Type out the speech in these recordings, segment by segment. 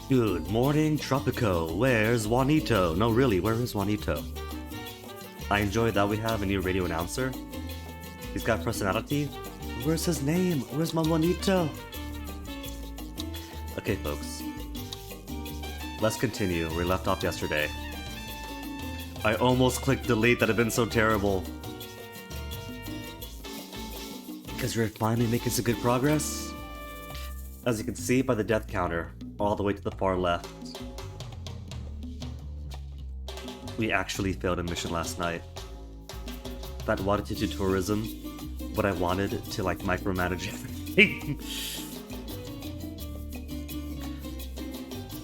Good morning, Tropico. Where's Juanito? No, really, where is Juanito? I enjoy that we have a new radio announcer. He's got personality. Where's his name? Where's my Juanito? Okay, folks. Let's continue where we left off yesterday. I almost clicked delete, that had been so terrible. Because we're finally making some good progress. As you can see by the death counter, all the way to the far left. We actually failed a mission last night. That wanted to do tourism, but I wanted to like micromanage everything.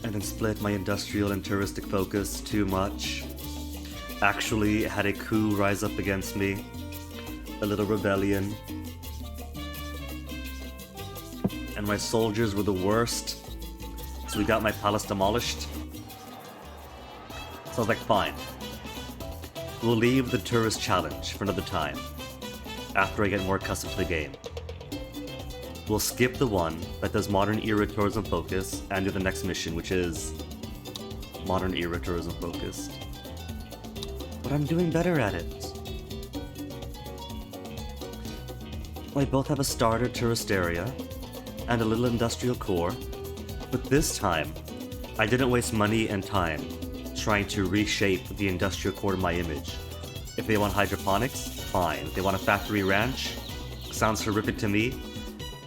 And then split my industrial and touristic focus too much. Actually had a coup rise up against me. A little rebellion. And my soldiers were the worst. So we got my palace demolished. So I was like, fine. We'll leave the tourist challenge for another time. After I get more accustomed to the game. We'll skip the one that does modern era tourism focus and do the next mission, which is modern era tourism focused. But I'm doing better at it. They both have a starter tourist area and a little industrial core, but this time I didn't waste money and time trying to reshape the industrial core to my image. If they want hydroponics, fine. If they want a factory ranch, sounds horrific to me,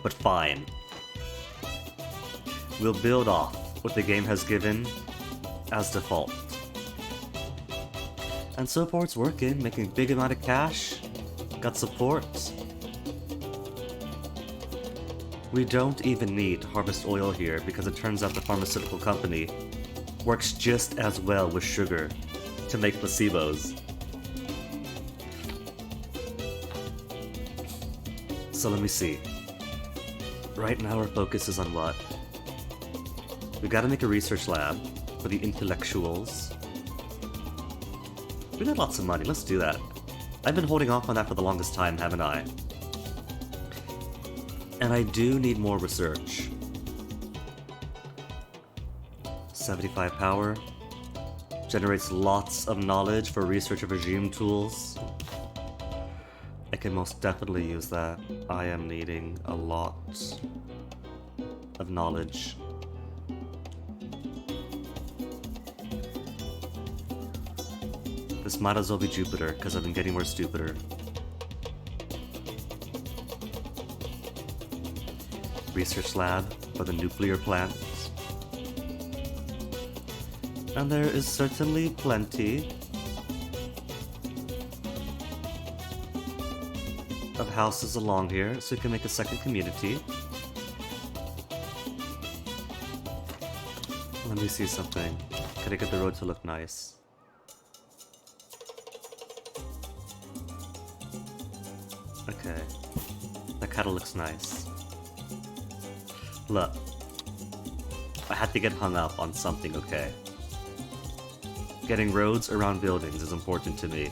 but fine. We'll build off what the game has given as default. And so far it's working, making a big amount of cash, got support. We don't even need to harvest oil here because it turns out the pharmaceutical company works just as well with sugar to make placebos. So let me see. Right now our focus is on what? We gotta make a research lab for the intellectuals. We got lots of money, let's do that. I've been holding off on that for the longest time, haven't I? And I do need more research. 75 power. Generates lots of knowledge for research of regime tools. I can most definitely use that. I am needing a lot of knowledge. This might as well be Jupiter, because I've been getting more stupider. Research lab for the nuclear plant. And there is certainly plenty of houses along here, so we can make a second community. Let me see something. Can I get the road to look nice? Okay. That kinda looks nice. Look. I had to get hung up on something, okay? Getting roads around buildings is important to me.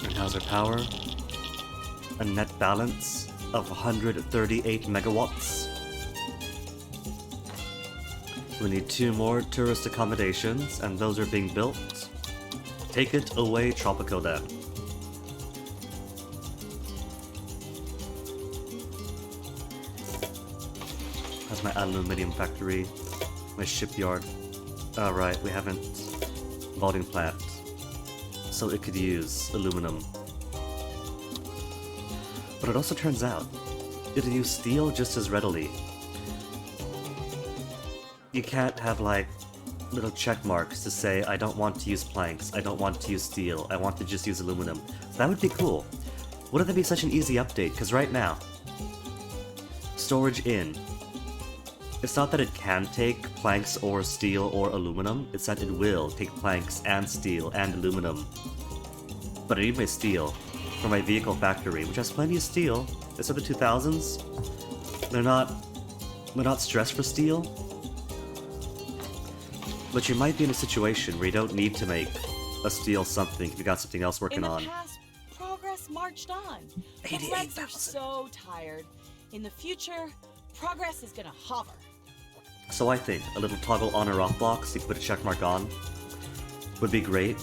And how's our power? A net balance of 138 megawatts. We need 2 more tourist accommodations, and those are being built. Take it away, Tropico then. That's my aluminium factory, my shipyard. Alright, we haven't vaulting plant, so it could use aluminum. But it also turns out, it'll use steel just as readily. You can't have like little check marks to say I don't want to use planks, I don't want to use steel, I want to just use aluminum. That would be cool. Wouldn't that be such an easy update? Because right now, storage in. It's not that it can take planks or steel or aluminum, it's that it will take planks and steel and aluminum. But I need my steel for my vehicle factory, which has plenty of steel. It's of the 2000s. They're not stressed for steel. But you might be in a situation where you don't need to make a steel something if you got something else working on. In the past, progress marched on. But Rex are so tired. In the future, progress is gonna hover. So I think a little toggle on or off box you could put a check mark on would be great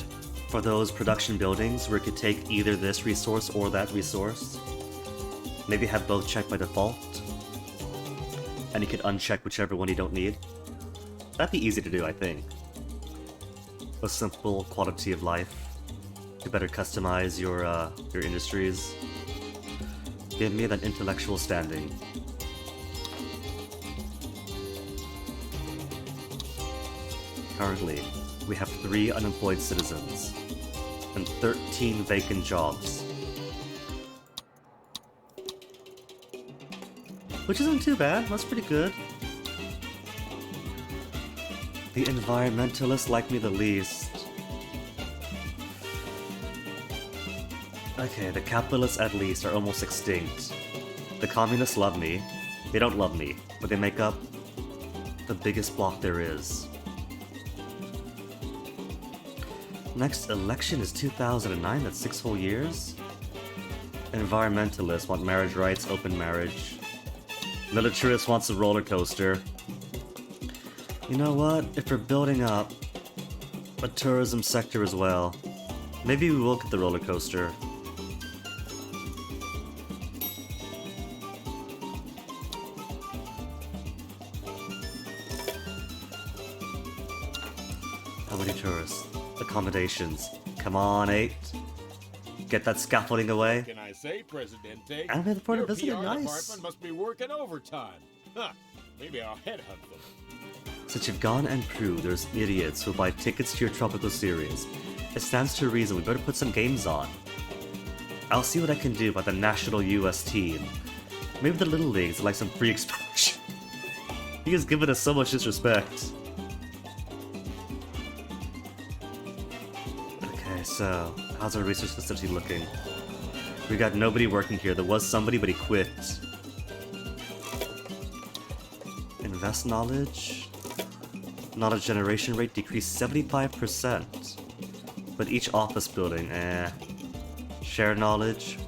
for those production buildings where you could take either this resource or that resource. Maybe have both checked by default, and you could uncheck whichever one you don't need. That'd be easy to do, I think. A simple quality of life to better customize your industries. Give me that intellectual standing. Currently, we have 3 unemployed citizens and 13 vacant jobs. Which isn't too bad, that's pretty good. The environmentalists like me the least. Okay, the capitalists at least are almost extinct. The communists love me. They don't love me, but they make up the biggest block there is. Next election is 2009, that's 6 whole years? Environmentalists want marriage rights, open marriage. Militarist wants a roller coaster. You know what? If we're building up a tourism sector as well, maybe we will get the roller coaster. How many tourists? Accommodations. Come on, 8. Get that scaffolding away. Can I say, Presidente? And the point of Your isn't it PR nice? department must be working overtime. Huh. Maybe I'll headhunt them. Since you've gone and proved there's idiots who buy tickets to your tropical series, it stands to reason we better put some games on. I'll see what I can do about the national US team. Maybe the little leagues like some free exposure. He has given us so much disrespect. Okay, so how's our research facility looking? We got nobody working here. There was somebody, but he quit. Invest knowledge. Knowledge generation rate decreased 75%. But each office building, Share knowledge.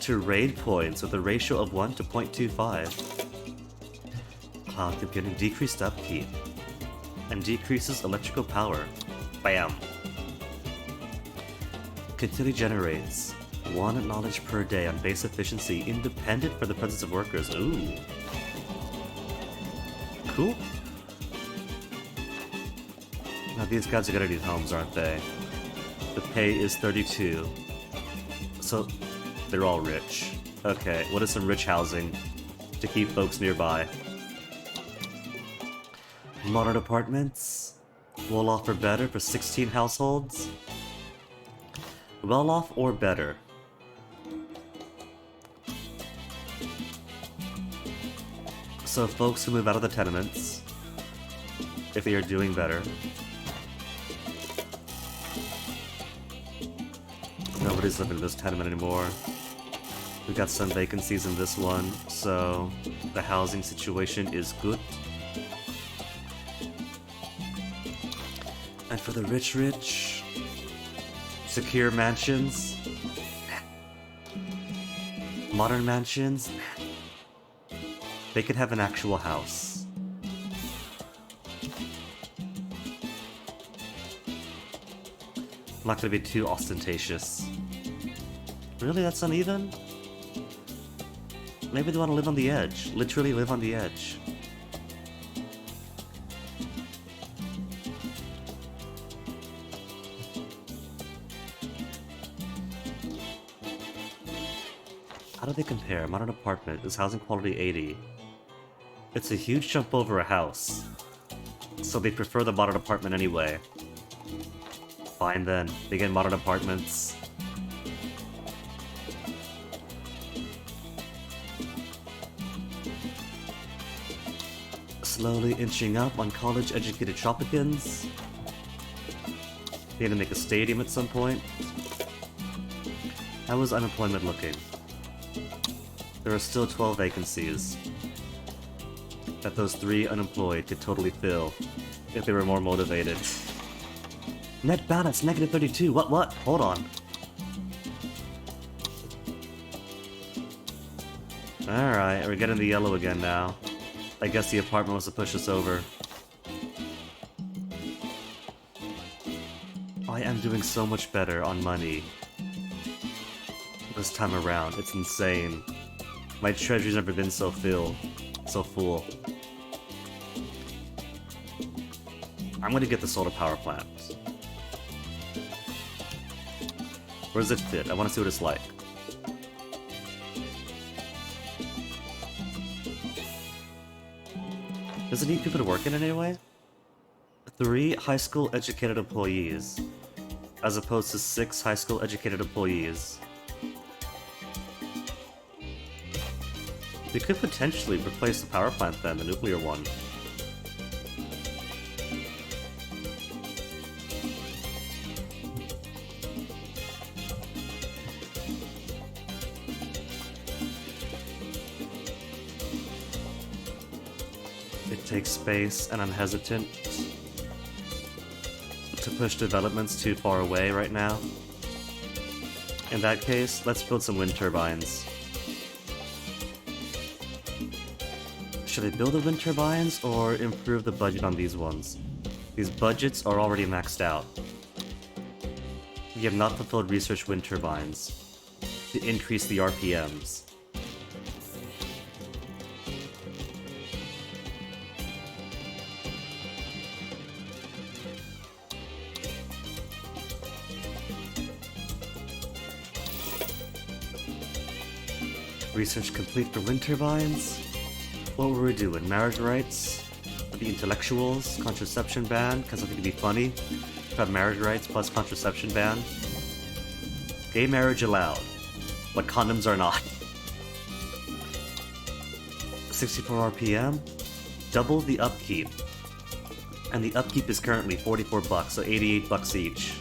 To raid points with a ratio of 1 to 0.25. Cloud computing decreased upkeep. And decreases electrical power. Bam. Continually generates 1 knowledge per day on base efficiency, independent for the presence of workers. Ooh. Cool. Now these guys are gonna need homes, aren't they? The pay is 32. So they're all rich. Okay, what is some rich housing to keep folks nearby? Modern apartments will offer better for 16 households. Well off or better? So folks who move out of the tenements, if they are doing better. Nobody's living in this tenement anymore. We got some vacancies in this one, so the housing situation is good. And for the rich, secure mansions, modern mansions, they could have an actual house. I'm not gonna be too ostentatious. Really, that's uneven? Maybe they want to live on the edge. Literally live on the edge. How do they compare? Modern apartment is housing quality 80. It's a huge jump over a house. So they prefer the modern apartment anyway. Fine then, they get modern apartments. Slowly inching up on college-educated Tropicans. Need to make a stadium at some point. How is unemployment looking? There are still 12 vacancies that those 3 unemployed could totally fill if they were more motivated. Net balance, negative 32. What? Hold on. Alright, we're getting the yellow again now. I guess the apartment wants to push us over. I am doing so much better on money this time around. It's insane. My treasury's never been so full. I'm gonna get the solar power plant. Where does it fit? I want to see what it's like. Does it need people to work in it anyway? 3 high school educated employees, as opposed to 6 high school educated employees. We could potentially replace the power plant then, the nuclear one. It takes space, and I'm hesitant to push developments too far away right now. In that case, let's build some wind turbines. Should I build the wind turbines or improve the budget on these ones? These budgets are already maxed out. We have not fulfilled research wind turbines to increase the RPMs. Research complete for wind turbines. What were we doing? Marriage rights? For the intellectuals? Contraception ban? Because I think it'd be funny to have marriage rights plus contraception ban. Gay marriage allowed, but condoms are not. 64 RPM? Double the upkeep. And the upkeep is currently 44 bucks, so 88 bucks each.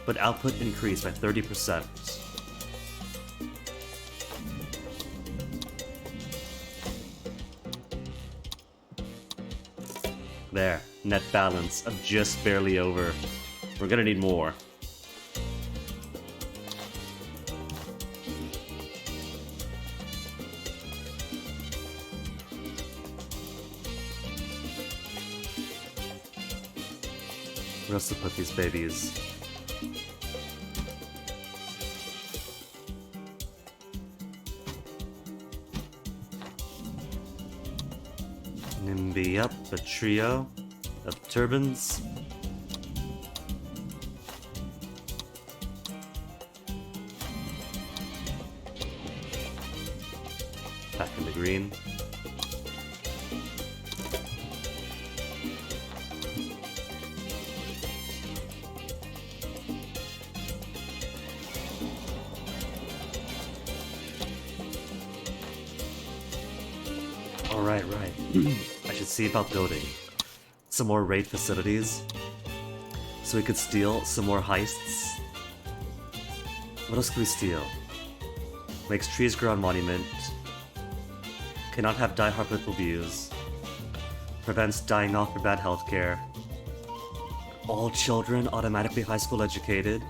But output increased by 30%. There, net balance of just barely over. We're gonna need more. Where else to put these babies? NIMBY up, a trio of turbines. Back in the green. Right. I should see about building some more raid facilities so we could steal some more heists. What else can we steal? Makes trees grow on monument. Cannot have die-hard political views. Prevents dying off for bad healthcare. All children automatically high school educated.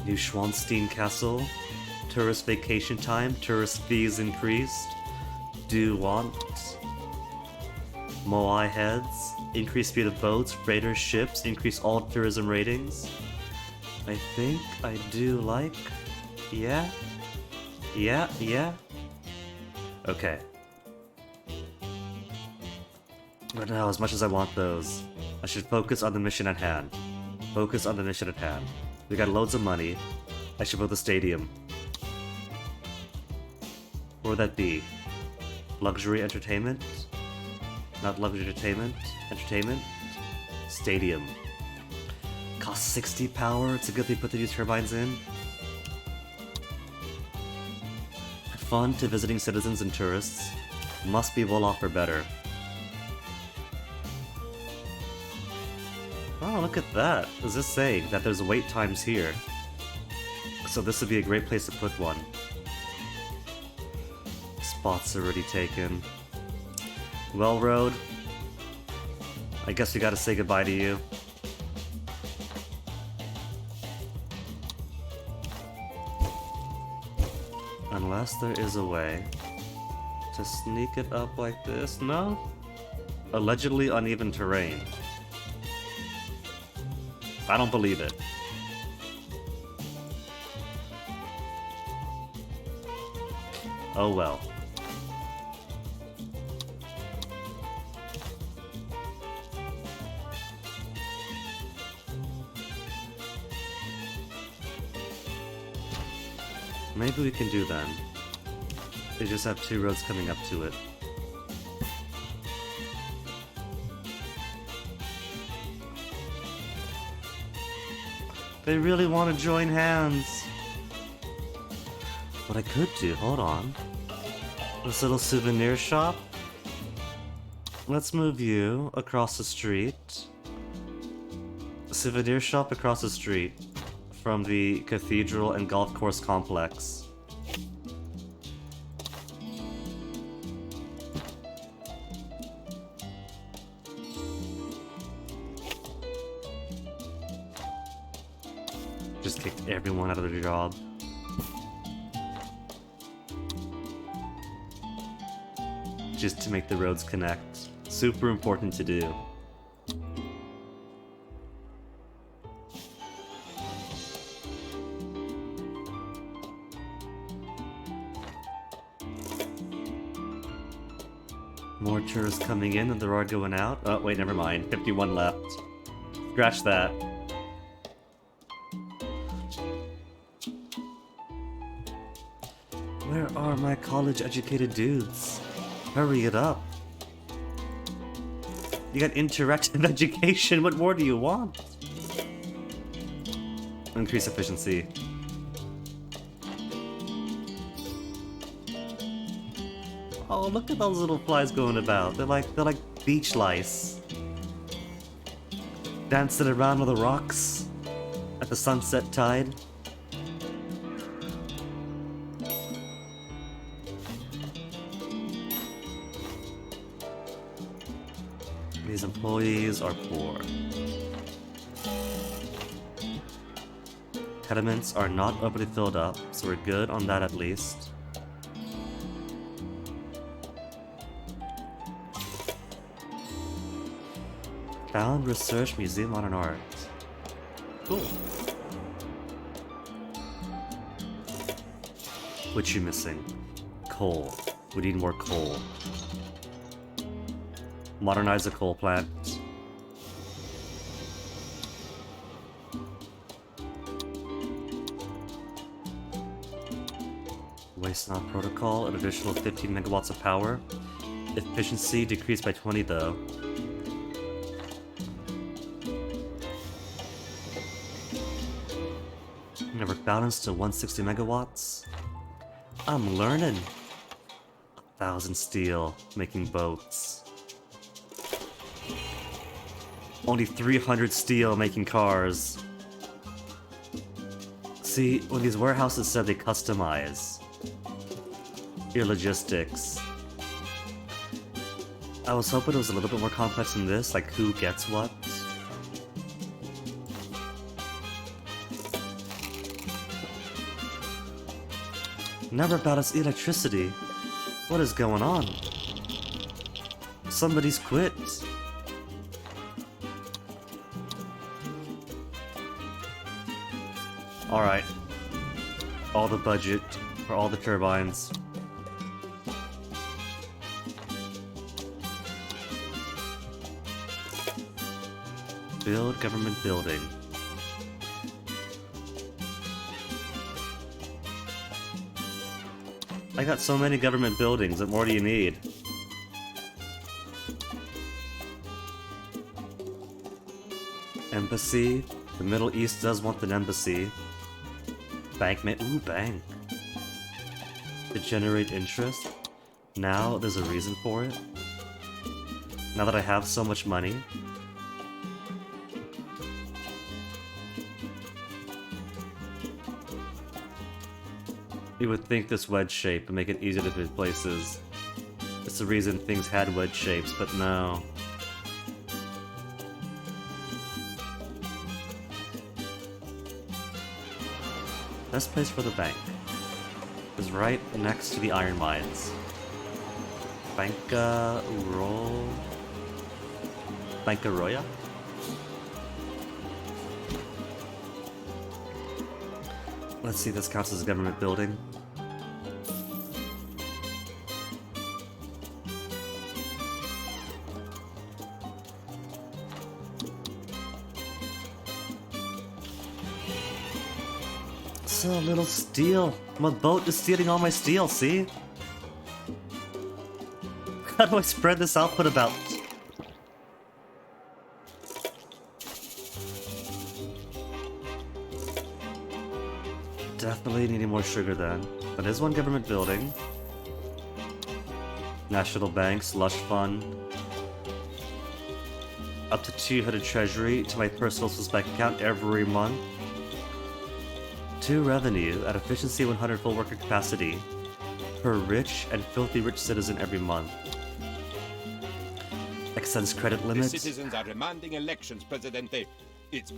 New Schwanstein Castle. Tourist vacation time. Tourist fees increased. Do want. Moai heads. Increased speed of boats, freighters, ships. Increase all tourism ratings. I think I do like. Yeah. Okay. But now, as much as I want those, I should focus on the mission at hand. Focus on the mission at hand. We got loads of money. I should build a stadium. What would that be? Luxury entertainment? Not luxury entertainment. Entertainment? Stadium. Costs 60 power. It's a good thing to put the new turbines in. Fun to visiting citizens and tourists. Must be well off or better. Oh, look at that. Is this saying that there's wait times here? So this would be a great place to put one. Spots already taken. Well road. I guess we gotta say goodbye to you. Unless there is a way to sneak it up like this. No? Allegedly uneven terrain. I don't believe it. Oh well. Maybe we can do then. They just have 2 roads coming up to it. They really want to join hands. What I could do, hold on. This little souvenir shop. Let's move you across the street. Souvenir shop across the street from the cathedral and golf course complex. Just kicked everyone out of their job. Just to make the roads connect. Super important to do. More tourists coming in than there are going out. Oh, wait, never mind. 51 left. Scratch that. Where are my college-educated dudes? Hurry it up. You got interactive education. What more do you want? Increase efficiency. Oh, look at those little flies going about. They're like beach lice. Dancing around on the rocks at the sunset tide. These employees are poor. Tenements are not overly filled up, so we're good on that at least. Found Research Museum Modern Art. Cool. What you missing? Coal. We need more coal. Modernize the coal plant. Waste not protocol, an additional 15 megawatts of power. Efficiency decreased by 20 though. Network balance to 160 megawatts. I'm learning. 1,000 steel, making boats. Only 300 steel, making cars. See, when these warehouses said they customize your logistics, I was hoping it was a little bit more complex than this, like who gets what. Never balance electricity. What is going on? Somebody's quit. Alright. All the budget for all the turbines. Build government building. I got so many government buildings, what more do you need? Embassy. The Middle East does want an embassy. Bank ooh, bank. To generate interest. Now there's a reason for it. Now that I have so much money. You would think this wedge shape would make it easier to hit places. It's the reason things had wedge shapes, but no. best place for the bank is right next to the iron mines. Bancaroya? Let's see, this counts as a government building. So little steel. My boat is stealing all my steel, see? How do I spread this output about? Definitely needing more sugar then. That is one government building. National Bank, Slush Fund. Up to 200 treasury to my personal Swiss bank account every month. 2 revenue at efficiency 100 full worker capacity per rich and filthy rich citizen every month. Extends credit limits. The citizens are demanding elections, Presidente. It's...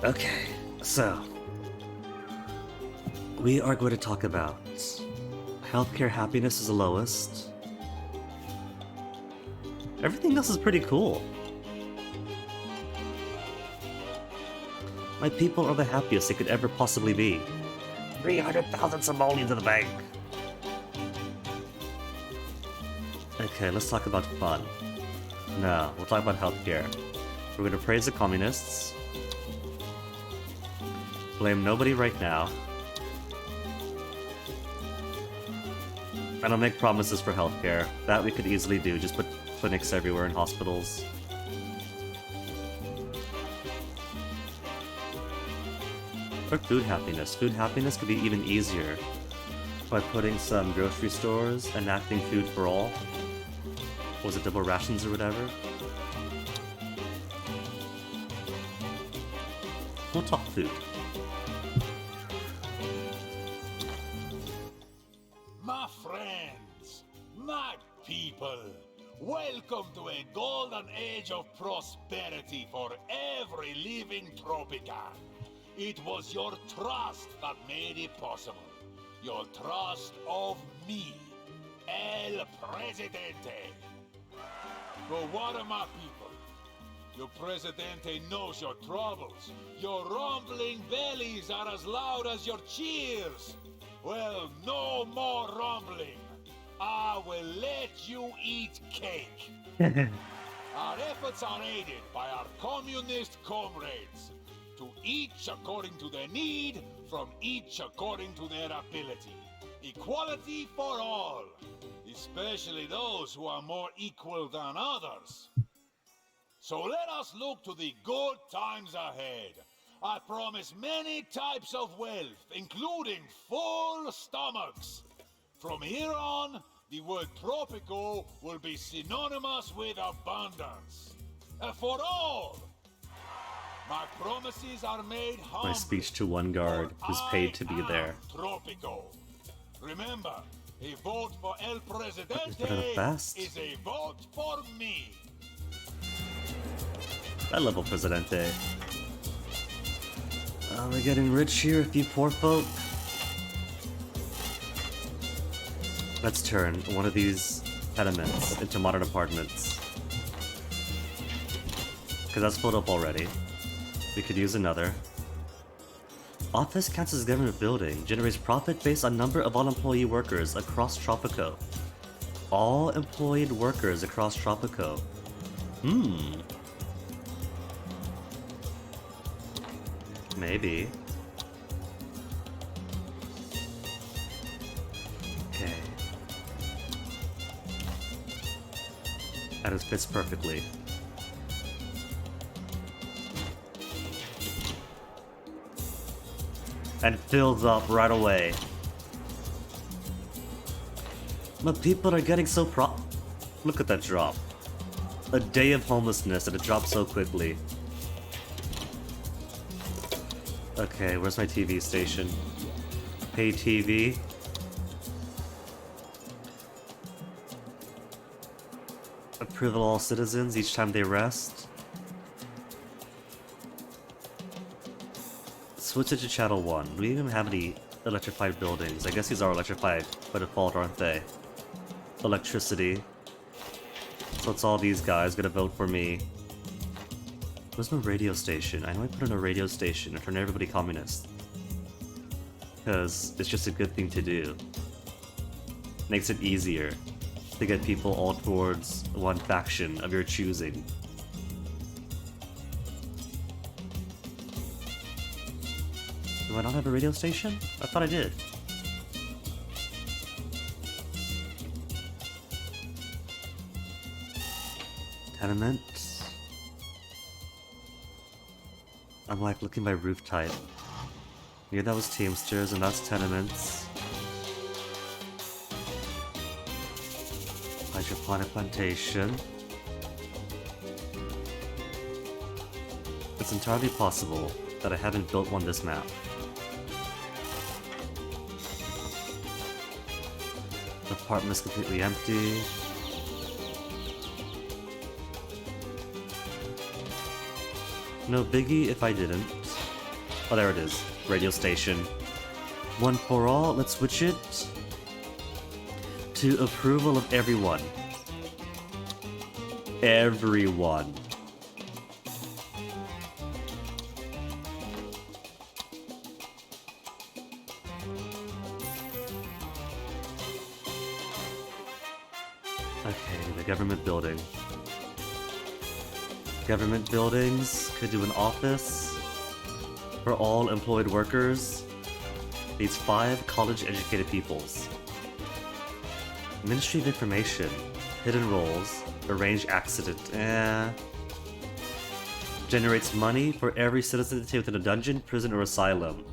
Okay, so we are going to talk about healthcare happiness is the lowest. Everything else is pretty cool. My people are the happiest they could ever possibly be. 300,000 simoleons in the bank. Okay, let's talk about fun. No, we'll talk about healthcare. We're gonna praise the communists. Blame nobody right now. And I'll make promises for healthcare. That we could easily do, just put clinics everywhere and hospitals. Or food happiness. Food happiness could be even easier by putting some grocery stores, enacting food for all. Was it double rations or whatever? We'll talk food. My friends, my people, welcome to a golden age of prosperity for every living Tropica. It was your trust that made it possible. Your trust of me, El Presidente. But what of my people? Your Presidente knows your troubles. Your rumbling bellies are as loud as your cheers. Well, no more rumbling. I will let you eat cake. Our efforts are aided by our communist comrades. To each according to their need, from each according to their ability. Equality for all, especially those who are more equal than others. So let us look to the good times ahead. I promise many types of wealth, including full stomachs. From here on, the word tropical will be synonymous with abundance. For all. My promises are made humble. My speech to one guard who's paid to be there. Tropico. Remember, a vote for El Presidente is a vote for me. I love El Presidente. We're getting rich here, a few poor folk. Let's turn one of these tenements into modern apartments. Because that's filled up already. We could use another. Office counts as a government building. Generates profit based on number of all employee workers across Tropico. All employed workers across Tropico. Maybe. Okay. That fits perfectly. And fills up right away. My people are getting so Look at that drop. A day of homelessness and it dropped so quickly. Okay, where's my TV station? Pay TV. Approve all citizens each time they rest. It's switch it to channel 1. Do we even have any electrified buildings? I guess these are electrified by default, aren't they? Electricity. So it's all these guys gonna vote for me. Where's my radio station? I know I put in a radio station and turn everybody communist. Because it's just a good thing to do. Makes it easier to get people all towards one faction of your choosing. Do I not have a radio station? I thought I did. Tenements. I'm like looking by roof type. Yeah, that was Teamsters and that's tenements. Hydroponic plantation. It's entirely possible that I haven't built one this map. The apartment is completely empty. No biggie if I didn't. Oh, there it is. Radio station. One for all. Let's switch it to approval of everyone. Everyone. Okay, the government building. Government buildings could do an office for all employed workers. These 5 college-educated peoples. Ministry of Information, hidden roles, arranged accident. Generates money for every citizen to stay within a dungeon, prison, or asylum.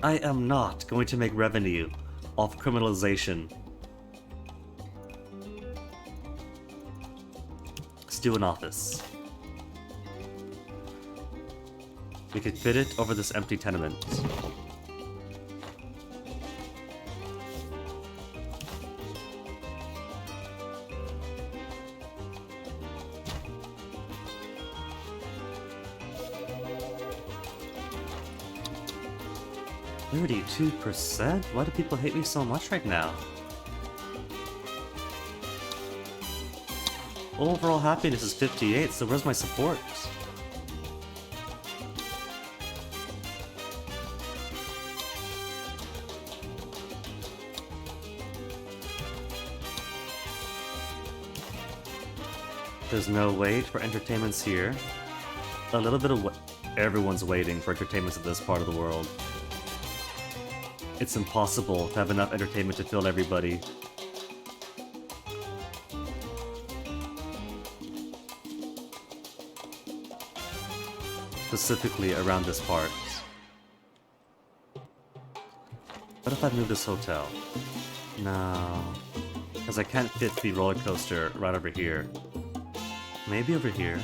I am not going to make revenue off criminalization. Let's do an office. We could fit it over this empty tenement. %? Why do people hate me so much right now? Overall happiness is 58, so where's my support? There's no wait for entertainments here. A little bit of everyone's waiting for entertainments in this part of the world. It's impossible to have enough entertainment to fill everybody. Specifically around this part. What if I move this hotel? No. Because I can't fit the roller coaster right over here. Maybe over here.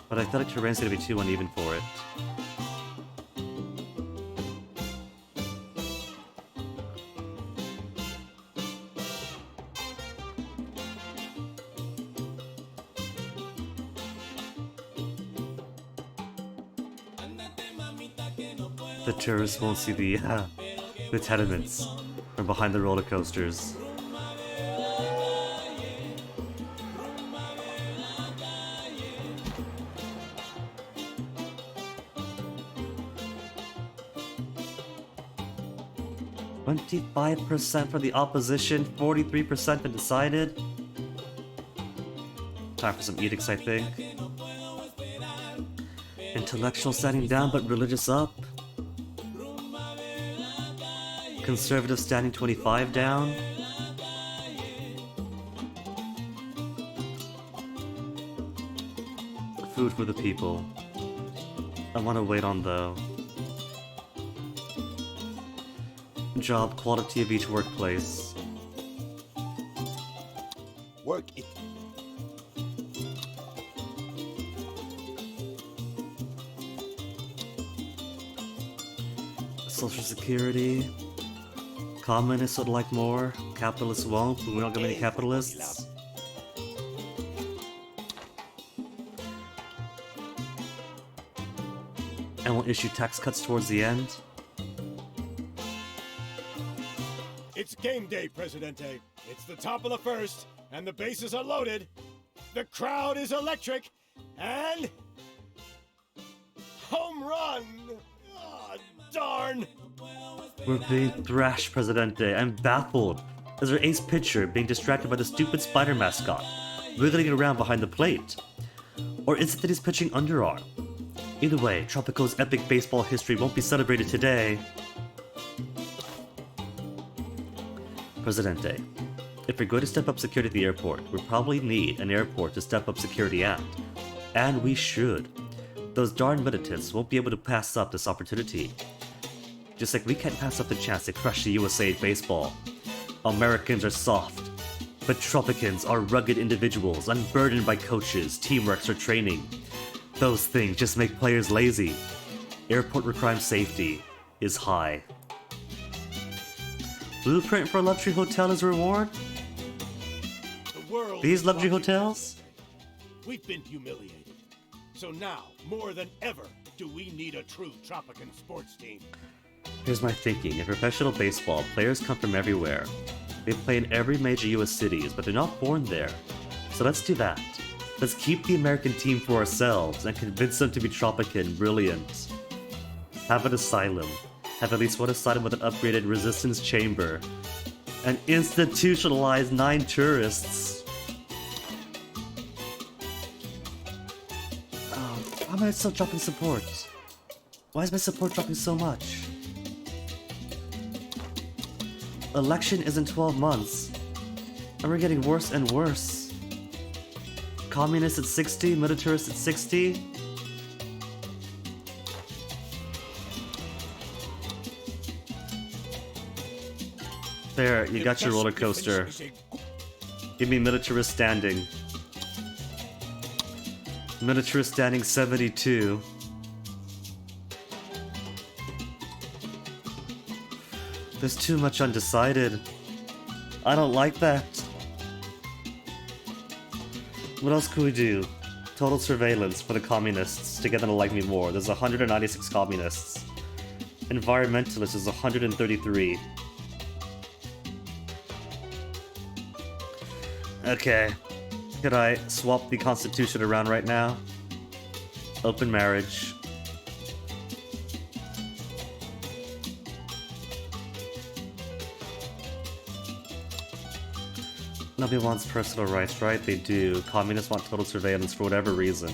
But I feel like terrain's gonna be too uneven for it. The tourists won't see the tenements from behind the roller coasters. %5% for the opposition, 43% undecided. Time for some edicts, I think. Intellectual standing down, but religious up. Conservative standing 25 down. Food for the people. I want to wait on though. Job quality of each workplace. Work it. Social security. Communists would like more. Capitalists won't, but we don't get many capitalists. and will issue tax cuts towards the end. It's game day, Presidente. It's the top of the first, and the bases are loaded. The crowd is electric, and... home run! Ah, darn! We're being thrashed, Presidente. I'm baffled. As our ace pitcher being distracted by the stupid spider mascot, wiggling around behind the plate. Or is it that he's pitching underarm? Either way, Tropico's epic baseball history won't be celebrated today. Presidente, if we're going to step up security at the airport, we probably need an airport to step up security at. And we should. Those darn militants won't be able to pass up this opportunity. Just like we can't pass up the chance to crush the USA at baseball. Americans are soft, but Tropicans are rugged individuals unburdened by coaches, teamwork, or training. Those things just make players lazy. Airport crime safety is high. Blueprint for a luxury hotel as a reward? The world These is luxury watching hotels? us. We've been humiliated. So now, more than ever, do we need a true Tropican sports team. Here's my thinking. In professional baseball, players come from everywhere. They play in every major US cities, but they're not born there. So let's do that. Let's keep the American team for ourselves and convince them to be Tropican brilliant. Have an asylum. Have at least one asylum with an upgraded resistance chamber. And institutionalize 9 tourists. Why am I still dropping support? Why is my support dropping so much? Election is in 12 months, and we're getting worse and worse. Communists at 60, militarists at 60. There, you got your roller coaster. Give me militarist standing. Militarist standing 72. There's too much undecided. I don't like that. What else could we do? Total surveillance for the communists to get them to like me more. There's 196 communists. Environmentalists is 133. Okay. Could I swap the constitution around right now? Open marriage. Nobody wants personal rights, right? They do. Communists want total surveillance for whatever reason.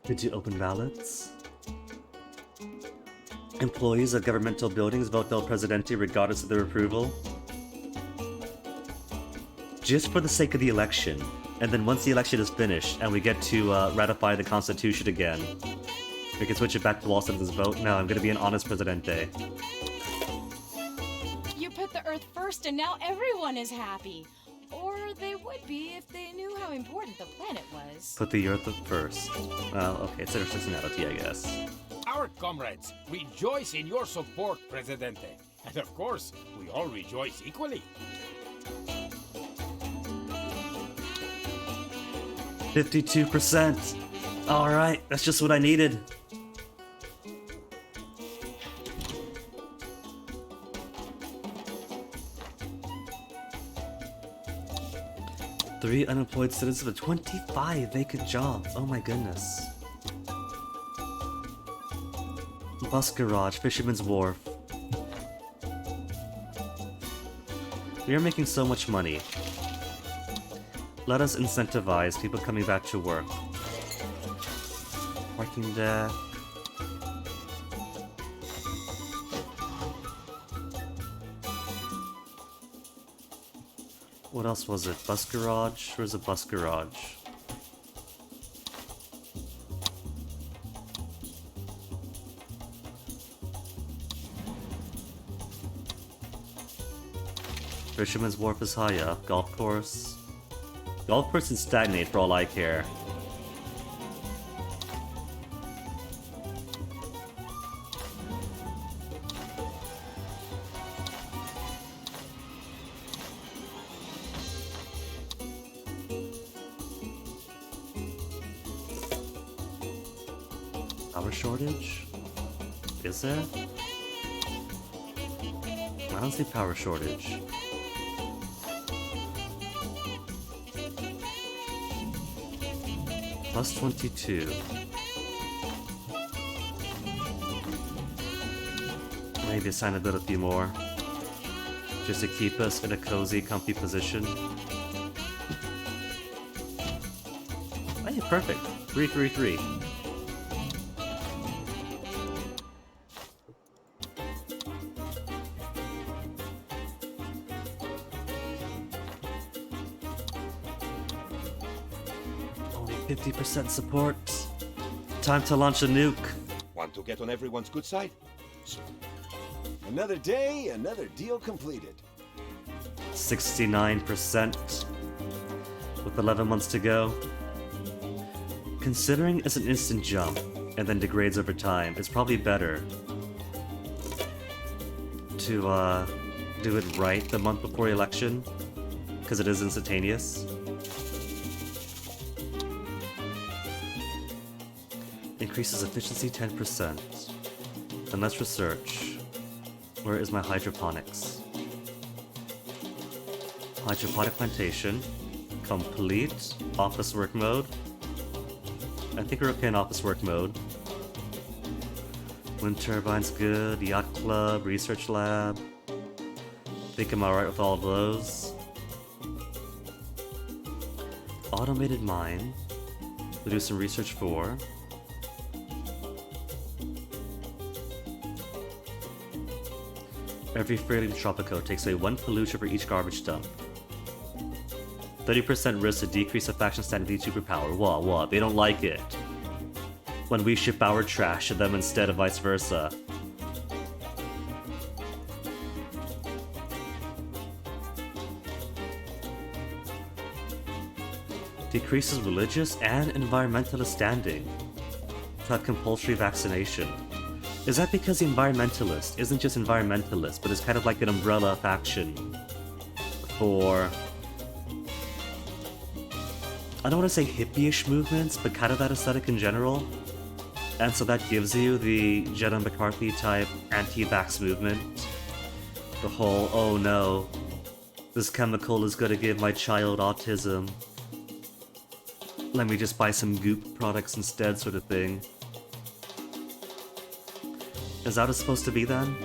Did you open ballots? Employees of governmental buildings vote del Presidente regardless of their approval. Just for the sake of the election, and then once the election is finished and we get to ratify the Constitution again, we can switch it back to all citizens vote. No, I'm gonna be an honest Presidente. You put the Earth first and now everyone is happy. Or they would be if they knew how important the planet was. Put the Earth first. Well, okay, it's intersectionality, I guess. Our comrades rejoice in your support, Presidente. And of course, we all rejoice equally. 52%. Alright, that's just what I needed. Three unemployed citizens with 25 vacant jobs. Oh my goodness. Bus garage, Fisherman's Wharf. We are making so much money. Let us incentivize people coming back to work. Parking deck. What else was it? Bus garage? Where's a bus garage? Fisherman's Wharf is high up. Golf course. Golf course can stagnate for all I care. Power shortage? Is there? I don't see power shortage. Plus 22. Maybe assign a bit a few more. Just to keep us in a cozy, comfy position. Hey, perfect. 333. Only 50% support. Time to launch a nuke. Want to get on everyone's good side? Another day, another deal completed. 69%. With 11 months to go. Considering it's an instant jump and then degrades over time, it's probably better to do it right the month before election, because it is instantaneous. Increases efficiency 10%. Then let's research. Where is my hydroponics? Hydroponic plantation. Complete. Office work mode. I think we're okay in office work mode. Wind turbine's good. Yacht club. Research lab. Think I'm alright with all of those. Automated mine. We'll do some research for. Every Fairly Tropico takes away 1 pollution for each garbage dump. 30% risk to decrease a faction standing due to superpower. What? They don't like it. When we ship our trash to them instead of vice versa. Decreases religious and environmentalist standing. Without compulsory vaccination. Is that because the environmentalist isn't just environmentalist, but is kind of like an umbrella faction for... I don't want to say hippie-ish movements, but kind of that aesthetic in general. And so that gives you the Jenna McCarthy type anti-vax movement. The whole, oh no, this chemical is gonna give my child autism. Let me just buy some goop products instead sort of thing. Is that what it's supposed to be then?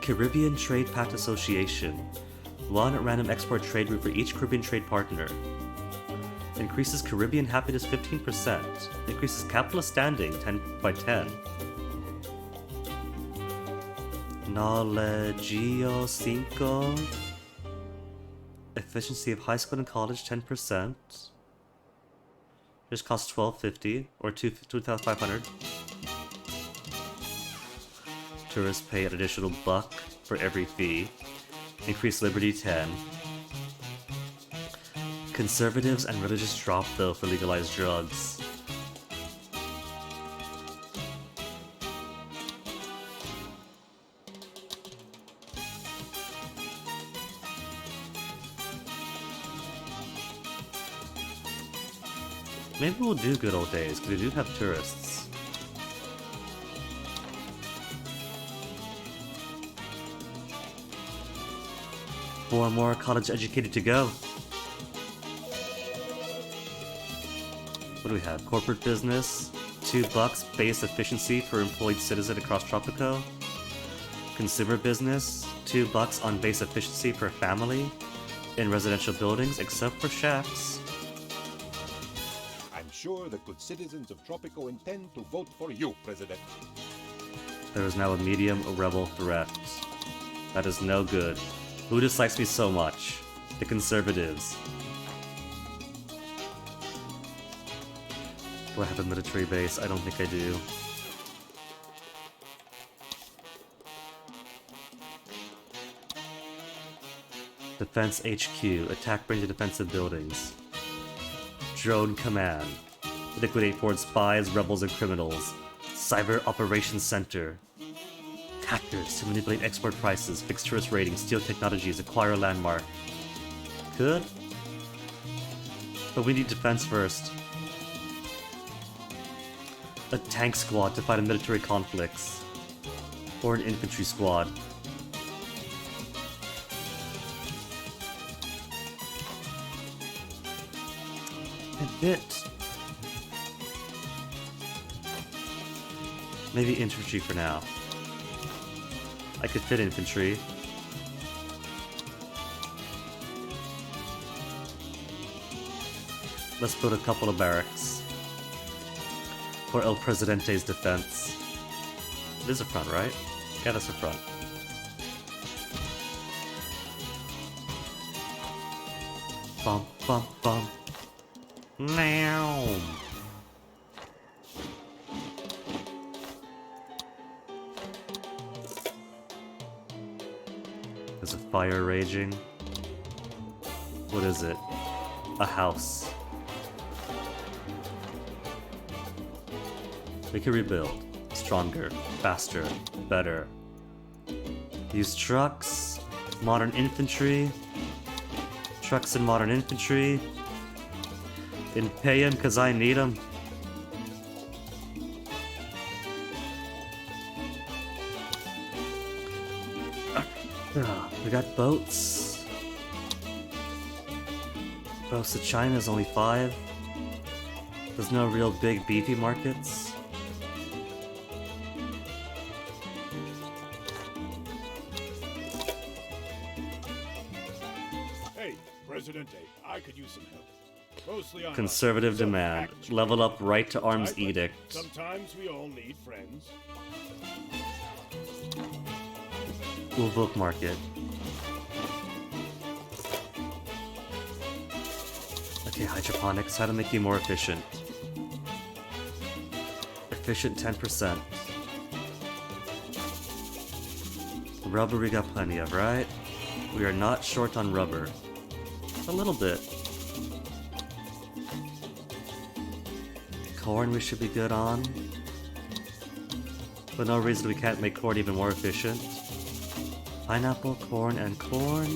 Caribbean Trade Pact Association. 1 random export trade route for each Caribbean trade partner. Increases Caribbean happiness 15%. Increases capitalist standing 10 by 10. Knowledgio 5. Efficiency of high school and college 10%. Just costs $12.50 or $2,500. Tourists pay an additional $1 for every fee. Increase liberty 10. Conservatives and religious drop though for legalized drugs. Maybe we'll do good old days, because we do have tourists. Four more college educated to go. What do we have? Corporate business, $2 base efficiency for employed citizen across Tropico. Consumer business, $2 on base efficiency per family in residential buildings, except for shacks. I'm sure the good citizens of Tropico intend to vote for you, President. There is now a medium rebel threat. That is no good. Who dislikes me so much? The conservatives. Do I have a military base? I don't think I do. Defense HQ. Attack range of defensive buildings. Drone Command. Liquidate foreign spies, rebels, and criminals. Cyber Operations Center. Hackers to manipulate export prices, fix tourist ratings, steal technologies, acquire a landmark. Good. But we need defense first. a tank squad to fight in military conflicts. Or an infantry squad. A bit. Maybe infantry for now. I could fit infantry. Let's build a couple of barracks for El Presidente's defense. It is a front, right? Yeah, that's a front. Bum bum bum. Now. There's a fire raging. What is it? A house. We can rebuild. Stronger, faster, better. Use trucks, modern infantry. Trucks and modern infantry. And pay him because I need him. We got boats. Boats to China is only 5. There's no real big beefy markets. Hey, Presidente, I could use some help. Mostly on Conservative some demand. action. Level up right to arms Right, but edict. Sometimes we all need friends. We'll bookmark it. Okay, hydroponics, how to make you more efficient. Efficient 10%. Rubber we got plenty of, right? We are not short on rubber. A little bit. Corn we should be good on. But no reason we can't make corn even more efficient. Pineapple, corn, and corn.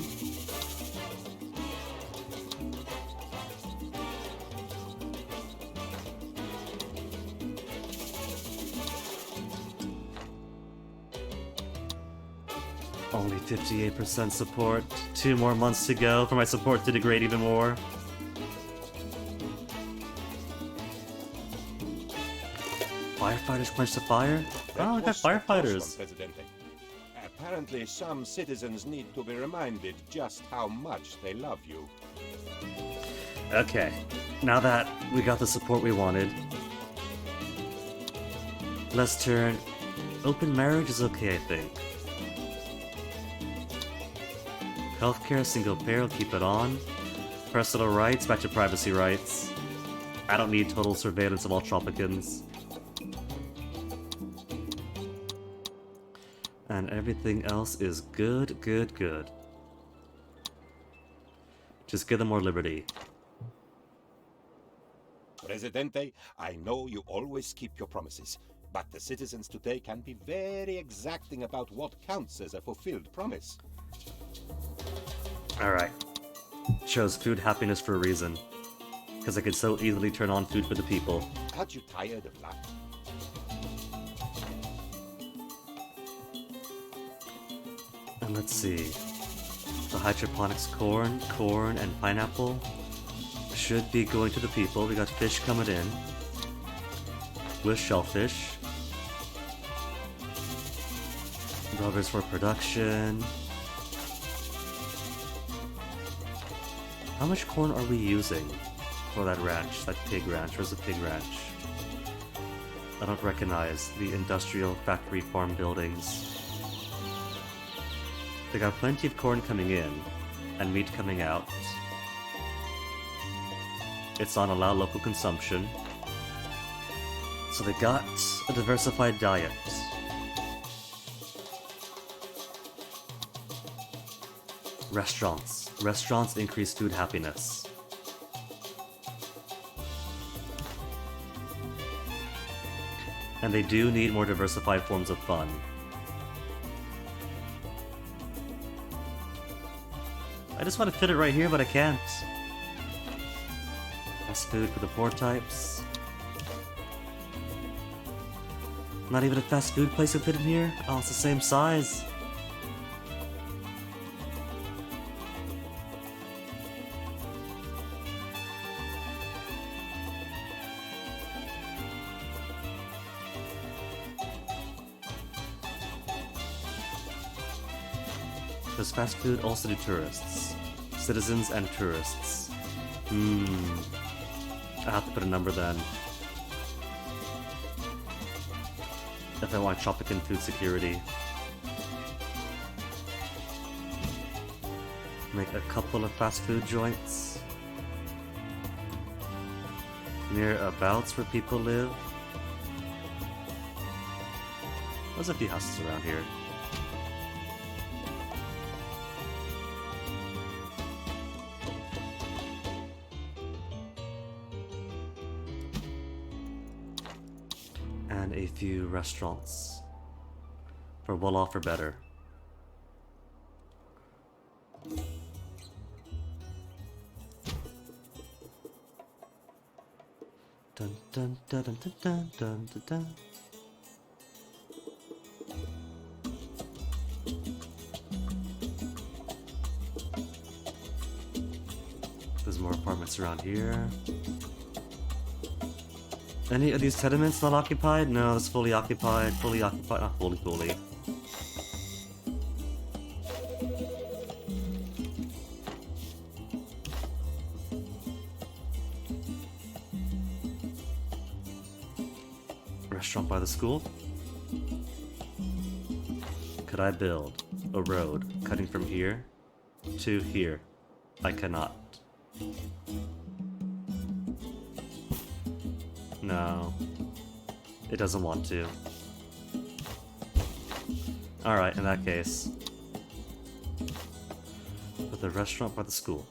Only 58% support. 2 more months to go for my support to degrade even more. Firefighters quench the fire? Oh, I got That was a close firefighters. one, Presidente. Apparently, some citizens need to be reminded just how much they love you. Okay, now that we got the support we wanted, let's turn... Open marriage is okay, I think. Healthcare, single payer, keep it on. Personal rights, back to privacy rights. I don't need total surveillance of all Tropicans. And everything else is good, good, good. Just give them more liberty. Presidente, I know you always keep your promises, but the citizens today can be very exacting about what counts as a fulfilled promise. Alright. Chose food happiness for a reason. Because I could so easily turn on food for the people. Aren't you tired of life? And let's see. The hydroponics corn, and pineapple should be going to the people. We got fish coming in. With shellfish. Rubbers for production. How much corn are we using for that ranch, that pig ranch? Where's the pig ranch? I don't recognize the industrial factory farm buildings. They got plenty of corn coming in, and meat coming out. It's on allow local consumption. So they got a diversified diet. Restaurants. Restaurants increase food happiness. And they do need more diversified forms of fun. I just want to fit it right here, but I can't. Fast food for the poor types. Not even a fast food place would fit in here? Oh, it's the same size. Does fast food also do tourists? Citizens and tourists. I have to put a number then. If I want tropical food security. Make a couple of fast food joints. Near abouts where people live. There's a few houses around here. And a few restaurants. For well off or better. Dun dun dun dun dun dun dun dun dun. There's more apartments around here. Any of these tenements not occupied? No, it's fully occupied. Fully occupied. Not fully. Restaurant by the school? Could I build a road cutting from here to here? I cannot. No. It doesn't want to. Alright, in that case. Put the restaurant by the school.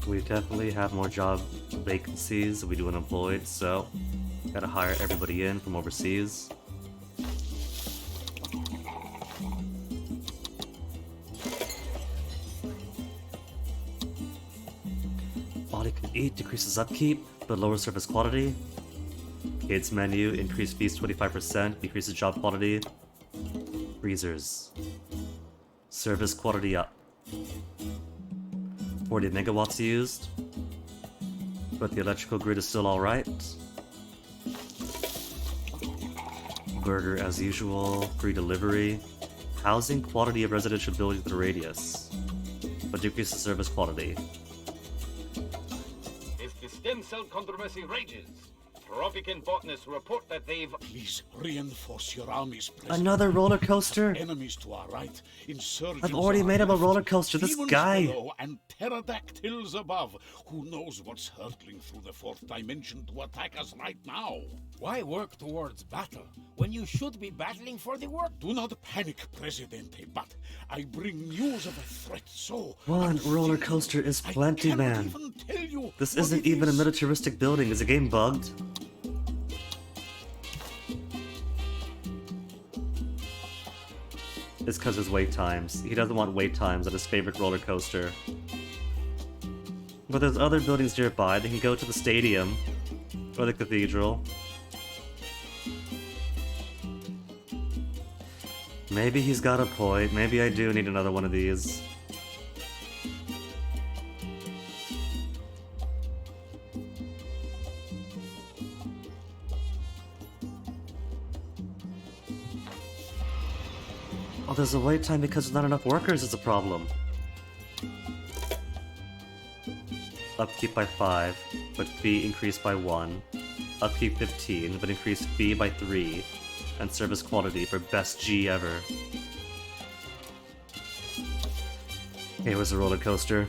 We definitely have more job vacancies than we do unemployed, so gotta hire everybody in from overseas. All you can eat decreases upkeep, but lowers service quality. Kids menu, increase fees 25%, decreases job quality. Freezers. Service quality up. 40 megawatts used, but the electrical grid is still alright. Burger as usual, free delivery. Housing quality of residential buildings with a radius, but decreases service quality. If the stem cell controversy rages, Tropican botanists report that they've... Please reinforce your armies, President. Another roller coaster? Enemies to our right, insurgents I've already on made our up a left, roller coaster, this demons guy. below and pterodactyls above. Who knows what's hurtling through the fourth dimension to attack us right now? Why work towards battle when you should be battling for the work? Do not panic, Presidente, but I bring news of a threat, so... One roller coaster is plenty, I man. cannot even tell you This what isn't it even a is. militaristic building. Is the game bugged? It's because there's wait times. He doesn't want wait times at his favorite roller coaster. But there's other buildings nearby. They can go to the stadium or the cathedral. Maybe he's got a point. Maybe I do need another one of these. Oh, there's a wait time because there's not enough workers is a problem. Upkeep by 5, but fee increased by 1. Upkeep 15, but increased fee by 3. And service quality for best G ever. Here was a roller coaster.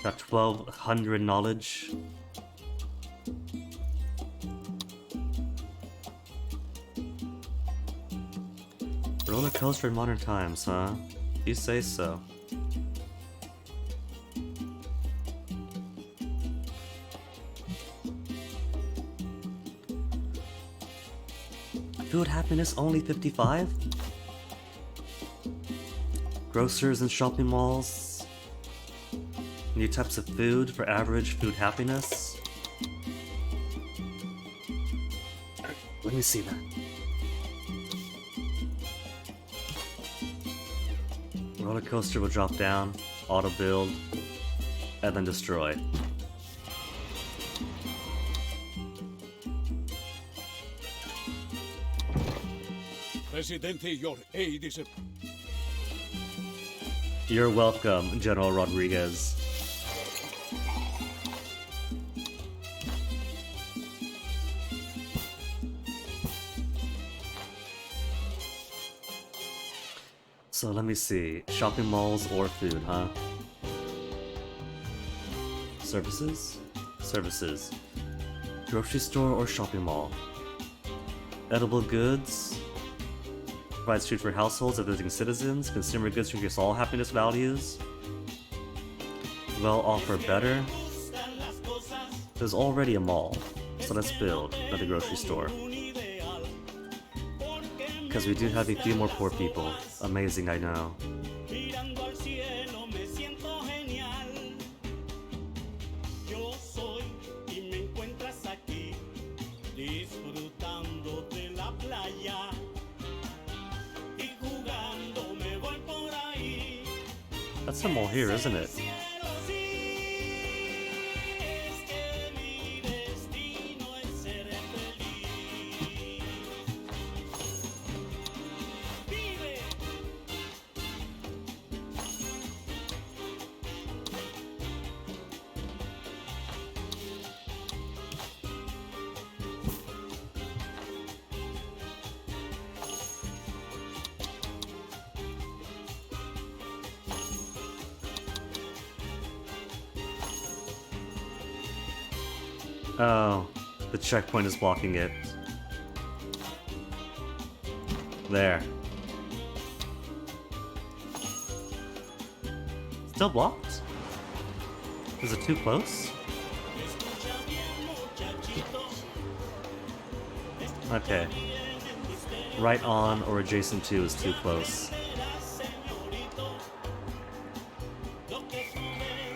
Got 1200 knowledge. Roller coaster in modern times, huh? You say so. Food happiness only 55? Grocers and shopping malls. New types of food for average food happiness. Let me see that. Roller coaster will drop down, auto build, and then destroy. Presidente, your aid is a... You're welcome, General Rodriguez. So let me see. Shopping malls or food, huh? Services? Services. Grocery store or shopping mall? Edible goods? Provides food for households of visiting citizens. Consumer goods to increase all happiness values. Well, offer better. There's already a mall, so let's build another grocery store. Because we do have a few more poor people. Amazing, I know. That's a mall here, isn't it? Oh, the checkpoint is blocking it. There. Still blocked? Is it too close? Okay. Right on or adjacent to is too close.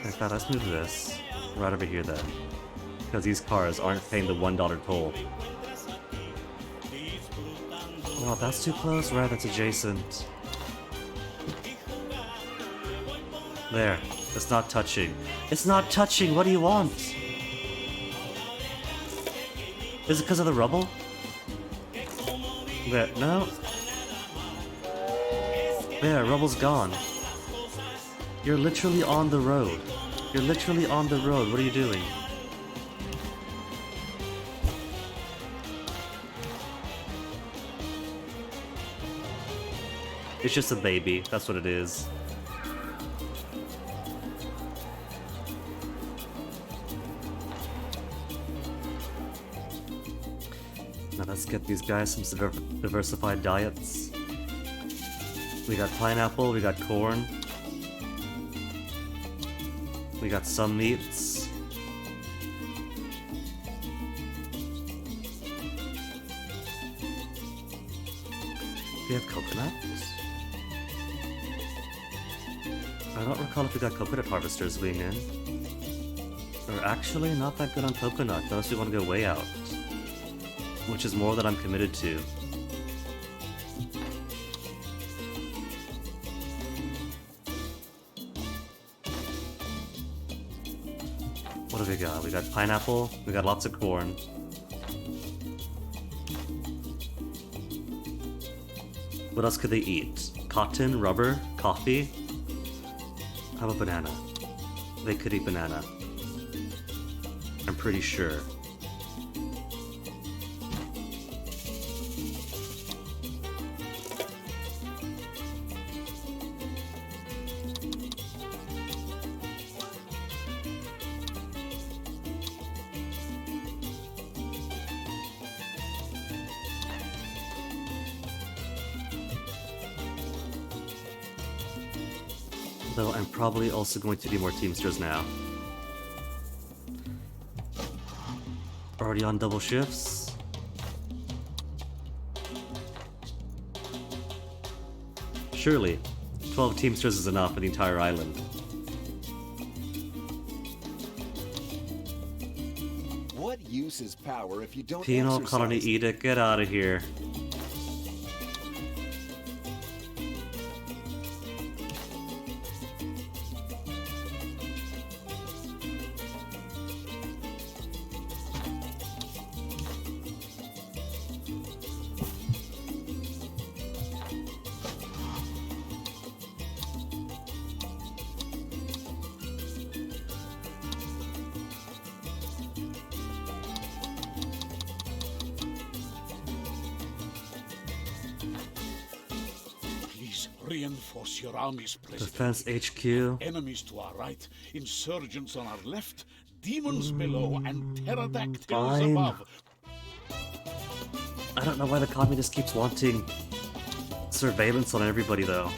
In fact, let's move this right over here then. Because these cars aren't paying the $1 toll. Well, that's too close, right? That's adjacent. There. It's not touching. It's not touching! What do you want? Is it because of the rubble? There. No. There, rubble's gone. You're literally on the road. You're literally on the road. What are you doing? It's just a baby, that's what it is. Now let's get these guys some diversified diets. We got pineapple, we got corn. We got some meats. We have coconuts? I don't recall if we got coconut harvesters wing in. We're actually not that good on coconut, unless we want to go way out. Which is more than I'm committed to. What do we got? We got pineapple, we got lots of corn. What else could they eat? Cotton, rubber, coffee? How about banana? They could eat banana. I'm pretty sure. Though I'm probably also going to do more Teamsters now. Already on double shifts. Surely, 12 Teamsters is enough for the entire island. What use is power if you don't Penal exercise Colony it? Edict, get out of here. Please reinforce your armies, President. Defense HQ. Enemies to our right, insurgents on our left, demons below, and pterodactyls Fine. above. I don't know why the communist keeps wanting surveillance on everybody though.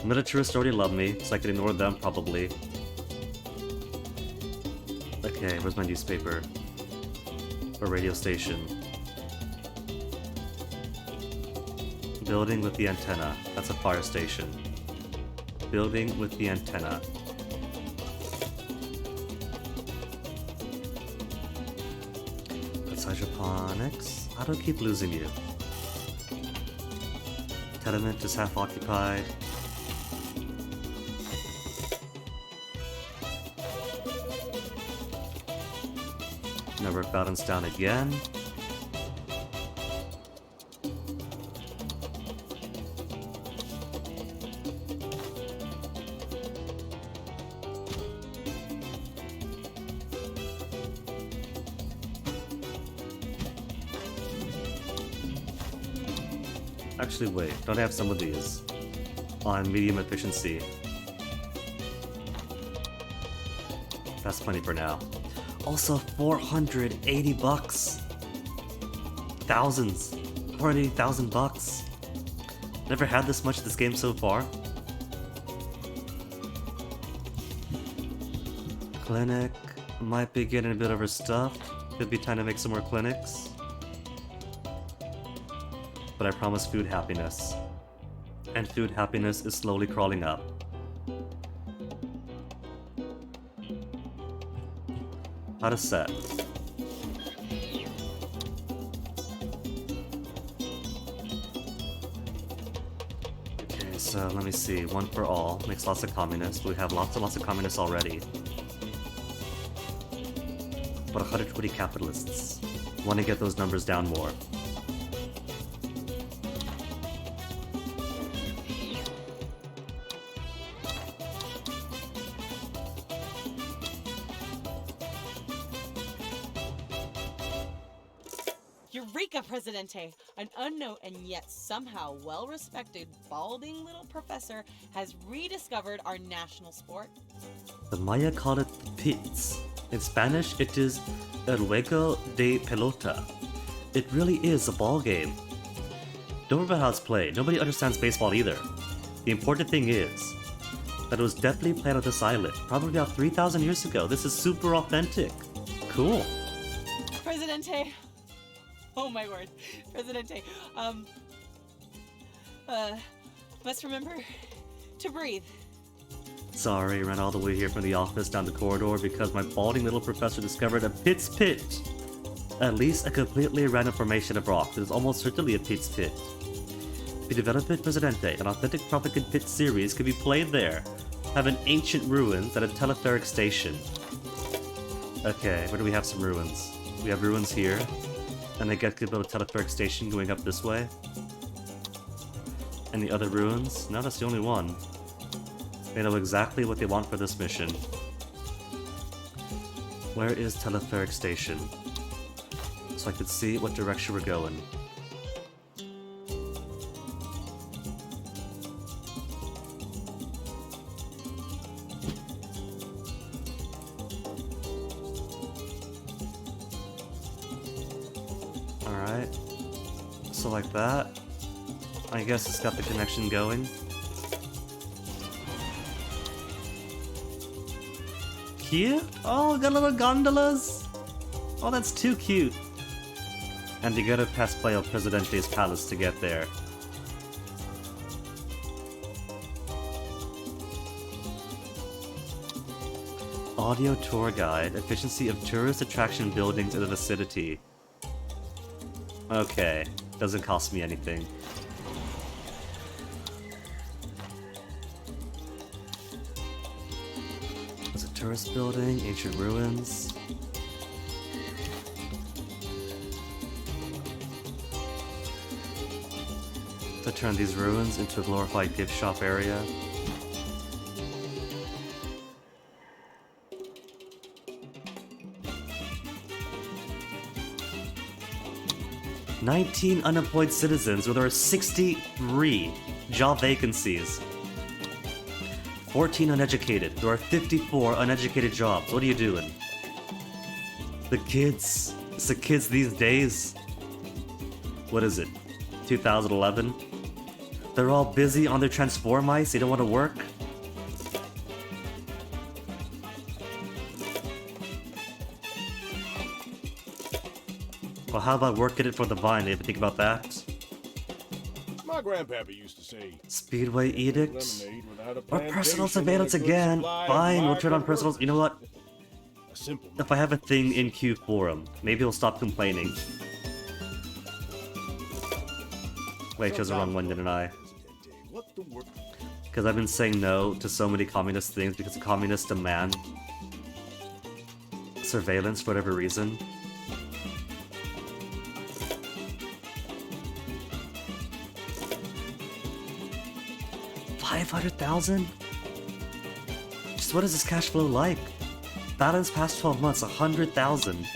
Militarists already love me, so I can ignore them probably. Okay, where's my newspaper? Or radio station? Building with the antenna. That's a fire station. Building with the antenna. That's hydroponics. How do I keep losing you? Tenement is half occupied. Network balance down again. Actually, wait, don't I have some of these on medium efficiency? That's plenty for now. Also, 480 bucks. Thousands. 480,000 bucks. Never had this much this game so far. Clinic. Might be getting a bit overstuffed. Could be time to make some more clinics. But I promise food happiness. And food happiness is slowly crawling up. How to set. Okay, so let me see. One for all makes lots of communists. We have lots and lots of communists already. But 120 capitalists. Want to get those numbers down more. Eureka, Presidente! An unknown and yet somehow well-respected balding little professor has rediscovered our national sport. The Maya call it the pits. In Spanish, it is el juego de pelota. It really is a ball game. Don't worry about how it's played. Nobody understands baseball either. The important thing is that it was definitely played on this island, probably about 3,000 years ago. This is super authentic. Cool. Presidente! Oh my word. Presidente, must remember to breathe. Sorry, ran all the way here from the office down the corridor because my balding little professor discovered a Pit's Pit. At least a completely random formation of rock that is almost certainly a Pit's Pit. If you develop it, Presidente, an authentic Tropican Pit series could be played there. Have an ancient ruins at a telepheric station. Okay, where do we have some ruins? We have ruins here. And I get to build a telepheric station going up this way. And the other ruins? No, that's the only one. They know exactly what they want for this mission. Where is telepheric station? So I could see what direction we're going. Alright. So like that. I guess it's got the connection going. cute. Oh, got little gondolas. Oh, that's too cute. And you gotta pass by El Presidente's palace to get there. Audio tour guide. Efficiency of tourist attraction buildings in the vicinity. Okay. Doesn't cost me anything. There's a tourist building, ancient ruins. To turn these ruins into a glorified gift shop area. "19 unemployed citizens, where there are 63 job vacancies. 14 uneducated. There are 54 uneducated jobs. What are you doing?" The kids. It's the kids these days. What is it? 2011? They're all busy on their transformice. They don't want to work. Well, how about working it for the vine? They ever think about that? My grandpappy used to say, Speedway edict? lemonade without a Or plantation personal and surveillance a good again. supply of Fine, we'll turn on migrant personal. You know what? workers. A simple If I have a thing in queue for him, maybe he'll stop complaining. Wait, chose the wrong one, didn't I? What the work? Because I've been saying no to so many communist things because the communists demand surveillance for whatever reason. $500,000? Just what is this cash flow like? Balance past 12 months, 100,000.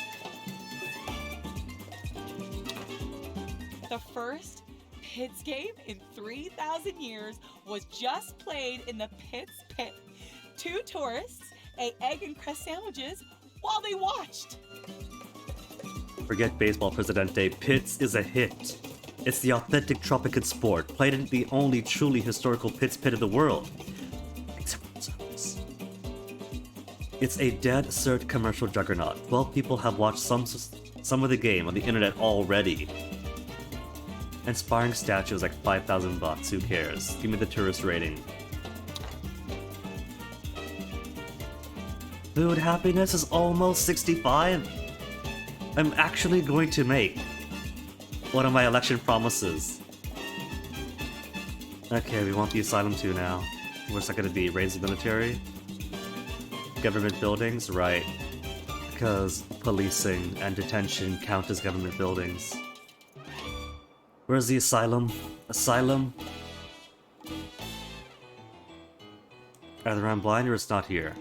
The first Pits game in 3,000 years was just played in the Pits pit. 2 tourists ate egg and crust sandwiches while they watched. Forget baseball, Presidente. Pits is a hit. It's the authentic Tropican sport, played in the only truly historical Pits pit in the world. Except for themselves. It's a dead-cert commercial juggernaut. 12 people have watched some of the game on the internet already. Inspiring statues like 5,000 bucks, who cares? Give me the tourist rating. Food happiness is almost 65. I'm actually going to make one of my election promises. Okay, we want the asylum too now. What's that gonna be? Raise the military? Government buildings? Right. Because policing and detention count as government buildings. Where's the asylum? Asylum? Either I'm blind or it's not here.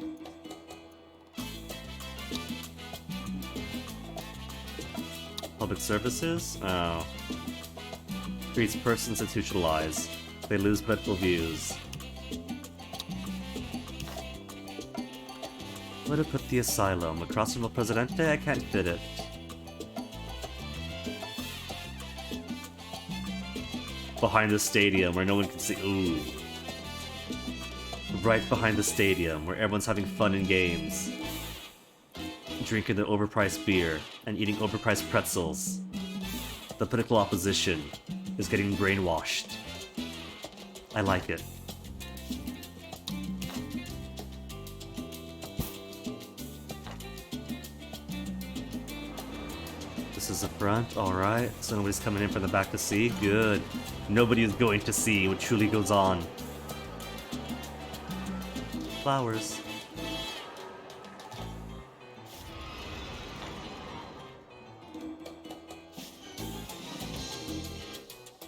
Public services? Oh. Treats persons institutionalized. They lose medical views. Where to put the asylum? Across from El Presidente? I can't fit it. Behind the stadium where no one can see. Ooh. Right behind the stadium where everyone's having fun and games. Drinking their overpriced beer and eating overpriced pretzels. The political opposition is getting brainwashed. I like it. This is the front, alright. So nobody's coming in from the back to see. Good. Nobody is going to see what truly goes on. Flowers.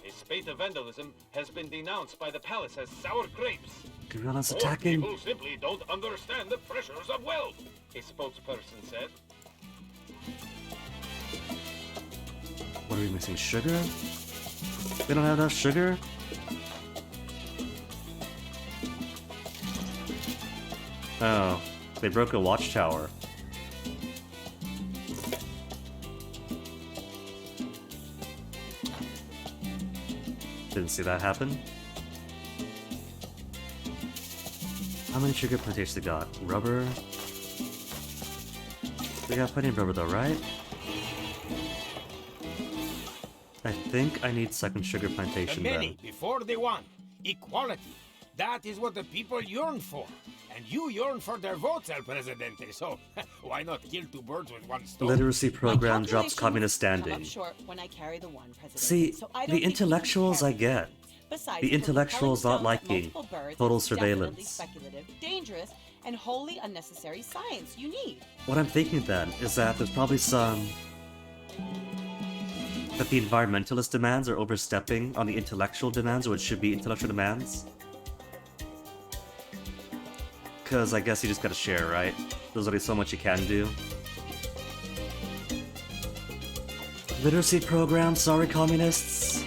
A spate of vandalism has been denounced by the palace as sour grapes. Gorillas Or attacking. people simply don't understand the pressures of wealth, a spokesperson said. What are we missing? Sugar? We don't have enough sugar? Oh, they broke a watchtower. Didn't see that happen. How many sugar plantations they got? Rubber? We got plenty of rubber though, right? I think I need second sugar The plantation many then. before the one. Equality. That is what the people yearn for. And you yearn for their votes, El Presidente. So why not kill two birds with one stone? Literacy My program drops calculations communist come standing. up short when I carry the one, President. See, So I don't the think you intellectuals care. I get. Besides, The if we're intellectuals propelling not stones at liking multiple birds, total it's definitely surveillance. speculative, dangerous, and wholly unnecessary science you need. What I'm thinking then is that there's probably some... that the environmentalist demands are overstepping on the intellectual demands, or what should be intellectual demands. Because I guess you just gotta share, right? There's only so much you can do. Literacy program, sorry communists.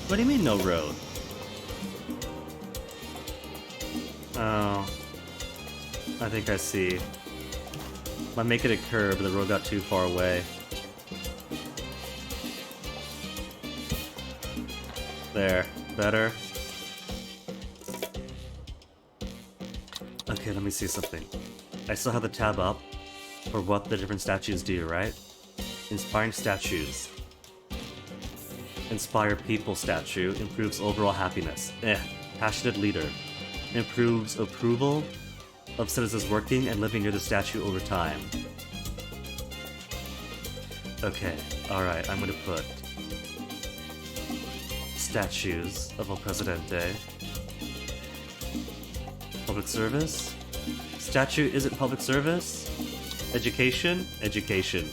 What do you mean no road? Oh. I think I see. I'm making a curve, but the road got too far away. There. Better? Okay, let me see something. I still have the tab up for what the different statues do, right? Inspiring statues. Inspire people statue improves overall happiness. Passionate leader improves approval of citizens working and living near the statue over time. Okay, alright, I'm gonna put statues of El Presidente. Public service? Statue isn't public service? Education? Education.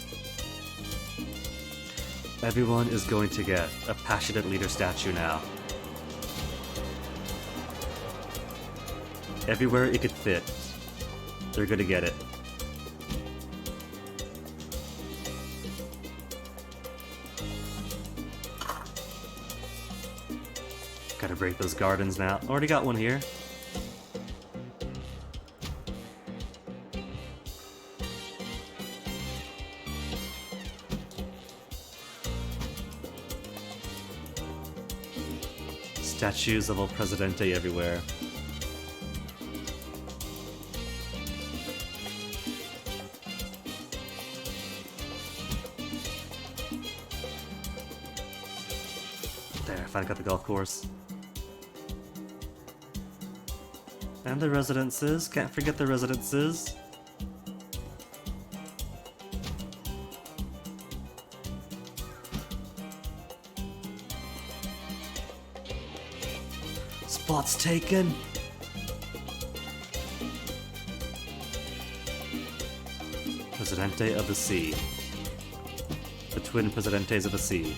Everyone is going to get a passionate leader statue now. Everywhere it could fit, they're gonna get it. Gotta break those gardens now. Already got one here. Statues of El Presidente everywhere. There, finally got the golf course. And the residences. Can't forget the residences. Spots taken. Presidente of the Sea. The twin Presidentes of the Sea.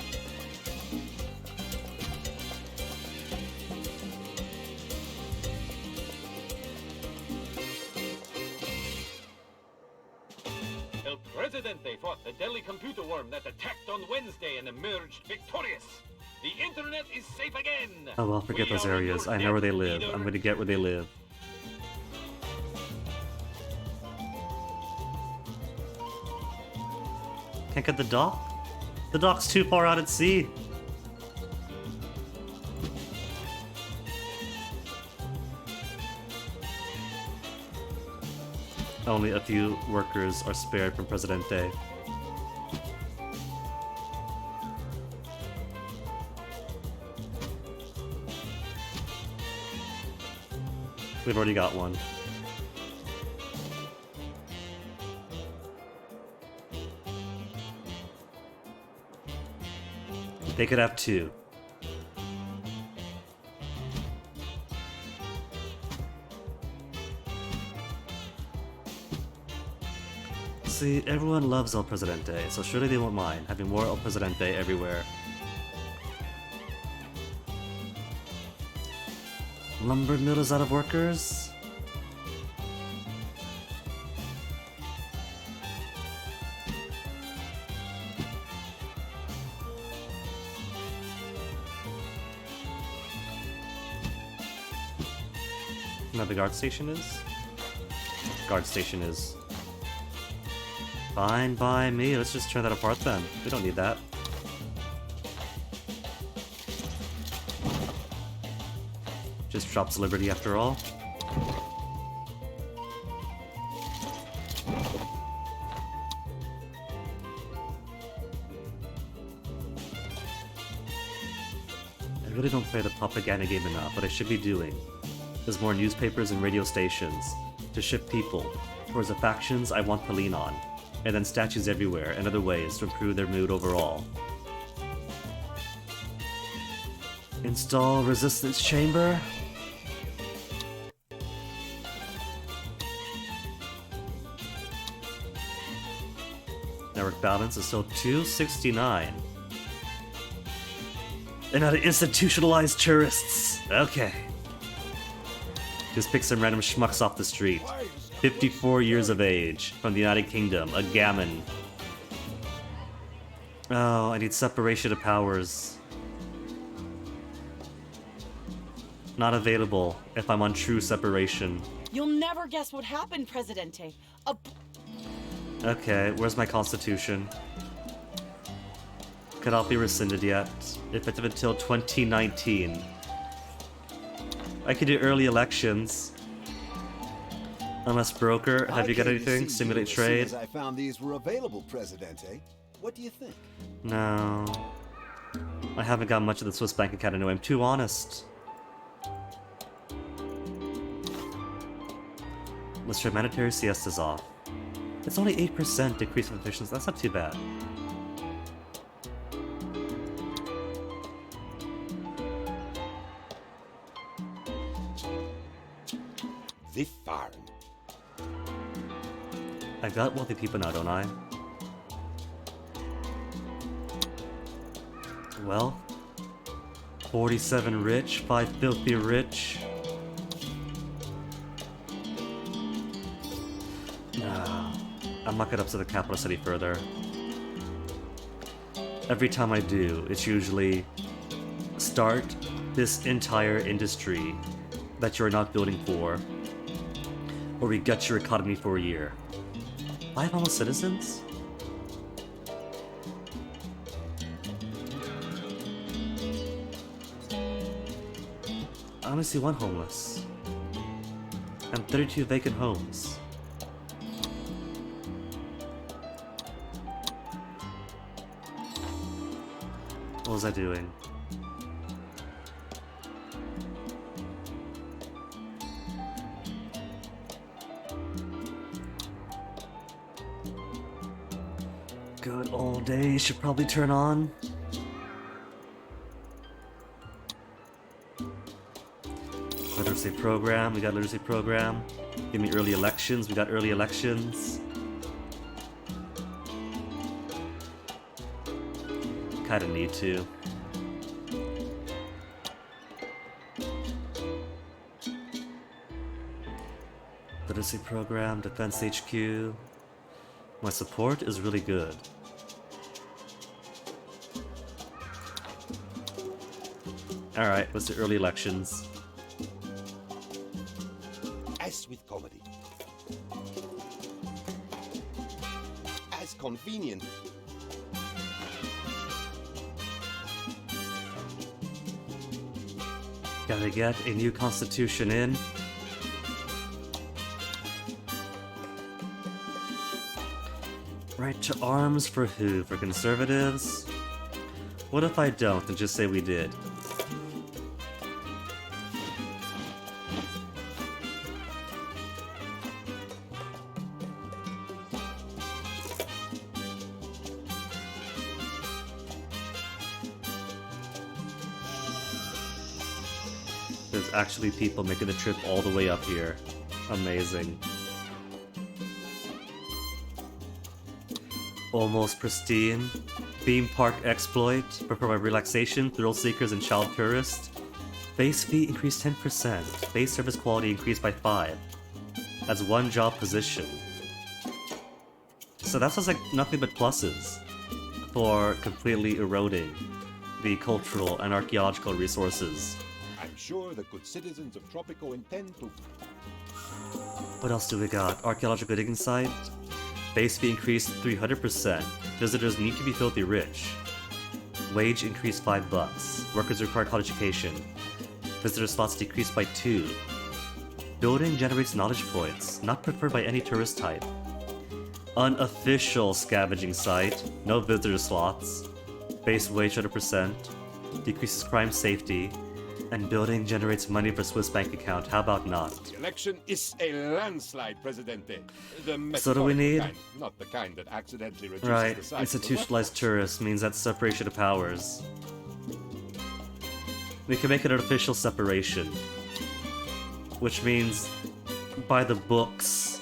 El Presidente fought the deadly computer worm that attacked on Wednesday and emerged victorious. The internet is safe again. Oh well, forget We those are in areas. your I know where they debt, live. leader. I'm gonna get where they live. Can't get the dock? The dock's too far out at sea. Only a few workers are spared from Presidente. We've already got one. They could have two. See, everyone loves El Presidente, so surely they won't mind having more El Presidente everywhere. Lumber mill is out of workers? Now the guard station is? Guard station is. Fine by me, let's just turn that apart then. We don't need that. Just drops Liberty after all. I really don't play the propaganda game enough, but I should be doing. There's more newspapers and radio stations to shift people towards the factions I want to lean on, and then statues everywhere and other ways to improve their mood overall. Install resistance chamber. Network balance is still 269. And how to institutionalize tourists. Okay. Just pick some random schmucks off the street. 54 years of age, from the United Kingdom, a gammon. Oh, I need separation of powers. Not available if I'm on true separation. You'll never guess what happened, Presidente. Okay, where's my constitution? Cannot be rescinded yet. Effective until 2019. I could do early elections. Unless broker, have you got anything? Simulate trade? As soon as I found these were available, Presidente. What do you think? No. I haven't got much of the Swiss bank account anyway. I'm too honest. Let's try mandatory siestas off. It's only 8% decrease of efficiency. That's not too bad. The farm. I got wealthy people now, don't I? Well, 47 rich, 5 filthy rich. No, I'm not gonna upset the capitalist any further. Every time I do, it's usually start this entire industry that you're not building for, or we gut your economy for a year. 5 homeless citizens? I only see 1 homeless. And 32 vacant homes. What was I doing? Good old days should probably turn on. Literacy program, we got literacy program. Give me early elections, we got early elections. Kinda need to. Literacy program, defense HQ. My support is really good. Alright, let's do early elections. As with comedy. As convenient. Gotta get a new constitution in. Right to arms for who? For conservatives? What if I don't and just say we did? There's actually people making the trip all the way up here. Amazing. Almost pristine. Theme park exploit. For provide relaxation, thrill seekers, and child tourists. Base fee increased 10%. Base service quality increased by 5. As 1 job position. So that sounds like nothing but pluses for completely eroding the cultural and archaeological resources. I'm sure the good citizens of Tropico intend to... What else do we got? Archaeological digging site. Base fee increased 300%. Visitors need to be filthy rich. Wage increased $5. Workers require college education. Visitor slots decreased by 2. Building generates knowledge points, not preferred by any tourist type. Unofficial scavenging site, no visitor slots. Base wage 100%, decreases crime safety, and building generates money for Swiss bank account. How about not? The election is a landslide, Presidente. The So do we need? kind, not the kind that accidentally reduces Right, the size institutionalized tourists means that separation of powers. We can make it an official separation. Which means, by the books,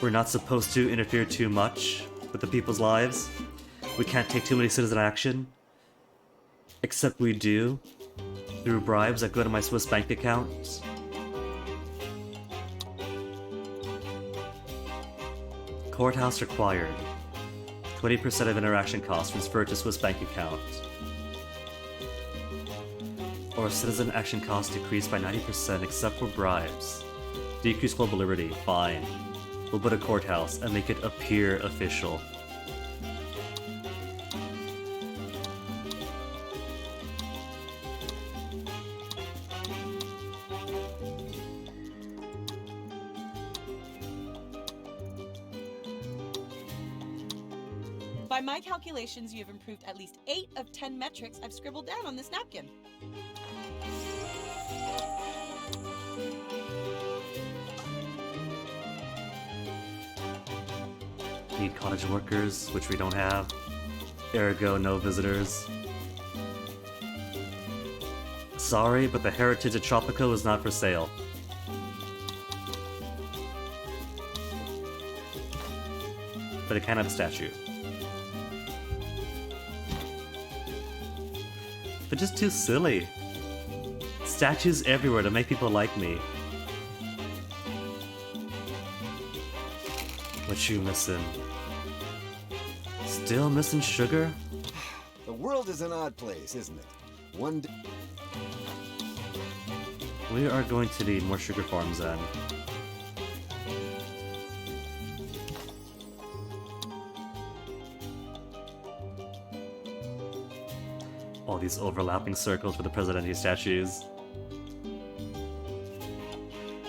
we're not supposed to interfere too much with the people's lives. We can't take too many citizen action. Except we do, through bribes that go to my Swiss bank account. Courthouse required. 20% of interaction costs transferred to Swiss bank account. Or citizen action costs decreased by 90% except for bribes. Decrease global liberty, fine. We'll put a courthouse and make it appear official. By my calculations, you have improved at least 8 of 10 metrics I've scribbled down on this napkin. Need cottage workers, which we don't have. Ergo, no visitors. Sorry, but the heritage of Tropico is not for sale. But it can have a statue. They're just too silly. Statues everywhere to make people like me. What you missing? Still missing sugar? The world is an odd place, isn't it? One d We are going to need more sugar farms then. All these overlapping circles for the Presidente statues.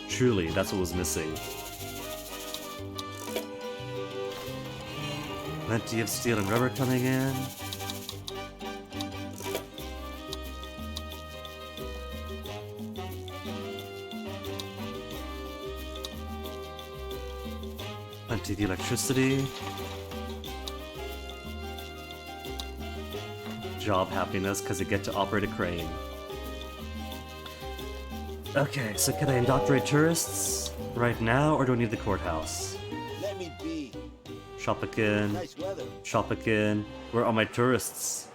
Truly, that's what was missing. Plenty of steel and rubber coming in. Plenty of electricity. Job happiness because I get to operate a crane. Okay, so can I indoctrinate tourists right now, or do I need the courthouse? let me be. Shop again. Nice weather. Shop again. Where are my tourists?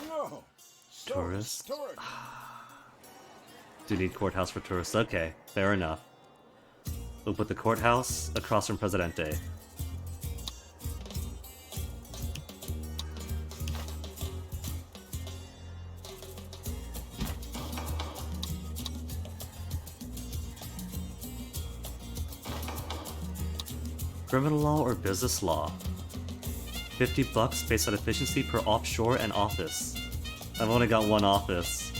No. Tourists? Tourist. Do need courthouse for tourists. Okay, fair enough. We'll put the courthouse across from Presidente. Criminal law or business law? $50 based on efficiency per offshore and office. I've only got one office.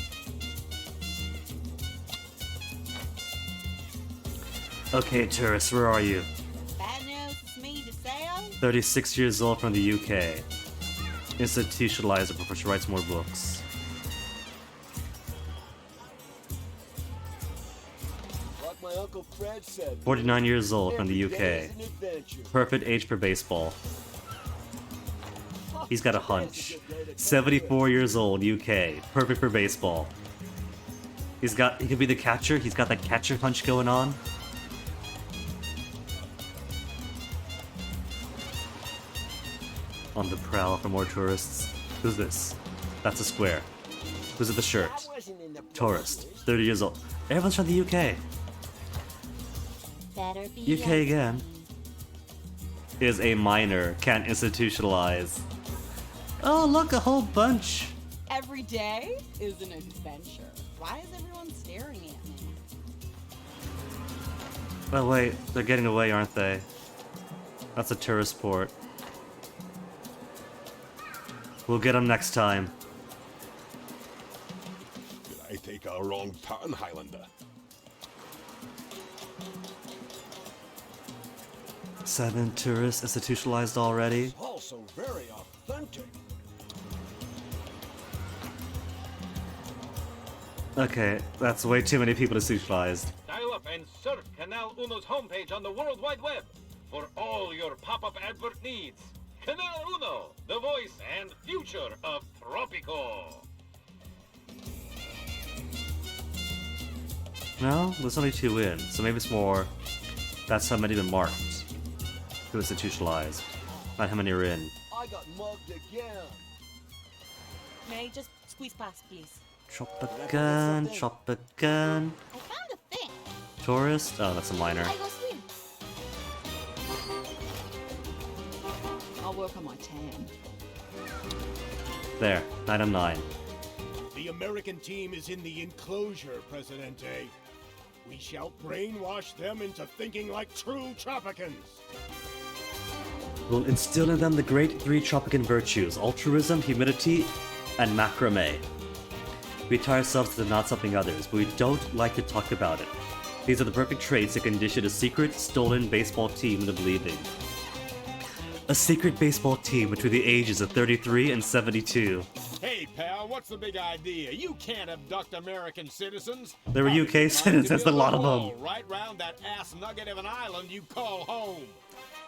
Okay, tourists, where are you? Bad news, it's me, DeSeo. 36 years old from the UK. Institutionalizer before she writes more books. Like my Uncle Fred said. 49 years old from the every day UK. is an adventure. Perfect age for baseball. He's got a hunch. 74 years old, UK. Perfect for baseball. He could be the catcher. He's got that catcher hunch going on. On the prowl for more tourists. Who's this? That's a square. Who's at the shirt? I wasn't in the Tourist. 30 years old. Everyone's from the UK. Better be UK again. Is a minor. Can't institutionalize. Oh, look, a whole bunch. Every day is an adventure. Why is everyone staring at me? Oh wait, they're getting away, aren't they? That's a tourist port. We'll get them next time. might take a wrong turn, Highlander. 7 tourists institutionalized already. Also very authentic. Okay, that's way too many people institutionalized. Dial up and surf Canal Uno's homepage on the World Wide Web for all your pop-up advert needs. Canal Uno, the voice and future of Tropico. No, there's only 2 in, so maybe it's more. That's how many have been marked who institutionalized, not how many are in. I got mugged again. May I just squeeze past, please? Chop a gun, chop a gun. I found a thing. Tourist? Oh, that's a minor. I go swim. I'll work on my tan. There, 9 of 9. The American team is in the enclosure, Presidente. We shall brainwash them into thinking like true Tropicans. We'll instill in them the great 3 Tropican virtues: altruism, humility, and macrame. We tie ourselves to not something others, but we don't like to talk about it. These are the perfect traits that condition a secret, stolen baseball team into believing. A secret baseball team between the ages of 33 and 72. Hey, pal, what's the big idea? You can't abduct American citizens. There were UK citizens, a lot of them. Right round that ass nugget of an island you call home.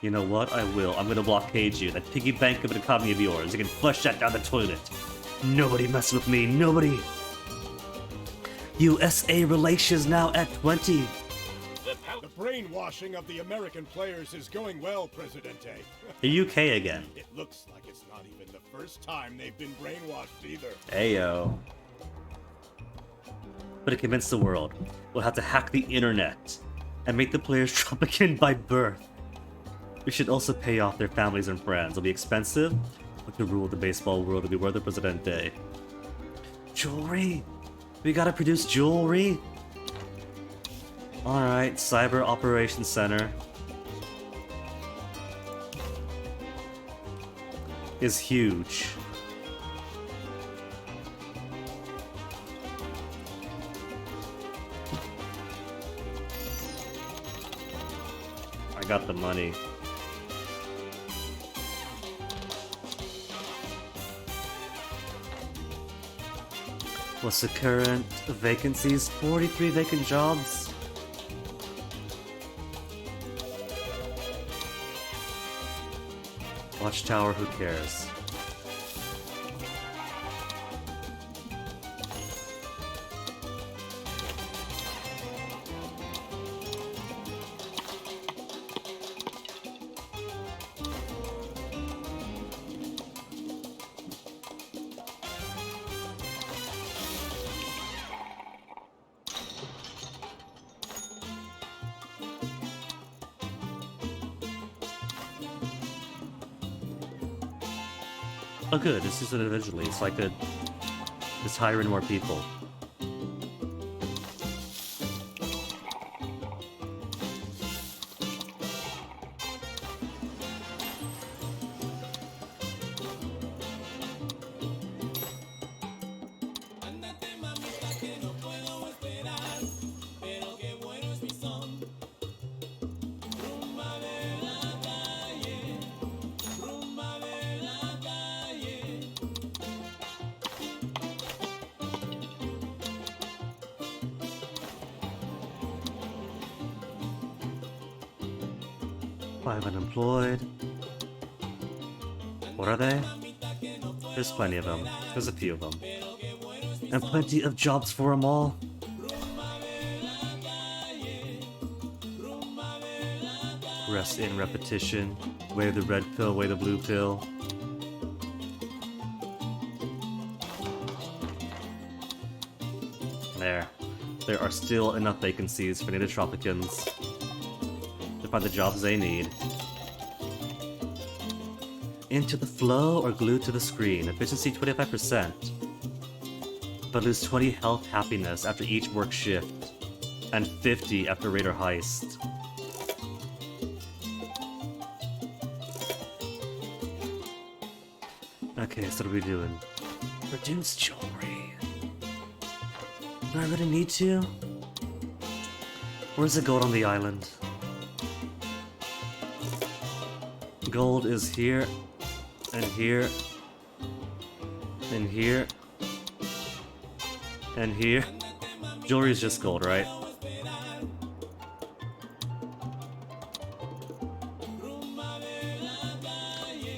You know what? I will. I'm gonna blockade you. That piggy bank of an economy of yours. You can flush that down the toilet. Nobody mess with me. Nobody. USA relations now at 20. The brainwashing of the American players is going well, Presidente. The UK again. It looks like it's not even the first time they've been brainwashed either. Ayo. But to convince the world, we'll have to hack the internet and make the players Tropican by birth. We should also pay off their families and friends. It'll be expensive, but to rule the baseball world will be worth it, Presidente. Jewelry! We gotta produce jewelry! Alright, Cyber Operations Center is huge. I got the money. What's the current vacancies? 43 vacant jobs. Watchtower, who cares? Oh good, this is it individually, so I could just hire in more people. Five unemployed. What are they? There's plenty of them. There's a few of them. And plenty of jobs for them all. Rest in repetition. Wave the red pill, wave the blue pill. There. There are still enough vacancies for native Tropicans to find the jobs they need. Into the flow or glued to the screen. Efficiency 25%. But lose 20 health happiness after each work shift. And 50 after raid or heist. Okay, so what are we doing? Produce jewelry. Do I really need to? Where's the gold on the island? Gold is here, and here, and here, and here. Jewelry is just gold, right?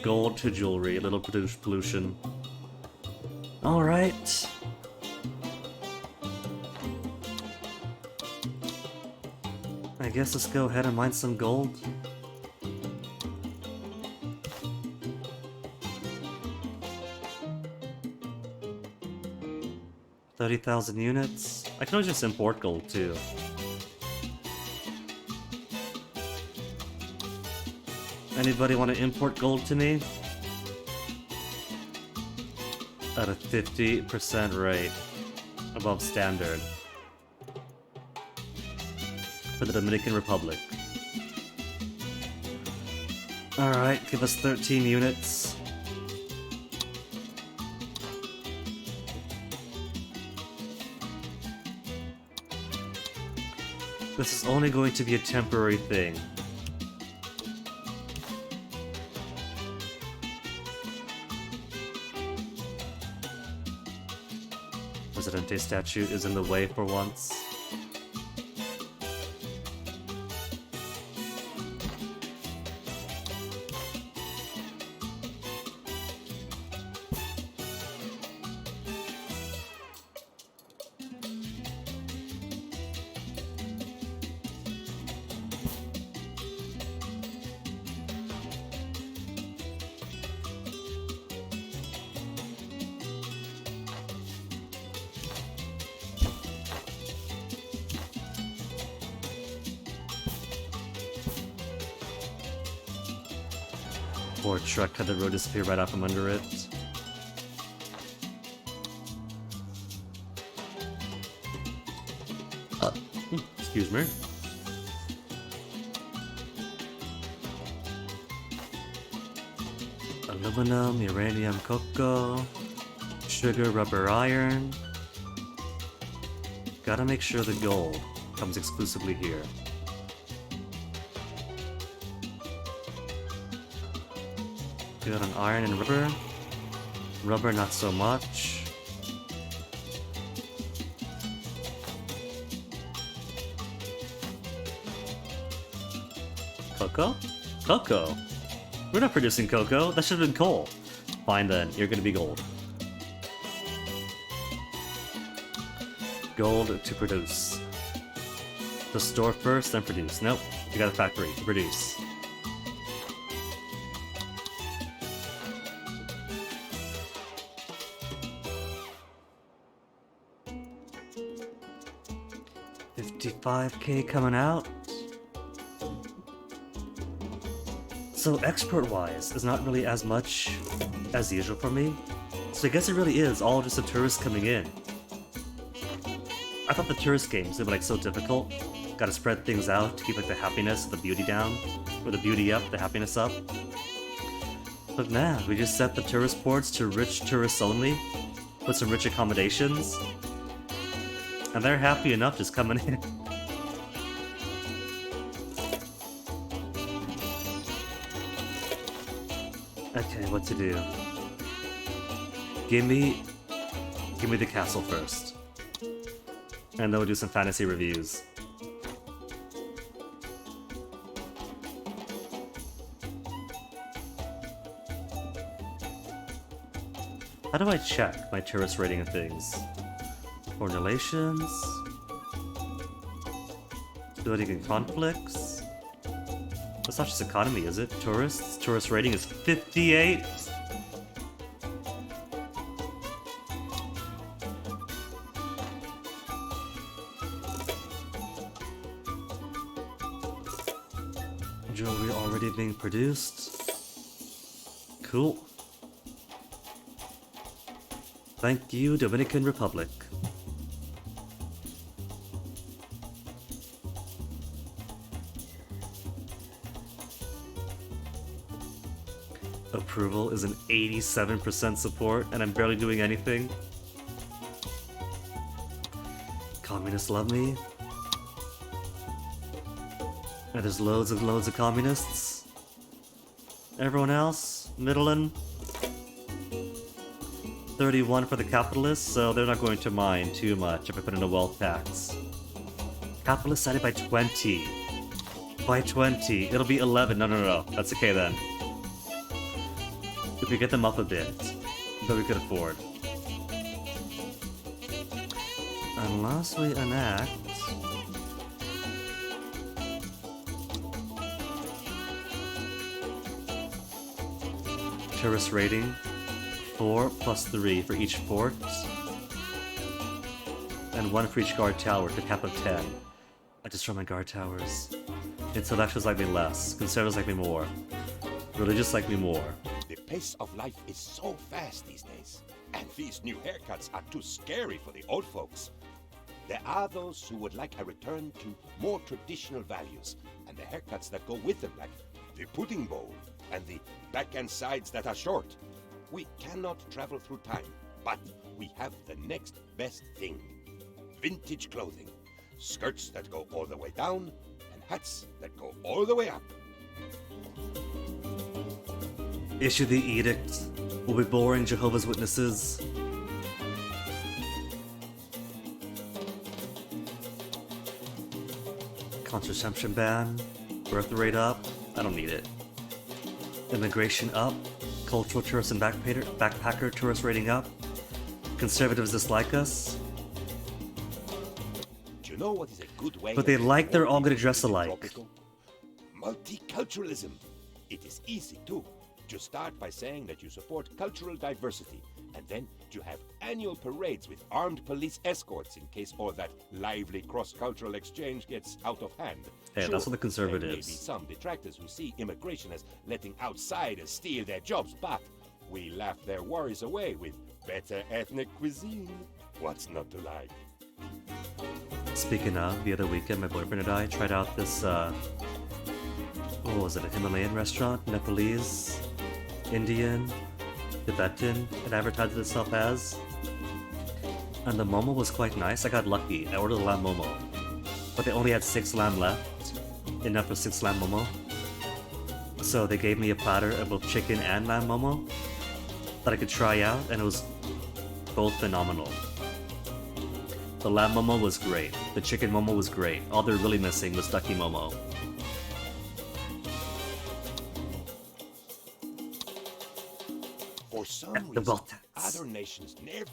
Gold to jewelry, a little pollution. Alright. I guess let's go ahead and mine some gold. $30,000 units. I can always just import gold too. Anybody want to import gold to me? At a 50% rate. Above standard. For the Dominican Republic. Alright, give us 13 units. This is only going to be a temporary thing. Presidente statue is in the way for once. Poor truck had the road disappear right out from under it. Excuse me. Aluminum, uranium, cocoa, sugar, rubber, iron. Gotta make sure the gold comes exclusively here. Good on iron and rubber. Rubber, not so much. Cocoa? Cocoa? We're not producing cocoa. That should have been coal. Fine then, you're gonna be gold. Gold to produce. To store first, then produce. Nope, you got a factory to produce. $55K coming out. So export-wise is not really as much as usual for me. So I guess it really is all just the tourists coming in. I thought the tourist games, they were like so difficult. Gotta spread things out to keep like the happiness, the beauty down. Or the beauty up, the happiness up. But nah, we just set the tourist ports to rich tourists only. Put some rich accommodations. And they're happy enough just coming in. Okay, what to do? Give me the castle first. And then we'll do some fantasy reviews. How do I check my tourist rating of things? Foreign relations? Building in conflicts? That's not just economy, is it? Tourists? Tourist rating is 58? Jewelry already being produced. Cool. Thank you, Dominican Republic. Approval is an 87% support, and I'm barely doing anything. Communists love me. And there's loads of communists. Everyone else, middling. 31 for the capitalists, so they're not going to mind too much if I put in a wealth tax. Capitalists cited by 20. By 20. It'll be 11. No. That's okay then. If we get them up a bit, that we could afford. Unless we enact... tourist rating. 4 plus 3 for each fort. And 1 for each guard tower to cap of 10. I destroy my guard towers. Intellectuals like me less. Conservatives like me more. Religious like me more. The pace of life is so fast these days, and these new haircuts are too scary for the old folks. There are those who would like a return to more traditional values, and the haircuts that go with them, like the pudding bowl and the back and sides that are short. We cannot travel through time, but we have the next best thing. Vintage clothing. Skirts that go all the way down, and hats that go all the way up. Issue the edict. We'll be boring Jehovah's Witnesses. Contraception ban. Birth rate up. I don't need it. Immigration up. Cultural tourist and backpacker tourist rating up. Conservatives dislike us. Do you know what is a good way? But they like they're all gonna dress alike. Tropical? Multiculturalism. It is easy too. To start by saying that you support cultural diversity, and then to have annual parades with armed police escorts in case all that lively cross-cultural exchange gets out of hand. Hey, Sure, that's what the conservatives. There may be some detractors who see immigration as letting outsiders steal their jobs, but we laugh their worries away with better ethnic cuisine. What's not to like? Speaking of, the other weekend, my boyfriend and I tried out this, what was it, a Himalayan restaurant? Nepalese? Indian? Tibetan? It advertised itself as. And the momo was quite nice. I got lucky. I ordered a lamb momo. But they only had 6 lamb left. Enough for 6 lamb momo. So they gave me a platter of both chicken and lamb momo that I could try out, and it was both phenomenal. The lamb momo was great. The chicken momo was great. All they're really missing was ducky momo. For some The reason, wealth tax. other nations never...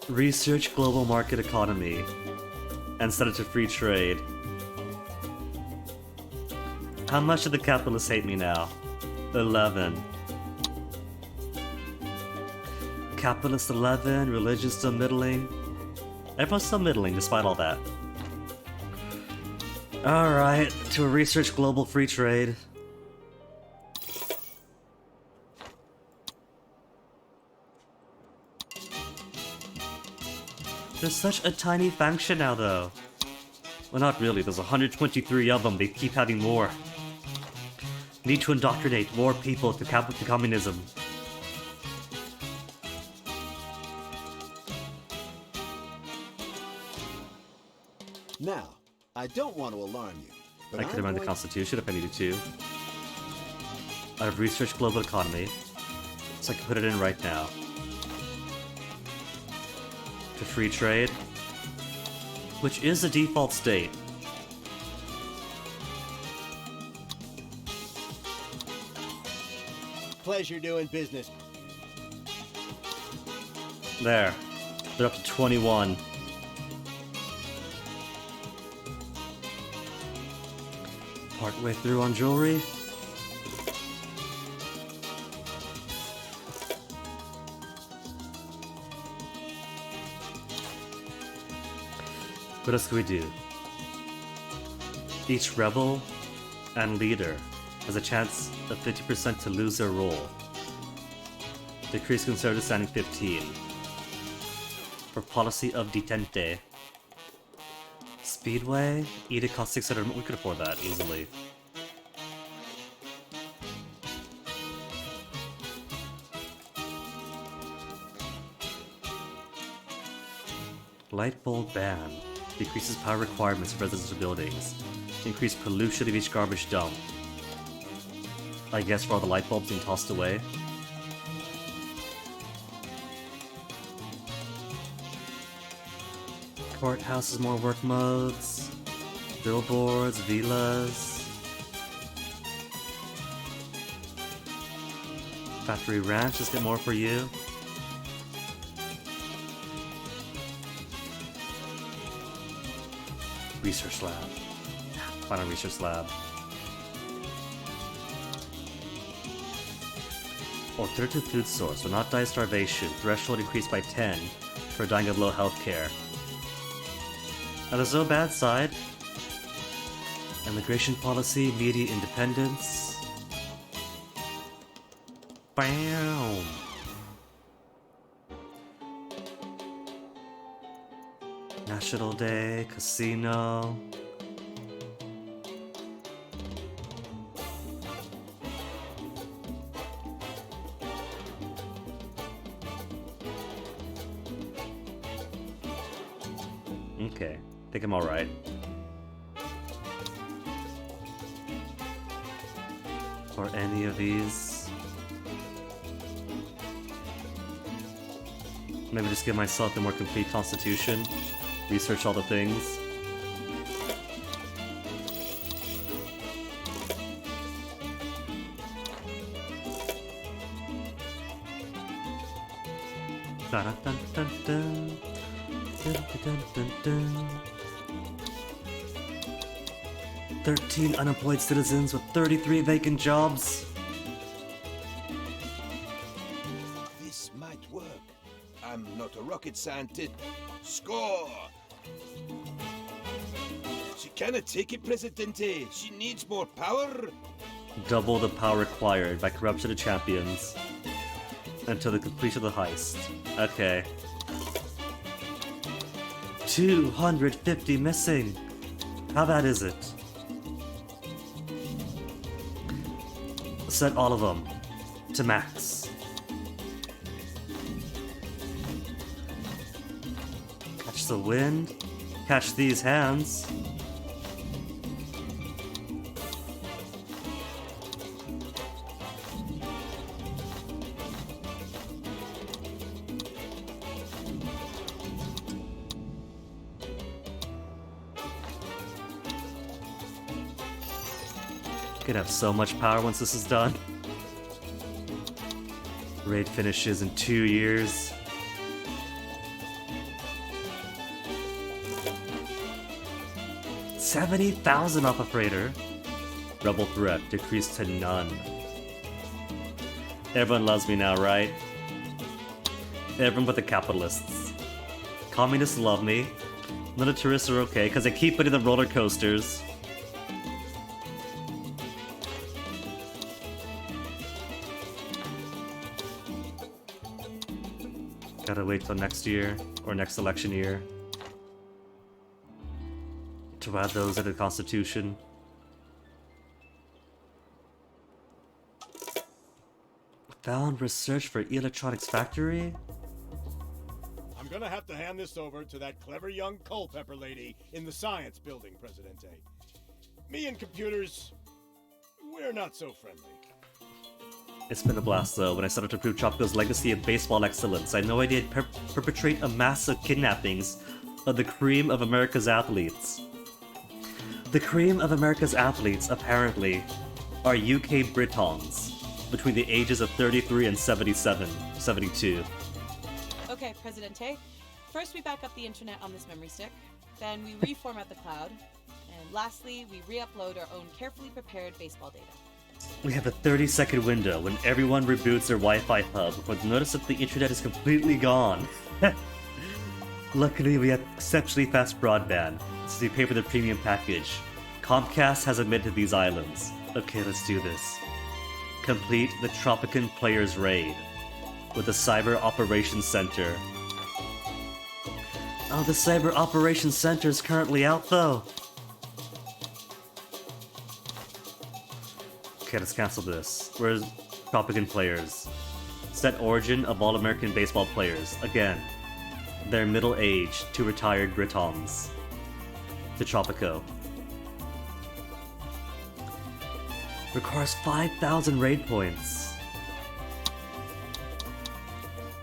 Research global market economy and set it to free trade. How much do the capitalists hate me now? 11. Capitalist 11, religious still middling. Everyone's still middling despite all that. Alright, to research global free trade. There's such a tiny faction now, though. Well, not really. There's 123 of them. They keep having more. Need to indoctrinate more people to communism. Now, I don't want to alarm you, but I could amend the going... Constitution if I needed to. I've researched global economy, so I can put it in right now. To free trade, which is the default state. Pleasure doing business. There. They're up to 21. Partway through on jewelry. What else can we do? Each rebel and leader has a chance of 50% to lose their role. Decrease conservative standing 15. For policy of detente. Speedway? Edict cost 600. We could afford that easily. Light bulb ban. Decreases power requirements for residential buildings. Increase pollution of each garbage dump. I guess for all the light bulbs being tossed away. Courthouses, more work modes. Billboards, villas. Factory ranch, just get more for you. Research lab. Final research lab. Alternative food source will not die of starvation. Threshold increased by 10 for dying of low health care. Now there's no bad side. Immigration policy, media independence. Bam! National Day, casino. Okay, I think I'm alright. Or any of these. Maybe just give myself a more complete constitution. Research all the things. Dun, dun, dun, dun. Dun, dun, dun, dun. 13 unemployed citizens with 33 vacant jobs. This might work. I'm not a rocket scientist. Score! She cannot take it, Presidente. She needs more power. Double the power required by corruption of champions until the completion of the heist. Okay. 250 missing. How bad is it? Set all of them to max. Catch the wind. Catch these hands. Gonna have so much power once this is done. Raid finishes in 2 years. $70,000 off a freighter. Rebel threat decreased to none. Everyone loves me now, right? Everyone but the capitalists. Communists love me. Militarists are okay because they keep putting the roller coasters. Gotta wait till next year, or next election year, to add those to the Constitution. Found research for electronics factory? I'm gonna have to hand this over to that clever young Culpepper lady in the science building, Presidente. Me and computers, we're not so friendly. It's been a blast though. When I set out to prove Tropico's legacy of baseball excellence, I had no idea it'd perpetrate a mass of kidnappings of the cream of America's athletes. The cream of America's athletes, apparently, are UK Britons between the ages of 33 and 72. Okay, Presidente. First, we back up the internet on this memory stick. Then we reformat the cloud. And lastly, we re-upload our own carefully prepared baseball data. We have a 30-second window when everyone reboots their Wi-Fi hub but notice that the internet is completely gone. Luckily, we have exceptionally fast broadband, so we pay for the premium package. Comcast has admitted these islands. Okay, let's do this. Complete the Tropican Players Raid with the Cyber Operations Center. Oh, the Cyber Operations Center is currently out, though. Okay, let's cancel this. Where's Tropican Players? Set origin of all American baseball players. Again. their middle-aged to retired Britons to Tropico. Requires 5,000 raid points.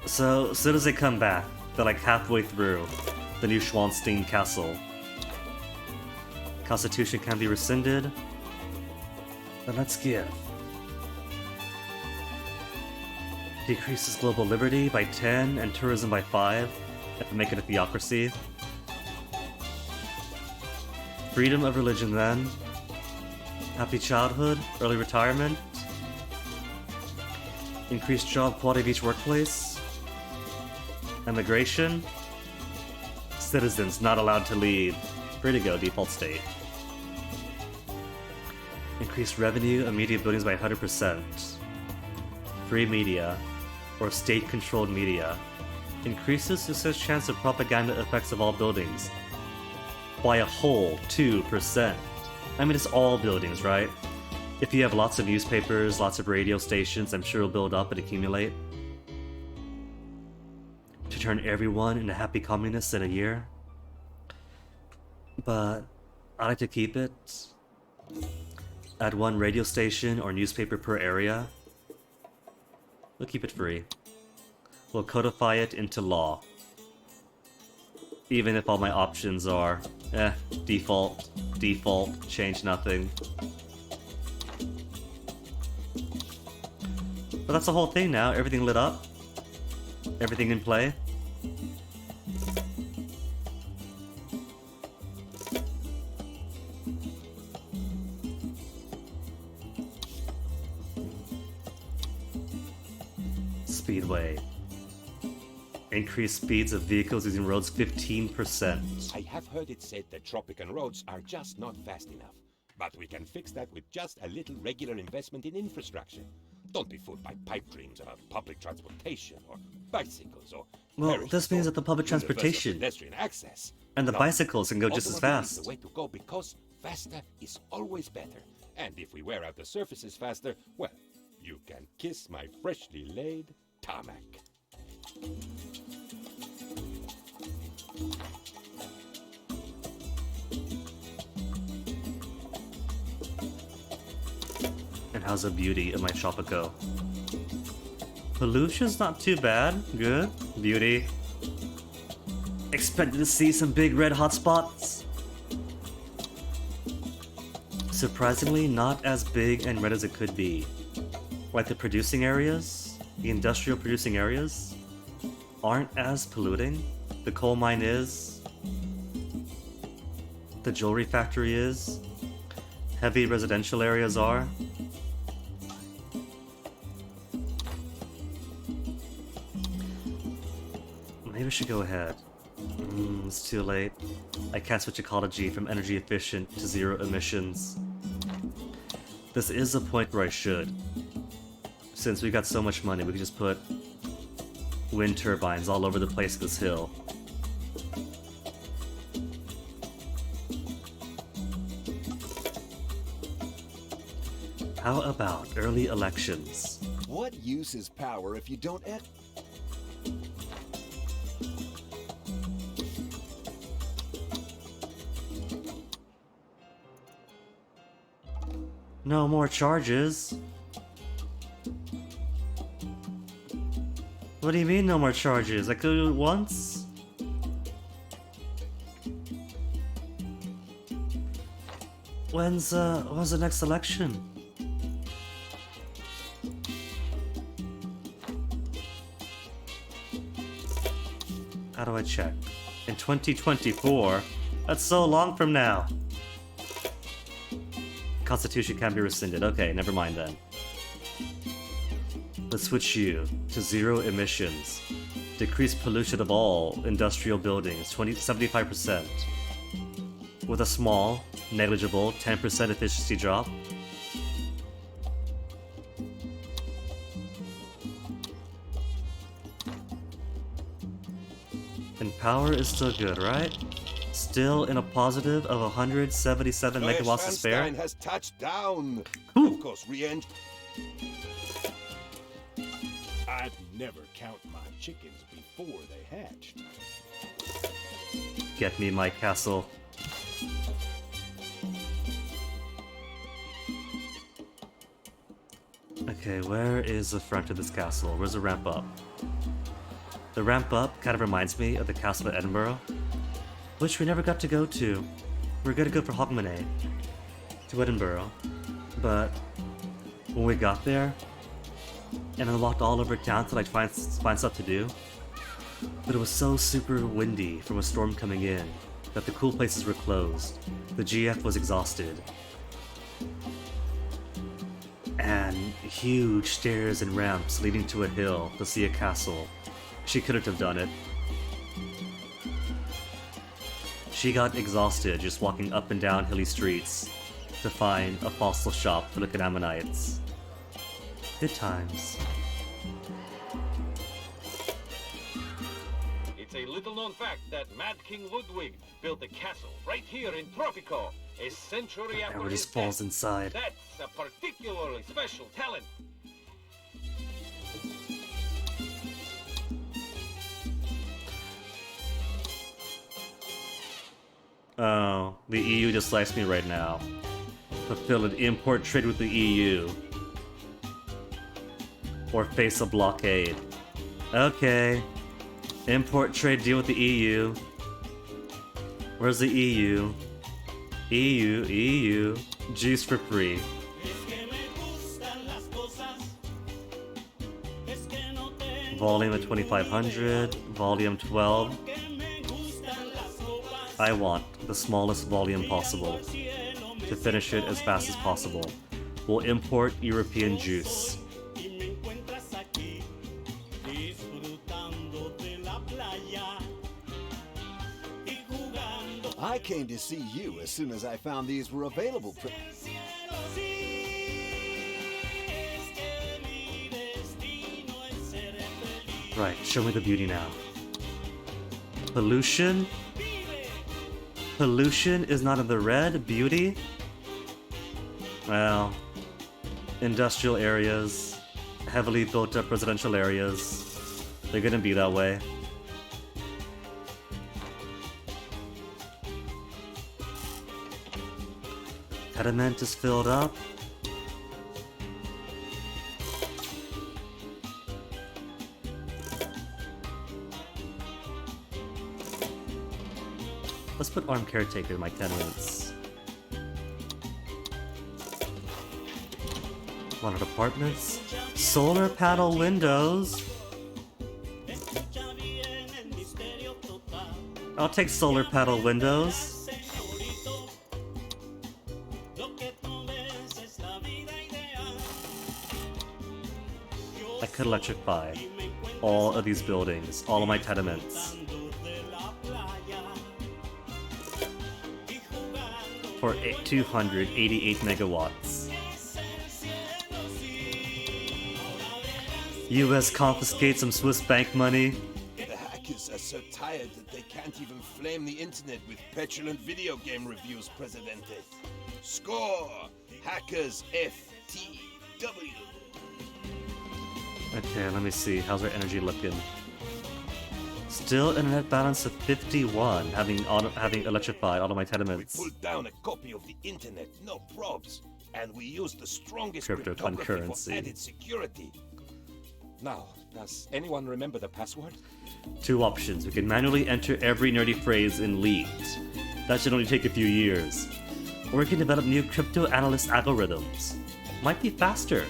So, as soon as they come back, they're like halfway through the new Schwanstein Castle. Constitution can be rescinded. Then let's give. Decreases global liberty by 10 and tourism by 5. Have to make it a theocracy. Freedom of religion then. Happy childhood, early retirement. Increased job quality of each workplace. Immigration. Citizens not allowed to leave. Free to go, default state. Increased revenue of media buildings by 100%. Free media, or state-controlled media, increases the such chance of propaganda effects of all buildings by a whole 2%. I mean, it's all buildings, right? If you have lots of newspapers, lots of radio stations, I'm sure it'll build up and accumulate. To turn everyone into happy communists in a year. But I like to keep it at one radio station or newspaper per area. We'll keep it free. We'll codify it into law. Even if all my options are, default, change nothing. But that's the whole thing now. Everything lit up. Everything in play. Speedway. Increase speeds of vehicles using roads 15%. I have heard it said that Tropican roads are just not fast enough. But we can fix that with just a little regular investment in infrastructure. Don't be fooled by pipe dreams about public transportation or bicycles or... Well, this means that the public transportation pedestrian access. and the No, bicycles can go just as automobile is fast. the way to go because faster is always better. And if we wear out the surfaces faster, well, you can kiss my freshly laid tarmac. And how's the beauty of my Tropico? Pollution's not too bad. Good. Beauty. Expected to see some big red hotspots. Surprisingly, not as big and red as it could be. Like the producing areas, the industrial producing areas, aren't as polluting. The coal mine is. The jewelry factory is. Heavy residential areas are. Maybe we should go ahead. It's too late. I can't switch ecology from energy efficient to zero emissions. This is a point where I should. Since we got so much money, we could just put wind turbines all over the place of this hill. How about early elections? What use is power if you don't No more charges. What do you mean no more charges? I could do it once? When's the next election? How do I check? In 2024? That's so long from now. Constitution can be rescinded. Okay, never mind then. Let's switch you to zero emissions. Decrease pollution of all industrial buildings 75%. With a small, negligible 10% efficiency drop. And power is still good, right? Still in a positive of 177 megawatts to spare. Schwanstein has touched down. Ooh. Of course, re-eng... I'd never count my chickens before they hatched. Get me my castle. Okay, where is the front of this castle? Where's the ramp up? The ramp up kind of reminds me of the castle at Edinburgh, which we never got to go to. We were gonna go for Hogmanay to Edinburgh, but when we got there, and I walked all over town to like find stuff to do, but it was so super windy from a storm coming in that the cool places were closed. The GF was exhausted. And huge stairs and ramps leading to a hill to see a castle. She couldn't have done it. She got exhausted just walking up and down hilly streets to find a fossil shop for the Ammonites. Good times. It's a little-known fact that Mad King Ludwig built a castle right here in Tropico, a century after Now it his just falls death. inside. That's a particularly special talent. Oh, the EU just sliced me right now. Fulfill an import trade with the EU. Or face a blockade. Okay. Import trade deal with the EU. Where's the EU? EU. Juice for free. Volume of 2500. Volume 12. I want the smallest volume possible to finish it as fast as possible. We'll import European juice. I came to see you as soon as I found these were available. Right, show me the beauty now. Pollution? Pollution is not in the red. Beauty? Well, industrial areas, heavily built up residential areas, they're gonna be that way. Pediment is filled up. Let's put armed caretaker in my tenements. 100 apartments. Solar panel windows. I'll take solar panel windows. I could electrify all of these buildings, all of my tenements. For 288 megawatts. US confiscate some Swiss bank money. The hackers are so tired that they can't even flame the internet with petulant video game reviews, Presidente. Score! Hackers FTW. Okay, let me see. How's our energy looking? Still in a net balance of 51, having electrified all of my tenements. We pulled down a copy of the internet, no probs, and we used the strongest Cryptocurrency. cryptography for added security. Now, does anyone remember the password? Two options. We can manually enter every nerdy phrase in Leaked. That should only take a few years. Or we can develop new crypto analyst algorithms. Might be faster.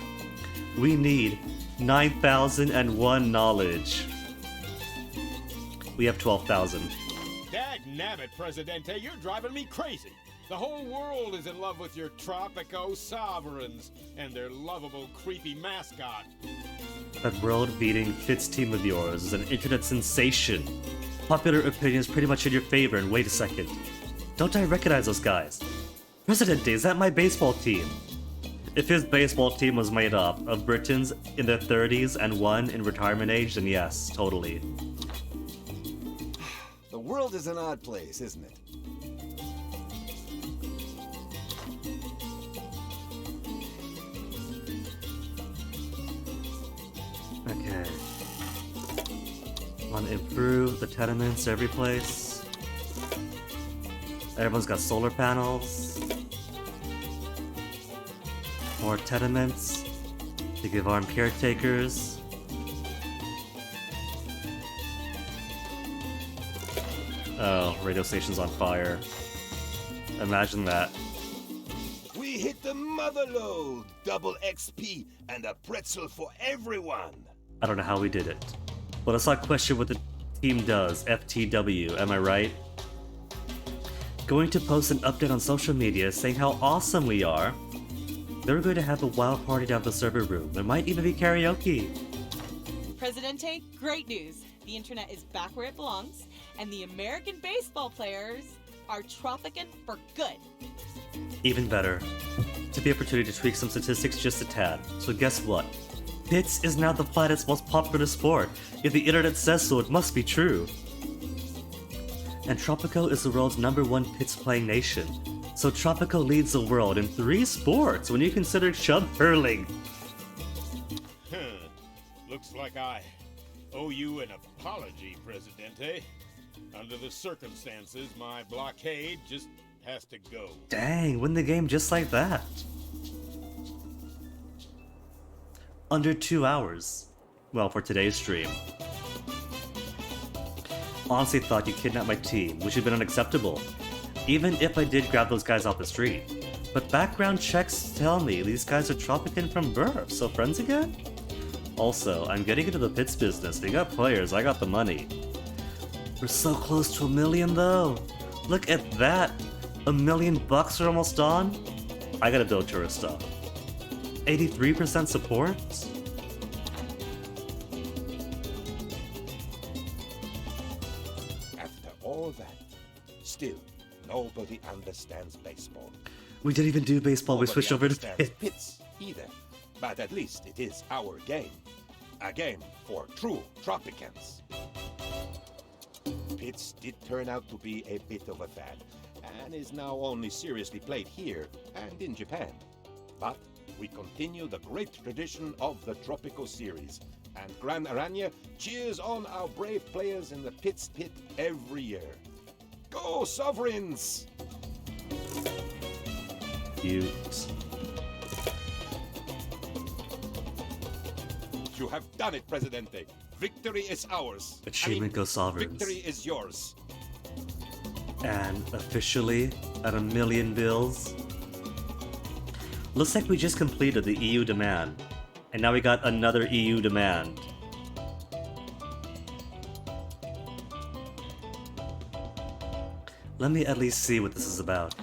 We need 9,001 knowledge. We have 12,000. Dagnabbit, Presidente, you're driving me crazy. The whole world is in love with your Tropico sovereigns and their lovable, creepy mascot. That world-beating Fitz team of yours is an internet sensation. Popular opinion is pretty much in your favor, and wait a second. Don't I recognize those guys? Presidente, is that my baseball team? If his baseball team was made up of Britons in their 30s and one in retirement age, then yes, totally. The world is an odd place, isn't it? Okay. Want to improve the tenements every place. Everyone's got solar panels. More tenements to give armed caretakers. Oh, radio station's on fire. Imagine that. We hit the mother load! Double XP and a pretzel for everyone! I don't know how we did it. But let's not question what the team does. FTW, am I right? Going to post an update on social media saying how awesome we are. They're going to have a wild party down the server room. There might even be karaoke. Presidente, great news. The internet is back where it belongs, and the American baseball players are tropicking for good. Even better. Took the opportunity to tweak some statistics just a tad. So guess what? Pits is now the planet's most popular sport. If the internet says so, it must be true. And Tropico is the world's #1 pits playing nation. So Tropico leads the world in 3 sports when you consider chub hurling. Looks like I owe you an apology, Presidente. Under the circumstances, my blockade just has to go. Dang, win the game just like that. Under 2 hours. Well, for today's stream. Honestly thought you kidnapped my team, which had been unacceptable. Even if I did grab those guys off the street. But background checks tell me these guys are Tropican from birth, so friends again? Also, I'm getting into the pits business. We got players, I got the money. We're so close to 1 million though. Look at that. $1 million bucks are almost on. I gotta build tourist stuff. 83% support? After all that, still, nobody understands baseball. We didn't even do baseball, we Nobody switched over to understands pits. pits either. But at least it is our game. A game for true Tropicans. Pits did turn out to be a bit of a fad, and is now only seriously played here and in Japan. But we continue the great tradition of the Tropico series, and Gran Aranya cheers on our brave players in the Pits pit every year. Go Sovereigns! Cute. You have done it, Presidente. Victory is ours. Achievement Go Sovereigns. Victory is yours. And officially at 1 million bills. Looks like we just completed the EU demand. And now we got another EU demand. Let me at least see what this is about.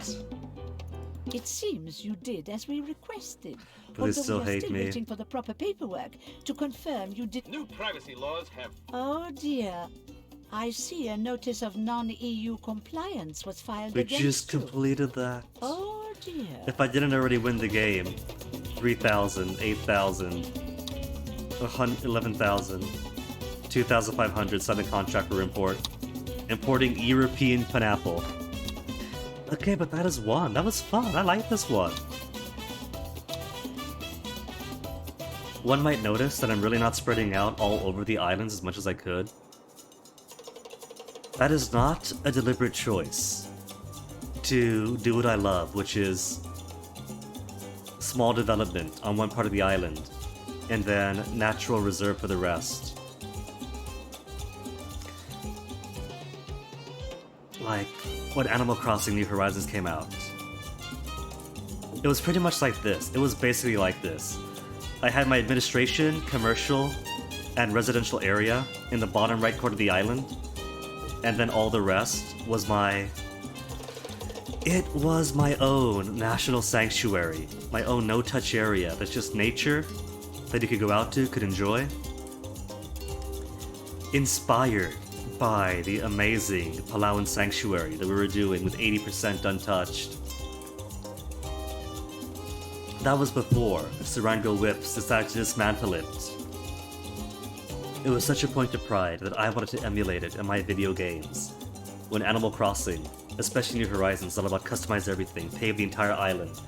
It seems you did as we requested. But they still we're hate still me. waiting for the proper paperwork to confirm you did. New privacy laws have... Oh dear. I see a notice of non-EU compliance was filed We against just you. completed that. Oh dear. If I didn't already win the game, 3,000, 8,000, 11,000, 2,500 signed a contract for import. Importing European pineapple. Okay, but that is one. That was fun. I like this one. One might notice that I'm really not spreading out all over the islands as much as I could. That is not a deliberate choice to do what I love, which is small development on one part of the island, and then natural reserve for the rest. Like when Animal Crossing New Horizons came out. It was pretty much like this. It was basically like this. I had my administration, commercial, and residential area in the bottom right corner of the island, and then all the rest was my... It was my own national sanctuary, my own no-touch area that's just nature that you could go out to, could enjoy. Inspired by the amazing Palauan sanctuary that we were doing with 80% untouched. That was before Sarango Whips decided to dismantle it. It was such a point of pride that I wanted to emulate it in my video games. When Animal Crossing, especially New Horizons, is all about customize everything, pave the entire island.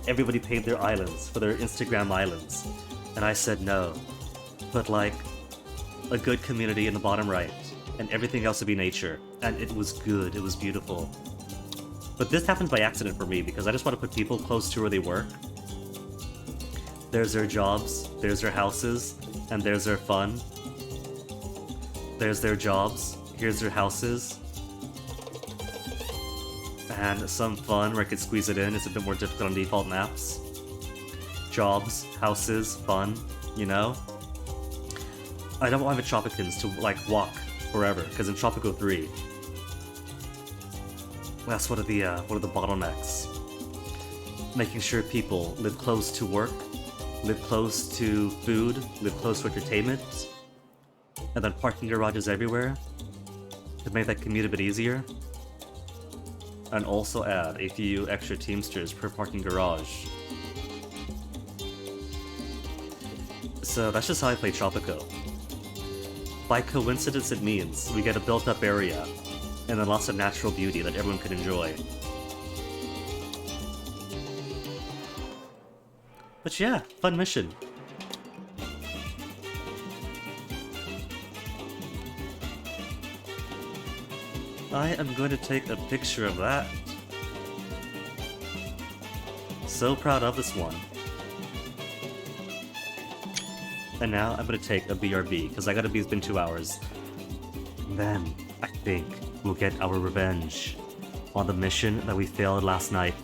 Everybody paved their islands for their Instagram islands. And I said no. But like, a good community in the bottom right, and everything else would be nature. And it was good, it was beautiful. But this happened by accident for me, because I just want to put people close to where they work. There's their jobs, there's their houses, and there's their fun. There's their jobs, here's their houses. And some fun where I could squeeze it in. It's a bit more difficult on default maps. Jobs, houses, fun, you know? I don't want my Tropicans to, like, walk forever, because in Tropico 3, that's one of the bottlenecks. Making sure people live close to work, live close to food, live close to entertainment, and then parking garages everywhere to make that commute a bit easier. And also add a few extra Teamsters per parking garage. So that's just how I play Tropico. By coincidence, it means we get a built-up area and then lots of natural beauty that everyone can enjoy. But yeah, fun mission. I am going to take a picture of that. So proud of this one. And now I'm going to take a BRB, because I gotta be, it's been 2 hours. And then, I think, we'll get our revenge on the mission that we failed last night.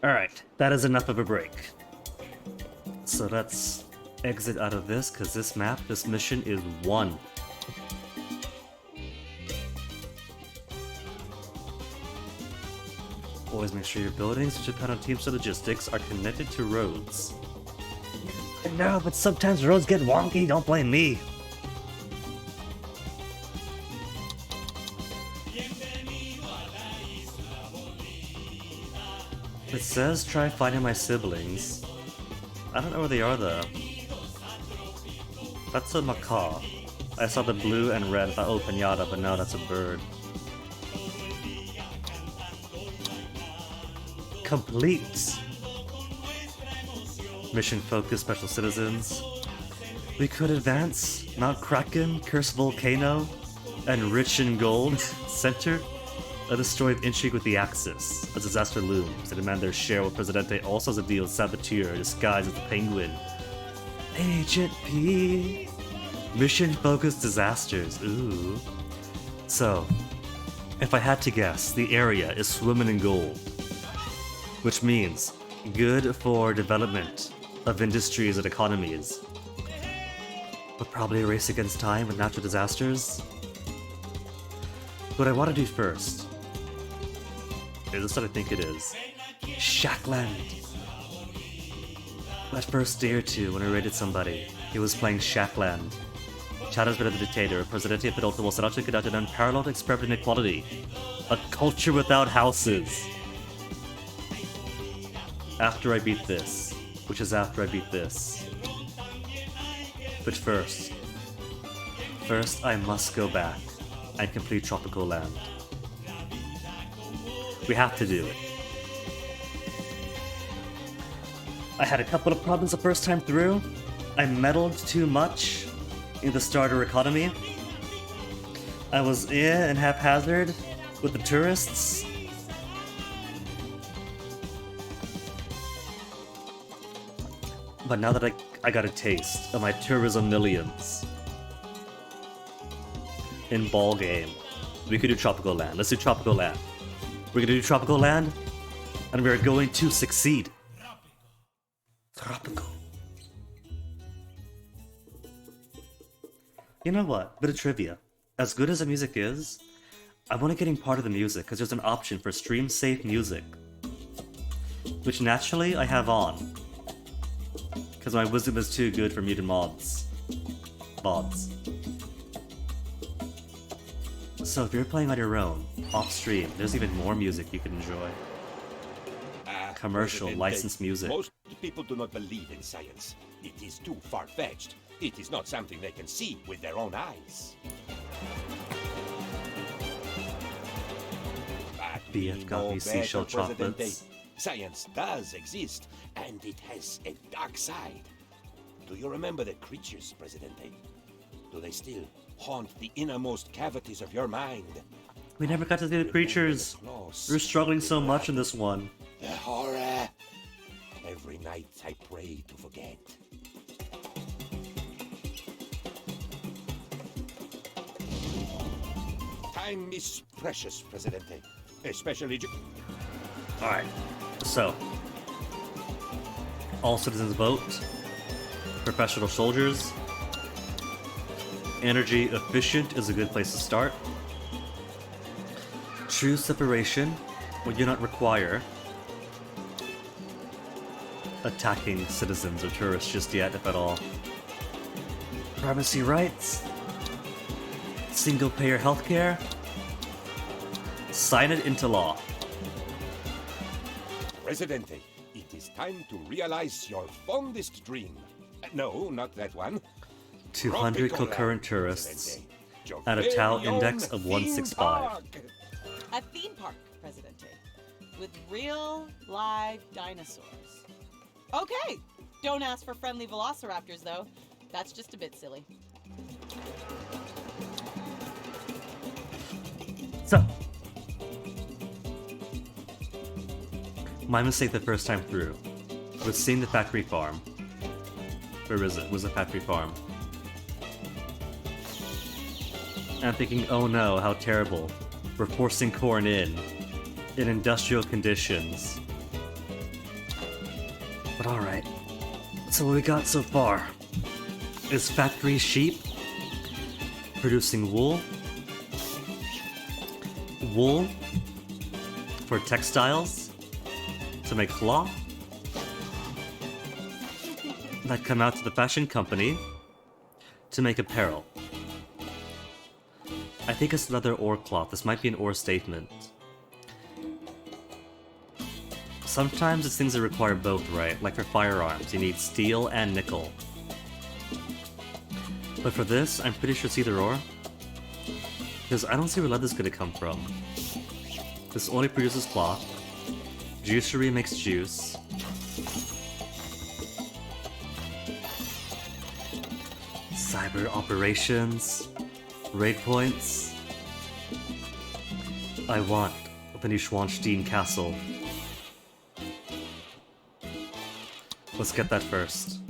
Alright, that is enough of a break. So let's exit out of this, because this map, this mission is won. Always make sure your buildings, which depend on teams of logistics, are connected to roads. No, but sometimes roads get wonky, don't blame me. It says try finding my siblings. I don't know where they are though. That's a macaw. I saw the blue and red, oh, pinata, but no, that's a bird. Complete! Mission focus, special citizens. We could advance Mount Kraken, Cursed Volcano, and Rich in Gold Center. A destroy of intrigue with the Axis. A disaster looms. They demand their share with Presidente also has a deal with Saboteur, disguised as the Penguin. Agent P. Mission focused disasters. Ooh. So, if I had to guess, the area is swimming in gold. Which means good for development of industries and economies. But probably a race against time with natural disasters. What I want to do first. Is this what I think it is? Shackland! That first day or two when I raided somebody, he was playing Shackland. China's been the dictator. Presidente Pedolta will set out to conduct an unparalleled experiment in equality. A culture without houses. After I beat this. Which is after I beat this. But first I must go back and complete Tropical Land. We have to do it. I had a couple of problems the first time through. I meddled too much in the starter economy. I was and haphazard with the tourists. But now that I got a taste of my tourism millions in ball game, we could do Tropical Land. Let's do Tropical Land. We're gonna do Tropical Land, and we're going to succeed. Tropical. You know what? Bit of trivia. As good as the music is, I'm only getting part of the music because there's an option for stream safe music, which naturally I have on. Because my wisdom is too good for muted mods. So if you're playing on your own, off-stream, there's even more music you can enjoy. Commercial, licensed music. Most people do not believe in science. It is too far-fetched. It is not something they can see with their own eyes. BF got me seashell chocolates. Science does exist, and it has a dark side. Do you remember the creatures, Presidente? Do they still haunt the innermost cavities of your mind? We never got to see the creatures. We're struggling so much in this one. The horror. Every night I pray to forget. Time is precious, Presidente. Especially... Alright, so. All citizens vote. Professional soldiers. Energy efficient is a good place to start. True separation will you not require attacking citizens or tourists just yet, if at all. Privacy rights. Single-payer healthcare. Sign it into law. Presidente, it is time to realize your fondest dream. No, not that one. 200 concurrent tourists at a Tau index of 165. A theme park, Presidente, with real live dinosaurs. Okay, don't ask for friendly velociraptors though. That's just a bit silly. So, my mistake the first time through was seeing the factory farm. Where is it? Was a factory farm. And thinking, oh no, how terrible. We're forcing corn in industrial conditions. But alright. So what we got so far is factory sheep producing wool. Wool for textiles to make cloth that come out to the fashion company to make apparel. I think it's leather or cloth. This might be an or statement. Sometimes it's things that require both, right? Like for firearms, you need steel and nickel. But for this, I'm pretty sure it's either or. Because I don't see where leather's gonna come from. This only produces cloth. Juicery makes juice. Cyber operations. Raid points. I want the new Schwanstein Castle. Let's get that first.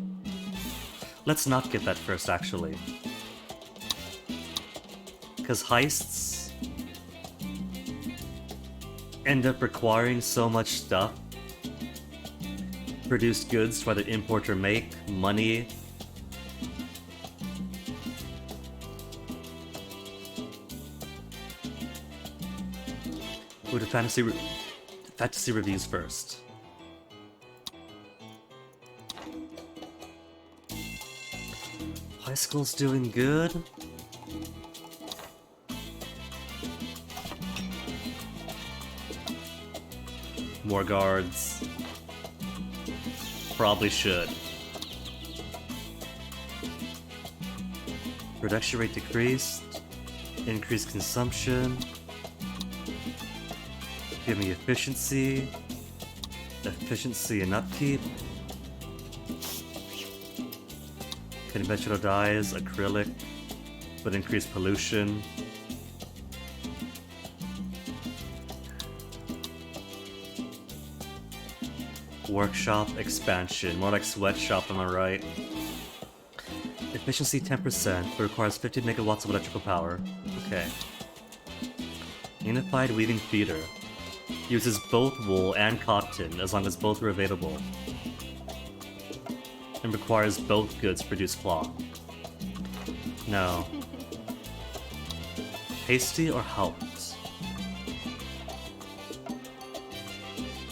Let's not get that first, actually. Because heists end up requiring so much stuff. Produced goods to either import or make, money. We'll do fantasy reviews first. High school's doing good. More guards. Probably should. Production rate decreased. Increased consumption. Give me efficiency. Efficiency and upkeep. Conventional dyes, acrylic, but increased pollution. Workshop expansion, more like sweatshop, am I right? Efficiency 10%, but requires 50 megawatts of electrical power. Okay. Unified weaving feeder. Uses both wool and cotton as long as both are available. And requires both goods to produce cloth. No. Hasty or helped?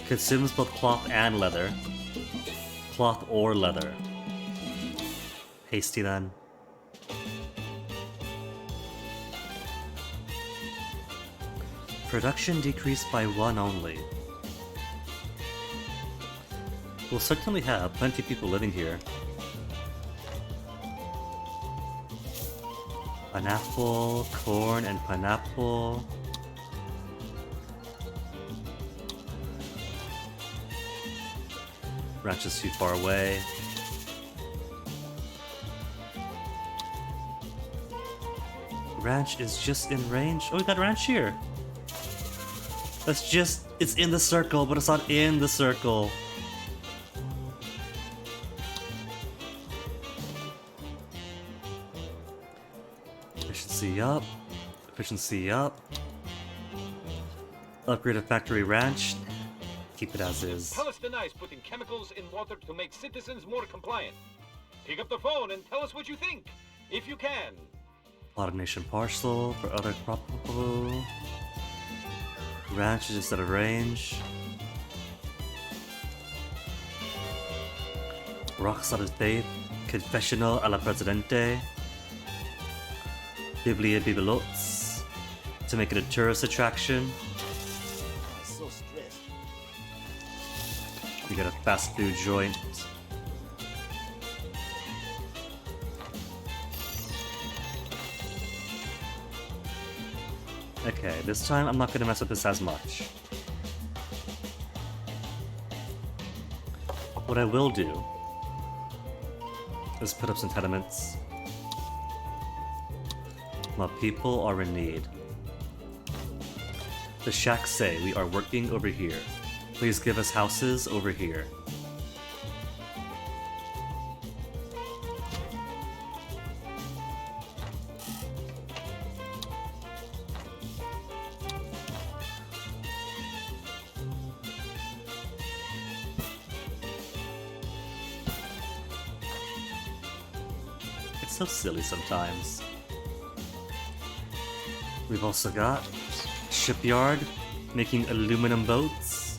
Consumes both cloth and leather. Cloth or leather. Hasty then. Production decreased by 1 only. We'll certainly have plenty of people living here. Pineapple, corn, and pineapple. Ranch is too far away. Ranch is just in range. Oh, we got ranch here. That's just, it's in the circle, but it's not in the circle. Efficiency up. Efficiency up. Upgrade a factory ranch. Keep it as is. Palestinize putting chemicals in water to make citizens more compliant. Pick up the phone and tell us what you think, if you can. Automation parcel for other crop. Ranch is just out of range. Rocks out of faith. Confessional a la Presidente. Biblia Bibelots. To make it a tourist attraction. So stressed. We got a fast food joint. Okay, this time I'm not gonna mess with this as much. What I will do is put up some tenements. My people are in need. The shacks say we are working over here. Please give us houses over here. It's so silly sometimes. We've also got shipyard making aluminum boats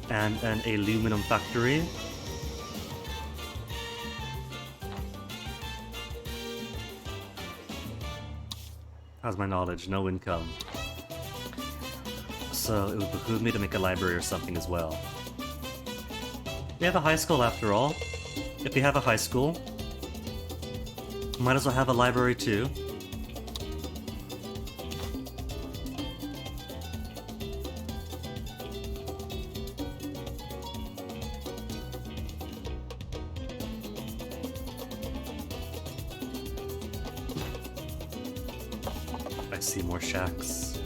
and an aluminum factory. How's my knowledge? No income. So it would behoove me to make a library or something as well. We have a high school after all. If we have a high school, might as well have a library too. I see more shacks.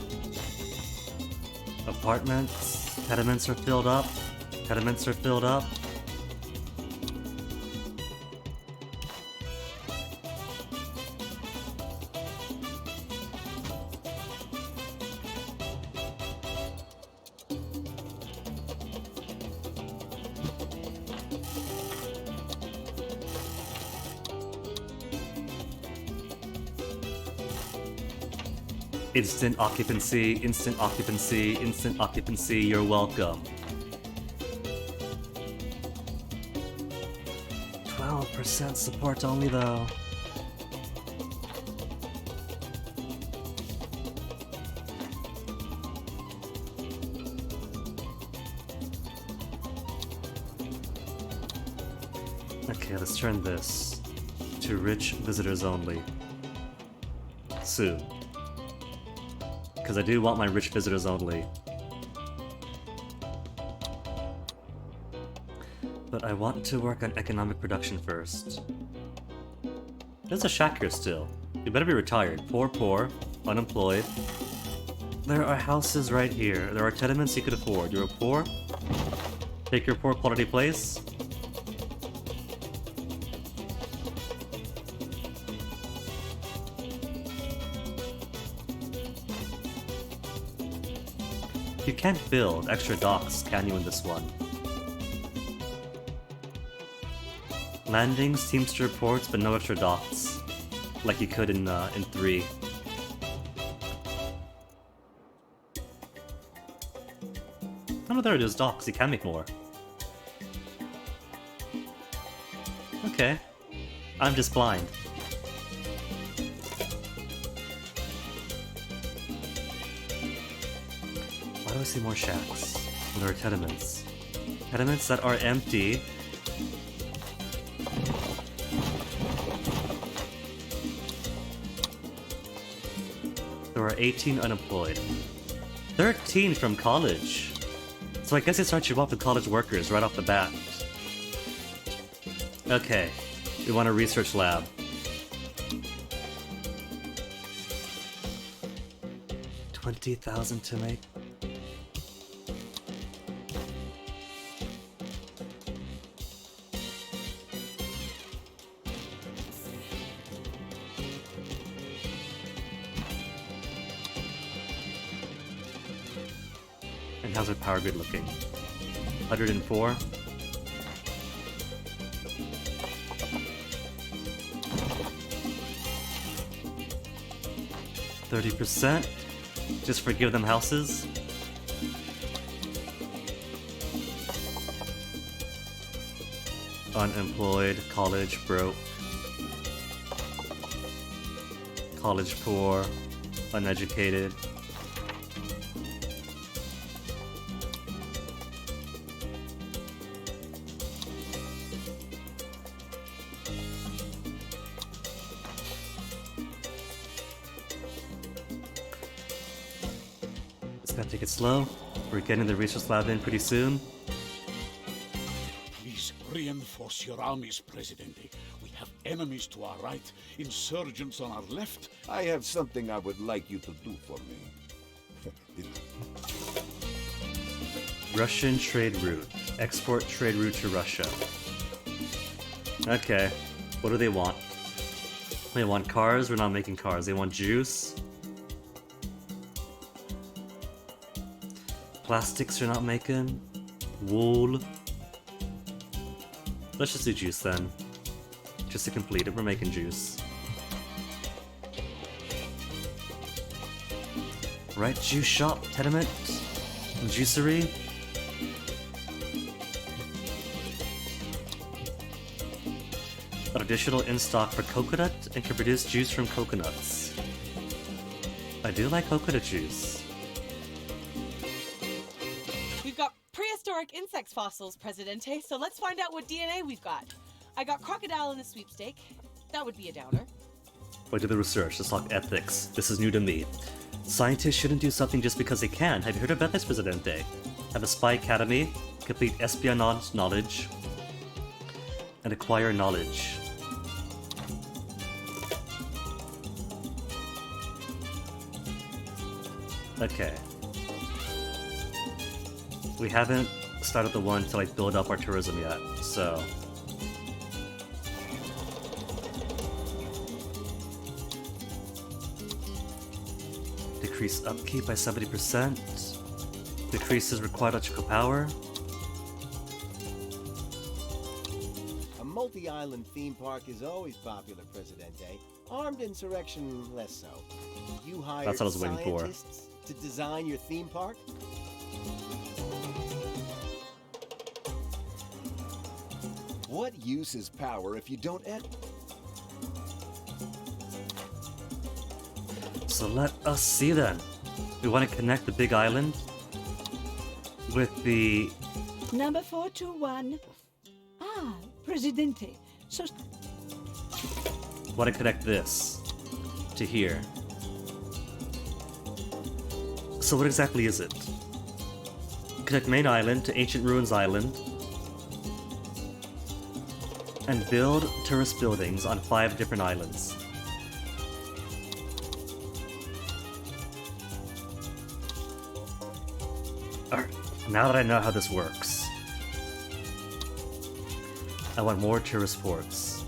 Apartments. Tenements are filled up. Tenements are filled up. Instant occupancy, instant occupancy, instant occupancy, you're welcome. 12% support only though. Okay, let's turn this to rich visitors only. Soon. Because I do want my rich visitors only. But I want to work on economic production first. There's a shack here still. You better be retired. Poor, unemployed. There are houses right here. There are tenements you could afford. You're poor? Take your poor quality place. You can't build extra docks, can you, in this one? Landings, Teamster ports, but no extra docks, like you could in 3. Oh, there it is, docks. You can make more. Okay. I'm just blind. Why do I see more shacks? There are tenements. Tenements that are empty. There are 18 unemployed. 13 from college. So I guess they start you off with college workers right off the bat. Okay, we want a research lab. $20,000 to make. And how's our power grid looking? 104. %. Just forgive them houses. Unemployed, college broke. College poor, uneducated. Take it slow. We're getting the research lab in pretty soon. Please reinforce your armies, Presidente. We have enemies to our right, insurgents on our left. I have something I would like you to do for me. Russian trade route. Export trade route to Russia. Okay. What do they want? They want cars? We're not making cars. They want juice. Plastics you're not making. Wool. Let's just do juice then. just to complete it. We're making juice. Right, juice shop, tenement, juicery. An additional in stock for coconut and can produce juice from coconuts. I do like coconut juice. We've got prehistoric insect fossils, Presidente, so let's find out what DNA we've got. I got crocodile in the sweepstake. That would be a downer. I did the research. Let's talk ethics. This is new to me. Scientists shouldn't do something just because they can. Have you heard of ethics, Presidente? Have a spy academy, complete espionage knowledge, and acquire knowledge. Okay. We haven't started the one to like build up our tourism yet, so... Decrease upkeep by 70%. Decreases required electrical power. A multi-island theme park is always popular, Presidente. Armed insurrection, less so. You hired That's what I was waiting for. scientists to design your theme park? What use is power if you don't So let us see then. We want to connect the big island with the... Number 421. Ah, Presidente. So Want to connect this to here. So what exactly is it? Connect main island to ancient ruins island and build tourist buildings on 5 different islands. Alright, now that I know how this works, I want more tourist ports.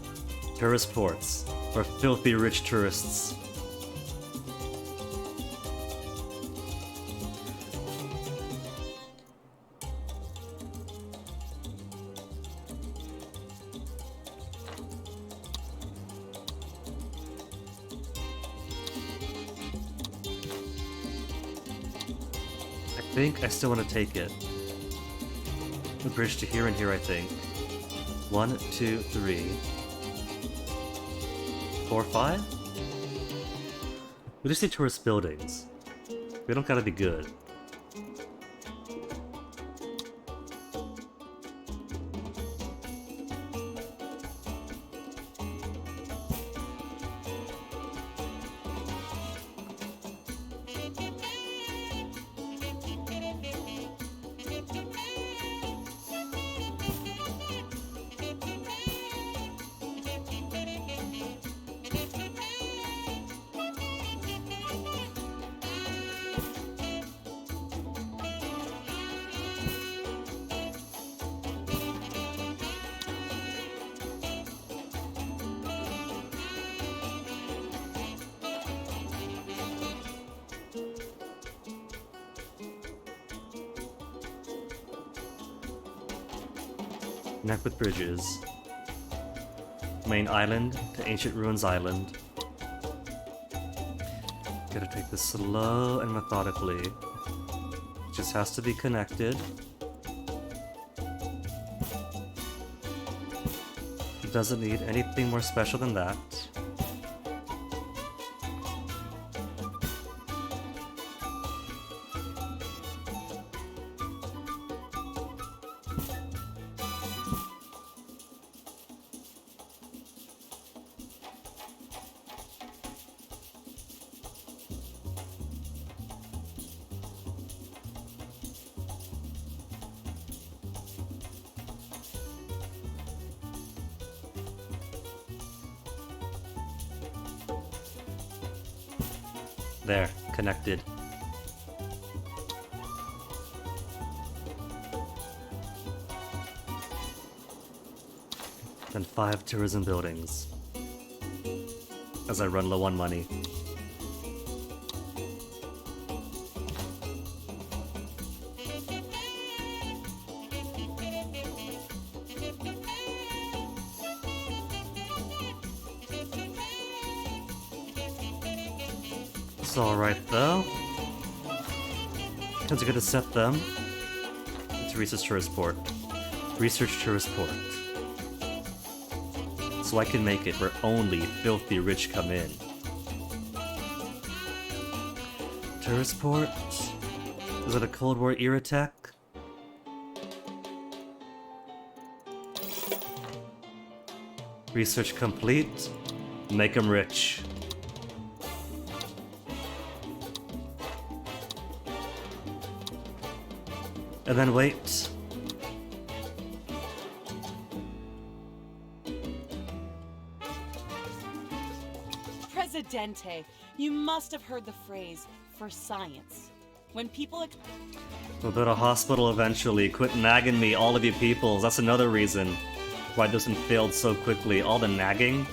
Tourist ports for filthy rich tourists. I think I still want to take it. The bridge to here and here, I think. 1, 2, 3, 4, 5? We just need tourist buildings. We don't gotta be good. Connect with bridges. Main island to ancient ruins island. Gotta take this slow and methodically. Just has to be connected. Doesn't need anything more special than that. There, connected. And 5 tourism buildings. As I run low on money. It's alright though. How's it gonna set them? It's research tourist port. Research tourist port. So I can make it where only filthy rich come in. Tourist port? Is it a Cold War era tech? Research complete. Make them rich. And then wait. Presidente, you must have heard the phrase, for science. When people... We'll build a hospital eventually. Quit nagging me, all of you peoples. That's another reason why this one failed so quickly. All the nagging.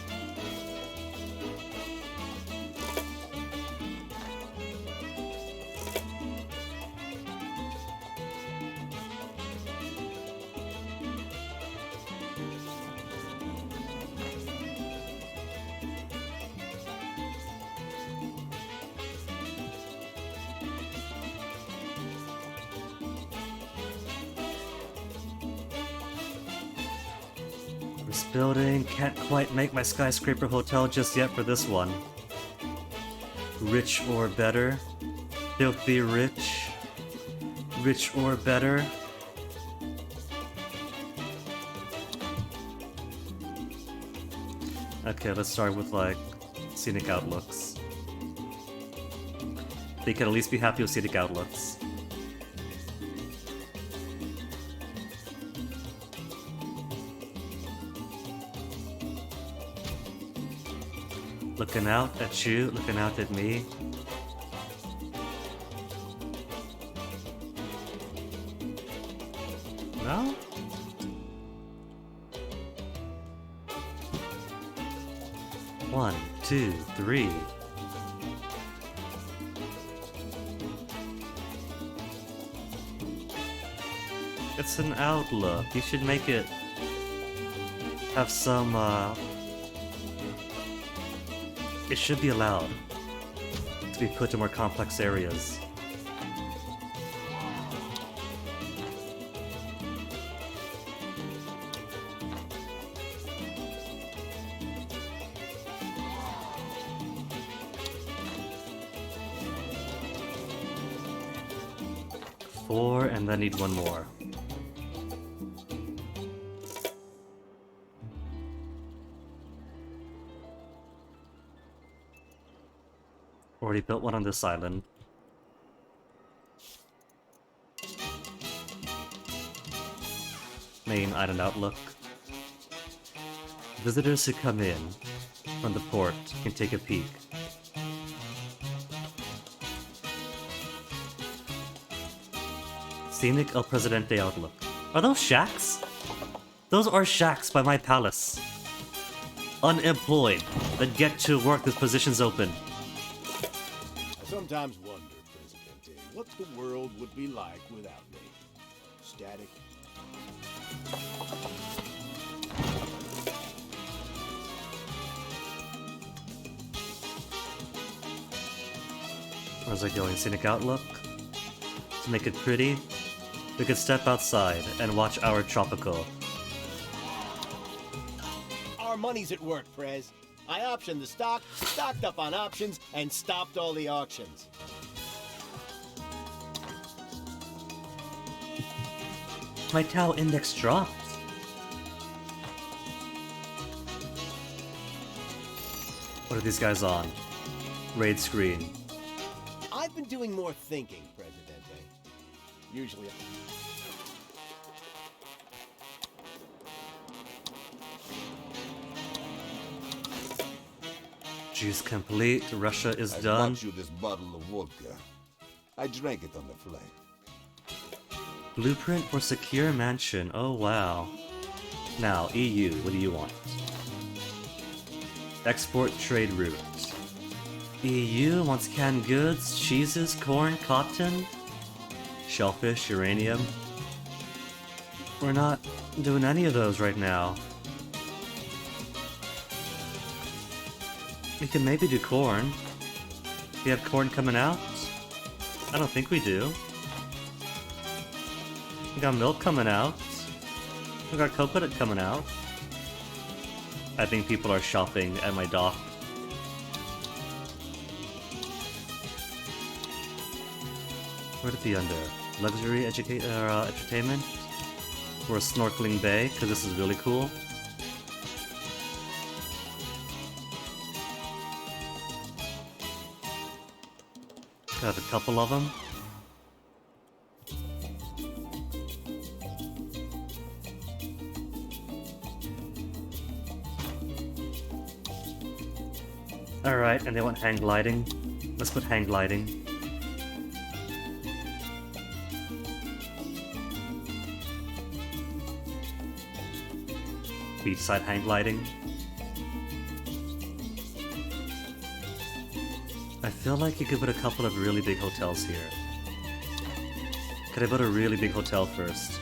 This building can't quite make my skyscraper hotel just yet for this one. Rich or better. Filthy rich. Rich or better. Okay, let's start with like scenic outlooks. They can at least be happy with scenic outlooks. Looking out at you, looking out at me. No? One, two, three. It's an outlook. You should make it have some, it should be allowed to be put to more complex areas. Four, and then need one more. Already built one on this island. Main island outlook. Visitors who come in from the port can take a peek. Scenic El Presidente outlook. Are those shacks? Those are shacks by my palace. Unemployed, that get to work with positions open. I sometimes wonder, Presidente, what the world would be like without me. Static. Where's I going? Scenic outlook? To make it pretty, we could step outside and watch our tropical. Our money's at work, Prez. I optioned the stock, stocked up on options, and stopped all the auctions. My Tau index dropped. What are these guys on? Raid screen. I've been doing more thinking, Presidente. Usually... Juice complete. Russia is I done. brought you this bottle of vodka. I drank it on the flight. Blueprint for secure mansion. Oh wow. Now, EU, what do you want? Export trade route. EU wants canned goods, cheeses, corn, cotton, shellfish, uranium. We're not doing any of those right now. We can maybe do corn. We have corn coming out? I don't think we do. We got milk coming out. We got coconut coming out. I think people are shopping at my dock. Where'd it be under? Luxury entertainment? Or a snorkeling bay, because this is really cool. Got a couple of them. Alright, and they want hang gliding. Let's put hang gliding. Beachside hang gliding. I feel like you could put a couple of really big hotels here. Could I put a really big hotel first?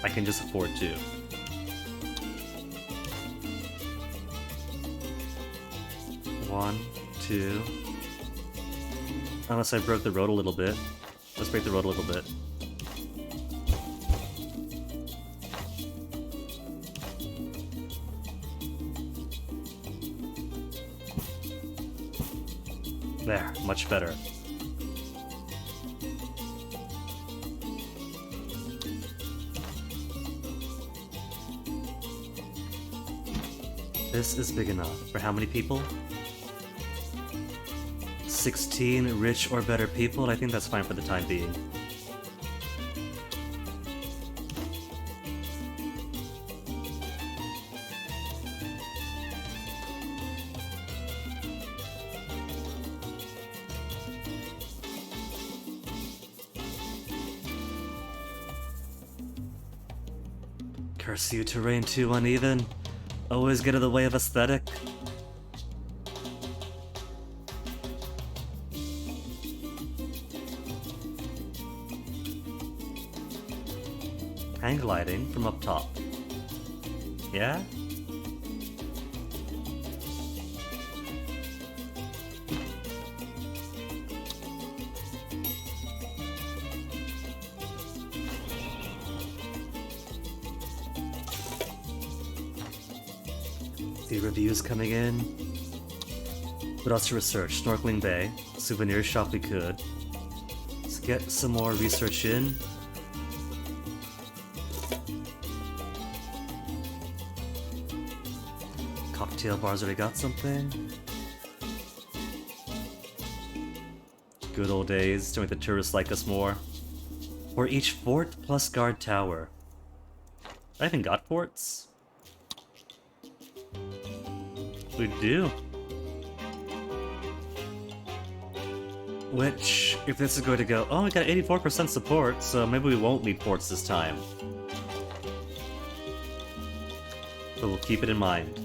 I can just afford to. One, two. Unless I broke the road a little bit. Let's break the road a little bit. There, much better. This is big enough. For how many people? 16 rich or better people? I think that's fine for the time being. Curse you, terrain too uneven. Always get in the way of aesthetic. Hang gliding from up top. Yeah? The reviews coming in. What else to research? Snorkeling Bay. Souvenir shop we could. Let's get some more research in. Cocktail bars, already got something. Good old days, to make the tourists like us more. For each fort plus guard tower. I even got forts. We do. Which, if this is going to go... Oh, we got 84% support, so maybe we won't need ports this time. But we'll keep it in mind.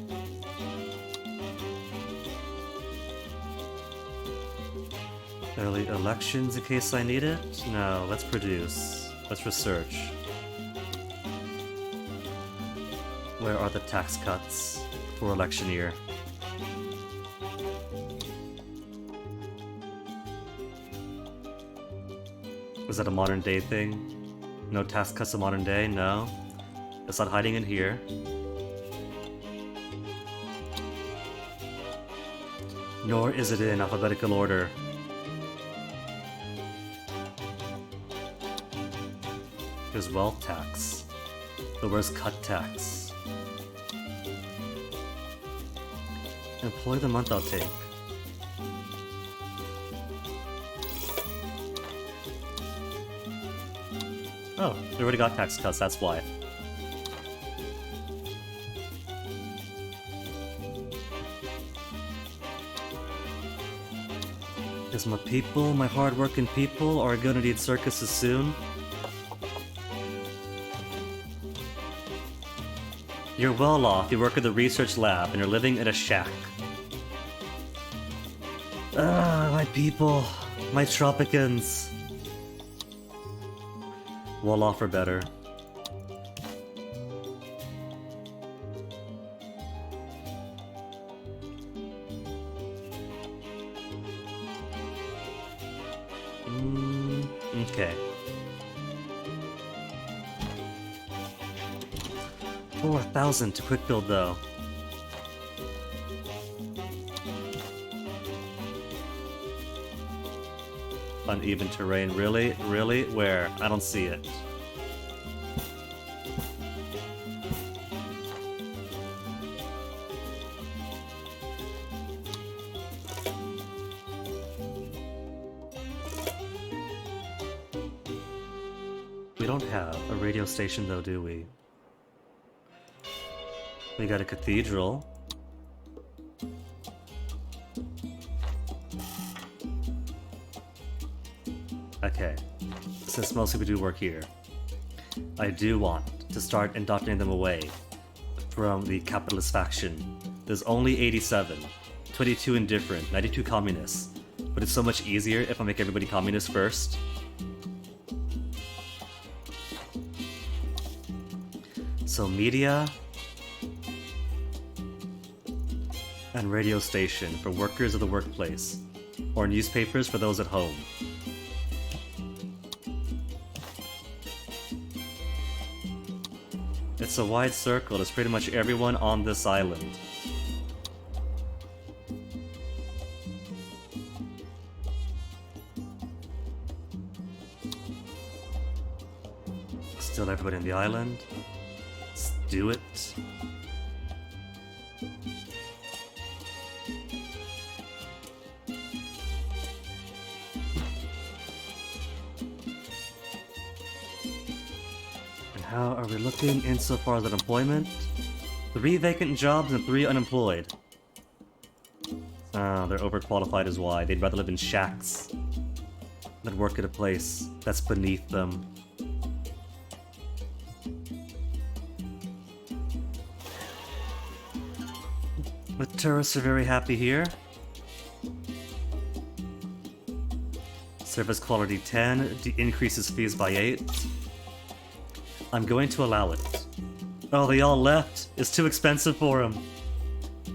Early elections in case I need it? No, let's produce. Let's research. Where are the tax cuts for election year? Was that a modern day thing? No tax cuts in modern day? No. It's not hiding in here. Nor is it in alphabetical order. There's wealth tax. But where's cut tax? Employee of the month I'll take. Oh, we already got tax cuts, that's why. Because my people, my hard-working people, are gonna need circuses soon. You're well off, you work at the research lab, and you're living in a shack. Ah, my people, my Tropicans. Well off or better. Okay. 4,000 to quick build though. Uneven terrain, really? Really? Where? I don't see it. We don't have a radio station though, do we? We got a cathedral. Okay, since most people do work here, I do want to start indoctrinating them away from the capitalist faction. There's only 87, 22 indifferent, 92 communists, but it's so much easier if I make everybody communist first. So media and radio station for workers of the workplace, or newspapers for those at home. It's a wide circle, it's pretty much everyone on this island. Still everybody on the island. Let's do it. How are we looking insofar as unemployment? 3 vacant jobs and 3 unemployed. Ah, they're overqualified is why. They'd rather live in shacks than work at a place that's beneath them. The tourists are very happy here. Service quality 10, increases fees by 8. I'm going to allow it. Oh, they all left. It's too expensive for them.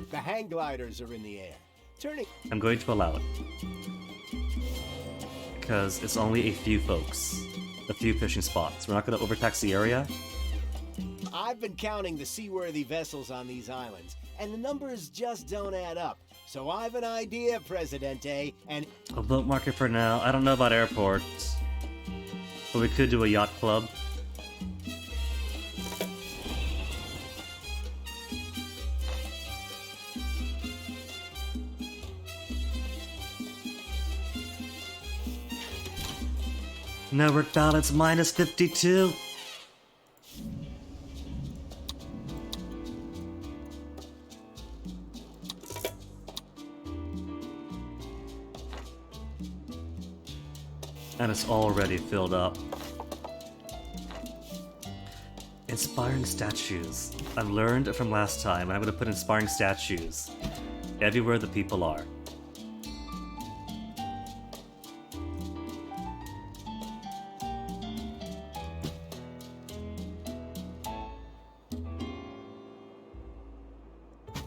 The hang gliders are in the air. Turning. I'm going to allow it. Because it's only a few folks. A few fishing spots. We're not going to overtax the area. I've been counting the seaworthy vessels on these islands, and the numbers just don't add up. So I've an idea, Presidente, and... A boat market for now. I don't know about airports. But we could do a yacht club. Network balance minus 52. And it's already filled up. Inspiring statues. I've learned from last time, and I'm going to put inspiring statues everywhere the people are.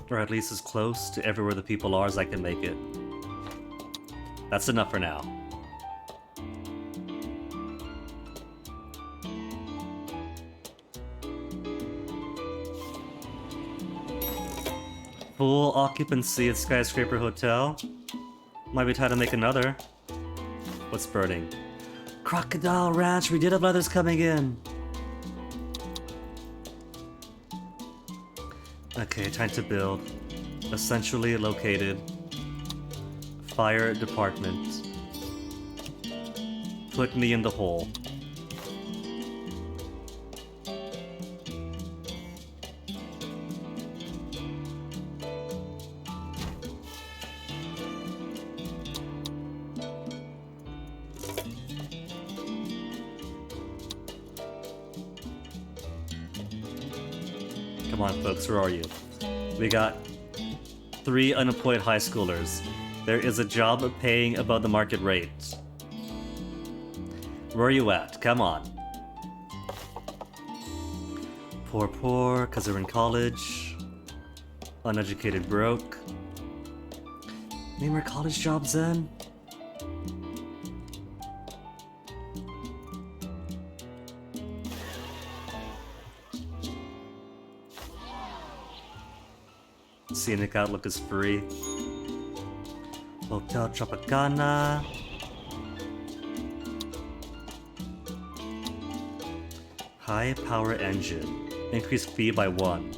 Or at least as close to everywhere the people are as I can make it. That's enough for now. Full occupancy at Skyscraper Hotel. Might be time to make another. What's burning? Crocodile Ranch, we did have others coming in. Okay, time to build. Essentially located. Fire department. Put me in the hole. Come on, folks, where are you? We got 3 unemployed high schoolers. There is a job paying above the market rate. Where are you at? Come on. Poor, because they're in college. Uneducated, broke. Any more college jobs then? Scenic outlook is free. Hotel Tropicana. High power engine. Increase fee by 1.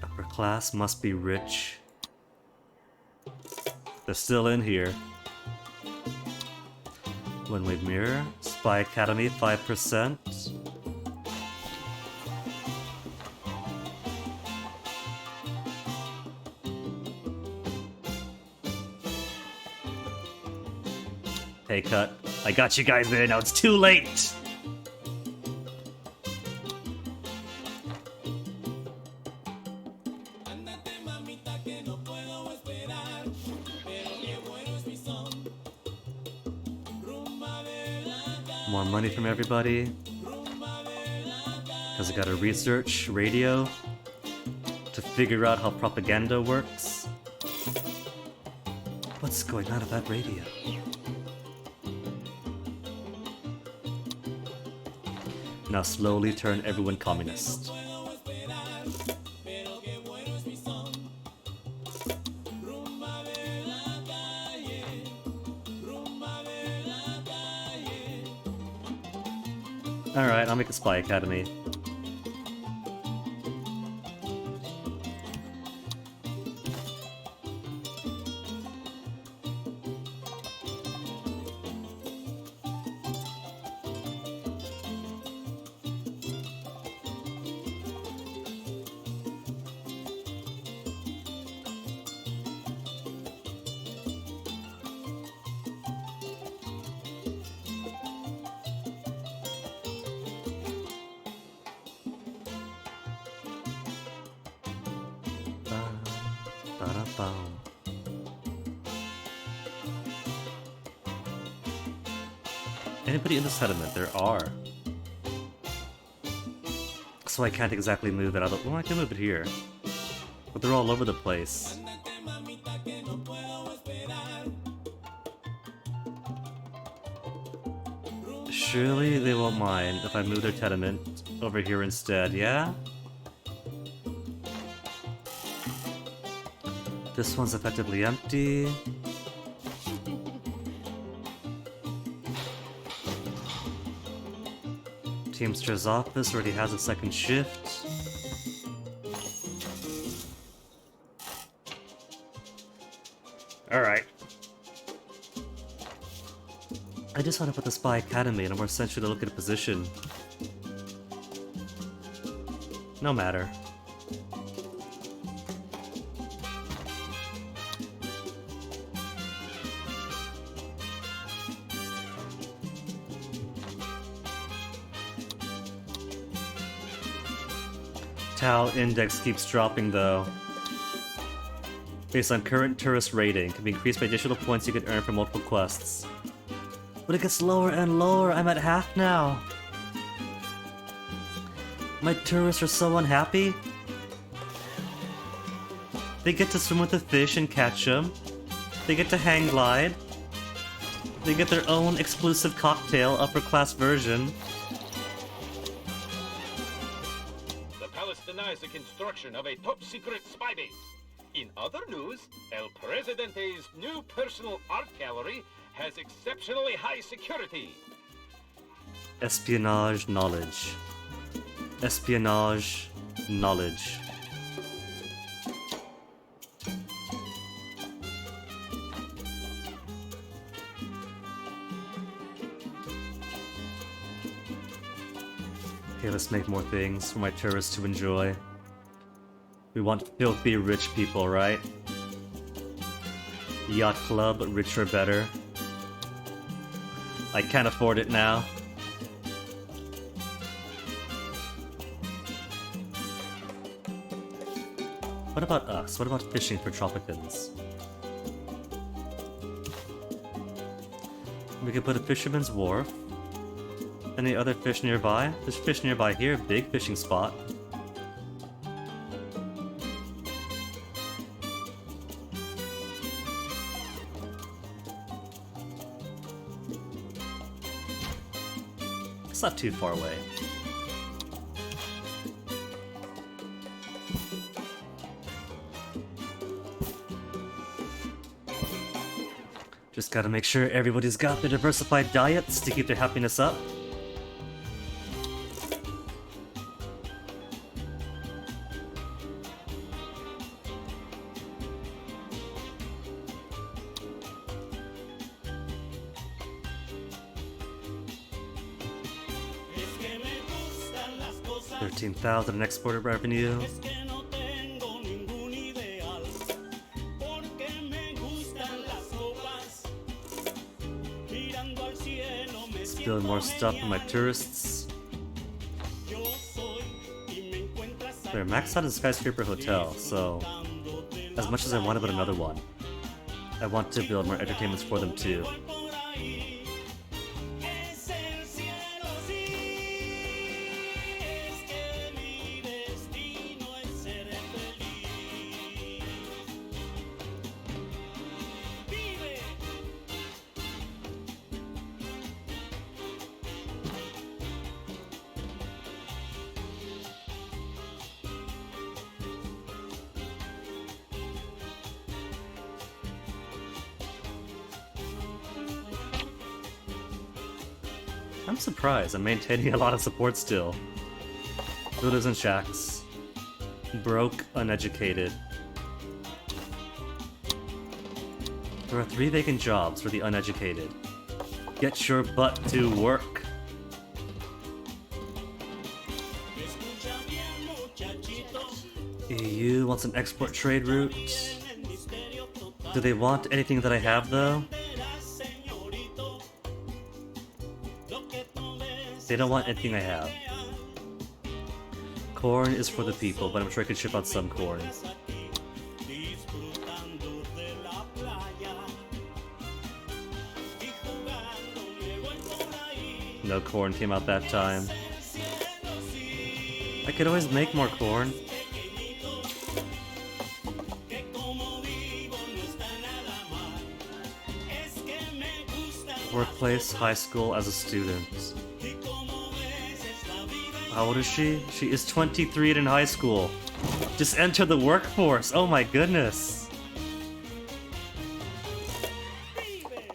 Upper class must be rich. They're still in here. One-way mirror. Spy Academy 5%. Pay cut. I got you guys there, now it's too late! More money from everybody. Because I gotta research radio to figure out how propaganda works. What's going on at that radio? Now slowly turn everyone communist. Alright, I'll make a Spy Academy. Anybody in the settlement? There are. So I can't exactly move it out of... Well, I can move it here. But they're all over the place. Surely they won't mind if I move their tenement over here instead, yeah? This one's effectively empty. Teamster's office already has a second shift. Alright. I just want to put the Spy Academy in a more centrally located position. No matter. Tau index keeps dropping though. Based on current tourist rating, can be increased by additional points you can earn from multiple quests. But it gets lower and lower, I'm at half now. My tourists are so unhappy. They get to swim with the fish and catch them. They get to hang glide. They get their own exclusive cocktail upper class version. Denies the construction of a top-secret spy base. In other news, El Presidente's new personal art gallery has exceptionally high security. Espionage knowledge. Espionage knowledge. Okay, let's make more things for my tourists to enjoy. We want filthy rich people, right? Yacht club, richer better. I can't afford it now. What about us? What about fishing for Tropicans? We could put a fisherman's wharf. Any other fish nearby? There's fish nearby here, big fishing spot. It's not too far away. Just gotta make sure everybody's got their diversified diets to keep their happiness up. $13,000 in exporter revenue. Build more stuff for my tourists. They're maxed out in Skyscraper Hotel, so as much as I want to build another one, I want to build more entertainments for them too. I'm surprised. I'm maintaining a lot of support still. Builders and shacks. Broke, uneducated. There are 3 vacant jobs for the uneducated. Get your butt to work. EU wants an export trade route. Do they want anything that I have though? They don't want anything I have. Corn is for the people, but I'm sure I can ship out some corn. No corn came out that time. I could always make more corn. Workplace, high school as a student. How old is she? She is 23 and in high school. Just enter the workforce. Oh my goodness.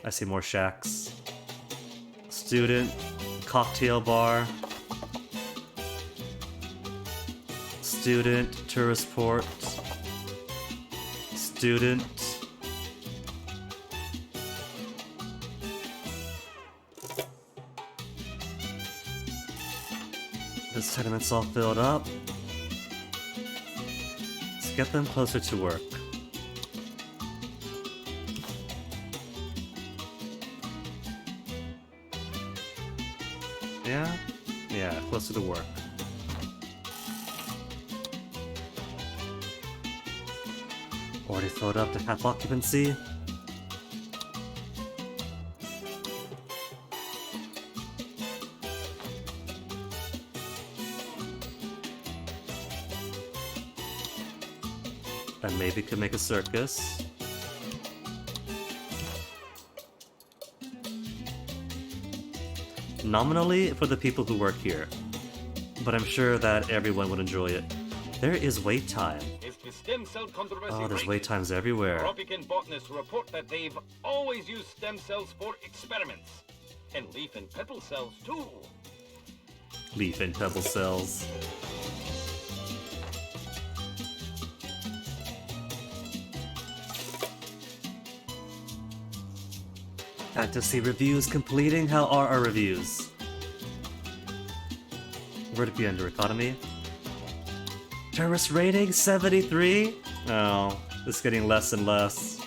I see more shacks. Student, cocktail bar. Student, tourist port. Student. This tenement's all filled up. Let's get them closer to work. Yeah? Yeah, closer to work. Already filled up to half occupancy. And maybe could make a circus. Nominally for the people who work here, but I'm sure that everyone would enjoy it. There is wait time. The stem cell controversy Oh, there's rages. wait times everywhere. Tropican botanists report that they've always used stem cells for experiments. And leaf and petal cells, too. Leaf and pebble cells. Fantasy reviews completing. How are our reviews? Where to be under economy? Tourist rating 73? Oh, it's getting less and less.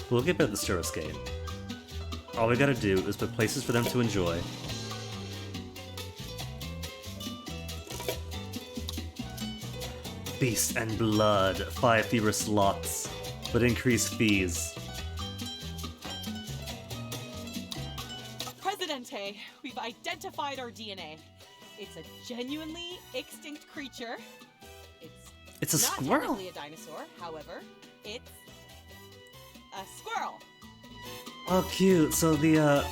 We'll get better at this tourist game. All we gotta do is put places for them to enjoy. Beast and Blood, 5 fewer slots, but increased fees. Presidente, we've identified our DNA. It's a genuinely extinct creature. It's a not squirrel. technically a dinosaur, however, it's a squirrel. Oh, cute. So the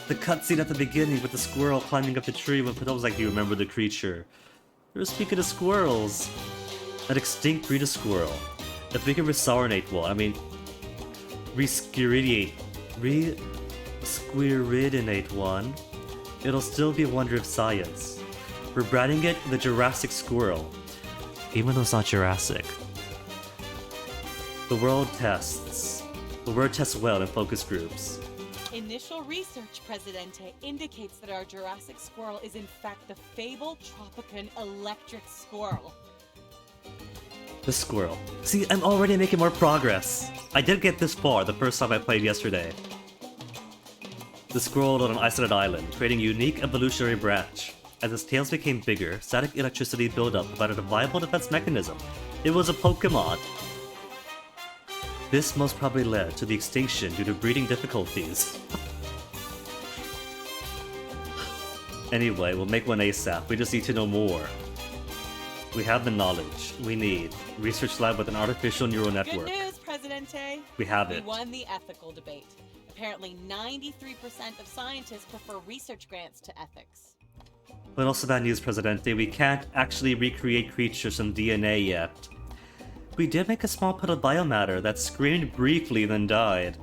cutscene at the beginning with the squirrel climbing up the tree when Patel was like, "Do you remember the creature?" We're speaking of squirrels. An extinct breed of squirrel. If we can resaurinate one, I mean, resquiridinate one, it'll still be a wonder of science. We're branding it the Jurassic Squirrel, even though it's not Jurassic. The word tests well in focus groups. Initial research, Presidente, indicates that our Jurassic squirrel is in fact the fabled Tropican electric squirrel. The squirrel. See, I'm already making more progress. I did get this far the first time I played yesterday. The squirrel lived on an isolated island, creating a unique evolutionary branch. As its tails became bigger, static electricity buildup provided a viable defense mechanism. It was a Pokemon. This most probably led to the extinction due to breeding difficulties. Anyway, we'll make one ASAP. We just need to know more. We have the knowledge we need. Research lab with an artificial neural network. Good news, Presidente. We have it. We won the ethical debate. Apparently, 93% of scientists prefer research grants to ethics. But also bad news, Presidente. We can't actually recreate creatures from DNA yet. We did make a small pit of biomatter that screamed briefly then died.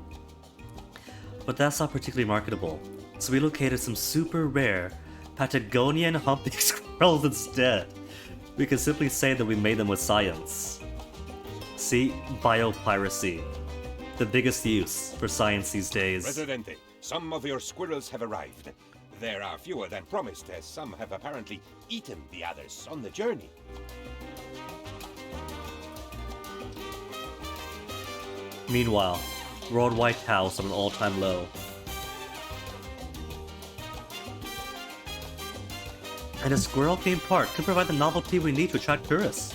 But that's not particularly marketable. So we located some super rare Patagonian humping squirrels instead. We can simply say that we made them with science. See? Biopiracy. The biggest use for science these days. Presidente, some of your squirrels have arrived. There are fewer than promised, as some have apparently eaten the others on the journey. Meanwhile, World White House on an all-time low. And a squirrel theme park could provide the novelty we need to attract tourists.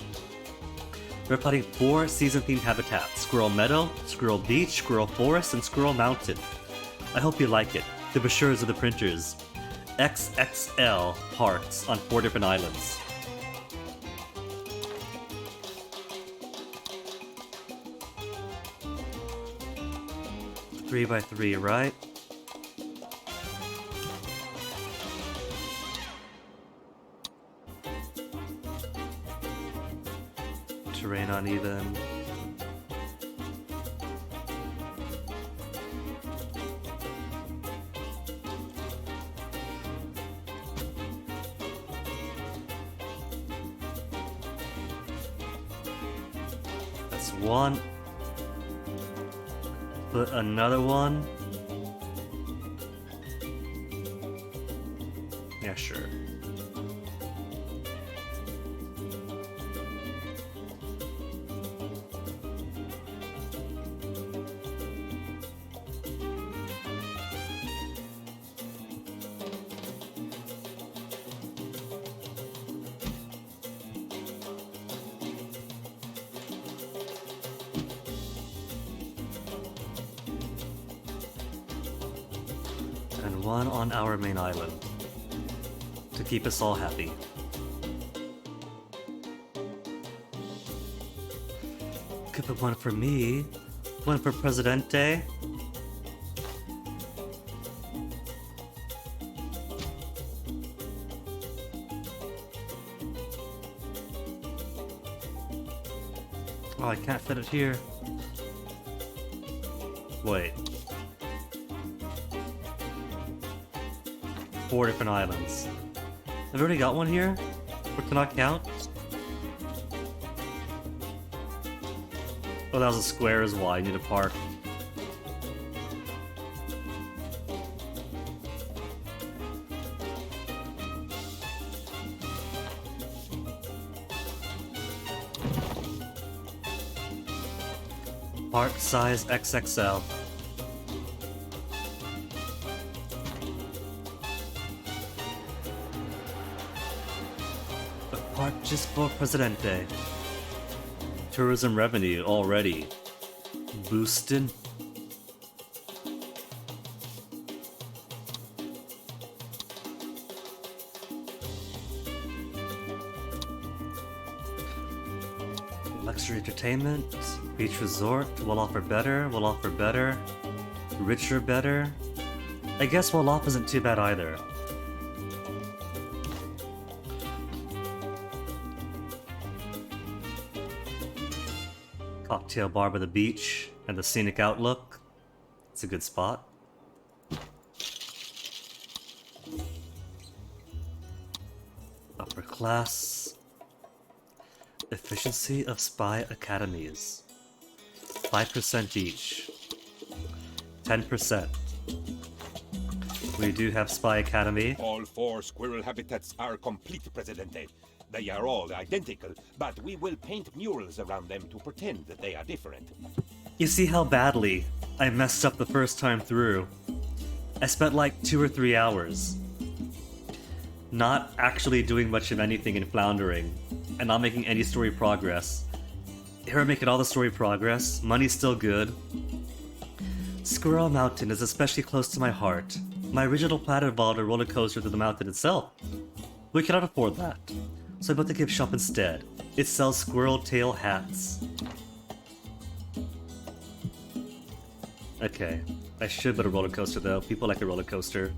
We're planning 4 season-themed habitats: Squirrel Meadow, Squirrel Beach, Squirrel Forest, and Squirrel Mountain. I hope you like it. The brochures of the printers. XXL parks on 4 different islands. Three by 3, right? Terrain uneven. That's one. Put another one. Yeah, sure. And one on our main island to keep us all happy. Could put one for me, one for Presidente. Oh, I can't fit it here. Wait. 4 different islands. I've already got one here? Or cannot count? Oh, that was a square as well. I need a park. Park size XXL. Park just for Presidente. Tourism revenue already boosted. Luxury entertainment, beach resort, will offer better, will offer better, richer better. I guess well off isn't too bad either. Cocktail bar by the beach and the scenic outlook. It's a good spot. Upper class. Efficiency of spy academies. 5% each. 10%. We do have Spy Academy. All 4 squirrel habitats are complete, Presidente. They are all identical, but we will paint murals around them to pretend that they are different. You see how badly I messed up the first time through. I spent like 2 or 3 hours not actually doing much of anything and floundering, and not making any story progress. Here I'm making all the story progress, money's still good. Squirrel Mountain is especially close to my heart. My original plan involved a roller coaster to the mountain itself. We cannot afford that, so I built a gift shop instead. It sells squirrel tail hats. Okay, I should build a roller coaster though. People like a roller coaster.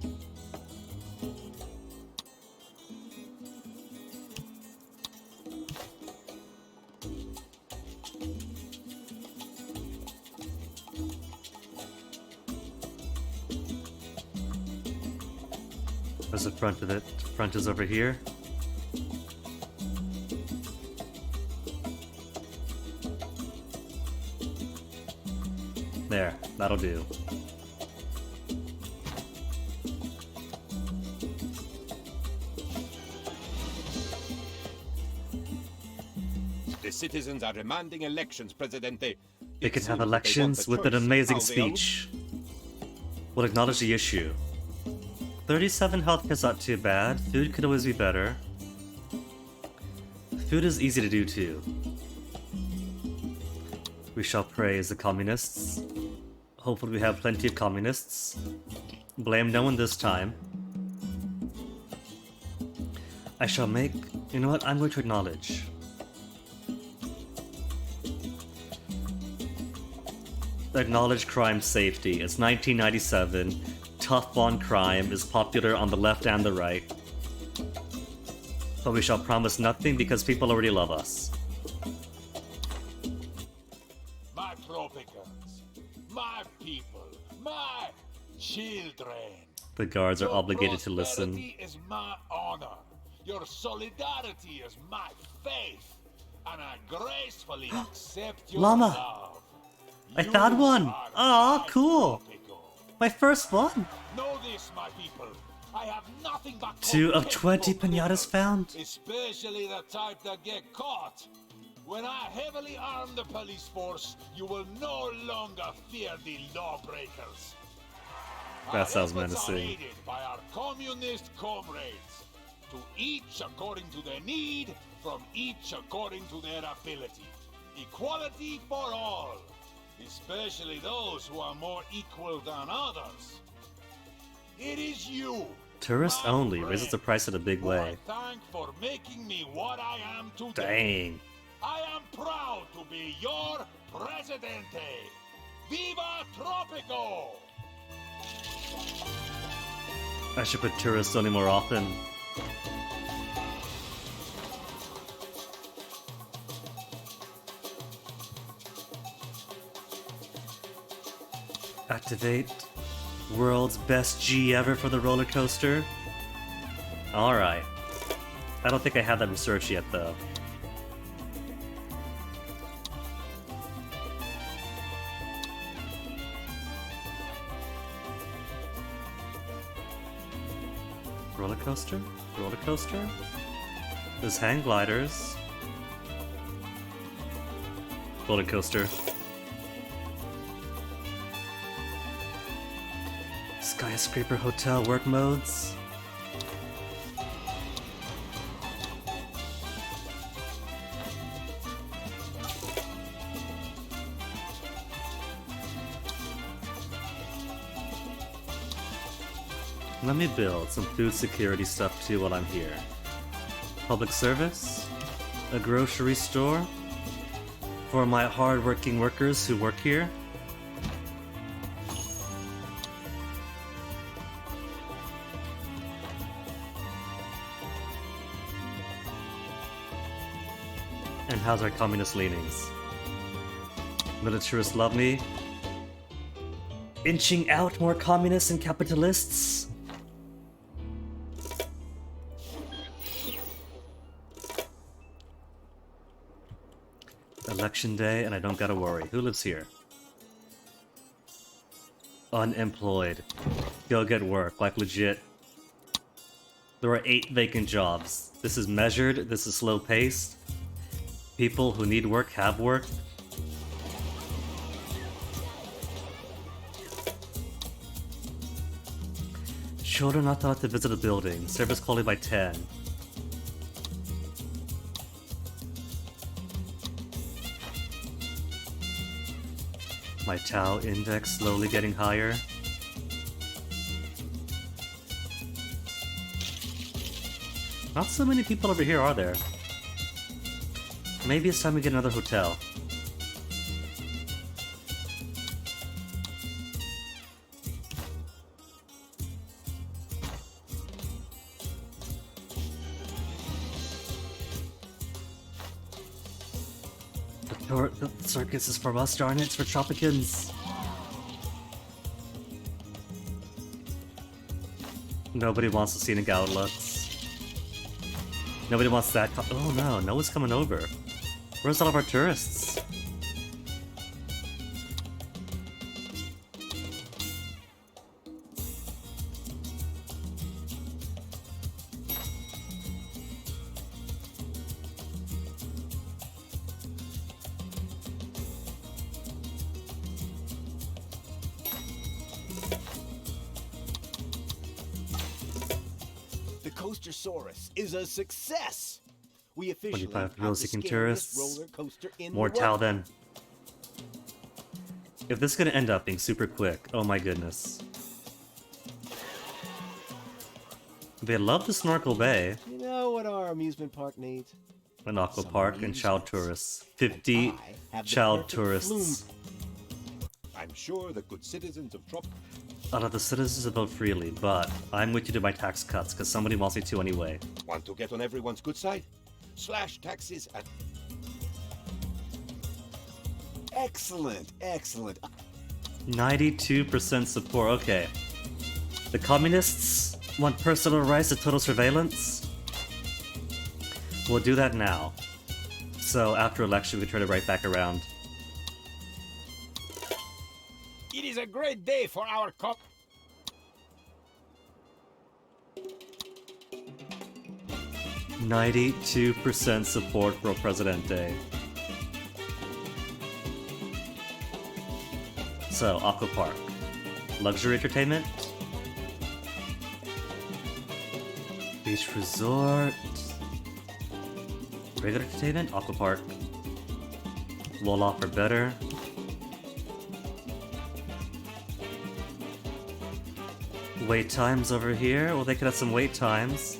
There's the front of it. Front is over here. There, that'll do. The citizens are demanding elections, Presidente. They can have elections with an amazing speech. We'll acknowledge the issue. 37 health is not too bad. Food could always be better. Food is easy to do too. We shall praise the communists. Hopefully we have plenty of communists. Blame no one this time. I shall make... You know what? I'm going to acknowledge. Acknowledge crime safety. It's 1997. Tough on crime is popular on the left and the right. But we shall promise nothing because people already love us. My Tropicans, my people, my children. The guards are Your obligated to listen. prosperity is my honor. Your solidarity is my faith. And I gracefully accept your Llama. love. I You found one! are Aw, my cool! Tropico. My first one! Know this, my people. I have nothing but 2 of contemptible 20 pinatas criminals, found. especially the type that get caught. When I heavily arm the police force, you will no longer fear the lawbreakers. That sounds Our efforts are menacing. aided by our communist comrades, to each according to their need, from each according to their ability. Equality for all, especially those who are more equal than others. It is you, Tourist my only friend, raises the price in a big who way. I thank for making me what I am today. Dang. I am proud to be your Presidente. Viva Tropico! I should put tourists only more often. Activate. World's best G ever for the roller coaster. Alright. I don't think I have that research yet though. Roller coaster? Roller coaster? There's hang gliders. Roller coaster. Skyscraper hotel work modes. Let me build some food security stuff too while I'm here. Public service, a grocery store for my hard-working workers who work here. And how's our communist leanings? Little tourists love me. Inching out more communists and capitalists. Election day, and I don't gotta worry. Who lives here? Unemployed. Go get work, like legit. There are 8 vacant jobs. This is measured, this is slow paced. People who need work have work. Children not allowed to visit the building. Service quality by 10. My Tau index slowly getting higher. Not so many people over here, are there? Maybe it's time we get another hotel. The circus is for us, darn it, it's for Tropicans. Nobody wants to see any outlets. Nobody wants that. Oh no, no one's coming over. Where's all of our tourists? The Coastersaurus is a success. We officially 25 have thrill-seeking the tourists. scariest roller coaster in More the Tau world. then. If this is gonna end up being super quick, oh my goodness. They love the Snorkel Bay, You know what our amusement park needs? an aqua Some park, and child amusements. tourists. 50 I have the child perfect tourists. I'm sure the good citizens of Trop. Out of the citizens vote freely, but I'm with you to my tax cuts, because somebody wants me to anyway. Want to get on everyone's good side? Slash taxes at... Excellent, excellent. 92% support, okay. The communists want personal rights to total surveillance? We'll do that now. So after election, we can turn it right back around. It is a great day for our 92% support for Presidente. So, Aqua Park. Luxury entertainment? Beach resort. Regular entertainment? Aqua Park. Will offer better. Wait times over here? Well, they could have some wait times.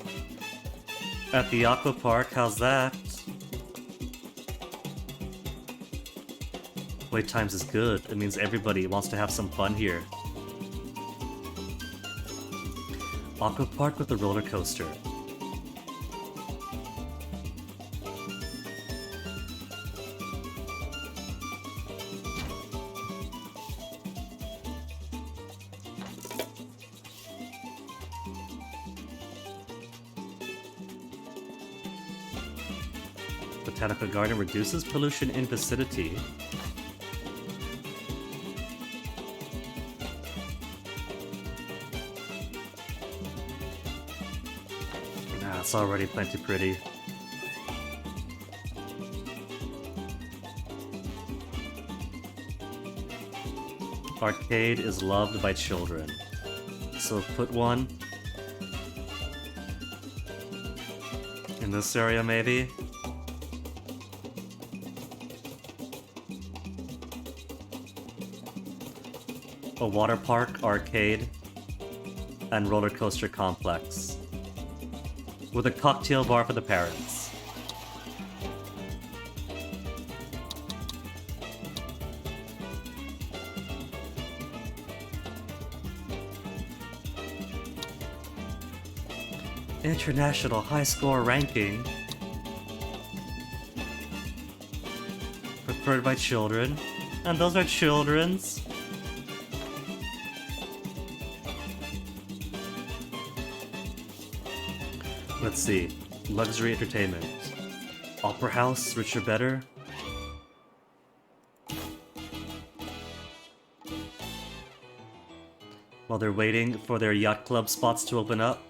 At the Aqua Park, how's that? Wait times is good. It means everybody wants to have some fun here. Aqua Park with a roller coaster. Botanical Garden reduces pollution in vicinity. Nah, it's already plenty pretty. Arcade is loved by children. So put one in this area, maybe? A water park, arcade, and roller coaster complex. With a cocktail bar for the parents. International high score ranking. Preferred by children. And those are children's. Let's see. Luxury entertainment. Opera house, richer better. While they're waiting for their yacht club spots to open up.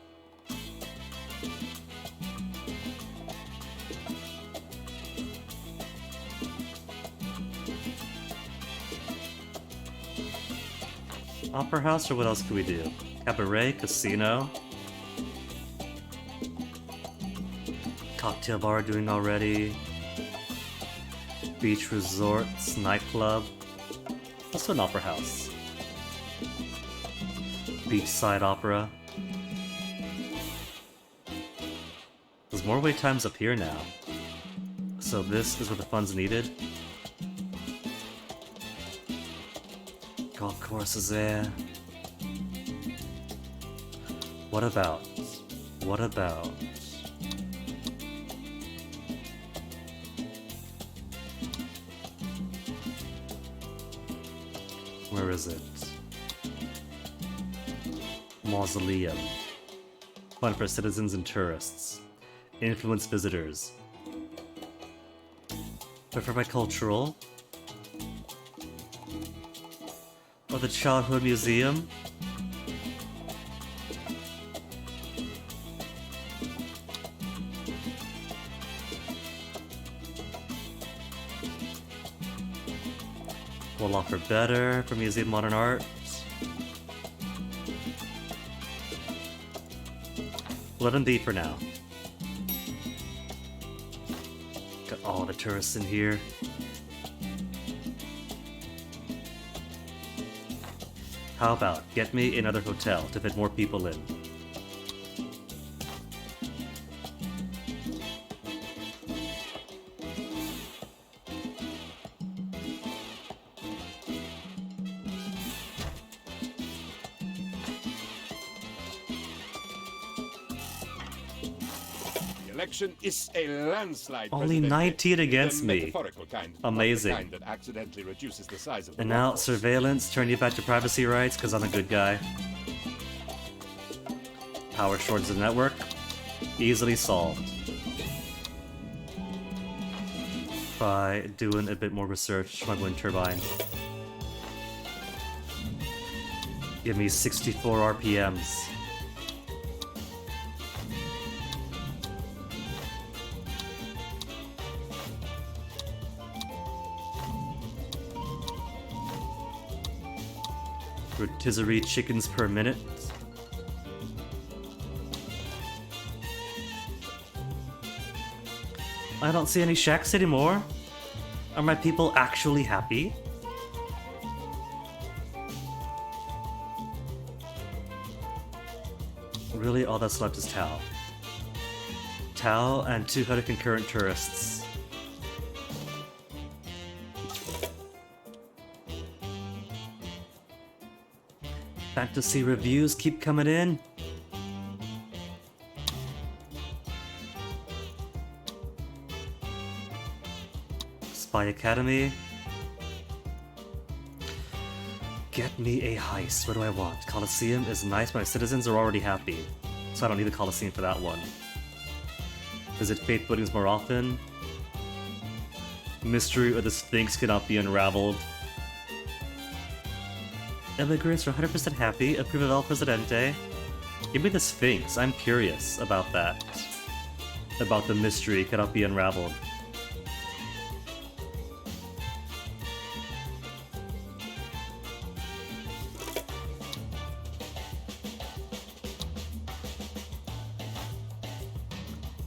Opera house, or what else can we do? Cabaret, casino. Cocktail bar doing already. Beach resorts, nightclub. Also an opera house. Beachside opera. There's more wait times up here now. So this is where the fun's needed. Golf course is there. What about? What about? Where is it? Mausoleum. Fun for citizens and tourists. Influence visitors. Prefer by cultural. Or the Childhood Museum. We'll offer better for Museum of Modern Art. Let them be for now. Got all the tourists in here. How about get me another hotel to fit more people in? Election is a landslide. Only President. 19 against The me. metaphorical kind, not the Amazing. kind that accidentally reduces the size of the And now workforce. surveillance, turn you back to privacy rights because I'm a good guy. Power shortage of the network, easily solved. By doing a bit more research on my wind turbine. Give me 64 RPMs. Rotisserie chickens per minute. I don't see any shacks anymore. Are my people actually happy? Really, all that's left is Tao. Tao and 200 concurrent tourists. Fantasy reviews keep coming in. Spy Academy. Get me a heist. What do I want? Coliseum is nice, but my citizens are already happy. So I don't need the Coliseum for that one. Visit faith buildings more often. Mystery of the Sphinx cannot be unraveled. Immigrants are 100% happy. Approve of El Presidente. Give me the Sphinx. I'm curious about that. About the mystery cannot be unraveled.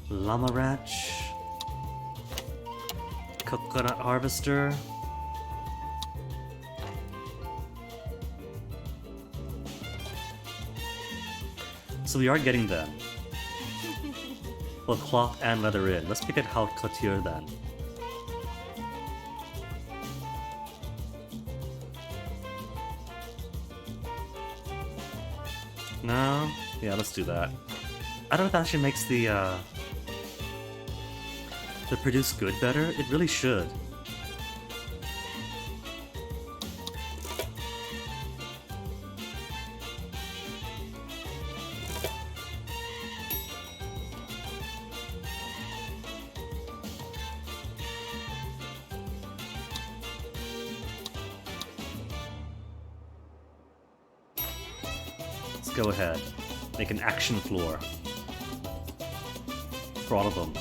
Llama Ranch. Coconut Harvester. So we are getting them. Both cloth and leather in. Let's pick it haute couture then. No? Yeah, let's do that. I don't know if that actually makes the produce good better. It really should. Go ahead. Make an action floor. For all of them.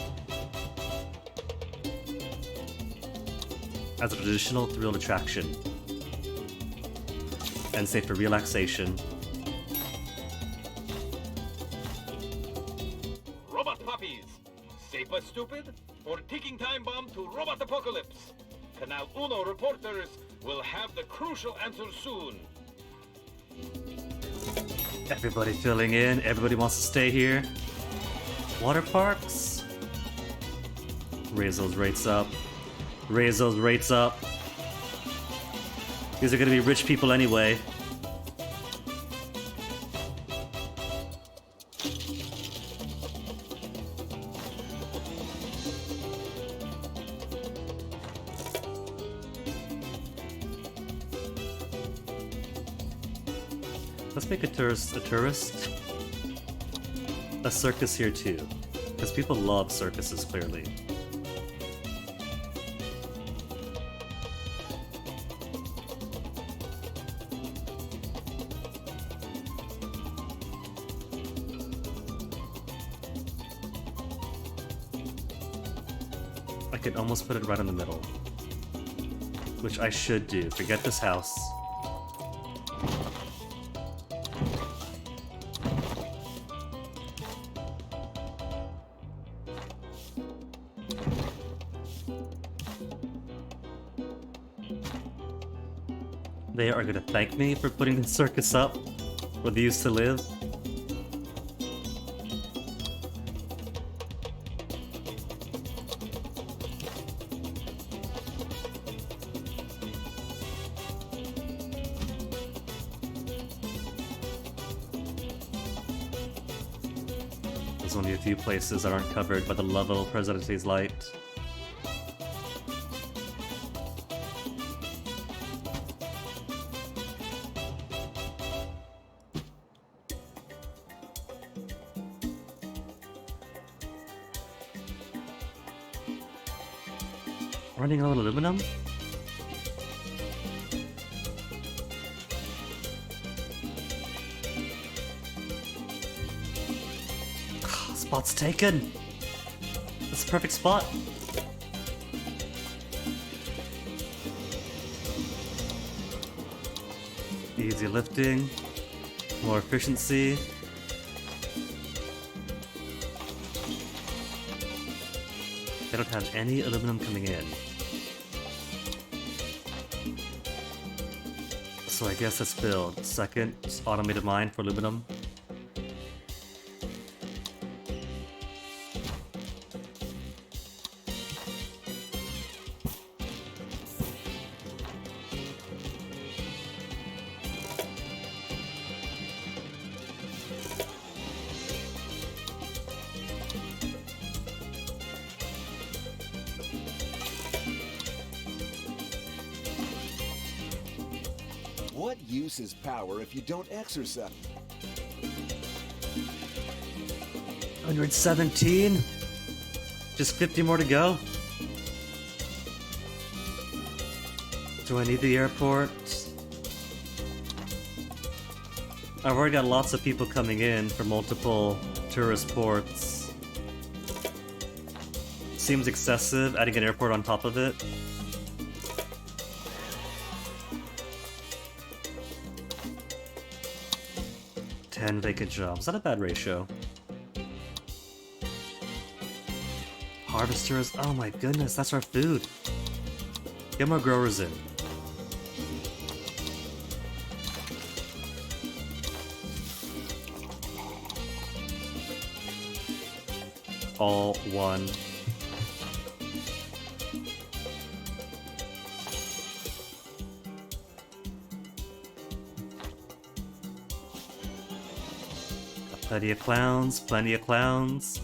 As a traditional thrill attraction. And safe for relaxation. Robot puppies. Safe but stupid? Or ticking time bomb to robot apocalypse? Canal Uno reporters will have the crucial answer soon. Everybody filling in. Everybody wants to stay here. Water parks? Raise those rates up. Raise those rates up. These are gonna be rich people anyway. Let's make a tourist. A circus here too. Because people love circuses, clearly. I could almost put it right in the middle. Which I should do. Forget this house. They are gonna thank me for putting the circus up where they used to live. There's only a few places that aren't covered by the level Presidente's light. Running out of aluminum? Spot's taken! That's the perfect spot! Easy lifting, more efficiency. They don't have any aluminum coming in. So I guess let's build second automated mine for aluminum. What use is power if you don't exercise? 117? Just 50 more to go? Do I need the airport? I've already got lots of people coming in for multiple tourist ports. Seems excessive adding an airport on top of it. Vacant jobs. Not a bad ratio. Harvesters. Oh my goodness, that's our food. Get more growers in. All one. Plenty of clowns, plenty of clowns.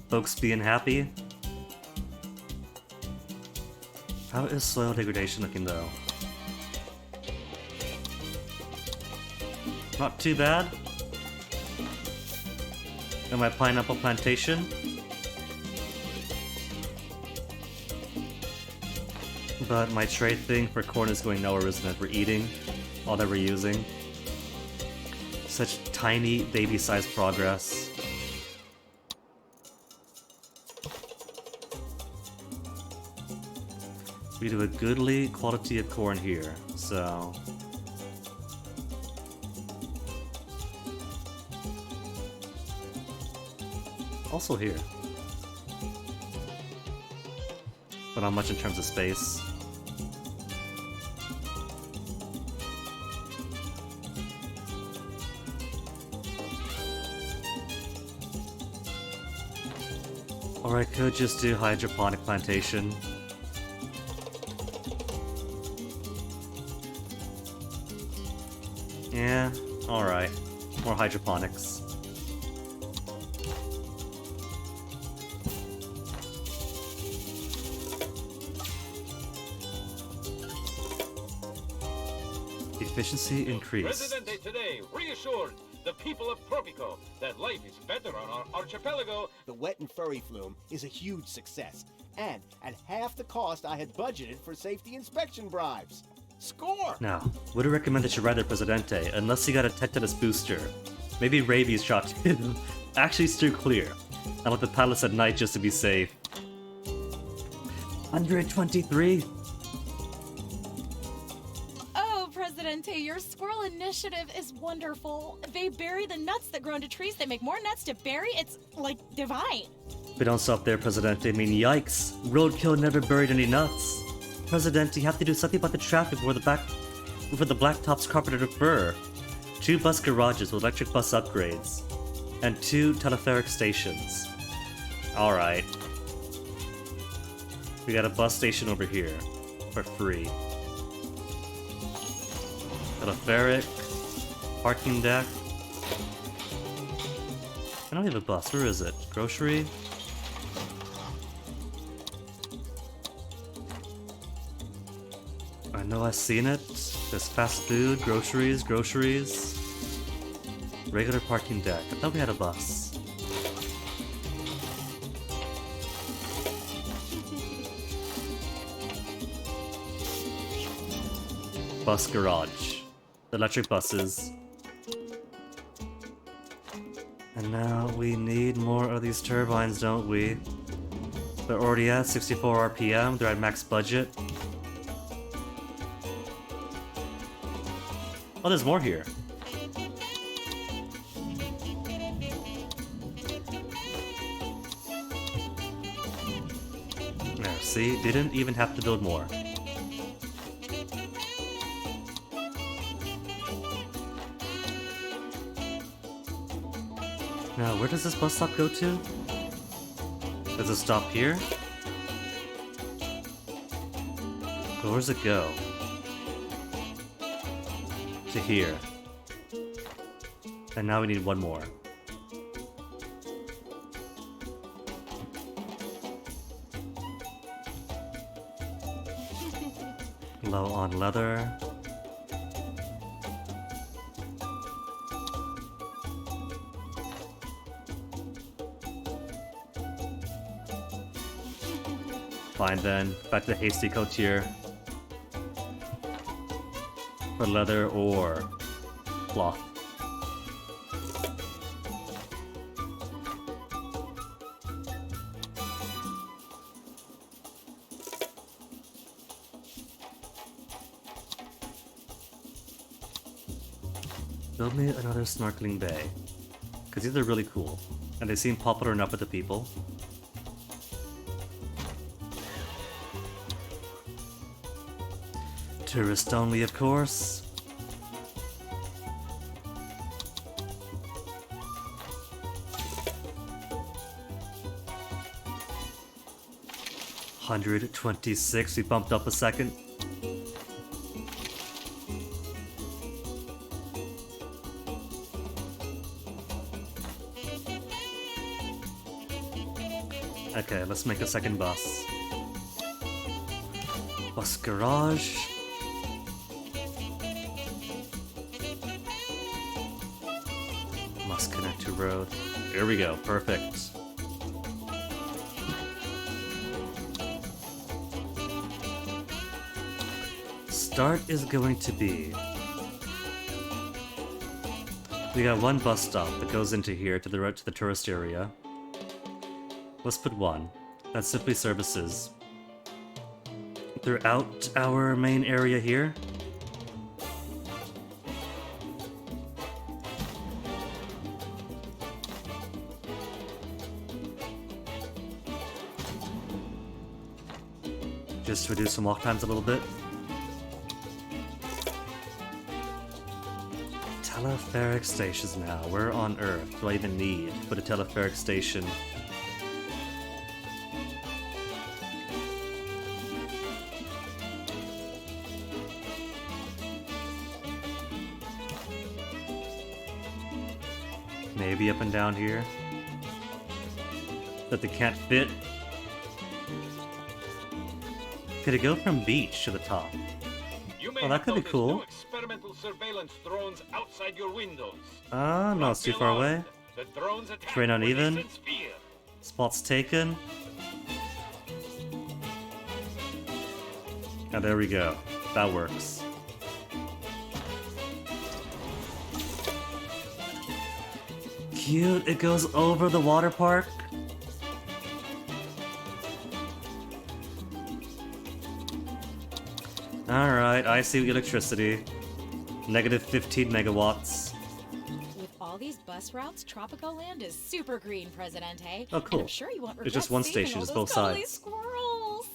Folks being happy. How is soil degradation looking though? Not too bad. And my pineapple plantation. But my trade thing for corn is going nowhere, isn't it? We're eating all that we're using. Such tiny, baby-sized progress. We do a goodly quality of corn here, so... Also here. But not much in terms of space. Or I could just do hydroponic plantation. Yeah, alright. More hydroponics. Efficiency increased. Presidente today reassured the people of Tropico that life is better on our archipelago. The wet and furry flume is a huge success, and at half the cost I had budgeted for safety inspection bribes. Score! Now, would I recommend that you ride the Presidente, unless you got a tetanus booster. Maybe rabies shot too. Actually steer clear. I let the palace at night just to be safe. 123? Oh, Presidente, your squirrel initiative is wonderful. They bury the nuts that grow into trees. They make more nuts to bury. It's, like, divine. But don't stop there, Presidente. I mean, yikes. Roadkill never buried any nuts. Presidente, you have to do something about the traffic where the blacktop's carpeted with fur. 2 bus garages with electric bus upgrades. And 2 telepheric stations. Alright. We got a bus station over here. For free. Telepheric. Parking deck. I don't have a bus. Where is it? Grocery? I know I've seen it. There's fast food, groceries. Regular parking deck. I thought we had a bus. Bus garage. Electric buses. And now we need more of these turbines, don't we? They're already at 64 RPM, they're at max budget. Oh, there's more here. There, see? Didn't even have to build more. Now, where does this bus stop go to? Does it stop here? But where does it go? To here. And now we need one more. Low on leather. Fine then, back to hasty couture. For leather or cloth. Build me another snorkeling bay. Because these are really cool. And they seem popular enough with the people. Tourist only, of course. $126, we bumped up a second. Okay, let's make a second bus. Bus garage. Must connect to road. Here we go, perfect. Start is going to be We got one bus stop that goes into here to the road to the tourist area. Let's put one. That simply services throughout our main area here. Just to reduce some walk times a little bit. Telepheric stations now. Where on earth do I even need to put a telepheric station? Maybe up and down here. That they can't fit. Could it go from beach to the top? Oh, that could be cool. Experimental surveillance drones outside your windows. Ah, no, it's too far away. The drones attack Terrain uneven. when they sense fear. Spots taken. Ah, there we go. That works. Cute, it goes over the water park. Alright, I see electricity. Negative 15 megawatts. With all these bus routes, Tropico Land is super green, Presidente. Oh, cool. And I'm sure you won't regret It's just one saving station, all it's those both cuddly sides. Squirrels.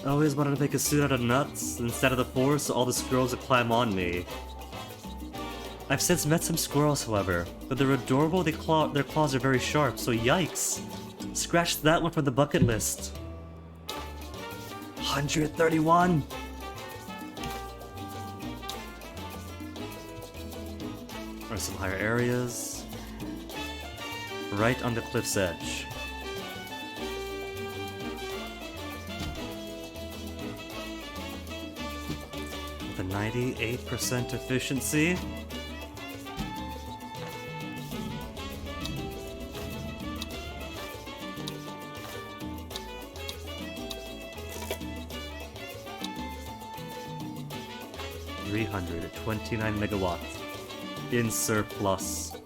I always wanted to make a suit out of nuts instead of the forest so all the squirrels would climb on me. I've since met some squirrels, however, but they're adorable, their claws are very sharp, so yikes. Scratch that one from the bucket list. 131! Or some higher areas. Right on the cliff's edge. With a 98% efficiency. $329 megawatts in surplus.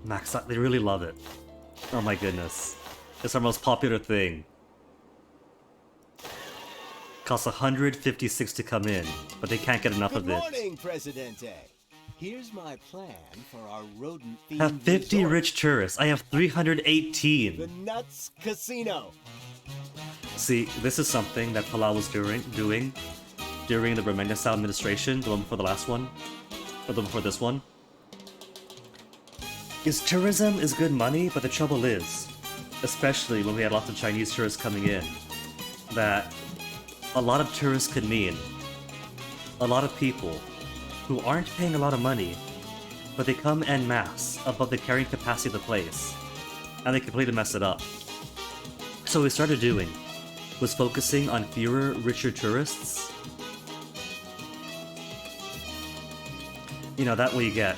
Max, they really love it. Oh my goodness. It's our most popular thing. Costs 156 to come in, but they can't get enough of it. Good morning, Presidente. Here's my plan for our rodent-themed Have 50 resort. rich tourists. I have 318. The Nuts Casino. See, this is something that Palau was doing during the Remendez administration, the one before the last one, or the one before this one. Tourism is good money, but the trouble is, especially when we had lots of Chinese tourists coming in, that a lot of tourists could mean a lot of people who aren't paying a lot of money, but they come en masse above the carrying capacity of the place, and they completely mess it up. So what we started doing was focusing on fewer, richer tourists. You know, that way you get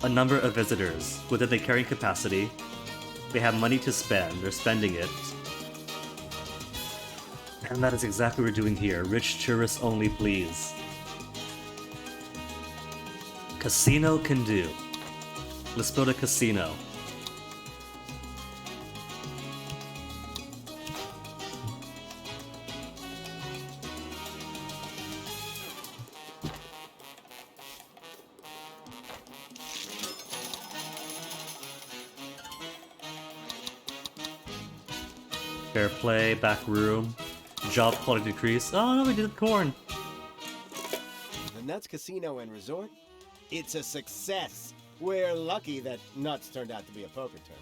a number of visitors within the carrying capacity. They have money to spend, they're spending it. And that is exactly what we're doing here. Rich tourists only, please. Casino can do. Let's build a casino. Fair play, back room. Job quality decrease. Oh no, we did corn. The Nuts Casino and Resort? It's a success. We're lucky that Nuts turned out to be a poker term.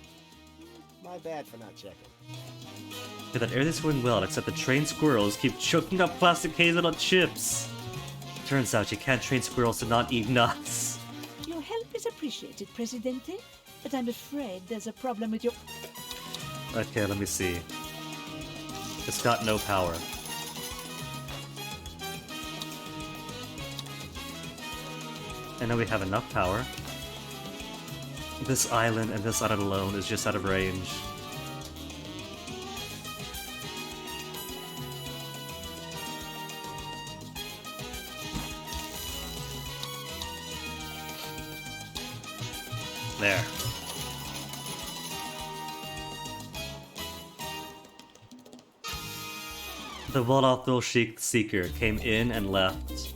My bad for not checking. Yeah, that everything's going well, except the trained squirrels keep choking up plastic hazelnut chips. Turns out you can't train squirrels to not eat nuts. Your help is appreciated, Presidente, but I'm afraid there's a problem with your... Okay, let me see. It's got no power. And now we have enough power. This island and this island alone is just out of range. There. The Wolof Thrill Seeker came in and left.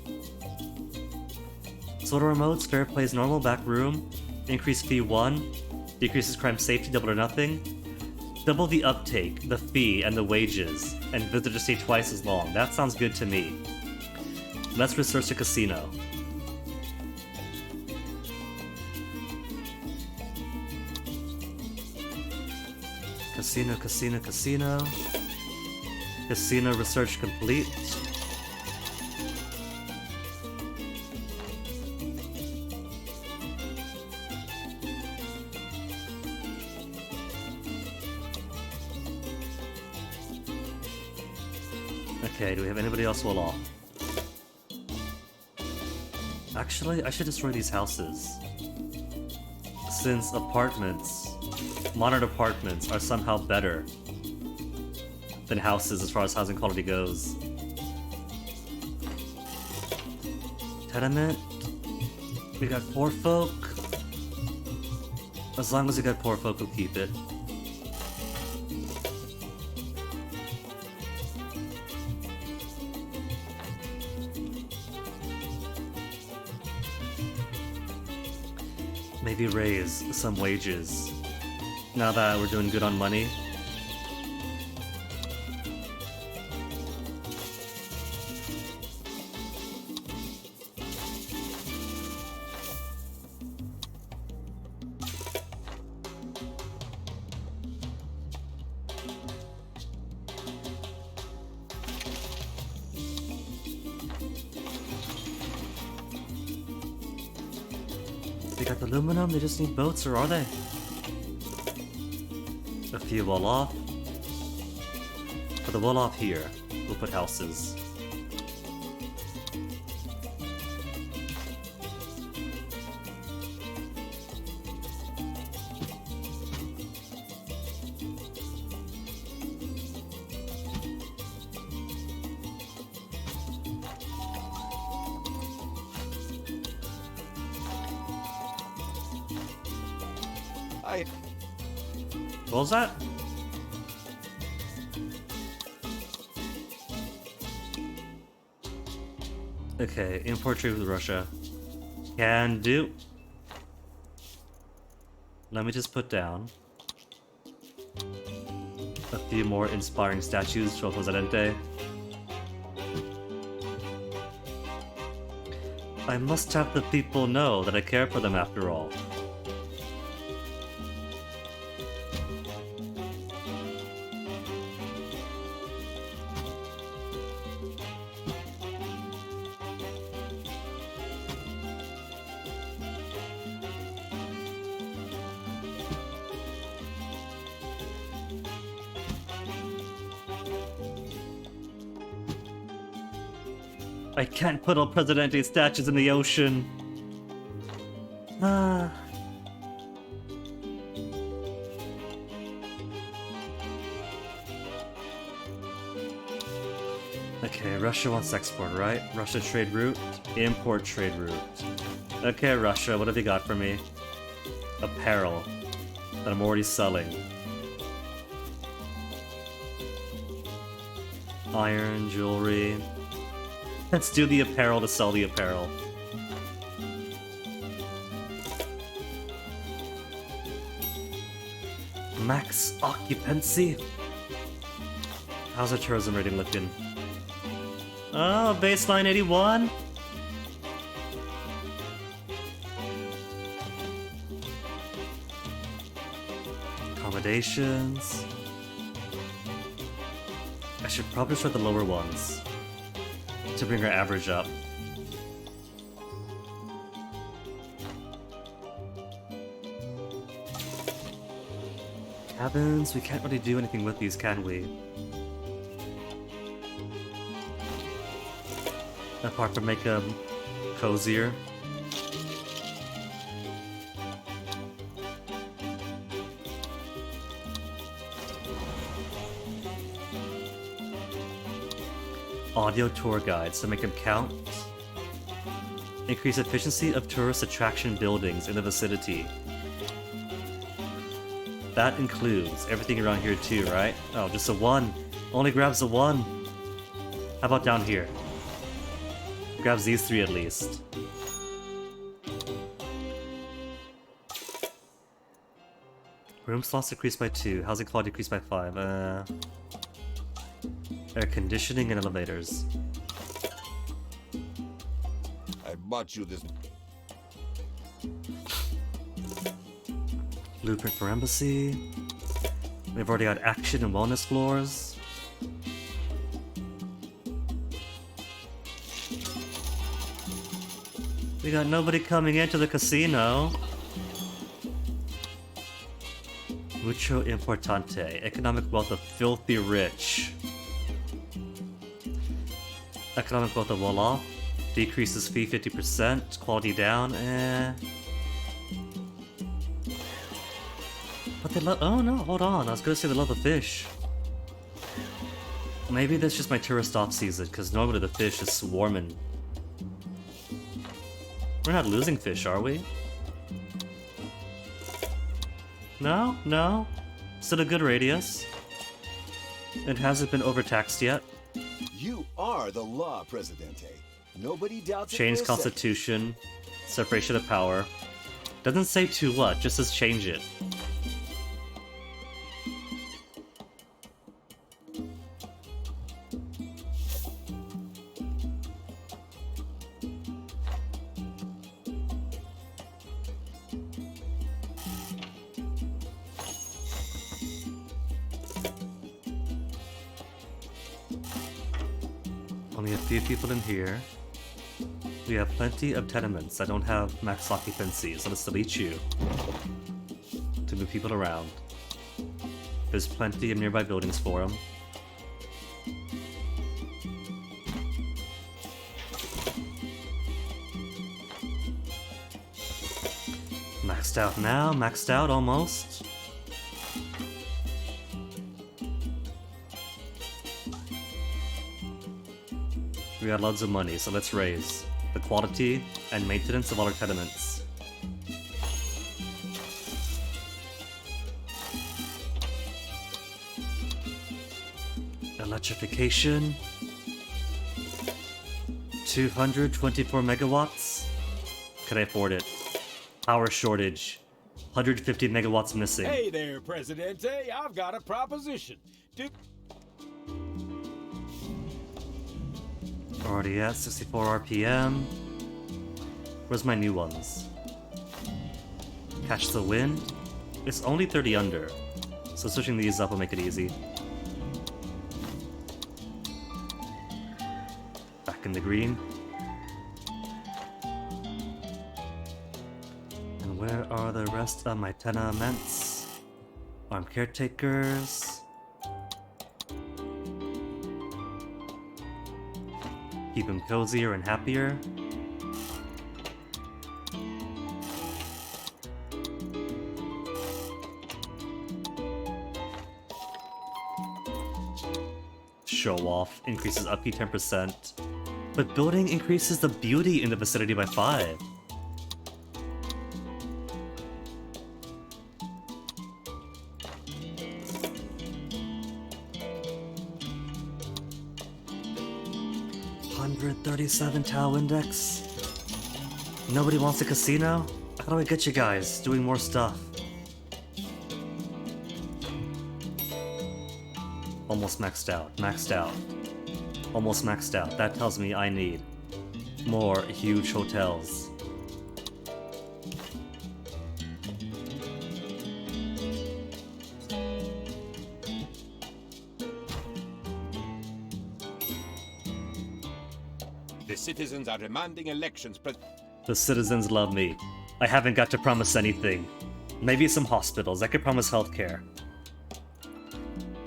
Sort of remotes, fair plays normal, back room, increase fee 1, decreases crime safety, double or nothing. Double the uptake, the fee, and the wages, and visitors stay twice as long. That sounds good to me. Let's research a casino. Casino, casino, casino. Casino research complete. Okay, do we have anybody else well off? Actually, I should destroy these houses. Since modern apartments are somehow better than houses as far as housing quality goes. Tenement. We got poor folk. As long as we got poor folk, we'll keep it. Maybe raise some wages. Now that we're doing good on money. They got the aluminum, they just need boats, or are they? A few wall off. For the wall off here, we'll put houses. What was that? Okay, import trade with Russia. Can do. Let me just put down a few more inspiring statues for Presidente. I must have the people know that I care for them after all. I can't put El Presidente statues in the ocean. Okay, Russia wants export, right? Russia trade route, import trade route. Okay, Russia, what have you got for me? Apparel that I'm already selling. Iron, jewelry. Let's do the apparel to sell the apparel. Max occupancy. How's our tourism rating looking? Oh, baseline 81. Accommodations. I should probably start the lower ones to bring our average up. Cabins, we can't really do anything with these, can we? Apart from make them cozier. Audio tour guides to make them count. Increase efficiency of tourist attraction buildings in the vicinity. That includes everything around here too, right? Oh, just a 1. Only grabs a 1. How about down here? Grabs these 3 at least. Room slots decreased by 2. Housing quality decreased by 5. Air conditioning and elevators. I bought you this. Blueprint for embassy. We've already got action and wellness floors. We got nobody coming into the casino. Mucho importante. Economic wealth of filthy rich. Economic wealth of Wolof. Decreases fee 50%. Quality down. But they love. Oh no, hold on. I was gonna say they love the fish. Maybe that's just my tourist off season, because normally the fish is swarming. We're not losing fish, are we? No? No? Still a good radius. It hasn't been overtaxed yet. You are the law, Presidente. Nobody doubts it. Change for a second. constitution. Separation of power. Doesn't say to what, just says change it. Only a few people in here. We have plenty of tenements that don't have max occupancy, so let's delete you to move people around. There's plenty of nearby buildings for them. Maxed out now, maxed out almost. We got loads of money, so let's raise the quality and maintenance of all our tenements. Electrification. 224 megawatts. Can I afford it? Power shortage. 150 megawatts missing. Hey there, Presidente. I've got a proposition. Already at 64 RPM. Where's my new ones? Catch the wind? It's only 30 under, so switching these up will make it easy. Back in the green. And where are the rest of my tenements? Armed caretakers. Keep him cozier and happier. Show off increases upkeep 10%, but building increases the beauty in the vicinity by 5. $137 Tau index. Nobody wants a casino? How do I get you guys doing more stuff? Almost maxed out, maxed out. Almost maxed out. That tells me I need more huge hotels. The citizens are demanding elections. The citizens love me. I haven't got to promise anything. Maybe some hospitals. I could promise healthcare.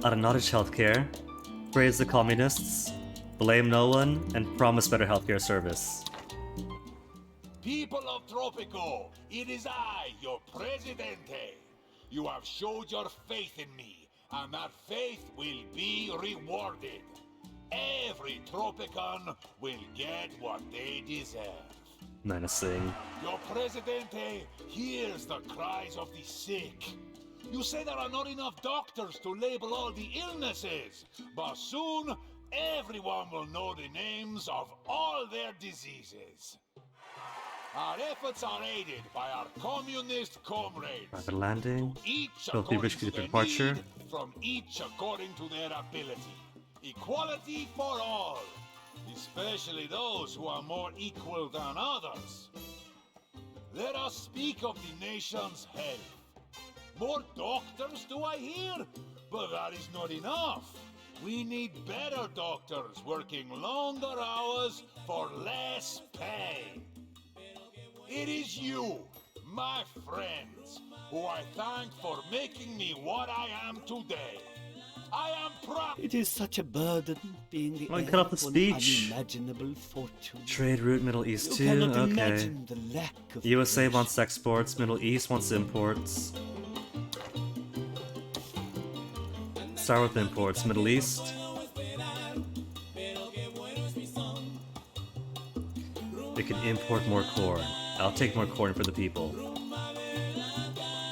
Acknowledge healthcare. Praise the communists. Blame no one. And promise better healthcare service. People of Tropico, it is I, your Presidente. You have showed your faith in me, and that faith will be rewarded. Every Tropican will get what they deserve. Menacing. Your Presidente hears the cries of the sick. You say there are not enough doctors to label all the illnesses, but soon everyone will know the names of all their diseases. Our efforts are aided by our communist comrades. Rapid landing. Each Filthy according risky to their departure. need, from each according to their ability. Equality for all, especially those who are more equal than others. Let us speak of the nation's health. More doctors, do I hear? But that is not enough. We need better doctors working longer hours for less pay. It is you, my friends, who I thank for making me what I am today. I am proud. It is such a burden being the Oh, you heir cut off the of an speech. unimaginable fortune. Trade route Middle East You 2. cannot Okay. imagine the lack of USA creation. wants exports. Middle East wants imports. Start with imports. Middle East. We can import more corn. I'll take more corn for the people.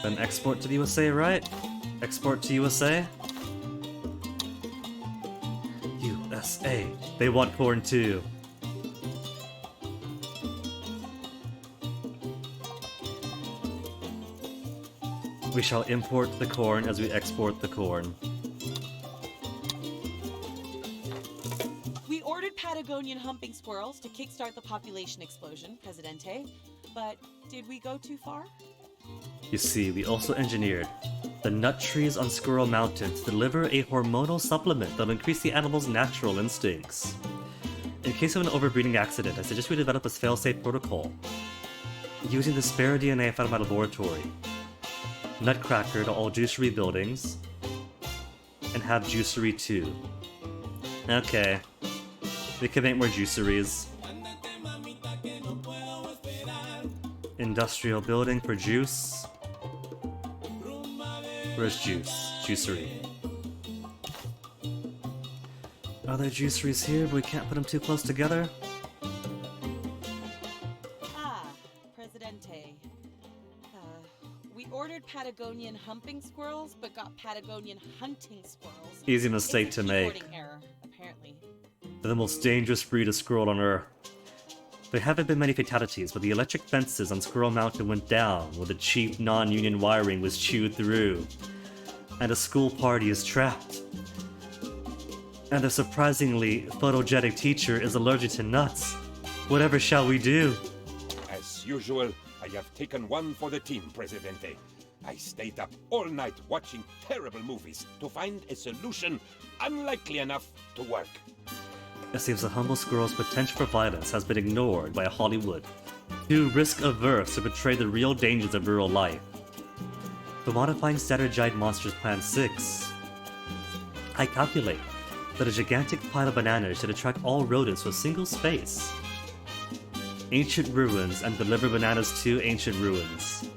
Then export to the USA, right? Export to USA? USA. They want corn too. We shall import the corn as we export the corn. We ordered Patagonian humping squirrels to kickstart the population explosion, Presidente. But did we go too far? You see, we also engineered the nut trees on Squirrel Mountain to deliver a hormonal supplement that will increase the animal's natural instincts. In case of an overbreeding accident, I suggest we develop a fail-safe protocol using the spare DNA found in my laboratory. Nutcracker to all juicery buildings, and have juicery too. Okay, we can make more juiceries. Industrial building for juice. Where's juice? Juicery. Are there juiceries here, but we can't put them too close together? Ah, Presidente. We ordered Patagonian humping squirrels, but got Patagonian hunting squirrels. Easy mistake It's a to make. keyboarding error, apparently. They're the most dangerous breed of squirrel on Earth. There haven't been many fatalities, but the electric fences on Squirrel Mountain went down when the cheap non-union wiring was chewed through. And a school party is trapped. And a surprisingly photogenic teacher is allergic to nuts. Whatever shall we do? As usual, I have taken one for the team, Presidente. I stayed up all night watching terrible movies to find a solution unlikely enough to work. It seems the humble squirrel's potential for violence has been ignored by Hollywood, too risk-averse to portray the real dangers of rural life. For modifying Standard Giant Monsters Plan 6, I calculate that a gigantic pile of bananas should attract all rodents to a single space. Ancient ruins and deliver bananas to ancient ruins.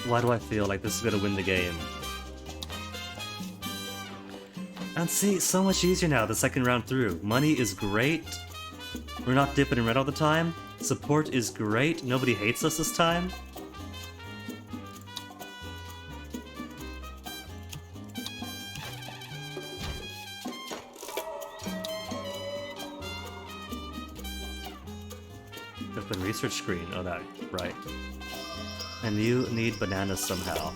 Why do I feel like this is gonna win the game? And see, so much easier now the second round through. Money is great. We're not dipping in red all the time. Support is great. Nobody hates us this time. Open research screen. Oh, that, right. And you need bananas somehow.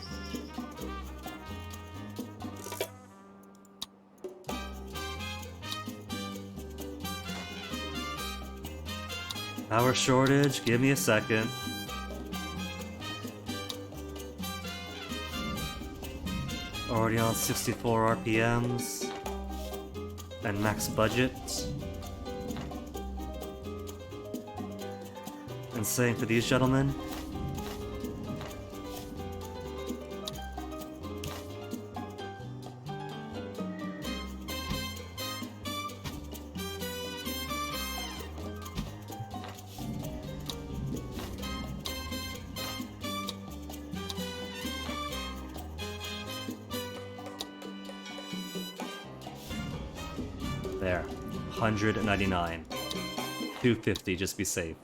Power shortage, give me a second. Already on 64 RPMs. And max budget. And same for these gentlemen. There. 199. 250, just be safe.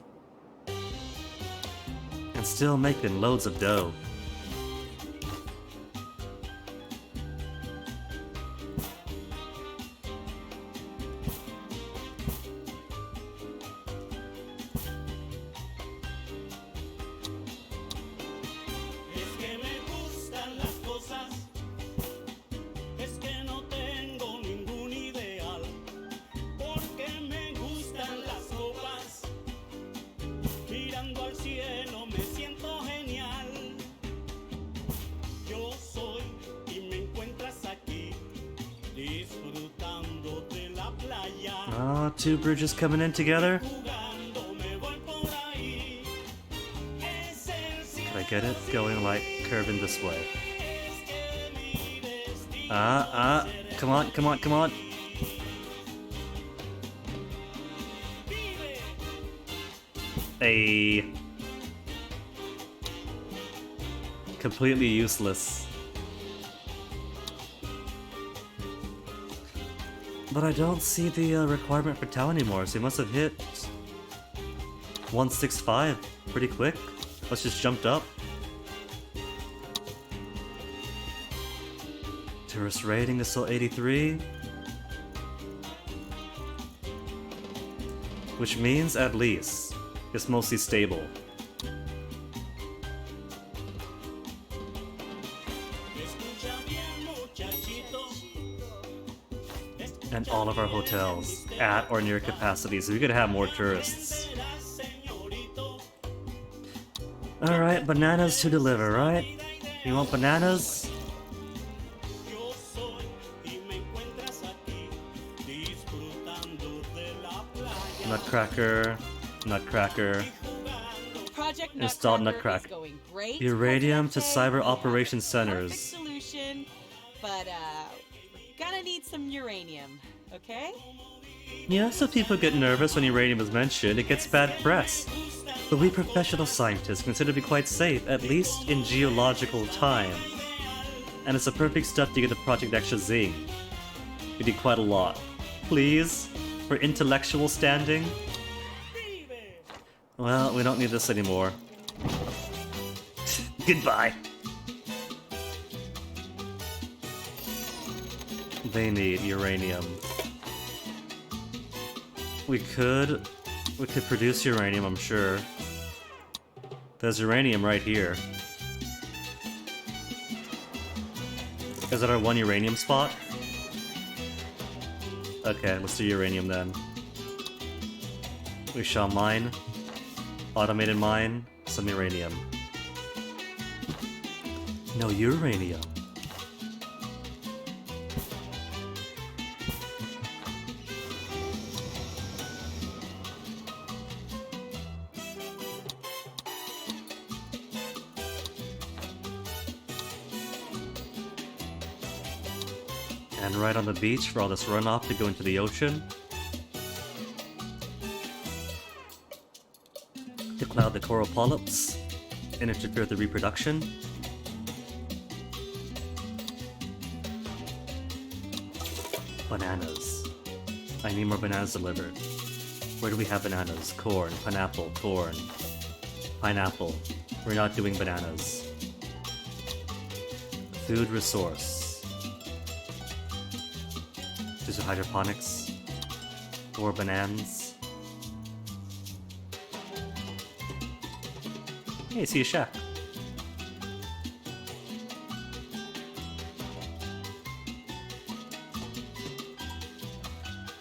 And and still making loads of dough. Two bridges coming in together. Can I get it? Going like curving this way. Come on, come on, come on. Completely useless. But I don't see the requirement for Tau anymore, so he must have hit 165 pretty quick. Let's just jumped up. Tourist rating is still 83. Which means, at least, it's mostly stable. And all of our hotels at or near capacity, so we could have more tourists. Alright, bananas to deliver, right? You want bananas? Nutcracker, Nutcracker. Project Installed Nutcracker Nutcracker. is going great. Uranium to Presidente, cyber we have operations the perfect centers. solution, but gonna need some uranium, okay? Yeah, so people get nervous when uranium is mentioned. It gets bad press. But we professional scientists consider it to be quite safe, at least in geological time. And it's the perfect stuff to get the project extra zing. We did quite a lot. Please? For intellectual standing? Well, we don't need this anymore. Goodbye. They need uranium. We could produce uranium, I'm sure. There's uranium right here. Is that our one uranium spot? Okay, let's do uranium then. We shall mine. Automated mine. Some uranium. No uranium. And right on the beach for all this runoff to go into the ocean. To cloud the coral polyps and interfere with the reproduction. Bananas. I need more bananas delivered. Where do we have bananas? Corn, pineapple, corn. Pineapple. We're not doing bananas. Food resource. These are hydroponics. 4 bananas. Hey, I see a shack.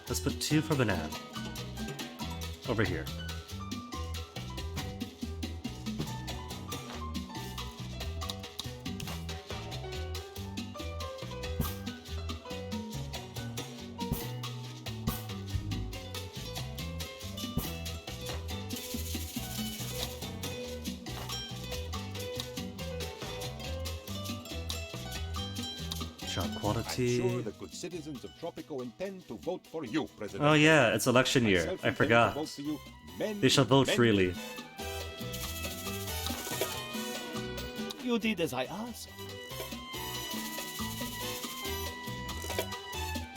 Let's put 2 for banana. Over here. Job quality. I'm sure the good citizens of Tropico intend to vote for you, President. Oh yeah, it's election year. Myself I intend to forgot. vote for you many, They shall vote many freely. You did as I asked.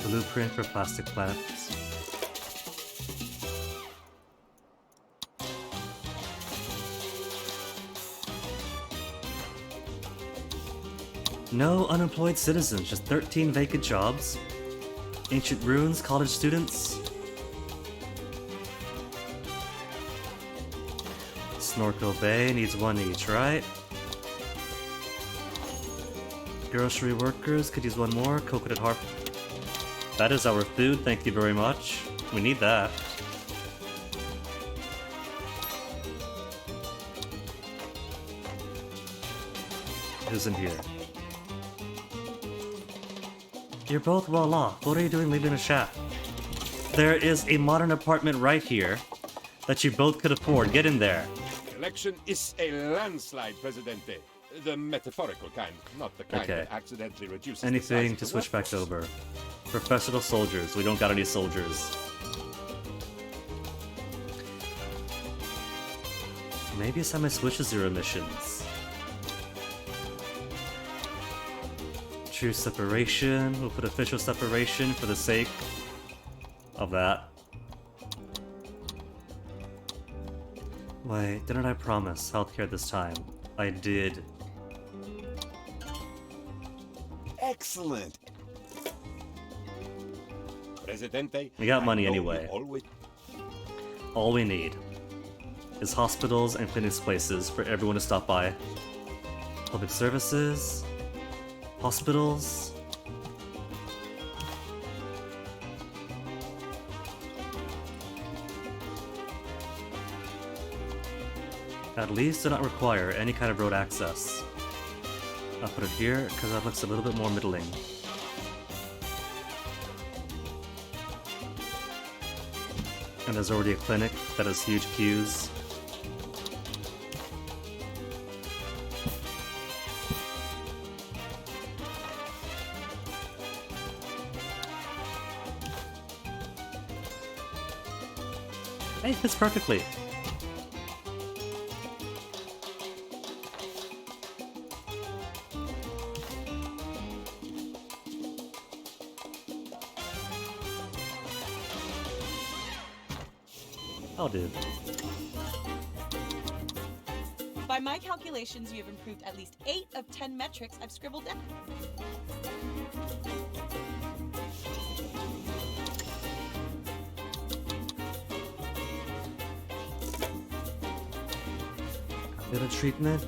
Blueprint for plastic plants. No unemployed citizens, just 13 vacant jobs. Ancient ruins, college students. Snorkel Bay needs one each, right? Grocery workers could use one more. Coconut Harp. That is our food, thank you very much. We need that. Who's in here? You're both well off. What are you doing leaving a shack? There is a modern apartment right here that you both could afford. Get in there. Election is a landslide, Presidente. The metaphorical kind, not the kind that accidentally reduces anything the to size switch back over. Professional soldiers. We don't got any soldiers. Maybe it's time I switch to zero emissions. True separation. We'll put official separation for the sake of that. Wait, didn't I promise healthcare this time? I did. Excellent. Presidente, We got money I know you anyway. always All we need is hospitals and clinics places for everyone to stop by. Public services, hospitals. At least do not require any kind of road access. I'll put it here because that looks a little bit more middling. And there's already a clinic that has huge queues. Hey, it fits perfectly. I'll do. By my calculations, you have improved at least 8 of 10 metrics I've scribbled down. Little treatment.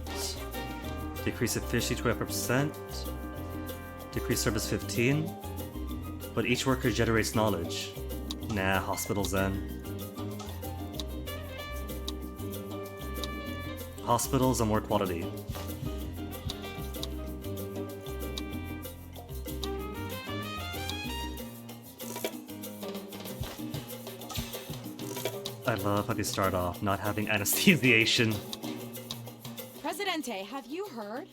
Decrease efficiency 12%. Decrease service 15. But each worker generates knowledge. Nah, hospitals then. Hospitals are more quality. I love how they start off not having anesthesiation. Presidente, have you heard?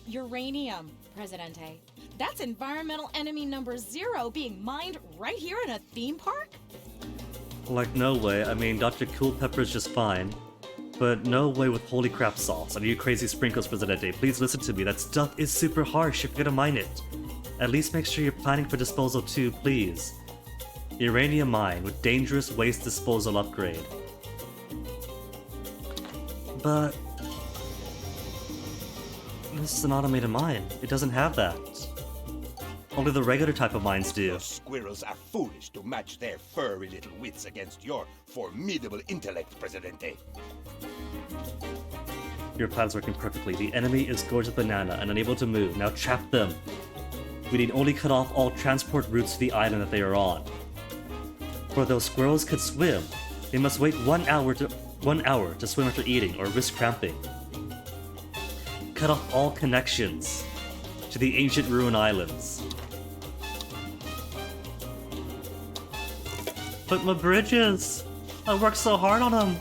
Uranium, Presidente. That's environmental enemy number 0 being mined right here in a theme park? Like, no way. I mean, Dr. Culpepper's just fine. But no way with holy crap sauce. Are you crazy sprinkles, Presidente? Please listen to me. That stuff is super harsh if you're gonna mine it. At least make sure you're planning for disposal too, please. Uranium mine with dangerous waste disposal upgrade. But this is an automated mine. It doesn't have that. Only the regular type of mines do. Those squirrels are foolish to match their furry little wits against your formidable intellect, Presidente. Your plan's working perfectly. The enemy is gorgeous banana and unable to move. Now trap them. We need only cut off all transport routes to the island that they are on. For those squirrels could swim, they must wait 1 hour to swim after eating or risk cramping. Cut off all connections to the ancient ruin islands. But my bridges! I worked so hard on them!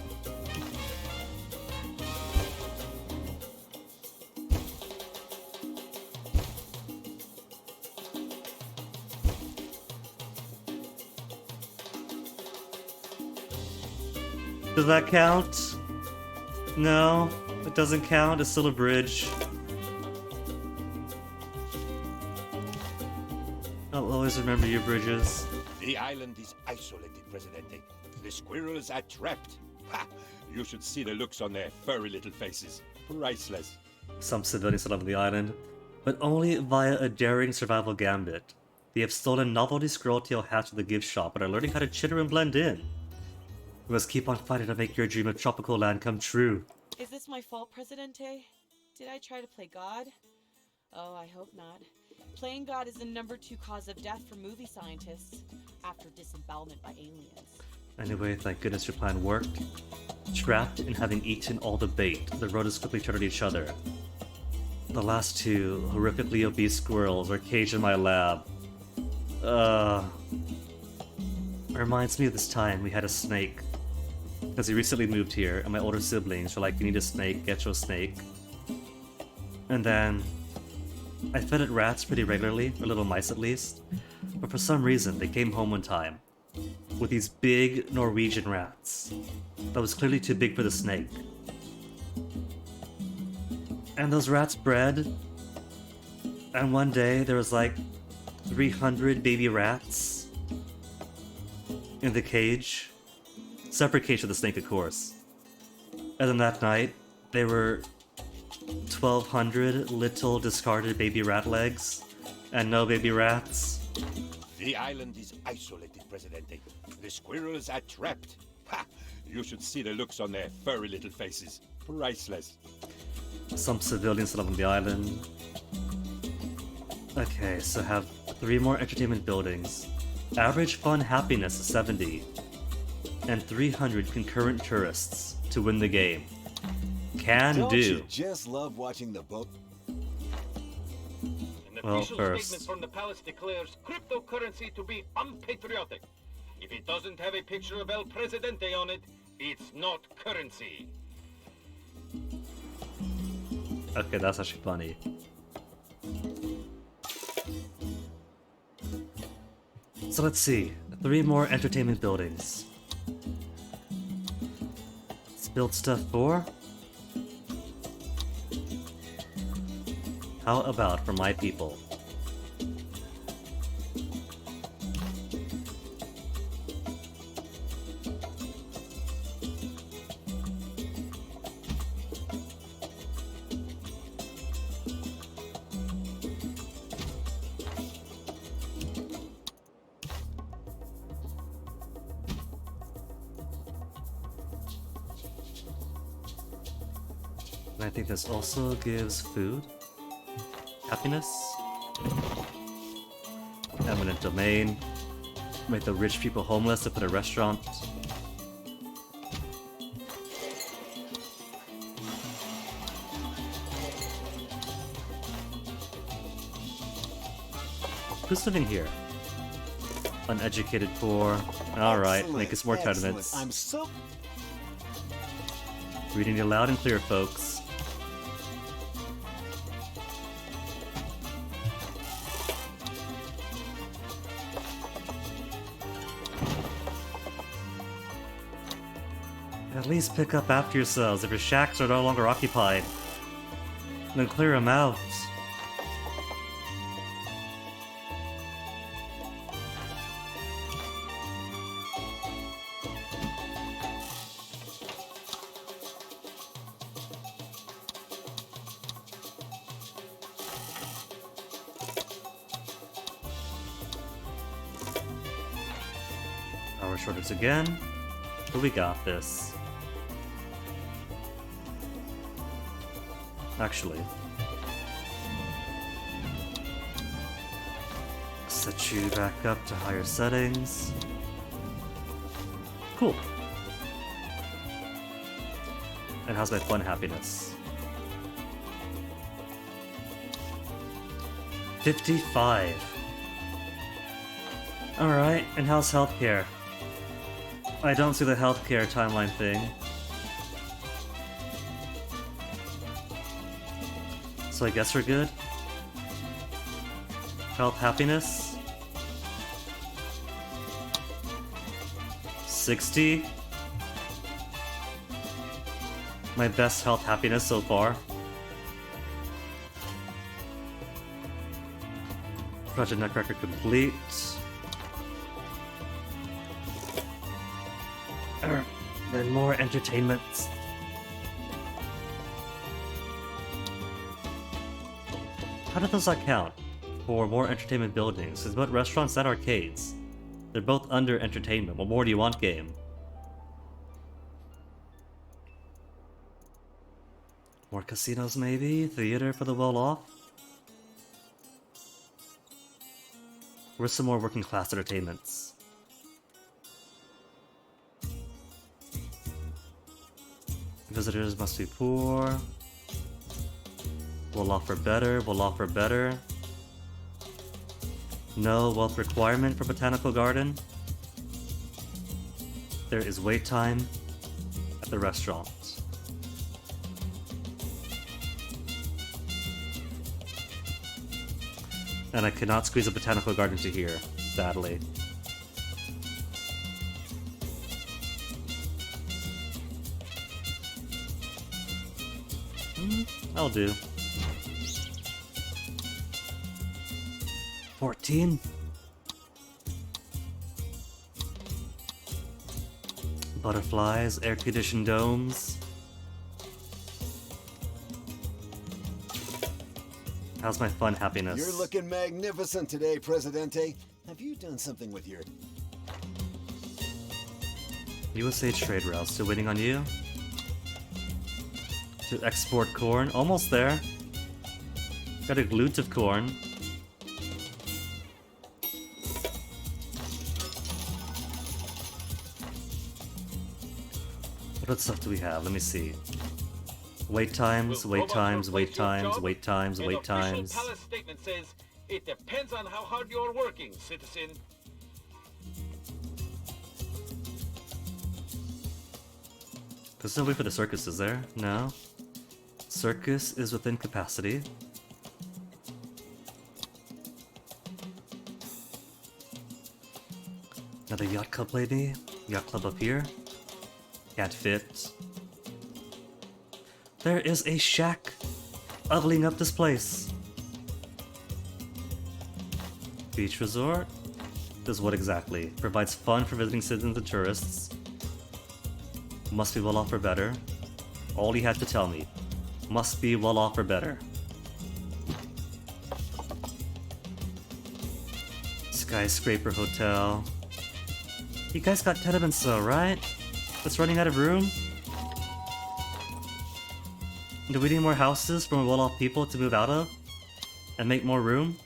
Does that count? No, it doesn't count. It's still a bridge. I'll always remember your bridges. The island is isolated, Presidente. The squirrels are trapped. Ha! You should see the looks on their furry little faces. Priceless. Some civilians still live on the island. but only via a daring survival gambit. They have stolen novelty squirrel tail hats from the gift shop, but are learning how to chitter and blend in. We must keep on fighting to make your dream of tropical land come true. Is this my fault, Presidente? Did I try to play God? Oh, I hope not. Playing God is the #2 cause of death for movie scientists after disembowelment by aliens. Anyway, thank goodness your plan worked. Trapped and having eaten all the bait, the rodents quickly turned on each other. The last 2 horrifically obese squirrels are caged in my lab. Reminds me of this time we had a snake. Because we recently moved here, and my older siblings were like, you need a snake, get you a snake. And then I fed it rats pretty regularly, or little mice at least. But for some reason, they came home one time with these big Norwegian rats that was clearly too big for the snake. And those rats bred, and one day there was like 300 baby rats in the cage. Separate cage for the snake, of course. And then that night, there were 1,200 little discarded baby rat legs, and no baby rats. The island is isolated, Presidente. The squirrels are trapped. Ha! You should see the looks on their furry little faces. Priceless. Some civilians still live on the island. Okay, so have 3 more entertainment buildings. Average fun happiness is 70. And 300 concurrent tourists to win the game. Can Don't do. you just love watching the boat? An Well, official first. statement from the palace declares cryptocurrency to be unpatriotic. If it doesn't have a picture of El Presidente on it, it's not currency. Okay, that's actually funny. So let's see. 3 more entertainment buildings. Let's build stuff for. How about for my people? And I think this also gives food. Happiness. Eminent domain. Make the rich people homeless to put a restaurant. Who's living here? Uneducated poor. Alright, make us more tenements. I'm so... Reading it loud and clear, folks. At least pick up after yourselves if your shacks are no longer occupied. Then clear them out. Power shortage again, but we got this. Actually, set you back up to higher settings. Cool. And how's my fun happiness? 55. Alright, and how's healthcare? I don't see the healthcare timeline thing. So I guess we're good. Health, happiness. 60. My best health, happiness so far. Project Nutcracker complete. Then more entertainments. How do those not count for more entertainment buildings? Because both restaurants and arcades. They're both under entertainment. What more do you want, game? More casinos, maybe? Theater for the well-off? Where's some more working class entertainments? Visitors must be poor. We'll offer better, we'll offer better. No wealth requirement for Botanical Garden. There is wait time at the restaurant. And I cannot squeeze a Botanical Garden to here, sadly. I'll do. 14? Butterflies, air-conditioned domes. How's my fun happiness? You're looking magnificent today, Presidente. Have you done something with your... USA trade routes, still waiting on you? To export corn, almost there. Got a glute of corn. What other stuff do we have? Let me see. Wait times, wait times, wait times, wait times, wait times. An official palace statement says, it depends on how hard you're working, citizen. There's no way for the circus, is there? No. Circus is within capacity. Another yacht club lady. Yacht club up here. Can't fit. There is a shack uggling up this place. Beach resort? Does what exactly? Provides fun for visiting citizens and tourists. Must be well off or better. All he had to tell me. Must be well off or better. Skyscraper hotel. You guys got tenements though, right? That's running out of room? Do we need more houses from well-off people to move out of? And make more room?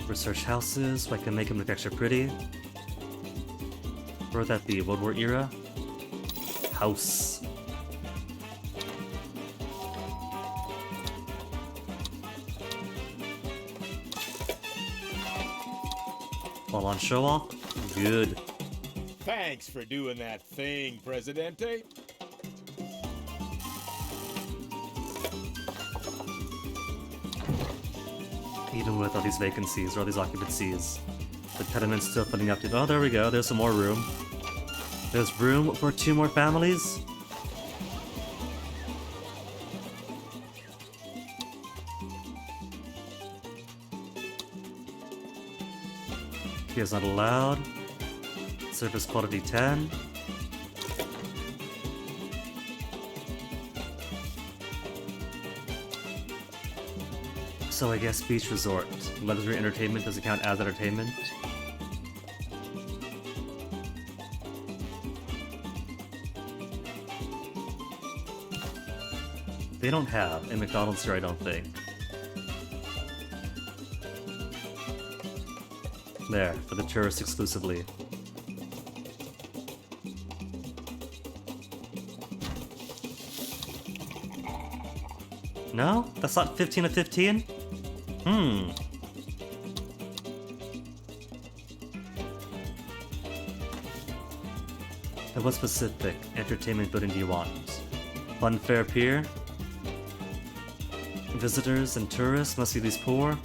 Research houses so I can make them look extra pretty. Where would that be? World War era? House. All on show off? Good. Thanks for doing that thing, Presidente. Even with all these vacancies or all these occupancies, the tenement's still filling up. Oh, there we go. There's some more room. There's room for 2 more families. He is not allowed. Service quality 10. So I guess beach resort. Luxury entertainment doesn't count as entertainment. They don't have a McDonald's here, I don't think. There, for the tourists exclusively. No? That's not 15 of 15? And what specific entertainment building do you want? Funfair Pier? Visitors and tourists must be these poor?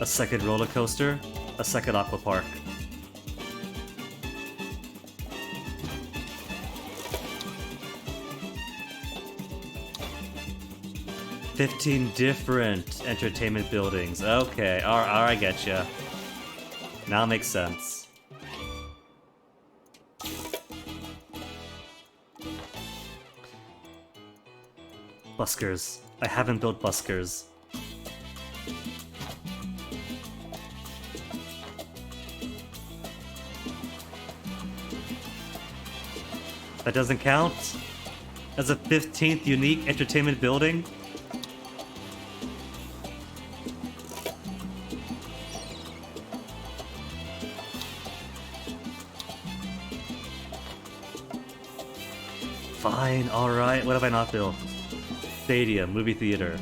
A second roller coaster? A second aqua park? 15 different entertainment buildings. Okay, alright, I get ya. Now makes sense. Buskers. I haven't built buskers. That doesn't count? As a 15th unique entertainment building? Fine, alright. What have I not built? Stadium, movie theater.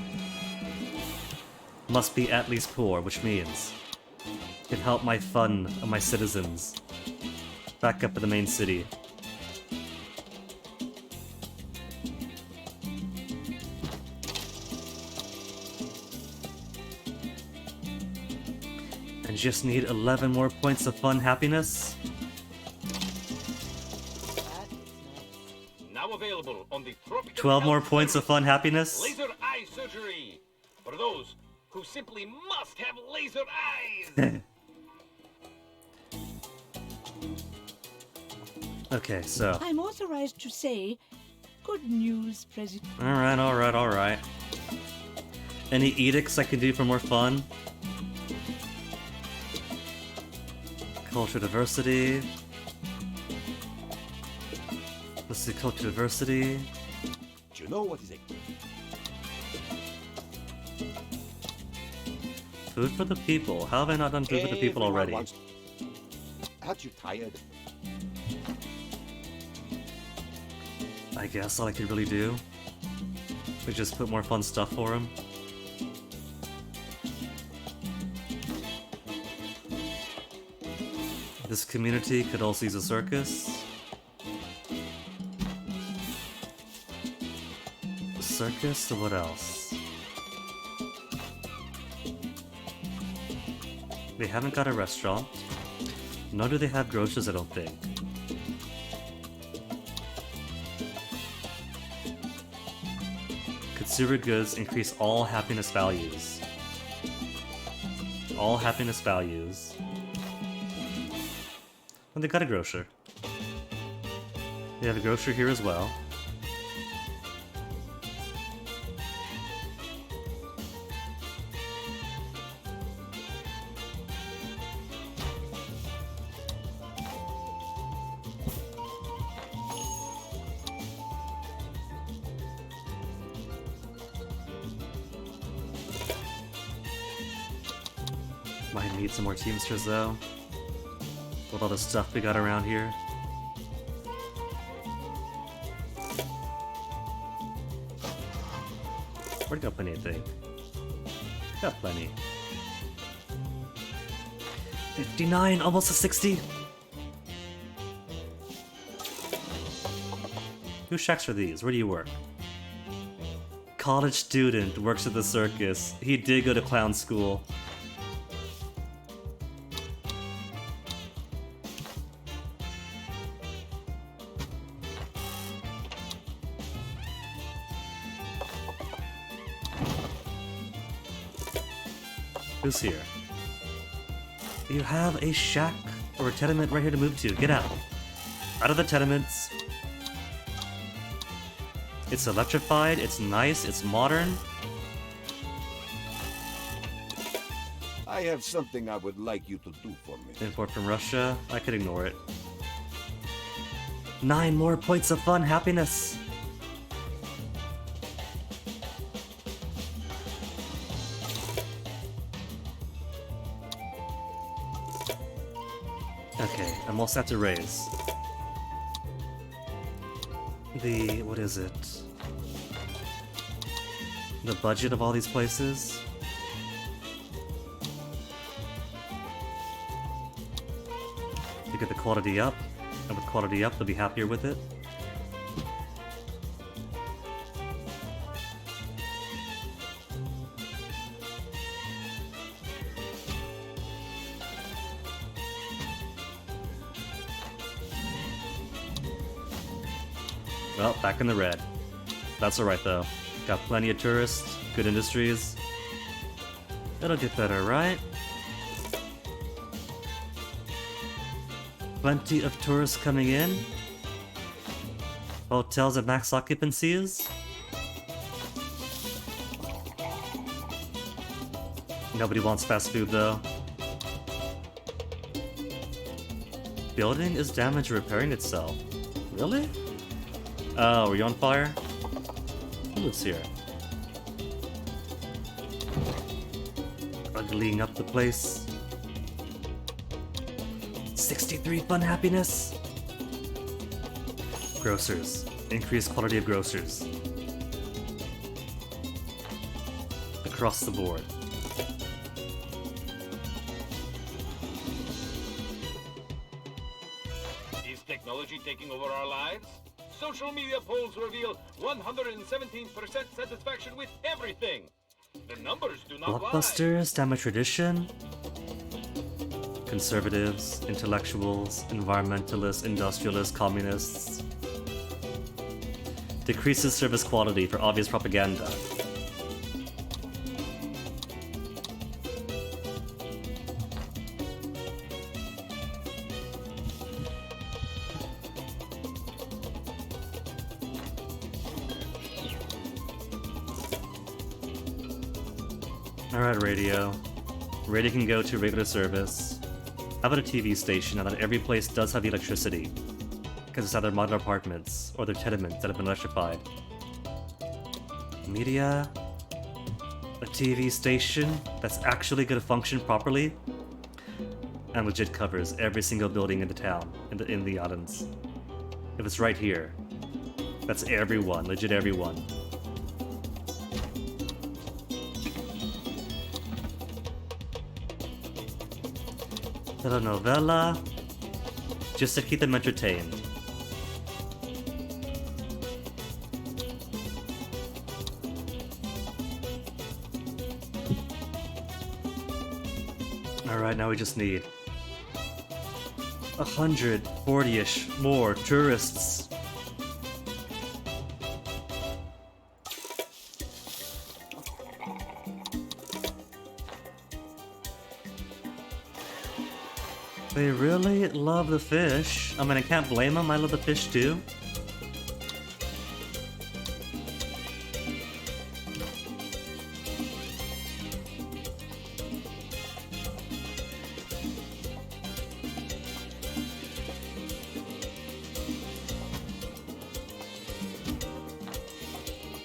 Must be at least poor, which means can help my fun of my citizens. Back up in the main city. And just need 11 more points of fun happiness. Now available on the Tropical 12 more Health points of fun happiness. Laser eye surgery for those who simply must have laser eyes. Okay, so. I'm authorized to say, good news, President. Alright, alright, alright. Any edicts I can do for more fun? Culture diversity. Let's see, culture diversity. Do you know what is it? Food for the people. How have I not done food for the people already? Aren't you tired? I guess all I could really do is just put more fun stuff for him. This community could also use a circus. Circus, so what else? They haven't got a restaurant. Nor do they have grocers, I don't think. Consumer goods increase all happiness values. All happiness values. And they got a grocer. They have a grocer here as well. Might need some more Teamsters though. With all the stuff we got around here. We got plenty, I think. Got plenty. 59, almost a 60. Whose shacks are these? Where do you work? College student, works at the circus. He did go to clown school. Who's here? You have a shack or a tenement right here to move to. Get out. Out of the tenements. It's electrified, it's nice, it's modern. I have something I would like you to do for me. Import from Russia. I could ignore it. 9 more points of fun happiness. Okay, I'm all set to raise. What is it? The budget of all these places? To get the quality up, and with quality up, they'll be happier with it. Well, back in the red. That's alright though. Got plenty of tourists, Good Industries. It'll get better, right? Plenty of tourists coming in. Hotels at max occupancies. Nobody wants fast food though. Building is damaged repairing itself. Really? Oh, were you on fire? Who lives here? Uglying up the place. 63 fun happiness. Grocers. Increased quality of grocers. Across the board. Is technology taking over our lives? Social media polls reveal 117% satisfaction with everything. The numbers do not lie. Blockbusters, damage tradition. Conservatives, intellectuals, environmentalists, industrialists, communists. Decreases service quality for obvious propaganda. Alright, radio. Radio can go to regular service. How about a TV station now that every place does have electricity? Because it's either modular apartments or their tenements that have been electrified. Media. A TV station that's actually gonna function properly and legit covers every single building in the town, in the islands. If it's right here, that's everyone, legit everyone. Telenovela, just to keep them entertained. Alright, now we just need 140-ish more tourists. They really love the fish. I mean, I can't blame them. I love the fish too.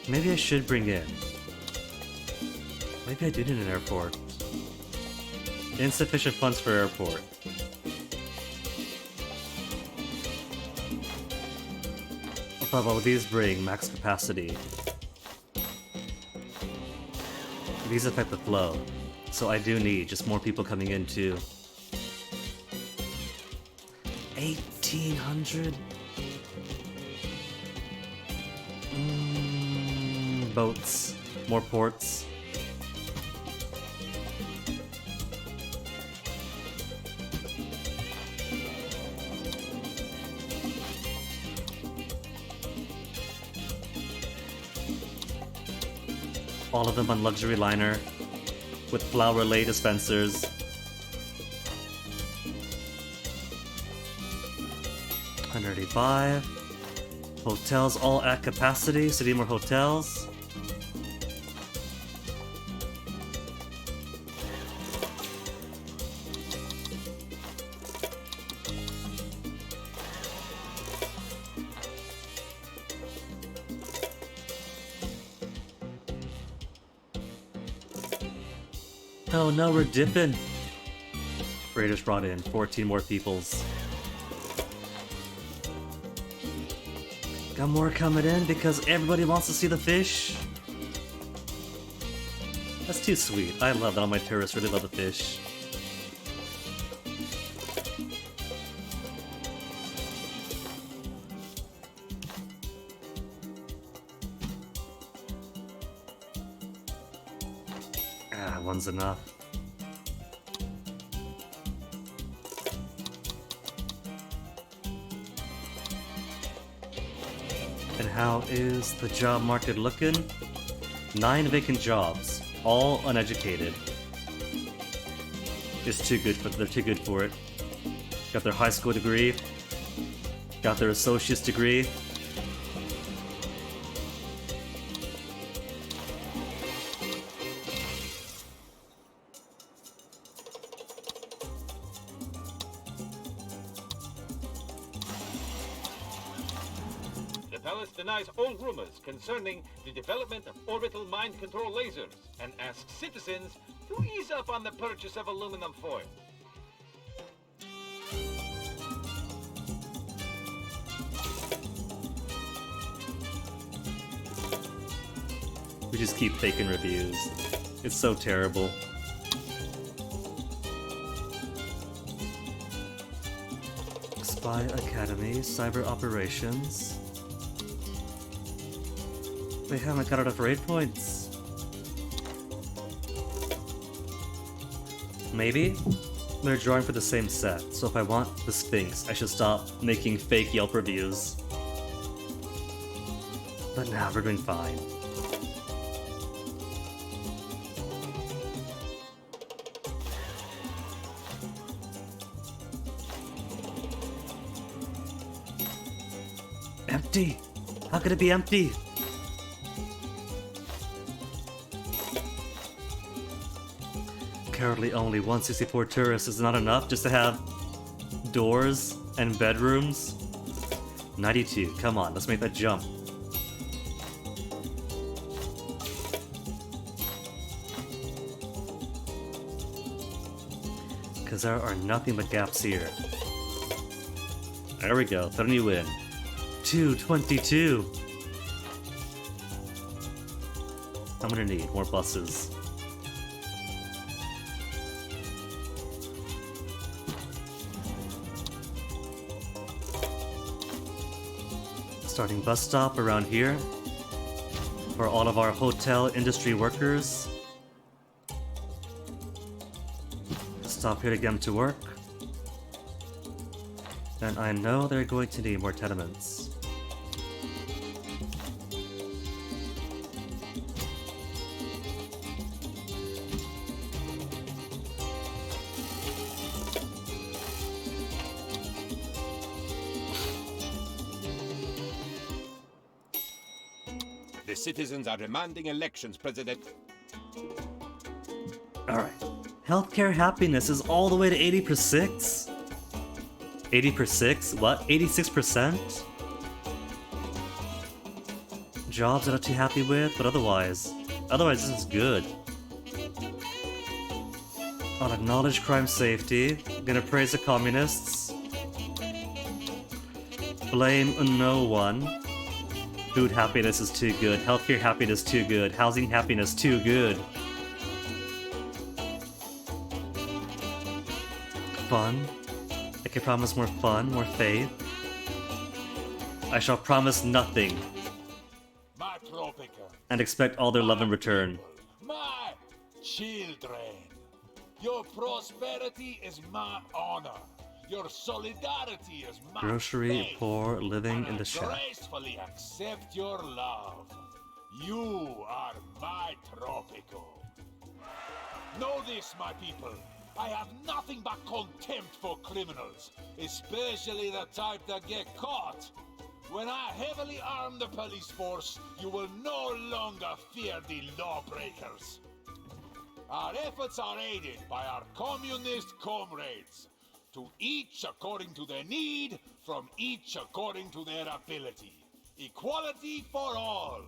Maybe I should bring in. Maybe I do need an airport. Insufficient funds for airport. But what will these bring? Max capacity. These affect the flow. So I do need just more people coming in too. 1,800? Boats. More ports. All of them on luxury liner with flower lay dispensers. $185. Hotels all at capacity, so need more hotels. Oh no, we're dipping. Raiders brought in 14 more peoples. Got more coming in because everybody wants to see the fish. That's too sweet. I love that all my tourists really love the fish. Ah, one's enough. And how is the job market looking? 9 vacant jobs, all uneducated. It's too good for they're too good for it. Got their high school degree, got their associate's degree. The palace denies all rumors concerning the development of orbital mind control lasers and asks citizens to ease up on the purchase of aluminum foil. We just keep faking reviews. It's so terrible. Spy Academy, Cyber Operations. They haven't got enough raid points. Maybe? They're drawing for the same set, so if I want the Sphinx, I should stop making fake Yelp reviews. But now we're doing fine. Empty! How could it be empty? Currently only 164 tourists is not enough just to have doors and bedrooms? 92, come on, let's make that jump. Because there are nothing but gaps here. There we go, throwing you in. 222. I'm gonna need more buses. Starting bus stop around here for all of our hotel industry workers. Stop here to get them to work. And I know they're going to need more tenements. The citizens are demanding elections, President. Alright. Healthcare happiness is all the way to 80%? 80%? What? 86%? Jobs I'm not too happy with, but otherwise this is good. I'll acknowledge crime safety. Gonna praise the communists. Blame no one. Food happiness is too good. Healthcare happiness too good. Housing happiness too good. Fun. I can promise more fun, more faith. I shall promise nothing. My Tropica. And expect all their love in return. My children. Your prosperity is my honor. Your solidarity is my Grocery, faith. poor, living And in I the shack. gracefully accept your love. You are my Tropico. Know this, my people. I have nothing but contempt for criminals, especially the type that get caught. When I heavily arm the police force, you will no longer fear the lawbreakers. Our efforts are aided by our communist comrades. To each according to their need, from each according to their ability. Equality for all,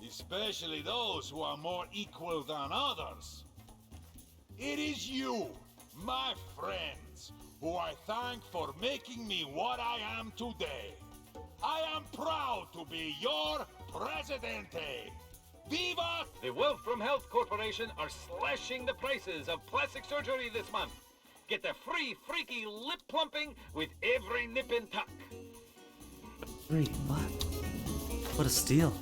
especially those who are more equal than others. It is you, my friends, who I thank for making me what I am today. I am proud to be your Presidente. Viva! The Wealth from Health Corporation are slashing the prices of plastic surgery this month. Get the free freaky lip plumping with every nip and tuck. Free? What? What a steal.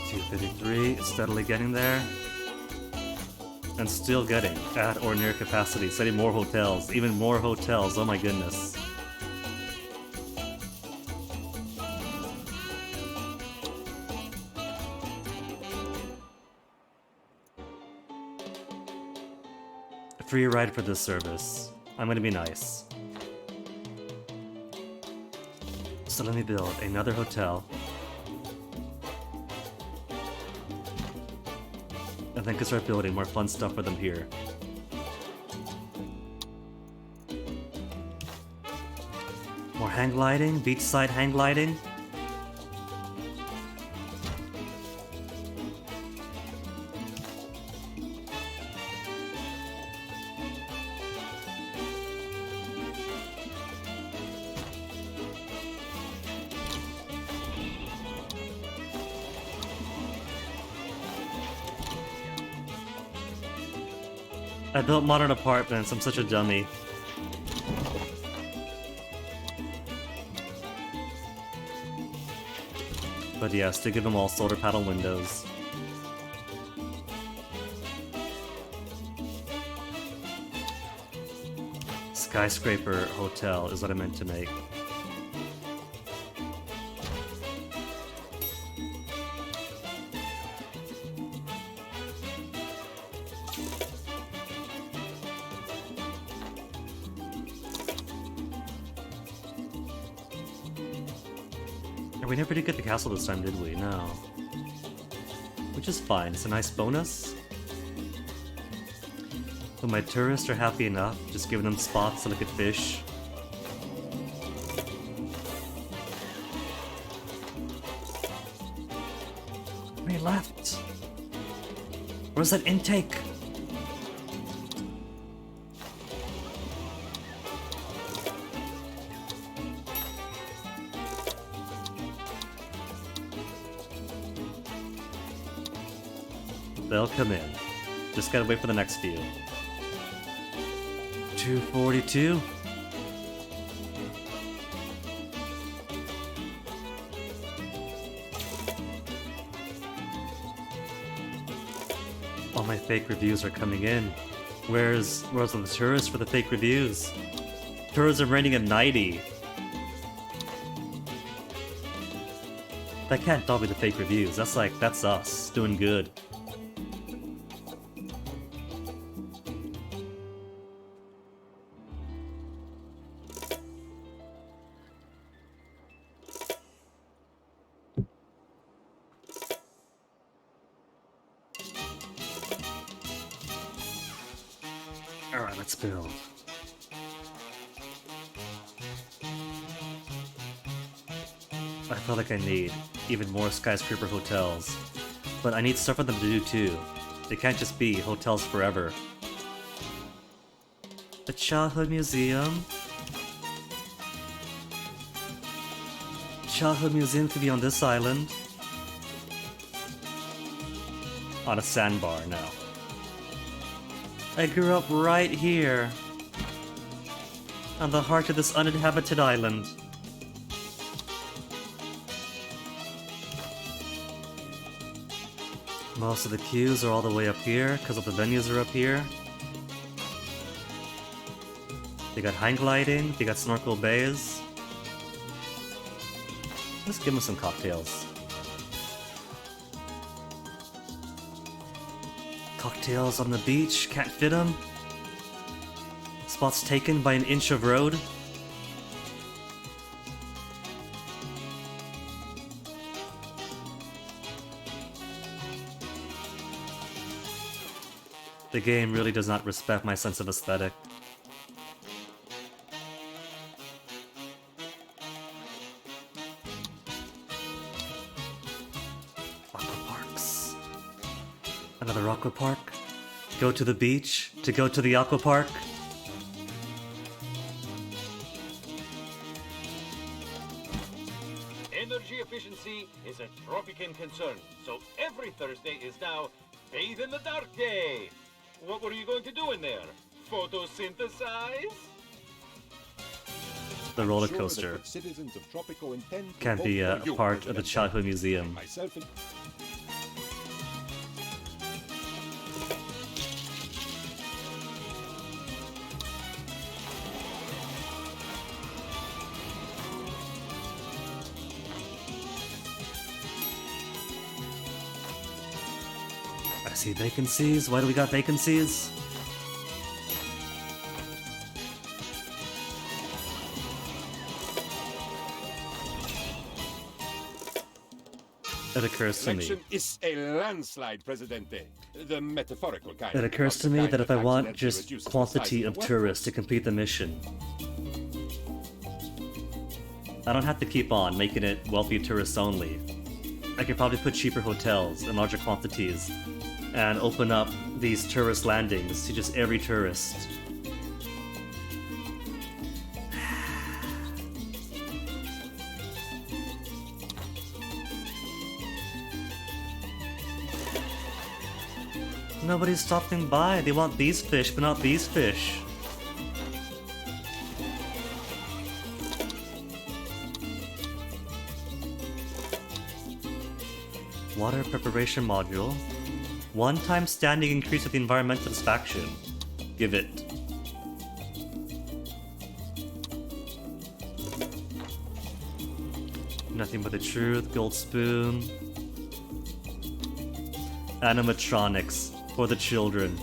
253, steadily getting there. And still getting at or near capacity. Setting more hotels, even more hotels, oh my goodness. A free ride for this service. I'm gonna be nice. So let me build another hotel. And then can start building more fun stuff for them here. More hang gliding, beachside hang gliding. I built modern apartments, I'm such a dummy. But yes, to give them all solar panel windows. Skyscraper hotel is what I meant to make. We never did get the castle this time, did we? No. Which is fine, it's a nice bonus. But my tourists are happy enough, just giving them spots to look at fish. Where he left? Where's that intake? They'll come in. Just gotta wait for the next few. 242. All my fake reviews are coming in. Where's the tourists for the fake reviews? Tourism rating at 90. That can't all be the fake reviews. That's us doing good. Alright, let's build. I feel like I need even more skyscraper hotels. But I need stuff for them to do too. They can't just be hotels forever. The Childhood Museum? Childhood Museum could be on this island. On a sandbar now. I grew up right here. On the heart of this uninhabited island. Most of the queues are all the way up here, because all the venues are up here. They got hang gliding, they got snorkel bays. Let's give them some cocktails. Cocktails on the beach, can't fit them. Spots taken by an inch of road. The game really does not respect my sense of aesthetic. Aqua parks. Another aqua park. Go to the beach to go to the aqua park. Energy efficiency is a Tropican concern, so every Thursday is now Bathe in the Dark Day. What were you going to do in there? Photosynthesize? The roller coaster can't be a part of the Childhood Museum. see vacancies. Why do we got vacancies? It occurs to me. Election is a landslide, Presidente. The metaphorical kind. It occurs not to the me kind that if I want accidentally just reduces the quantity size of the tourists to workforce. complete the mission, I don't have to keep on making it wealthy tourists only. I could probably put cheaper hotels in larger quantities and open up these tourist landings to just every tourist. Nobody's stopping by. They want these fish, but not these fish. Water preparation module. One-time standing increase with the environmental satisfaction. Give it. Nothing but the truth. Gold spoon. Animatronics for the children.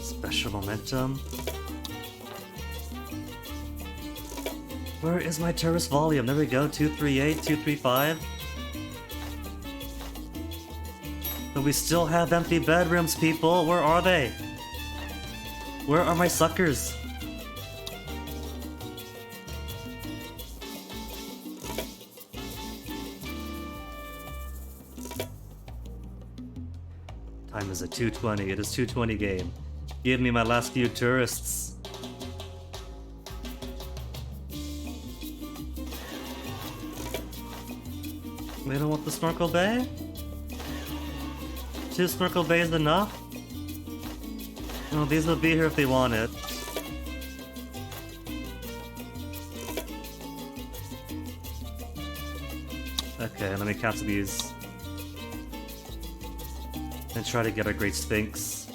Special momentum. Where is my tourist volume? There we go, 238, 235. But we still have empty bedrooms, people. Where are they? Where are my suckers? Time is at 2:20. It is 2:20 game. Give me my last few tourists. We don't want the snorkel bay? 2 snorkel bays enough? No, these will be here if they want it. Okay, let me cancel these. And try to get a Great Sphinx.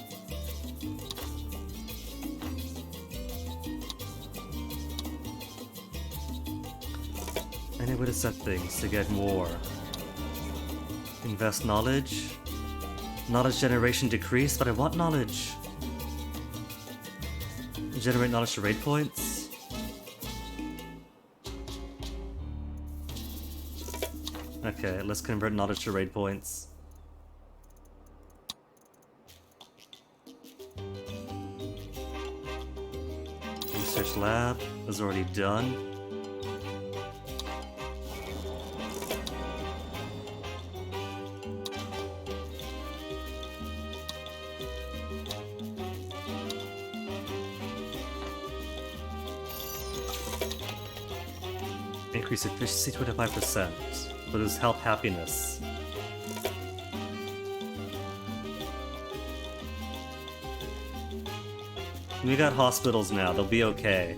Any way to set things to get more. Invest knowledge. Knowledge generation decreased, but I want knowledge. Generate knowledge to raid points. Okay, let's convert knowledge to raid points. Research lab is already done. Increase efficiency 25%, but it's health happiness. We got hospitals now, they'll be okay.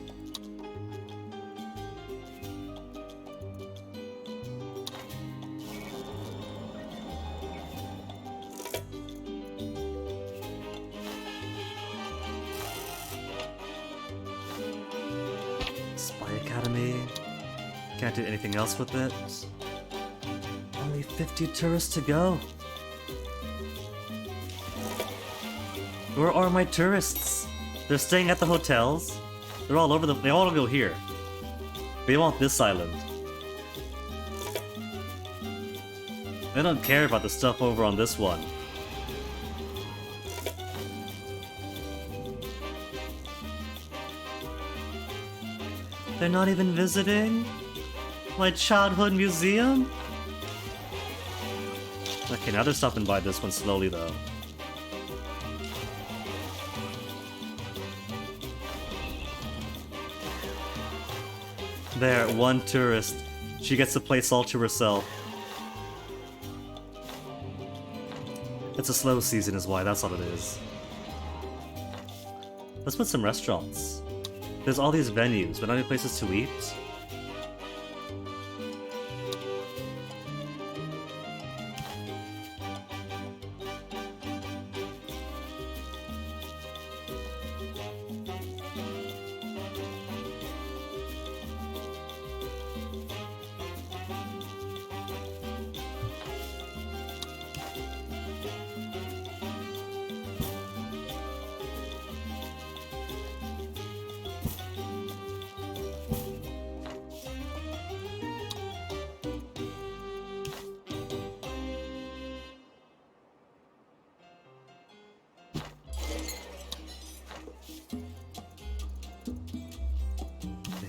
Spy Academy. Can't do anything else with it. Only 50 tourists to go. Where are my tourists? They're staying at the hotels. They're all over they all go here. They want this island. They don't care about the stuff over on this one. They're not even visiting my childhood museum? Okay, now they're stopping by this one slowly though. There, one tourist. She gets the place all to herself. It's a slow season is why, that's all it is. Let's put some restaurants. There's all these venues, but not any places to eat.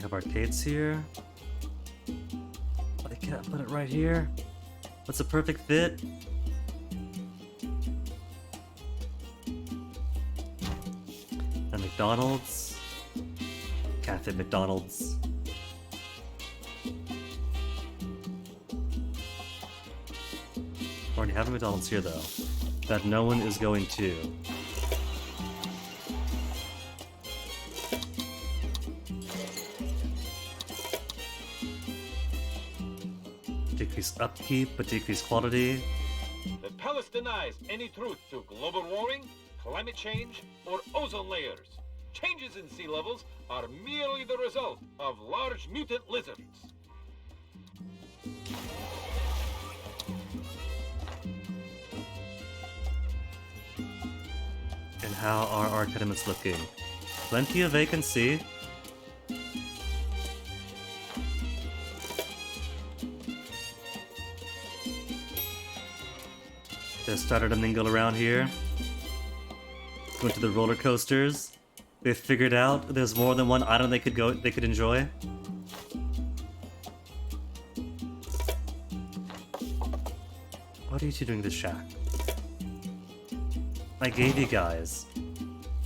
have arcades here. But I can't put it right here. What's a perfect fit? A McDonald's. Can't fit McDonald's. Already have a McDonald's here though. That no one is going to. Decrease upkeep, but decrease quality. The palace denies any truth to global warming, climate change, or ozone layers. Changes in sea levels are merely the result of large mutant lizards. And how are our academics looking? Plenty of vacancy. They started to mingle around here. Went to the roller coasters. They figured out there's more than one item they could enjoy. What are you two doing to the shack? I gave you guys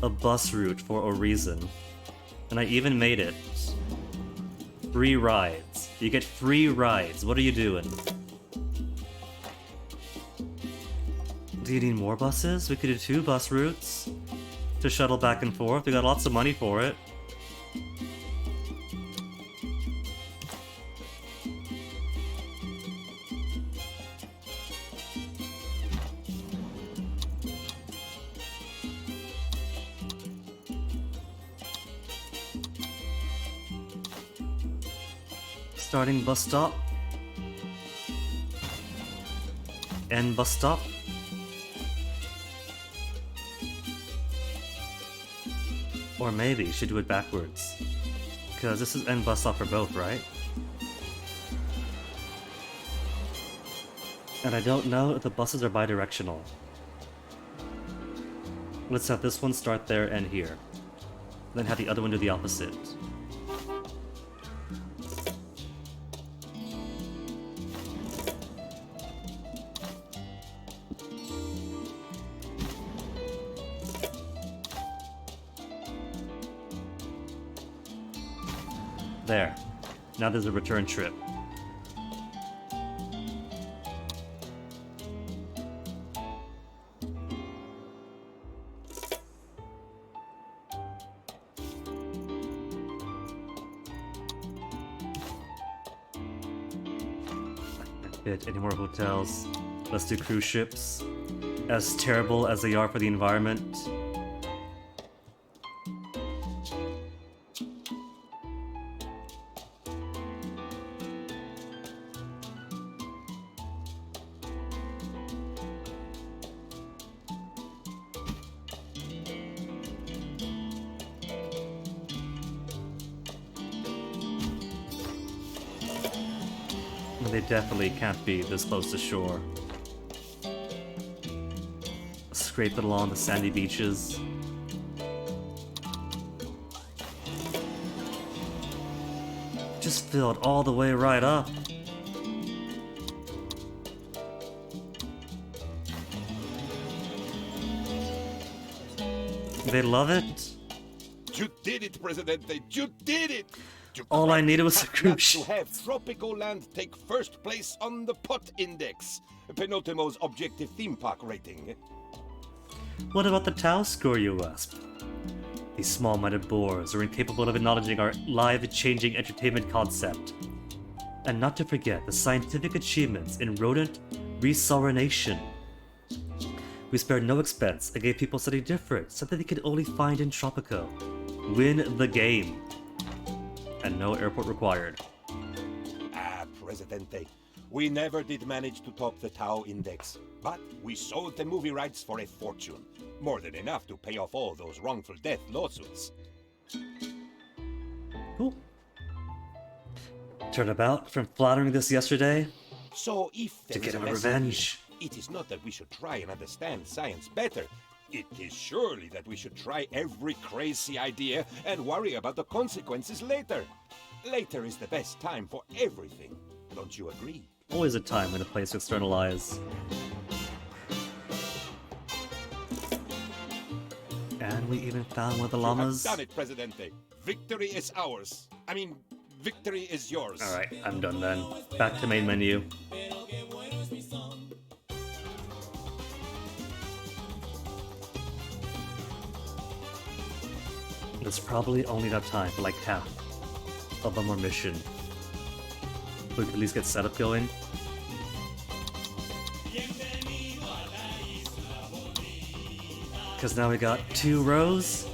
a bus route for a reason. And I even made it free rides. You get free rides. What are you doing? Do you need more buses? We could do 2 bus routes to shuttle back and forth. We got lots of money for it. Starting bus stop. End bus stop. Or maybe you should do it backwards. Because this is end bus stop for both, right? And I don't know if the buses are bidirectional. Let's have this one start there and here. Then have the other one do the opposite. There. Now there's a return trip. Any more hotels? Let's do cruise ships. As terrible as they are for the environment. They definitely can't be this close to shore. Scrape it along the sandy beaches. Just filled all the way right up. They love it. You did it, Presidente. You did it. All I needed was a cruise ship. To have Tropico Land take first place on the POT Index, Penultimo's objective theme park rating. What about the Tau score, you ask? These small-minded boors are incapable of acknowledging our life-changing entertainment concept. And not to forget the scientific achievements in rodent resorination. We spared no expense and gave people something different, something they could only find in Tropico. Win the game. And no airport required. Ah, Presidente. We never did manage to top the Tau Index, but we sold the movie rights for a fortune. More than enough to pay off all those wrongful death lawsuits. Cool. Turnabout from flattering this yesterday So if to there get is him a lesson revenge. here, it is not that we should try and understand science better. It is surely that we should try every crazy idea and worry about the consequences later. Later is the best time for everything. Don't you agree? Always a time and a place to externalize. And we even found one of the llamas. You have done it, Presidente. Victory is ours. I mean, victory is yours. Alright, I'm done then. Back to main menu. There's probably only enough time for like half of one more mission. We could at least get setup going. Because now we got 2 rows.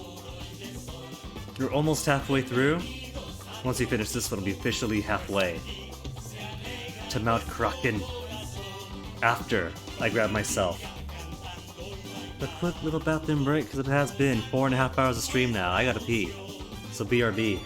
We're almost halfway through. Once we finish this one, we'll be officially halfway to Mount Kraken. After I grab myself a quick little bathroom break, because it has been 4.5 hours of stream now. I gotta pee. So BRB.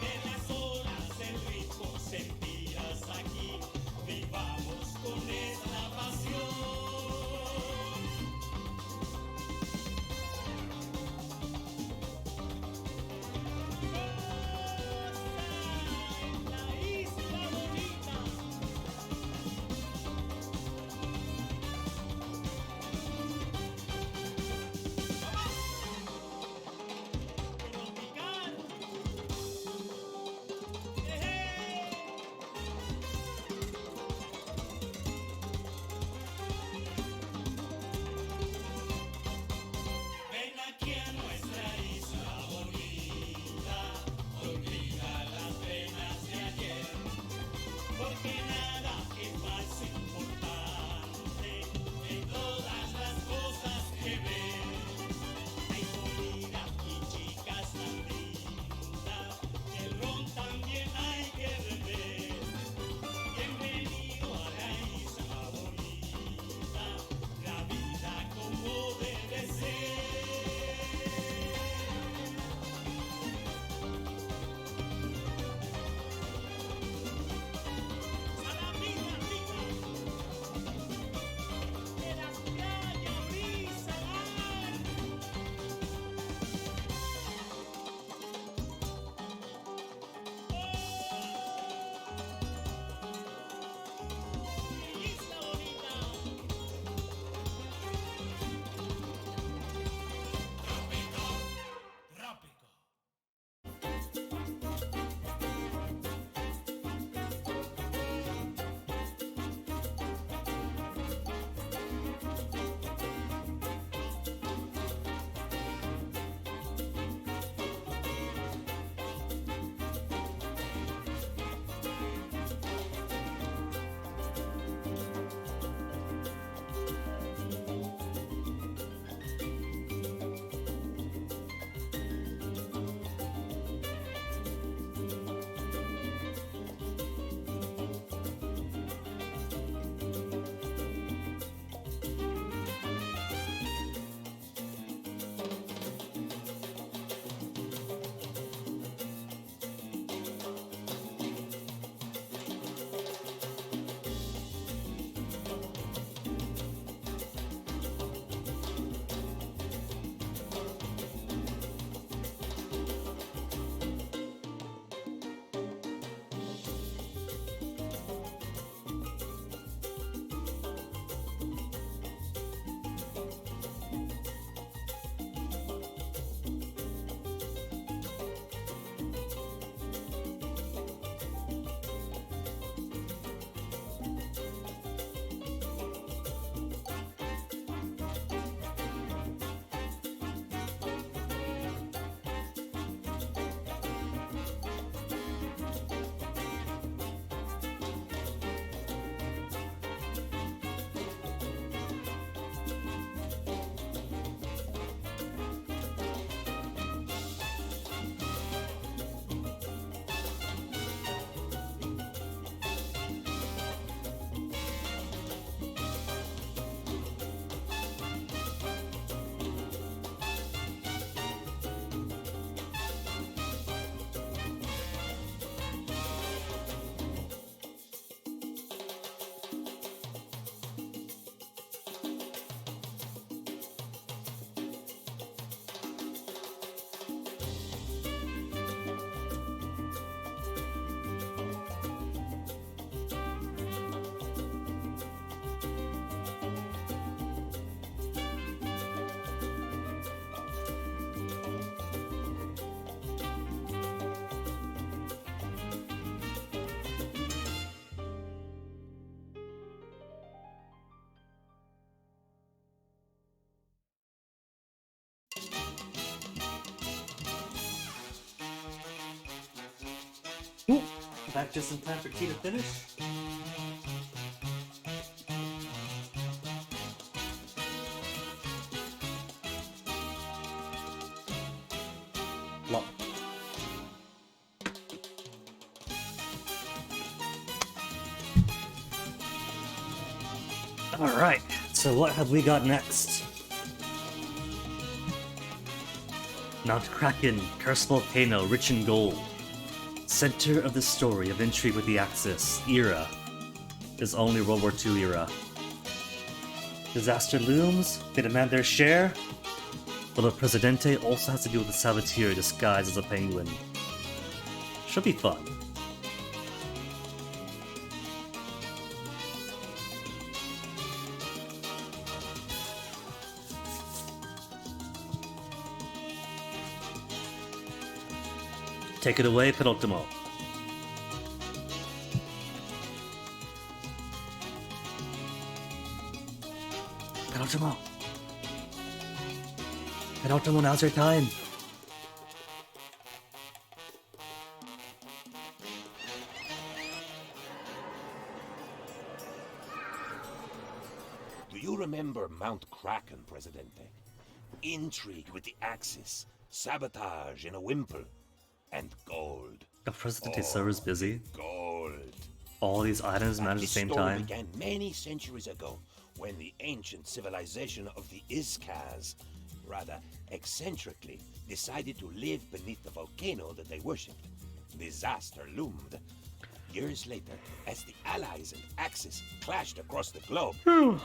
Back just in time for tea to finish. Lo- Alright, so what have we got next? Mount Kraken, cursed volcano, rich in gold. Center of the story of intrigue with the Axis era is only World War II era. Disaster looms, they demand their share, but the Presidente also has to deal with the saboteur disguised as a penguin. Should be fun. Take it away, Penultimo. Penultimo. Penultimo, now's your time. Do you remember Mount Kraken, Presidente? Intrigue with the Axis, sabotage in a wimple, and gold. The Presidente server's busy. Gold. All these items managed at the This same story time. began many centuries ago, when the ancient civilization of the Iskas, rather eccentrically, decided to live beneath the volcano that they worshipped. Disaster loomed. Years later, as the Allies and Axis clashed across the globe,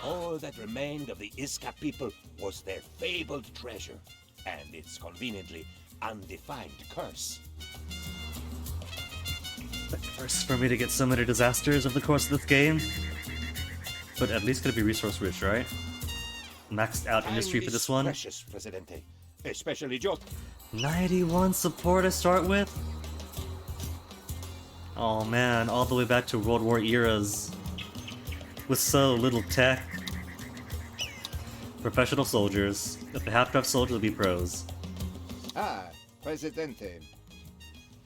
all that remained of the Iska people was their fabled treasure, and its conveniently undefined curse. The curse for me to get so many disasters over the course of this game. But at least gonna be resource rich, right? Maxed out industry for this one. Precious, Presidente. Especially Jot. 91 support to start with? Oh man, all the way back to World War eras. With so little tech. Professional soldiers. If they have to have soldiers, they'll be pros. Ah, Presidente.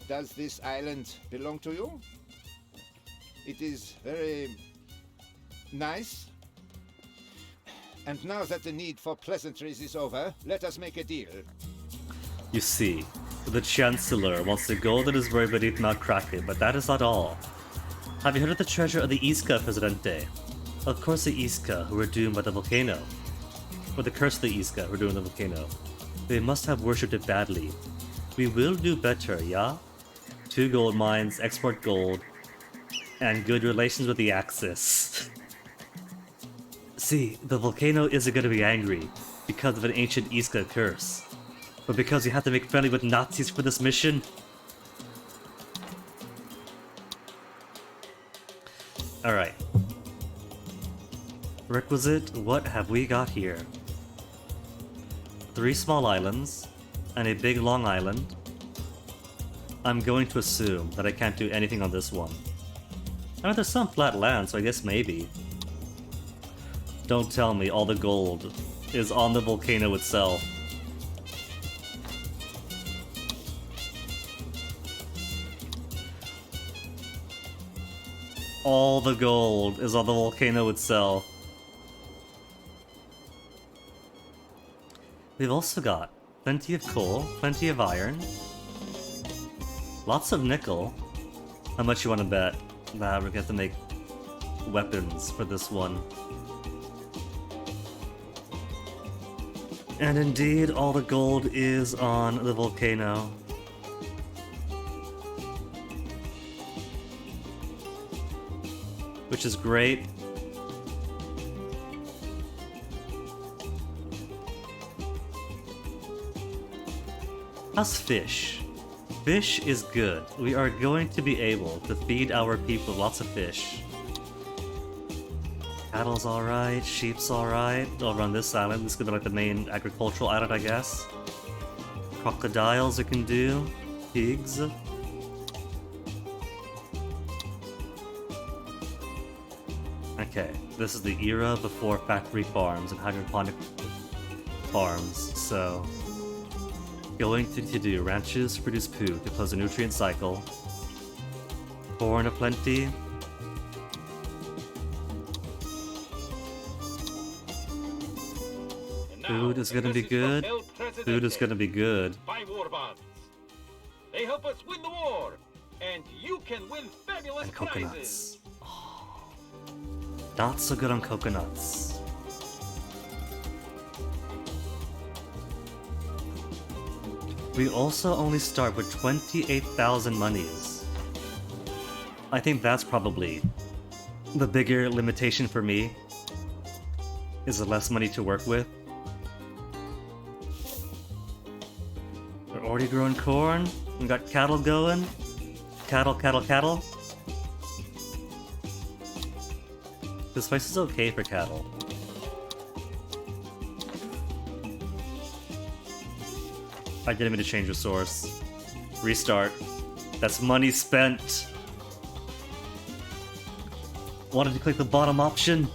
Does this island belong to you? It is very nice. And now that the need for pleasantries is over, let us make a deal. You see, the Chancellor wants the gold that is buried beneath Mount Kraken, but that is not all. Have you heard of the treasure of the Iska, Presidente? Of course the Iska, who were doomed by the volcano. Or the curse of the Iska, who were doomed by the volcano. They must have worshipped it badly. We will do better, yeah? 2 gold mines, export gold, and good relations with the Axis. See, the volcano isn't going to be angry because of an ancient Iska curse, but because you have to make friendly with Nazis for this mission. Alright. Requisite, what have we got here? 3 small islands, and a big long island. I'm going to assume that I can't do anything on this one. I mean, there's some flat land, so I guess maybe. Don't tell me all the gold is on the volcano itself. All the gold is on the volcano itself. We've also got plenty of coal, plenty of iron, lots of nickel. How much you want to bet that we're going to have to make weapons for this one? And indeed, all the gold is on the volcano. Which is great. How's fish? Fish is good. We are going to be able to feed our people lots of fish. Cattle's alright, sheep's alright. Over on this island, this could be like the main agricultural island, I guess. Crocodiles we can do. Pigs. Okay, this is the era before factory farms and hydroponic farms, so... Going to do ranches to produce poo to close the nutrient cycle. Corn aplenty. And now, Food is gonna be message from good. El Food is Presidente. gonna be good. Buy war bonds. They help us win the war, and you can win fabulous And prizes. coconuts. Oh, not so good on coconuts. We also only start with 28,000 monies. I think that's probably the bigger limitation for me, is the less money to work with. We're already growing corn. We got cattle going. Cattle, cattle, cattle. This place is okay for cattle. I didn't mean to change the source. Restart. That's money spent. Wanted to click the bottom option.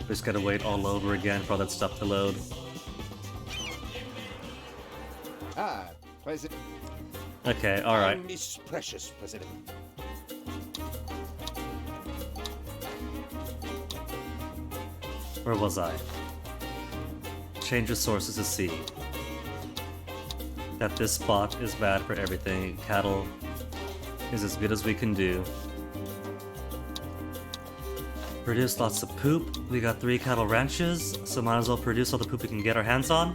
Just gotta wait all over again for all that stuff to load. Ah, President. Okay, alright. Time is precious, President. Where was I? Change the sources to see that this spot is bad for everything. Cattle is as good as we can do. Produce lots of poop. We got 3 cattle ranches, so might as well produce all the poop we can get our hands on.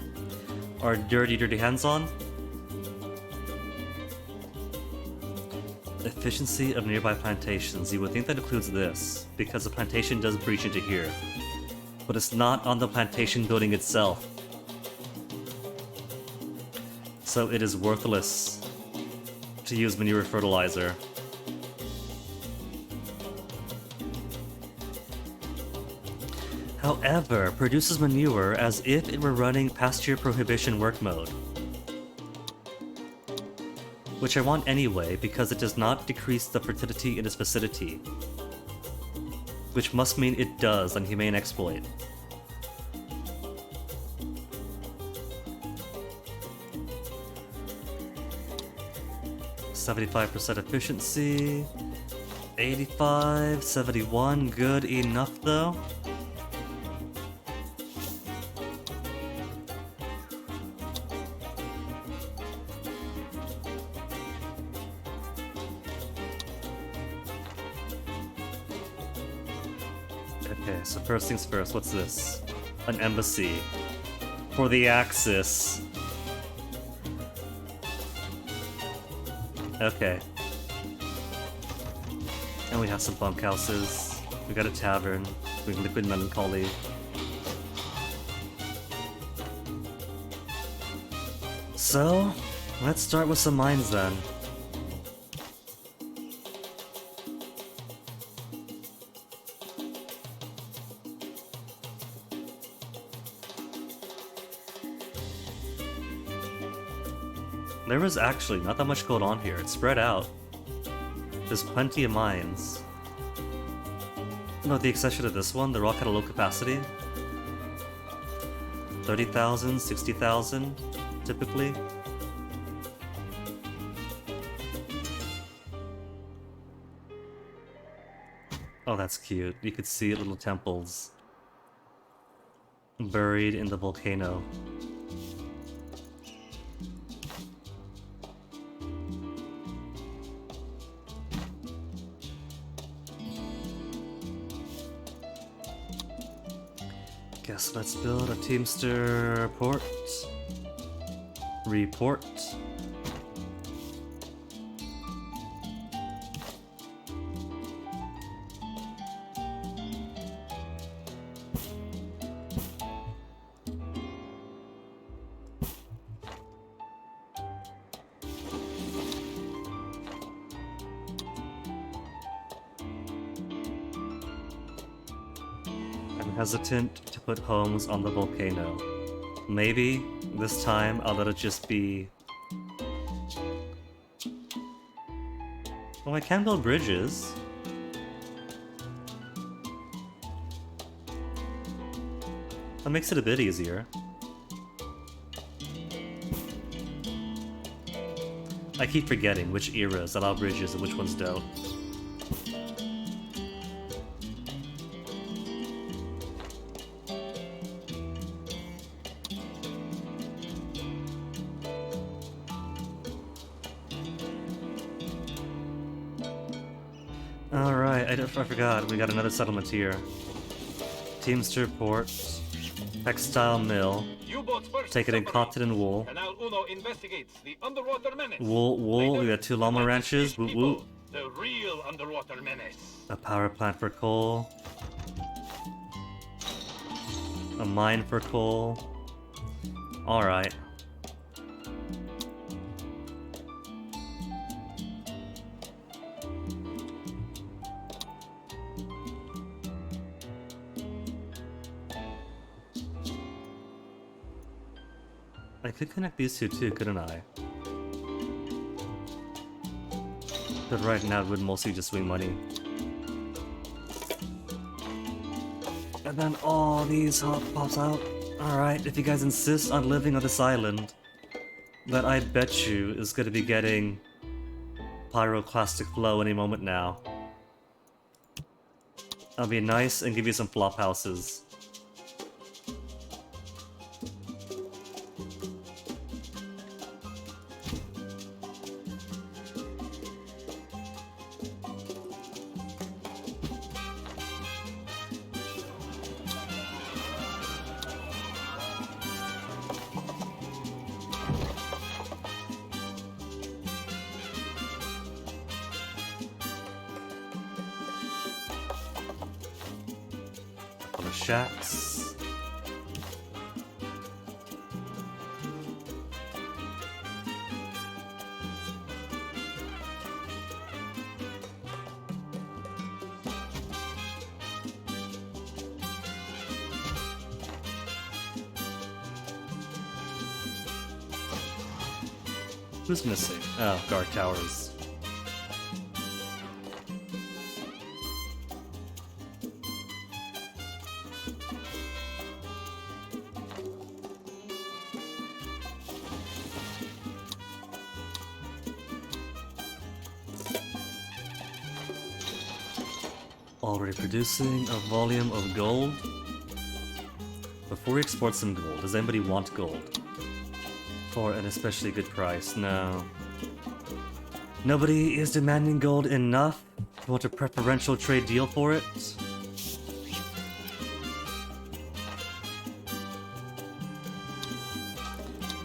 Our dirty, dirty hands on. Efficiency of nearby plantations. You would think that includes this, because the plantation does breach into here. But it's not on the plantation building itself. So it is worthless to use manure fertilizer. However, produces manure as if it were running pasture prohibition work mode. Which I want anyway, because it does not decrease the fertility in its vicinity. Which must mean it does on humane exploit. "75% efficiency, 85, 71, good enough though. Okay, so first things first, what's this? An embassy. For the Axis. Okay. And we have some bunkhouses. We got a tavern. We have liquid melancholy. So, let's start with some mines then. There was actually not that much gold on here. It's spread out. There's plenty of mines. No, with the exception of this one, they're all kind of low capacity. 30,000, 60,000, typically. Oh, that's cute. You could see little temples buried in the volcano. Guess let's build a Teamster port. Report. I'm hesitant to put homes on the volcano. Maybe this time I'll let it just be... Well, I can build bridges. That makes it a bit easier. I keep forgetting which eras allow bridges and which ones don't. Alright, I forgot. We got another settlement here. Teamster Port. Textile Mill. U-boats first, Take it in submarine. cotton and wool. Canal Uno investigates the underwater menace. Wool. We got 2 llama ranches. Woot woot. The real underwater menace. A power plant for coal. A mine for coal. Alright. I could connect these two too, couldn't I? But right now it would mostly just swing money. And then all these pops out. Alright, if you guys insist on living on this island, that I bet you is gonna be getting pyroclastic flow any moment now. I'll be nice and give you some flop houses. Shacks. Who's missing? Oh, guard towers. Already producing a volume of gold. Before we export some gold, does anybody want gold? For an especially good price? No. Nobody is demanding gold enough to want a preferential trade deal for it?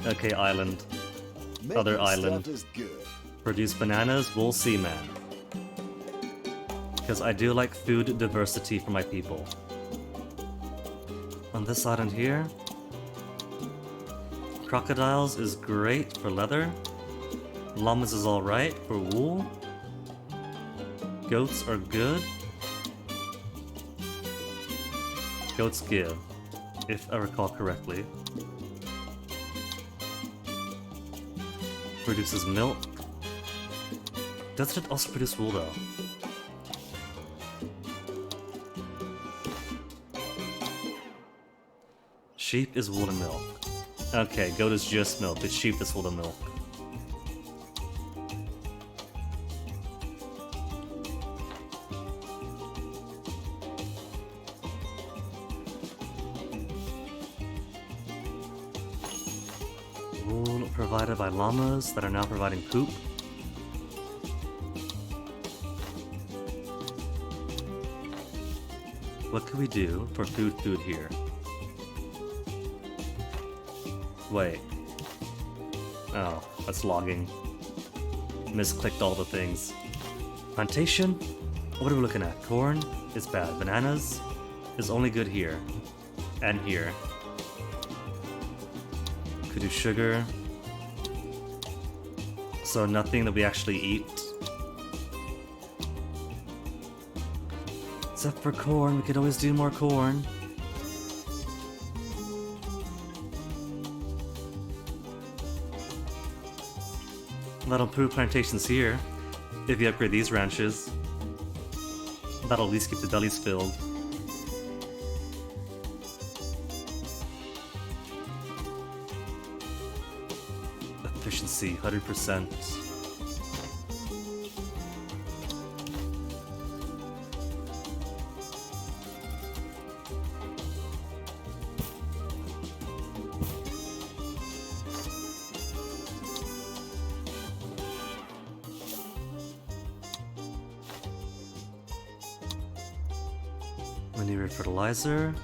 Okay, island. Other Making island. stuff is good. Produce bananas, we'll see, man. Because I do like food diversity for my people. On this island here, crocodiles is great for leather. Llamas is alright for wool. Goats are good. Goats give, if I recall correctly. Produces milk. Doesn't it also produce wool though? Sheep is wool and milk. Okay, goat is just milk, it's sheep that's wool and milk. Wool provided by llamas that are now providing poop. What can we do for food here? Wait. Oh, that's logging. Misclicked all the things. Plantation? What are we looking at? Corn is bad. Bananas is only good here. And here. Could do sugar. So nothing that we actually eat. Except for corn, we could always do more corn. That'll improve plantations here, if you upgrade these ranches. That'll at least keep the bellies filled. Efficiency, 100%. Manure fertilizer.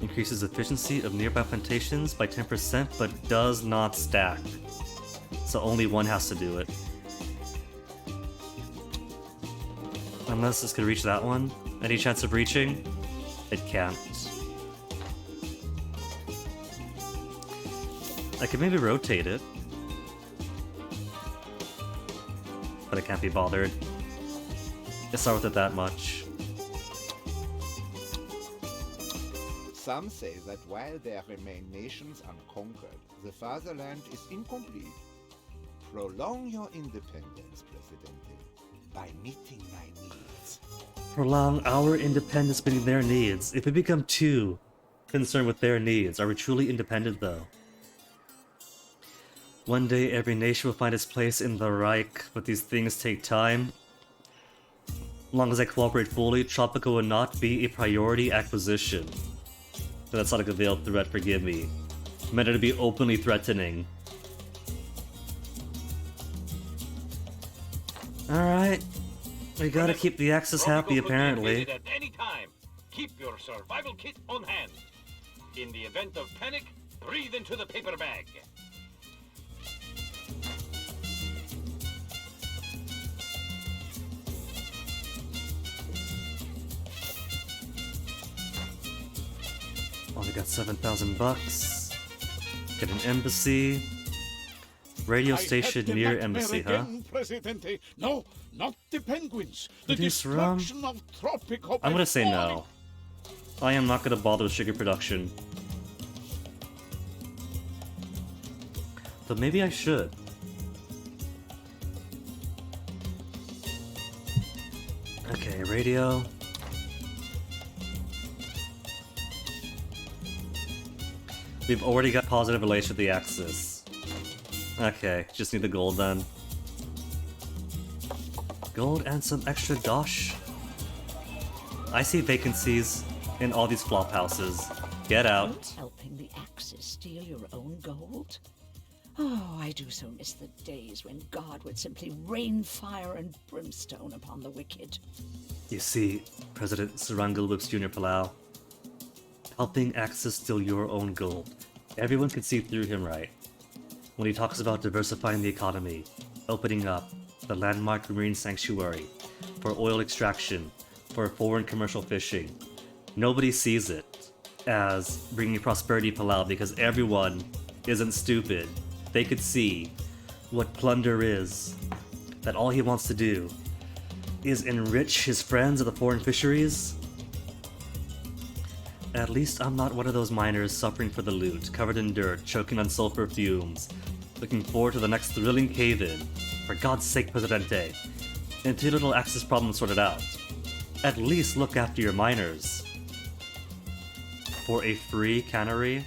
Increases efficiency of nearby plantations by 10%, but does not stack. So only one has to do it. Unless this could reach that one. Any chance of reaching? It can't. I could maybe rotate it. But I can't be bothered. It's not worth it that much. Some say that while there remain nations unconquered, the fatherland is incomplete. Prolong your independence, Presidente, by meeting my needs. Prolong our independence meeting their needs. If we become too concerned with their needs, are we truly independent though? One day every nation will find its place in the Reich, but these things take time. As long as I cooperate fully, Tropico will not be a priority acquisition. But that's not like a veiled threat, forgive me. I meant it to be openly threatening. Alright. We gotta keep the Axis happy, apparently. At any time. Keep your survival kit on hand. In the event of panic, breathe into the paper bag. Only got 7,000 bucks. Get an embassy. Radio station near embassy, huh? Presidente. No, not the penguins. The Reduce rum. destruction of Tropico. I'm gonna say no. I am not gonna bother with sugar production. But maybe I should. Okay, radio. We've already got positive relation with the Axis. Okay, just need the gold then. Gold and some extra dosh. I see vacancies in all these flop houses. Get out. Helping the Axis steal your own gold? Oh, I do so miss the days when God would simply rain fire and brimstone upon the wicked. You see, President Sarangal Whips Jr. Palau. Helping Axis steal your own gold. Everyone can see through him, right? When he talks about diversifying the economy, opening up the landmark marine sanctuary for oil extraction, for foreign commercial fishing. Nobody sees it as bringing prosperity to Palau because everyone isn't stupid. They could see what plunder is, that all he wants to do is enrich his friends of the foreign fisheries. At least I'm not one of those miners suffering for the loot, covered in dirt, choking on sulfur fumes, looking forward to the next thrilling cave-in. For God's sake, Presidente, until little Axis problems sorted out, at least look after your miners. For a free cannery?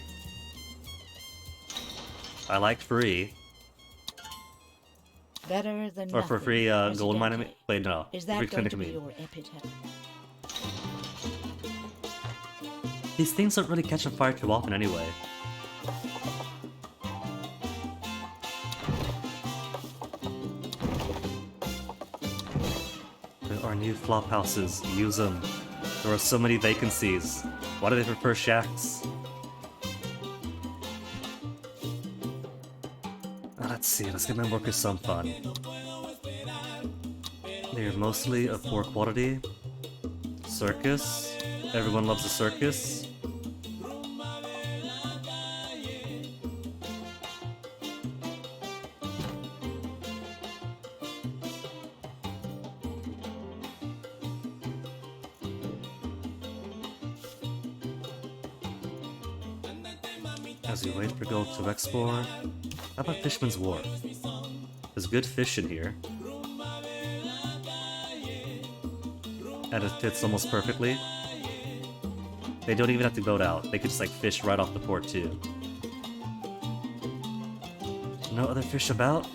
I like free. Better than Or for nothing, free gold Presidente. mining? Wait, no. Is Free that going clinic to be meat. your epithet? These things don't really catch on fire too often anyway. There are new flop houses. Use them. There are so many vacancies. Why do they prefer shacks? Let's see, let's give my workers some fun. They are mostly of poor quality. Circus. Everyone loves a circus. As we wait for gold to export, how about Fishman's Wharf? There's good fish in here. And it fits almost perfectly. They don't even have to boat out. They could just like fish right off the port too. No other fish about?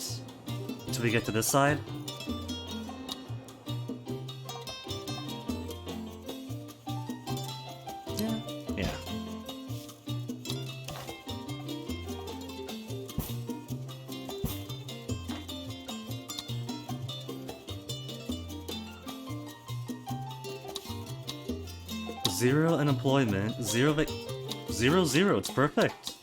Till we get to this side? Yeah. Zero unemployment, zero, it's perfect.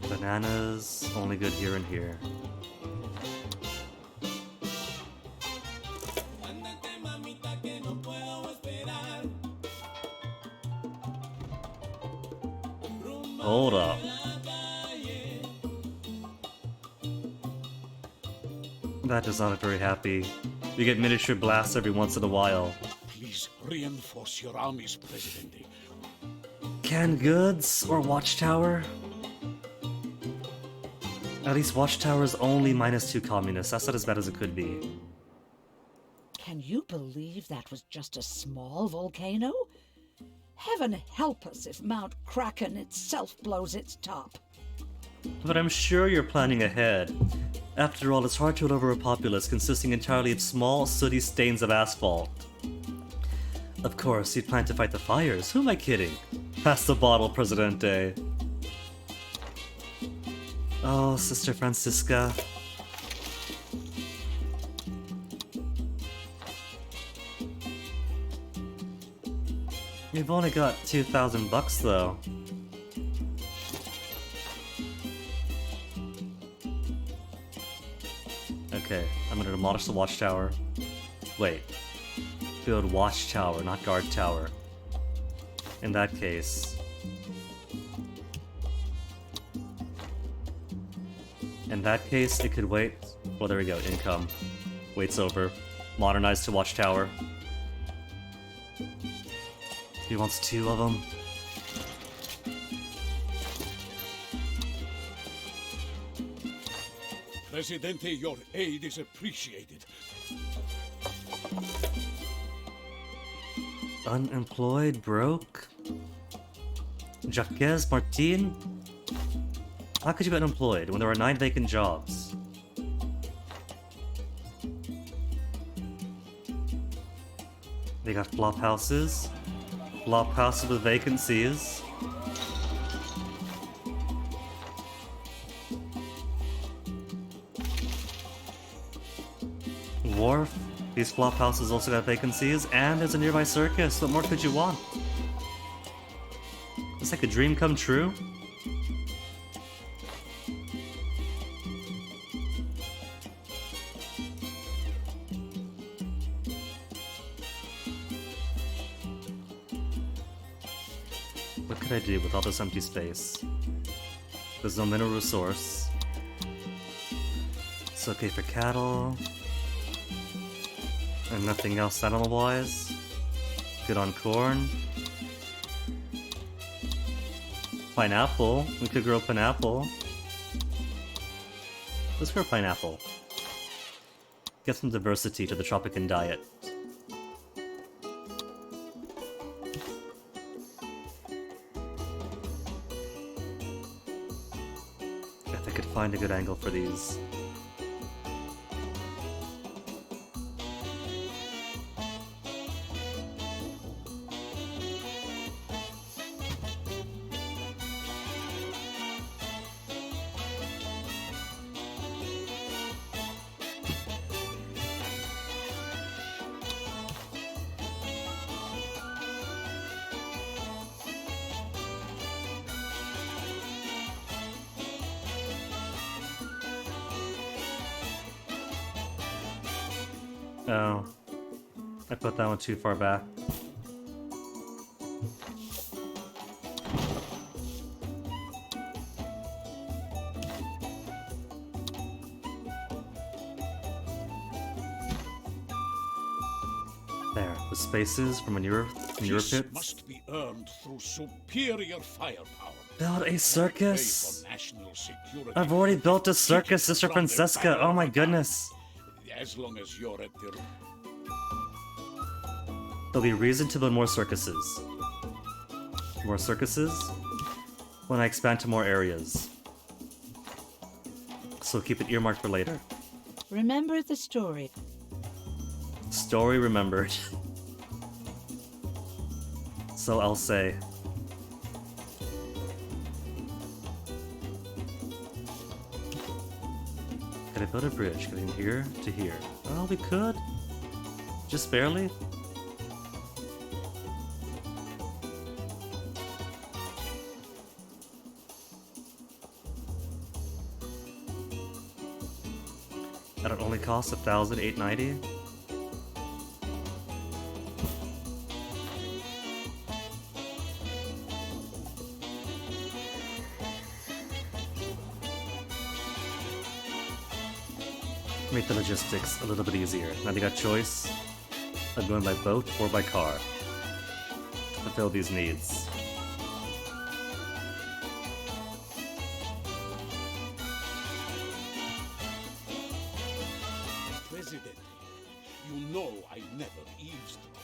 Bananas, only good here and here. Hold up. That does not look very happy. You get miniature blasts every once in a while. Please reinforce your armies, Presidente. Canned goods or watchtower? At least watchtower is only -2 communists. That's not as bad as it could be. Can you believe that was just a small volcano? Heaven help us if Mount Kraken itself blows its top. But I'm sure you're planning ahead. After all, it's hard to win over a populace consisting entirely of small, sooty stains of asphalt. Of course, you'd plan to fight the fires. Who am I kidding? Pass the bottle, Presidente. Oh, Sister Francisca. You've only got 2,000 bucks, though. Okay, I'm gonna demolish the watchtower. Wait. Build watchtower, not guard tower. In that case... it could wait. Well, there we go, income. Wait's over. Modernize to watchtower. He wants 2 of them. Presidente, your aid is appreciated. Unemployed, broke? Jaquez Martin? How could you be unemployed when there are 9 vacant jobs? They got flop houses. Flop houses with vacancies. Wharf. These flop houses also got vacancies, and there's a nearby circus. What more could you want? It's like a dream come true. What could I do with all this empty space? There's no mineral resource. It's okay for cattle. And nothing else animal-wise. Good on corn. Pineapple. We could grow pineapple. Let's grow pineapple. Get some diversity to the Tropican diet. If I could find a good angle for these. Oh. I put that one too far back. There, the spaces from a newer pit. Must be earned through superior firepower. Build a circus? For national security. I've already built a circus, Sister Francesca. Oh my goodness. as long as you're at the... There'll be reason to build more circuses. More circuses? When I expand to more areas. So keep it earmarked for later. Remember the story. Story remembered. So I'll say. Could I build a bridge going here to here? Oh, we could. Just barely. And it only costs 1,890. Make the logistics a little bit easier. Now they got choice of going by boat or by car to fulfill these needs. President, you know I never eavesdrop,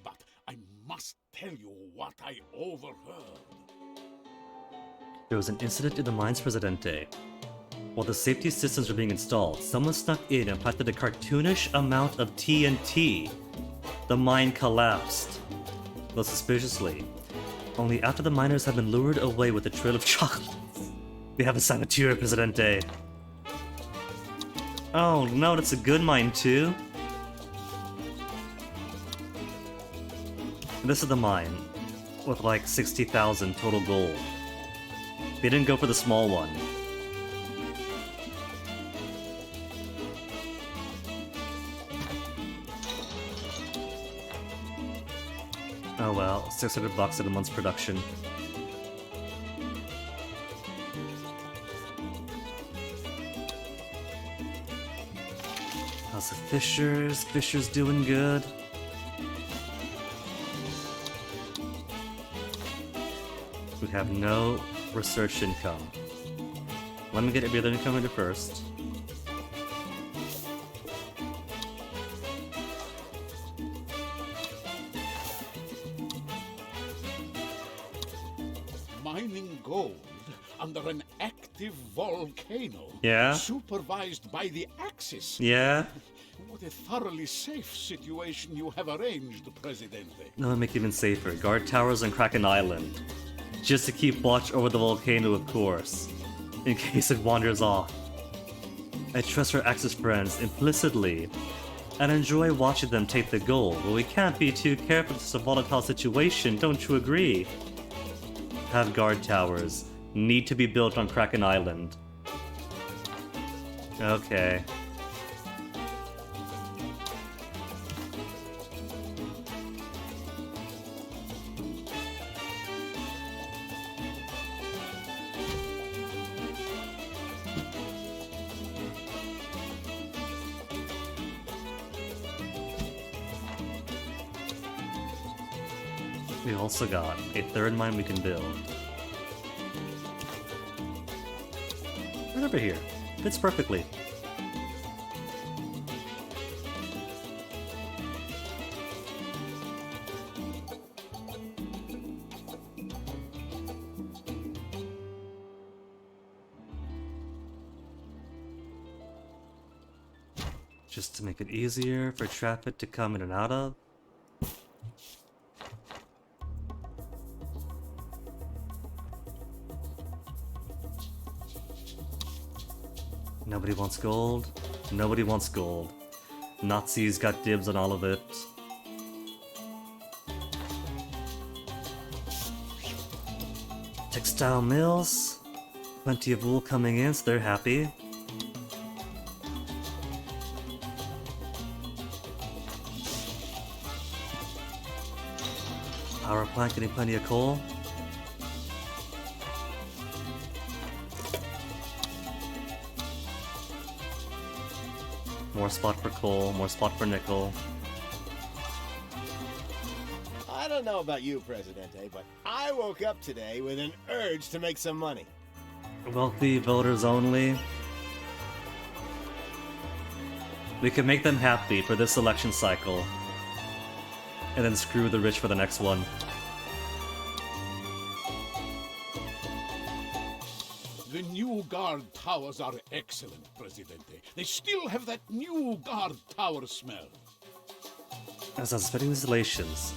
but I must tell you what I overheard. There was an incident in the mines, Presidente. While the safety systems were being installed, someone snuck in and planted a cartoonish amount of TNT. The mine collapsed. Though suspiciously. Only after the miners had been lured away with a trail of chocolates. We have a saboteur, Presidente. Oh no, that's a good mine too. This is the mine, with like 60,000 total gold. They didn't go for the small one. Oh well, 600 bucks in a month's production. How's the Fishers? Fishers doing good. We have no research income. Let me get every other income into first. Mining gold under an active volcano. Yeah? Supervised by the Axis. Yeah? What a thoroughly safe situation you have arranged, Presidente. No, make it even safer. Guard towers on Kraken Island. Just to keep watch over the volcano, of course. In case it wanders off. I trust our Axis friends implicitly. And enjoy watching them take the gold, but we can't be too careful. It's a volatile situation, don't you agree? Have guard towers. Need to be built on Kraken Island. Okay. We also got a third mine we can build. Right over here. Fits perfectly. Just to make it easier for traffic to come in and out of. Nobody wants gold. Nobody wants gold. Nazis got dibs on all of it. Textile mills. Plenty of wool coming in, so they're happy. Power plant getting plenty of coal. More spot for coal, more spot for nickel. I don't know about you, Presidente, but I woke up today with an urge to make some money. Wealthy voters only. We can make them happy for this election cycle, and then screw the rich for the next one. The new guard towers are excellent, Presidente. They still have that new guard tower smell. As I was setting installations,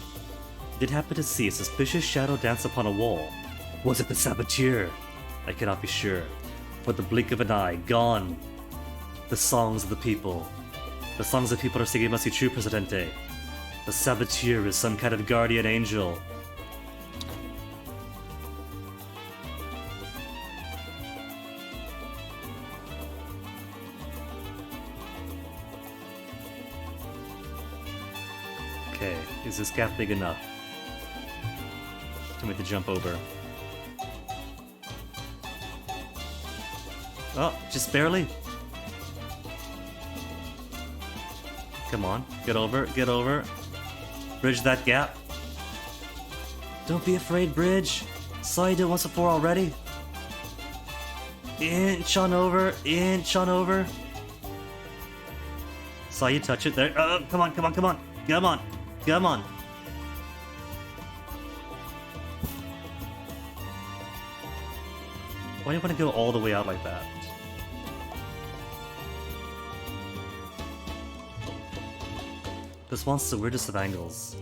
I did happen to see a suspicious shadow dance upon a wall. Was it the saboteur? I cannot be sure. But the blink of an eye, gone. The songs of the people. The songs of people are singing must be true, Presidente. The saboteur is some kind of guardian angel. Okay, is this gap big enough to make the jump over? Oh, just barely. Come on, get over, get over. Bridge that gap. Don't be afraid, Bridge. Saw you did once before already. Inch on over, inch on over. Saw you touch it there. Come on, come on, come on. Come on, come on. Why do you want to go all the way out like that? This wants the weirdest of angles.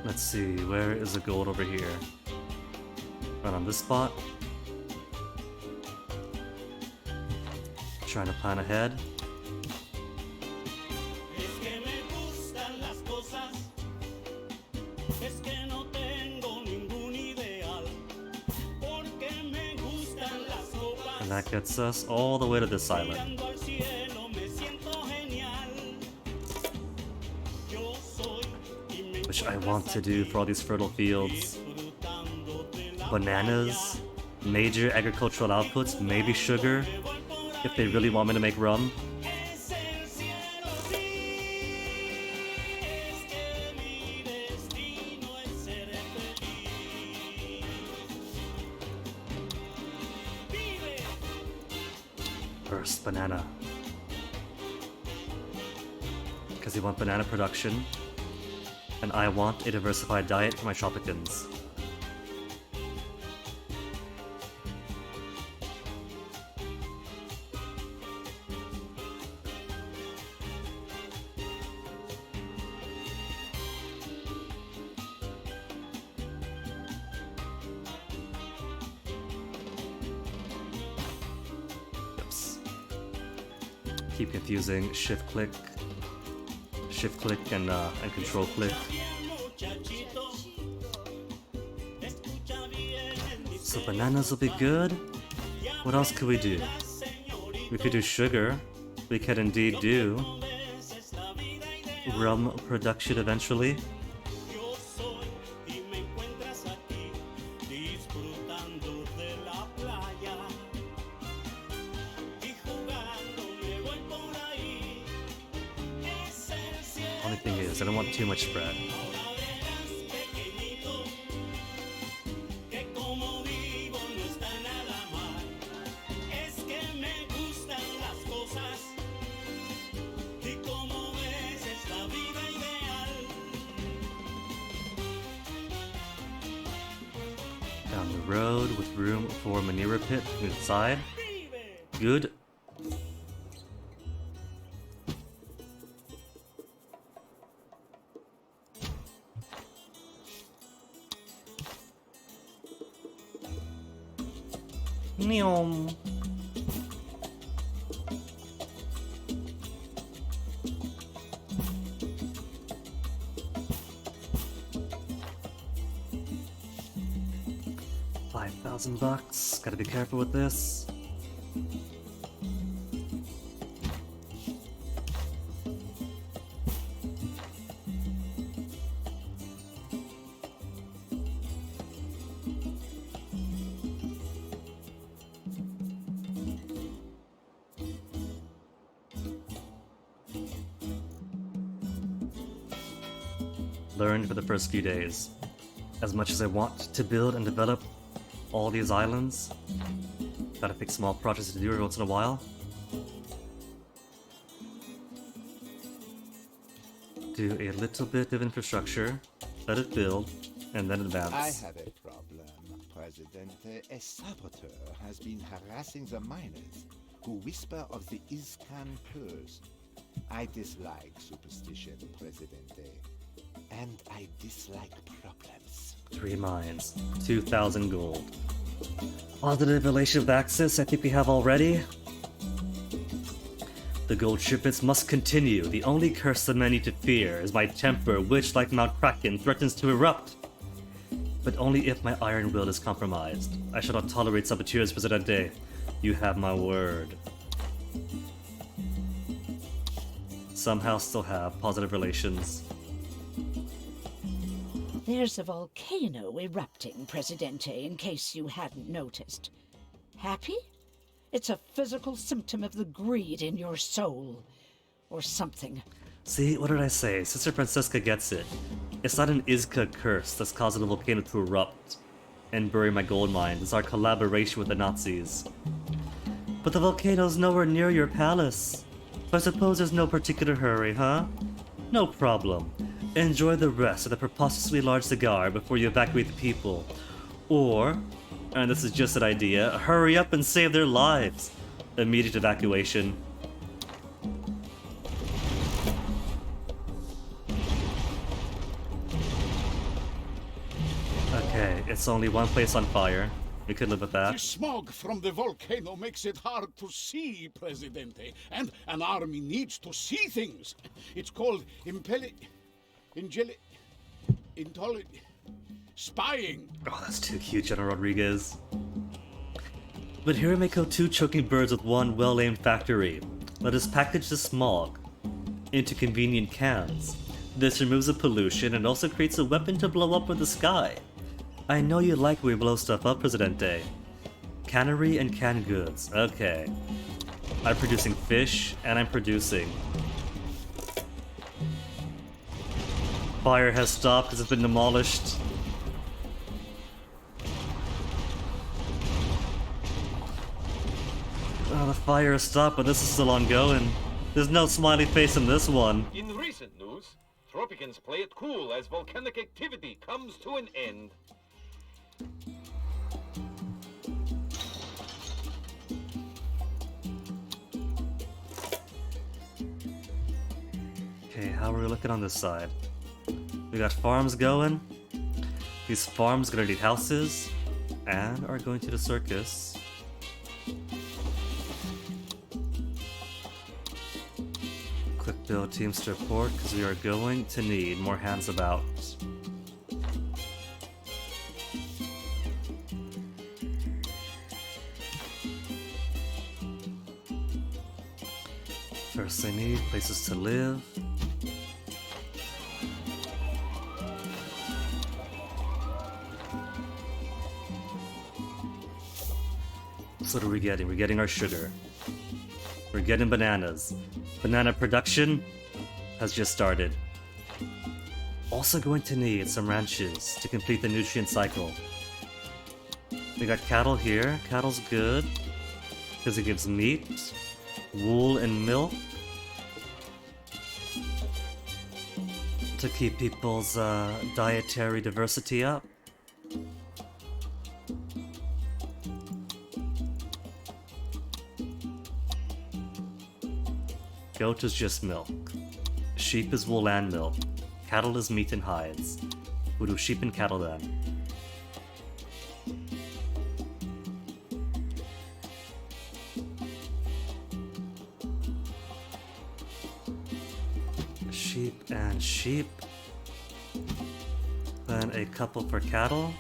Let's see, where is the gold over here? Right on this spot. Trying to plan ahead. And that gets us all the way to this island. Which I want to do for all these fertile fields. Bananas, major agricultural outputs, maybe sugar, if they really want me to make rum. First, banana. Because you want banana production, and I want a diversified diet for my Tropicans. Keep confusing shift click and control click. So bananas will be good. What else could we do? We could do sugar. We could indeed do rum production eventually. Only thing is, I don't want too much spread. Down the road with room for manure pit inside. Good. Neom. $5,000. Gotta be careful with this. learned for the first few days. As much as I want to build and develop all these islands, gotta pick small projects to do every once in a while. Do a little bit of infrastructure, let it build, and then advance. I have a problem, Presidente. A saboteur has been harassing the miners who whisper of the Iscan curse. I dislike superstition, Presidente. And I dislike problems. 3 mines, 2,000 gold. Positive relation of access I think we have already. The gold shipments must continue. The only curse the men need to fear is my temper, which, like Mount Kraken, threatens to erupt. But only if my iron will is compromised. I shall not tolerate saboteurs, Presidente. You have my word. Somehow still have positive relations. There's a volcano erupting, Presidente, in case you hadn't noticed. Happy? It's a physical symptom of the greed in your soul. Or something. See, what did I say? Sister Francesca gets it. It's not an Izca curse that's causing the volcano to erupt and bury my gold mine. It's our collaboration with the Nazis. But the volcano's nowhere near your palace. So I suppose there's no particular hurry, huh? No problem. Enjoy the rest of the preposterously large cigar before you evacuate the people. Or, and this is just an idea, hurry up and save their lives. Immediate evacuation. Okay, it's only one place on fire. We could live with that. The smog from the volcano makes it hard to see, Presidente. And an army needs to see things. It's called spying. Oh, that's too cute, General Rodriguez. But here may kill 2 choking birds with one well-aimed factory. Let us package the smog into convenient cans. This removes the pollution and also creates a weapon to blow up with the sky. I know you like when we blow stuff up, Presidente. Cannery and canned goods. Okay. I'm producing fish, and I'm producing. Fire has stopped because it's been demolished. Oh, the fire has stopped, but this is still ongoing. There's no smiley face in this one. In recent news, Tropicans play it cool as volcanic activity comes to an end. Okay, how are we looking on this side? We got farms going. These farms are gonna need houses and are going to the circus. Quick build teams to report because we are going to need more hands about. First, I need places to live. So what are we getting? We're getting our sugar. We're getting bananas. Banana production has just started. Also going to need some ranches to complete the nutrient cycle. We got cattle here. Cattle's good because it gives meat, wool, and milk to keep people's dietary diversity up. Goat is just milk. Sheep is wool and milk. Cattle is meat and hides. We'll do sheep and cattle then. Sheep and sheep. Then a couple for cattle.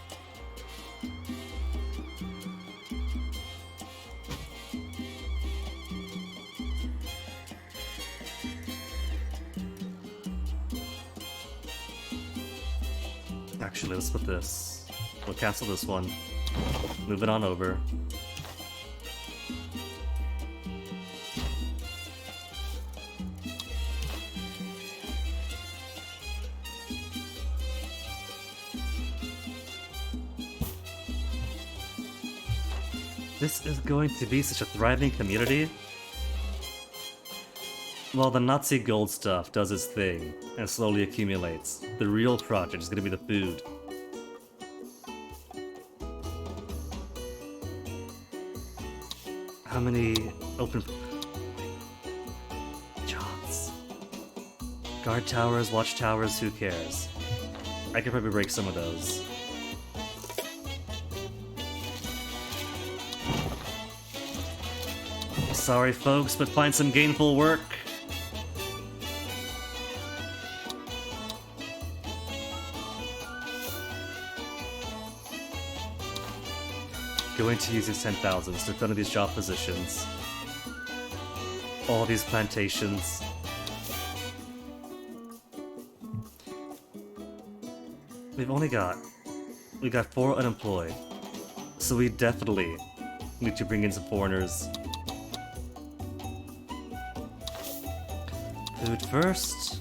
Actually, let's put this. We'll cancel this one. Move it on over. This is going to be such a thriving community. While the Nazi gold stuff does its thing and slowly accumulates, the real project is going to be the food. How many open jobs? Guard towers, watchtowers, who cares? I could probably break some of those. Sorry folks, but find some gainful work. Going to use these 10,000s to fill these job positions. All these plantations. We got 4 unemployed. So we definitely need to bring in some foreigners. Food first.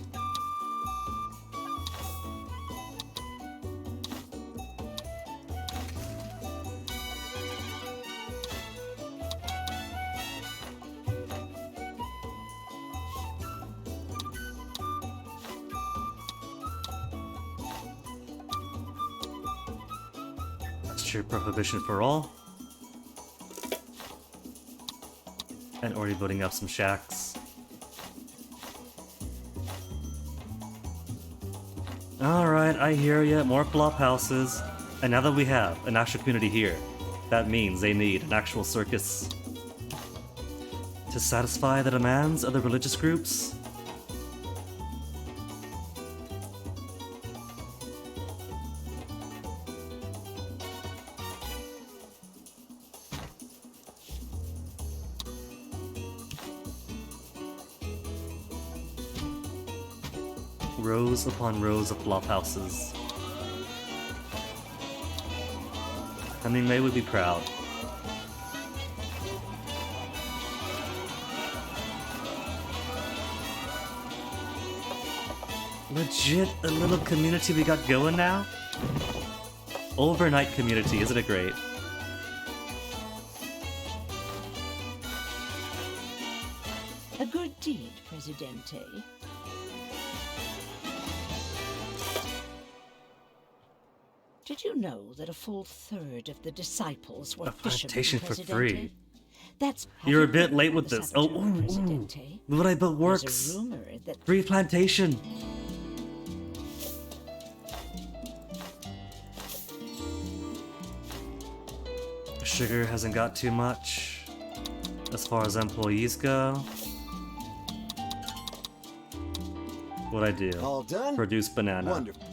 Strict prohibition for all. And already building up some shacks. Alright, I hear ya. More flop houses. And now that we have an actual community here, that means they need an actual circus. To satisfy the demands of the religious groups? Rows upon rows of flop houses. Hemingway would be proud. Legit a little community we got going now? Overnight community, isn't it great? A good deed, Presidente. Did you know that a full third of the disciples were fishermen, plantation for free. That's You're a bit late with this. Oh, ooh. What I built works. There's a rumor that Free plantation. Sugar hasn't got too much as far as employees go. What'd I do? All done? Produce banana. Wonderful.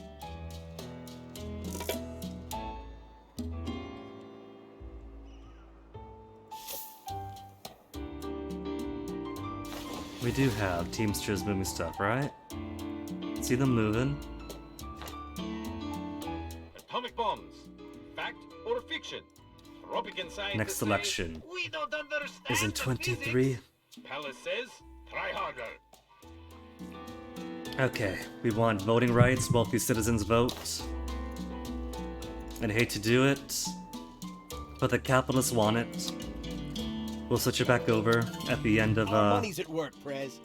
We do have Teamsters moving stuff, right? See them moving. Atomic bombs. Fact or fiction? Tropican scientists Next say, election we don't understand is in the 23. physics. Palace says, try harder. Okay, we want voting rights, wealthy citizens vote. And I hate to do it, but the capitalists want it. We'll switch it back over at the end of Money's at work, Prez.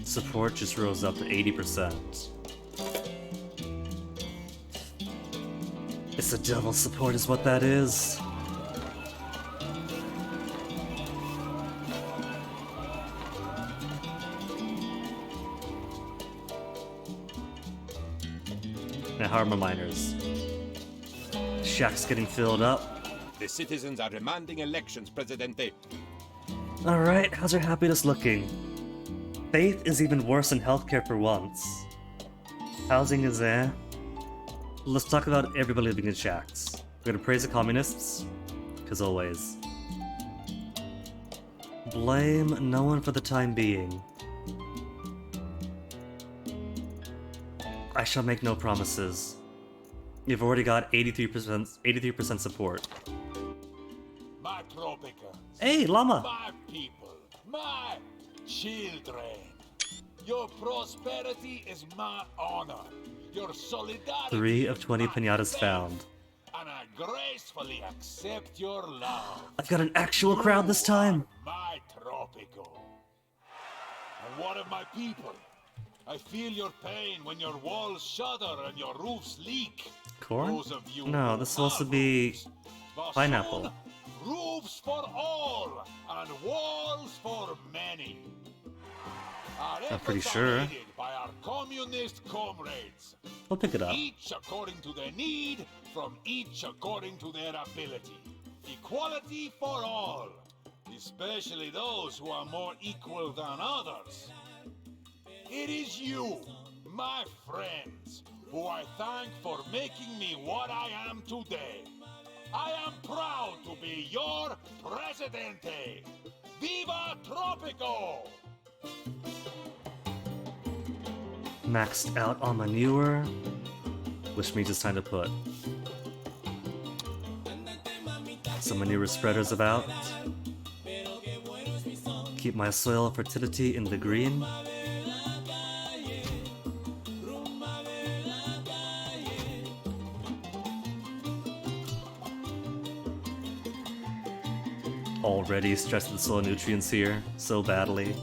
Support just rose up to 80%. It's the devil's support is what that is. Now how are my miners? Shack's getting filled up. The citizens are demanding elections, Presidente. Alright, how's your happiness looking? Faith is even worse than healthcare for once. Housing is there. Let's talk about everybody living in shacks. We're gonna praise the communists, because always. Blame no one for the time being. I shall make no promises. You've already got 83% support. My Tropicans. Hey, llama! My people. My children. Your prosperity is my honor. Your solidarity. 3 of 20 pinatas found. and I gracefully accept your love. I've got an actual crowd this time. My Tropico. And what of my people? I feel your pain when your walls shudder and your roofs leak. Corn? Those of you No, who this is supposed to have be roofs, but pineapple. soon, roofs for all and walls for many. Our I'm pretty efforts sure. are aided by our communist comrades. We'll pick it up. Each according to their need, from each according to their ability. Equality for all, especially those who are more equal than others. It is you, my friends, who I thank for making me what I am today. I am proud to be your Presidente. Viva Tropico! Maxed out on manure, which means it's time to put some manure spreaders about. Keep my soil fertility in the green. Already stressing the soil nutrients here so badly.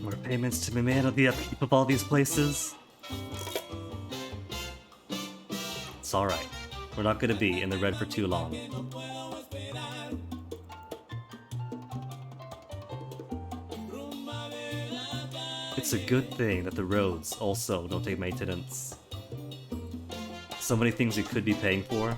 More payments to be made on the upkeep of all these places. It's alright. We're not gonna be in the red for too long. It's a good thing that the roads also don't take maintenance. So many things we could be paying for.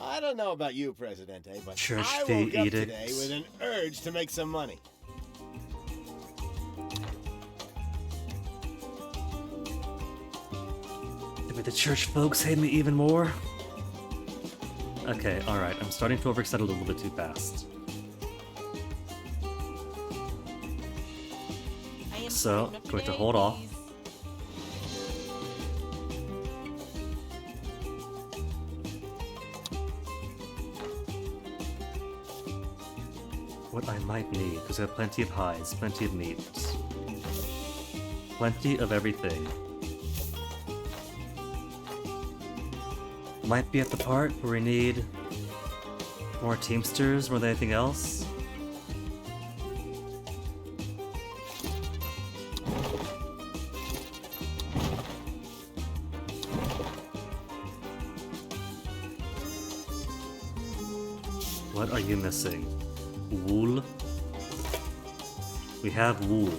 I don't know about you, Presidente, but Church I fee woke up edict. today with an urge to make some money. Maybe the church folks hate me even more. Okay, alright, I'm starting to overextend a little bit too fast. I am So, grown up going to today, hold off. please. What I might need, because I have plenty of hides, plenty of meat. Plenty of everything. Might be at the part where we need more Teamsters more than anything else. What are you missing? Wool? We have wool.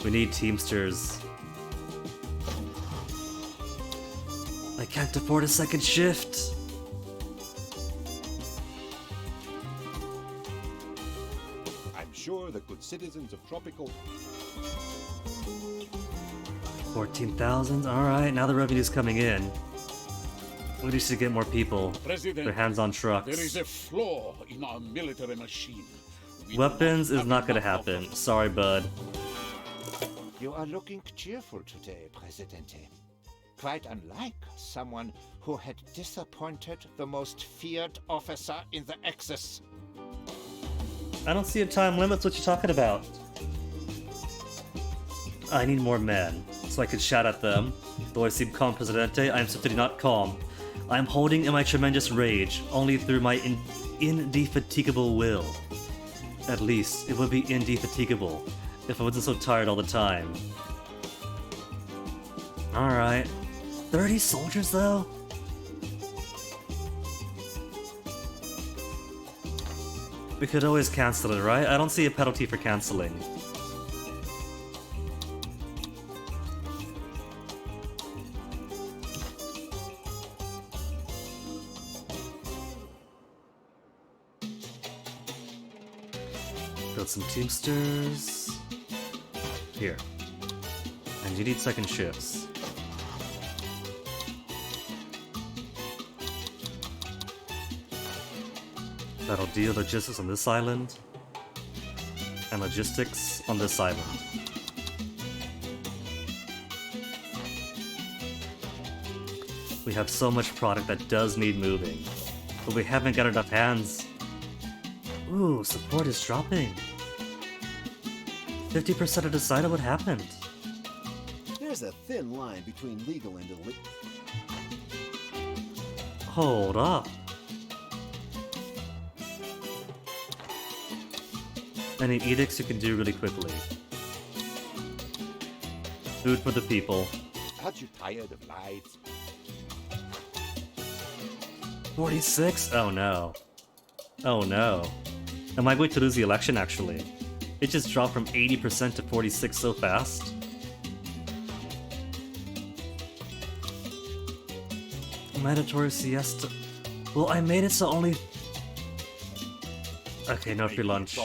We need Teamsters. I can't afford a second shift. I'm sure the good citizens of Tropical 14,000? Alright, now the revenue's coming in. We need to get more people. President, Their hands on trucks. there is a flaw in our military machine. We do Weapons is have not gonna enough of happen. them. Sorry, bud. You are looking cheerful today, Presidente. Quite unlike someone who had disappointed the most feared officer in the Axis. I don't see a time limit. What you talking about? I need more men, so I can shout at them. Though I seem calm, Presidente, I am certainly not calm. I am holding in my tremendous rage, only through my indefatigable will. At least, it would be indefatigable, if I wasn't so tired all the time. Alright. 30 soldiers, though? We could always cancel it, right? I don't see a penalty for canceling. Build some Teamsters. Here. And you need second shifts. That'll deal logistics on this island. And logistics on this island. We have so much product that does need moving. But we haven't got enough hands. Ooh, support is dropping. 50% have decided what happened. There's a thin line between legal and illegal. Hold up. Any edicts you can do really quickly. Food for the people. Aren't you tired of lies? 46? Oh no. Oh no. Am I going to lose the election actually? It just dropped from 80% to 46 so fast. Mandatory siesta. Well, I made it so only... Okay, no free lunch.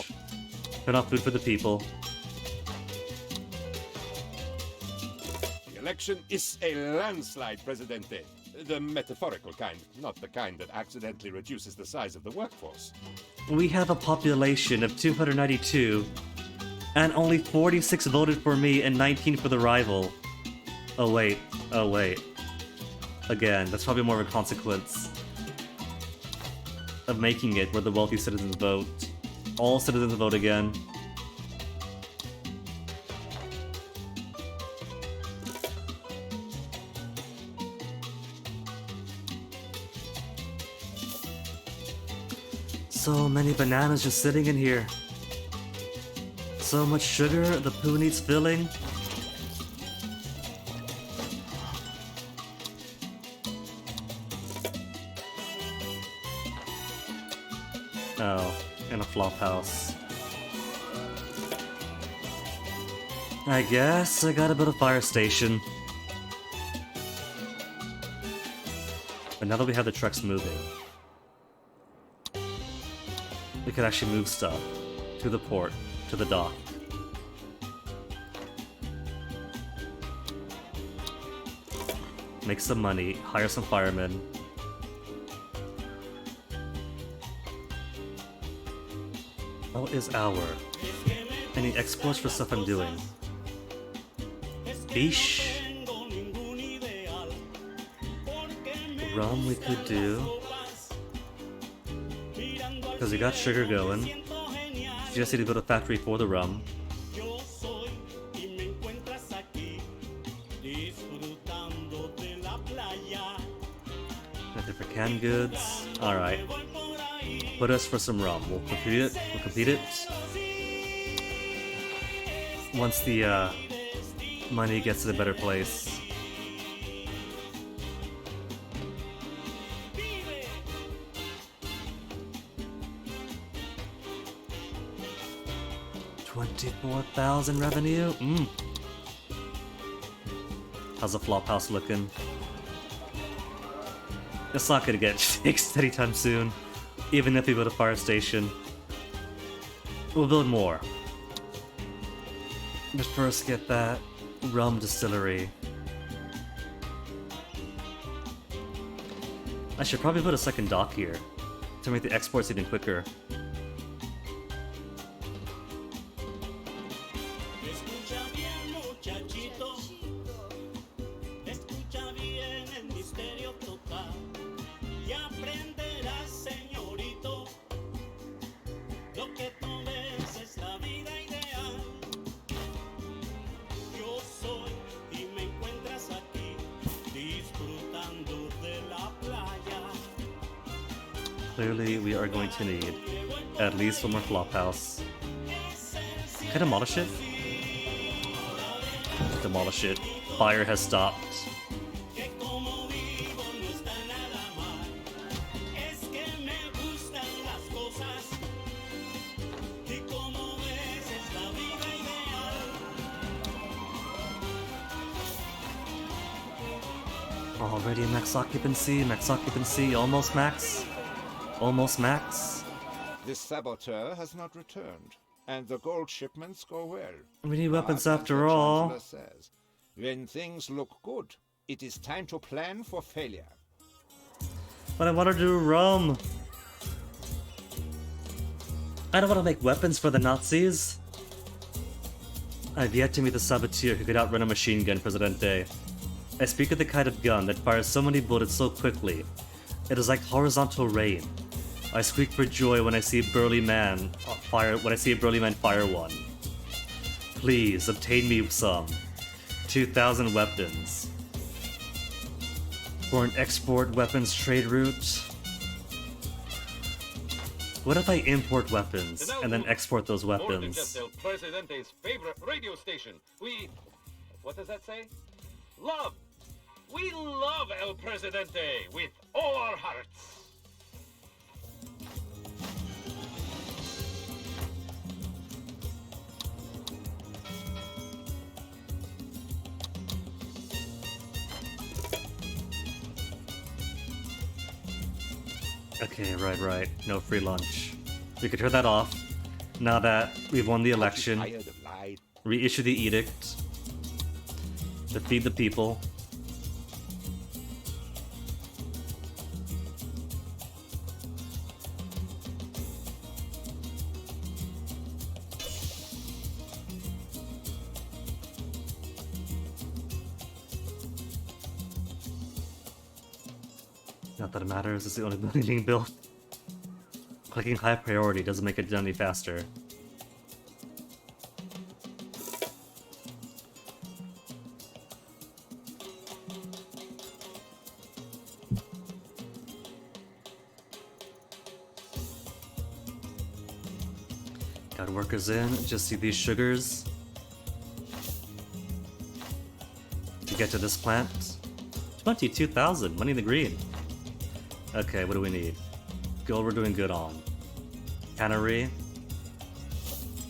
Turn off food for the people. The election is a landslide, Presidente. The metaphorical kind, not the kind that accidentally reduces the size of the workforce. We have a population of 292, and only 46 voted for me and 19 for the rival. Oh wait, oh wait. Again, that's probably more of a consequence of making it where the wealthy citizens vote. All citizens vote again. So many bananas just sitting in here. So much sugar, the poo needs filling. Oh, in a flop house. I guess I gotta build a fire station. But now that we have the trucks moving, we could actually move stuff to the port, to the dock. Make some money, hire some firemen. What is our? Any exports for stuff I'm doing? Fish. Rum we could do. Because we got sugar going. You just need to build a factory for the rum. Nothing for canned goods. Alright. Put us for some rum. We'll complete it. We'll complete it. Once the money gets to a better place. $24,000 revenue? How's the flop house looking? It's not gonna get fixed anytime soon. Even if we build a fire station. We'll build more. But first get that rum distillery. I should probably put a second dock here to make the exports even quicker. Clearly, we are going to need at least one more flop house. Can I demolish it? Demolish it. Fire has stopped. Already max occupancy, almost max. Almost max. This saboteur has not returned. and the gold shipments go well. We need weapons But, as after the all. Chancellor says, when things look good, it is time to plan for failure. But I want to do rum. I don't want to make weapons for the Nazis. I've yet to meet the saboteur who could outrun a machine gun, Presidente. I speak of the kind of gun that fires so many bullets so quickly. It is like horizontal rain. I squeak for joy when I see a burly man fire one. Please obtain me some. 2,000 weapons. For an export weapons trade route. What if I import weapons and then export those More than weapons? just El Presidente's favorite radio station. What does that say? Love. We love El Presidente with all our hearts. Okay, right. No free lunch. We could turn that off. Now that we've won the election, Tired of lies. reissue the edict, defeat the people. Not that it matters, it's the only building being built. Clicking high priority doesn't make it done any faster. Got workers in, just see these sugars. To get to this plant. 22,000, money in the green. Okay, what do we need? Gold we're doing good on. Cannery.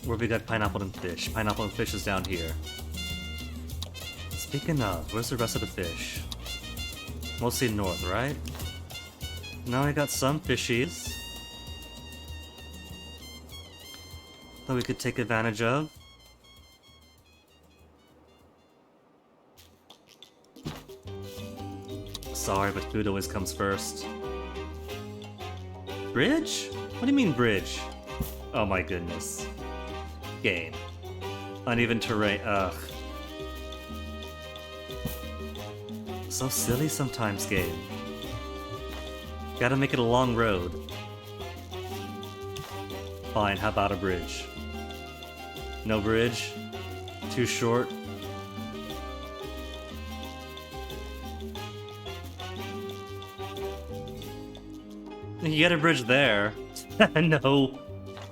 Where we got pineapple and fish? Pineapple and fish is down here. Speaking of, where's the rest of the fish? Mostly north, right? Now I got some fishies that we could take advantage of. Sorry, but food always comes first. Bridge? What do you mean bridge? Oh my goodness. Game. Uneven terrain, ugh. So silly sometimes, game. Gotta make it a long road. Fine, how about a bridge? No bridge? Too short? You get a bridge there. No,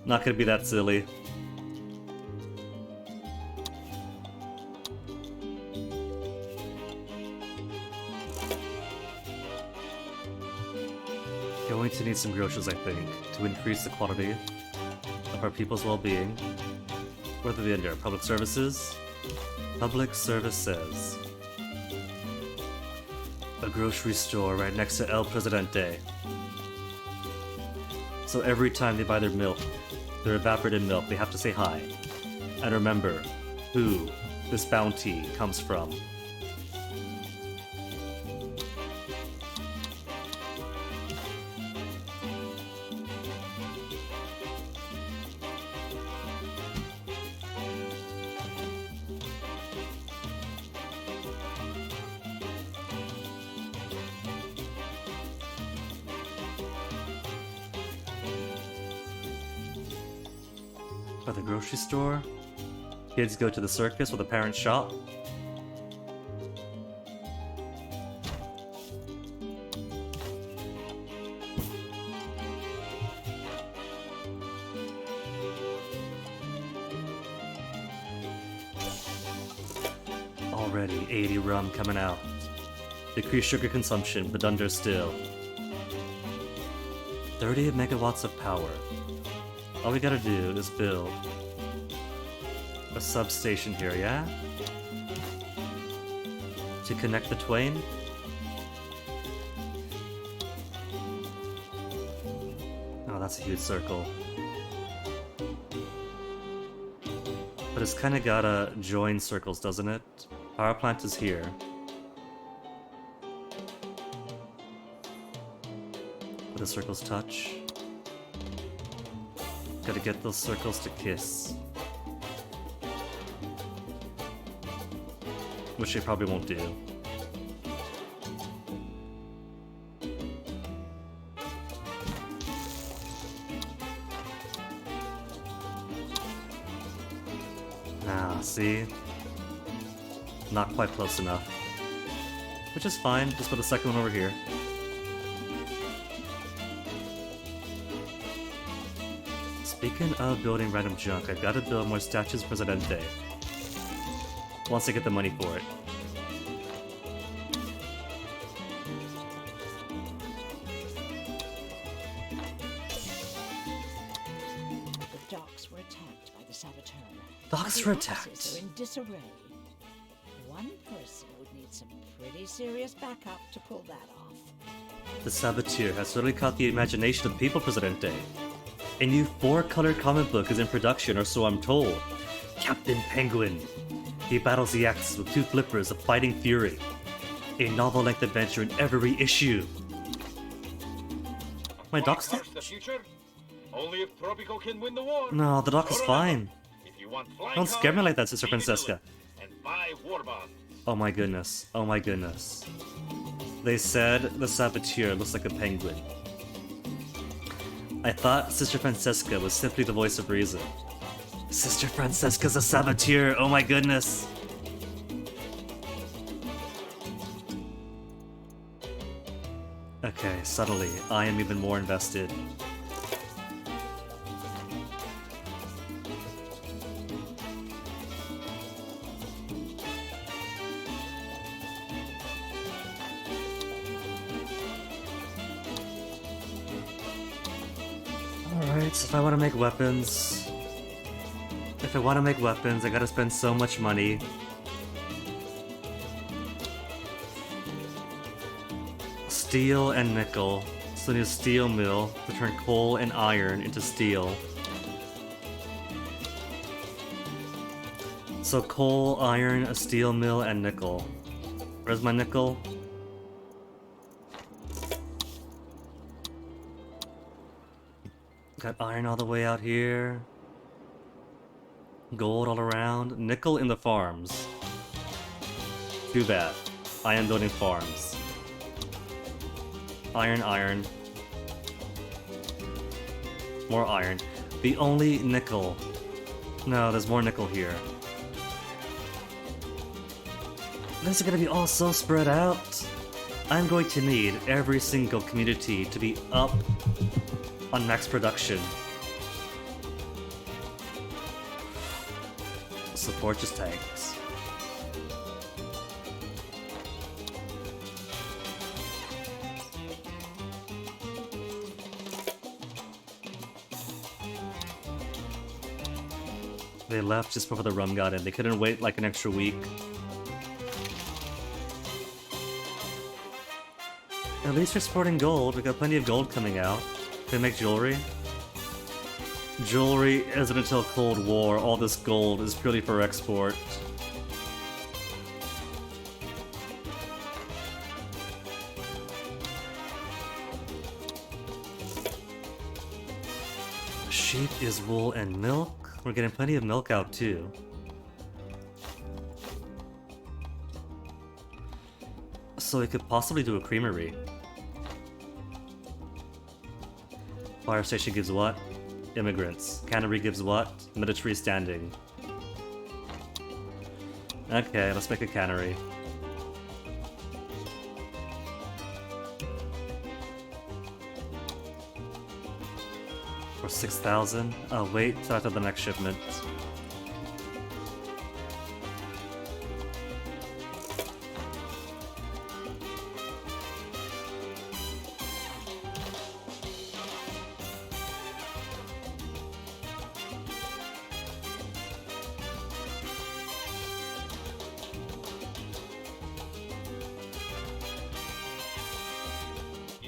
not gonna be that silly. Going to need some groceries, I think, to increase the quality of our people's well-being. Where the vendor? Public services? Public services. A grocery store right next to El Presidente. So every time they buy their milk, their evaporated milk, they have to say hi. And remember who this bounty comes from. By the grocery store? Kids go to the circus or the parents shop? Already 80 rum coming out. Decrease sugar consumption, but under still. 30 megawatts of power. All we gotta do is build a substation here, yeah? To connect the twain? Oh, that's a huge circle. But it's kind of gotta join circles, doesn't it? Power plant is here. Where the circles touch. Gotta get those circles to kiss. Which they probably won't do. Ah, see? Not quite close enough. Which is fine, just put the second one over here. Speaking of building random junk, I've got to build more statues of Presidente. Once I get the money for it. The docks were attacked by the saboteur. Docks The were offices attacked? are in disarray. One person would need some pretty serious backup to pull that off. The saboteur has certainly caught the imagination of people, Presidente. A new 4-color comic book is in production, or so I'm told. Captain Penguin. He battles the Axis with 2 flippers of fighting fury. A novel-length adventure in every issue. My doc's dead? The future? Only if Tropico can win the war. No, the dock is So fine. If you want flying Don't scare me cars, like that, Sister be vigilant Francesca. And buy war bonds. Oh my goodness. Oh my goodness. They said the saboteur looks like a penguin. I thought Sister Francesca was simply the voice of reason. Sister Francesca's a saboteur, oh my goodness! Okay, suddenly, I am even more invested. Alright, if I want to make weapons... If I want to make weapons, I gotta spend so much money. Steel and nickel. So I need a steel mill to turn coal and iron into steel. So coal, iron, a steel mill, and nickel. Where's my nickel? Got iron all the way out here. Gold all around. Nickel in the farms. Too bad. I am building farms. Iron, iron. More iron. The only nickel. No, there's more nickel here. This is gonna be all so spread out. I'm going to need every single community to be up on max production. Support just tanks. They left just before the rum got in. They couldn't wait like an extra week. At least we're sporting gold. We got plenty of gold coming out. Can we make jewelry? Jewelry isn't until Cold War. All this gold is purely for export. Sheep is wool and milk. We're getting plenty of milk out too. So we could possibly do a creamery. Fire station gives what? Immigrants. Cannery gives what? Military standing. Okay, let's make a cannery. For 6,000? Oh, wait till after the next shipment.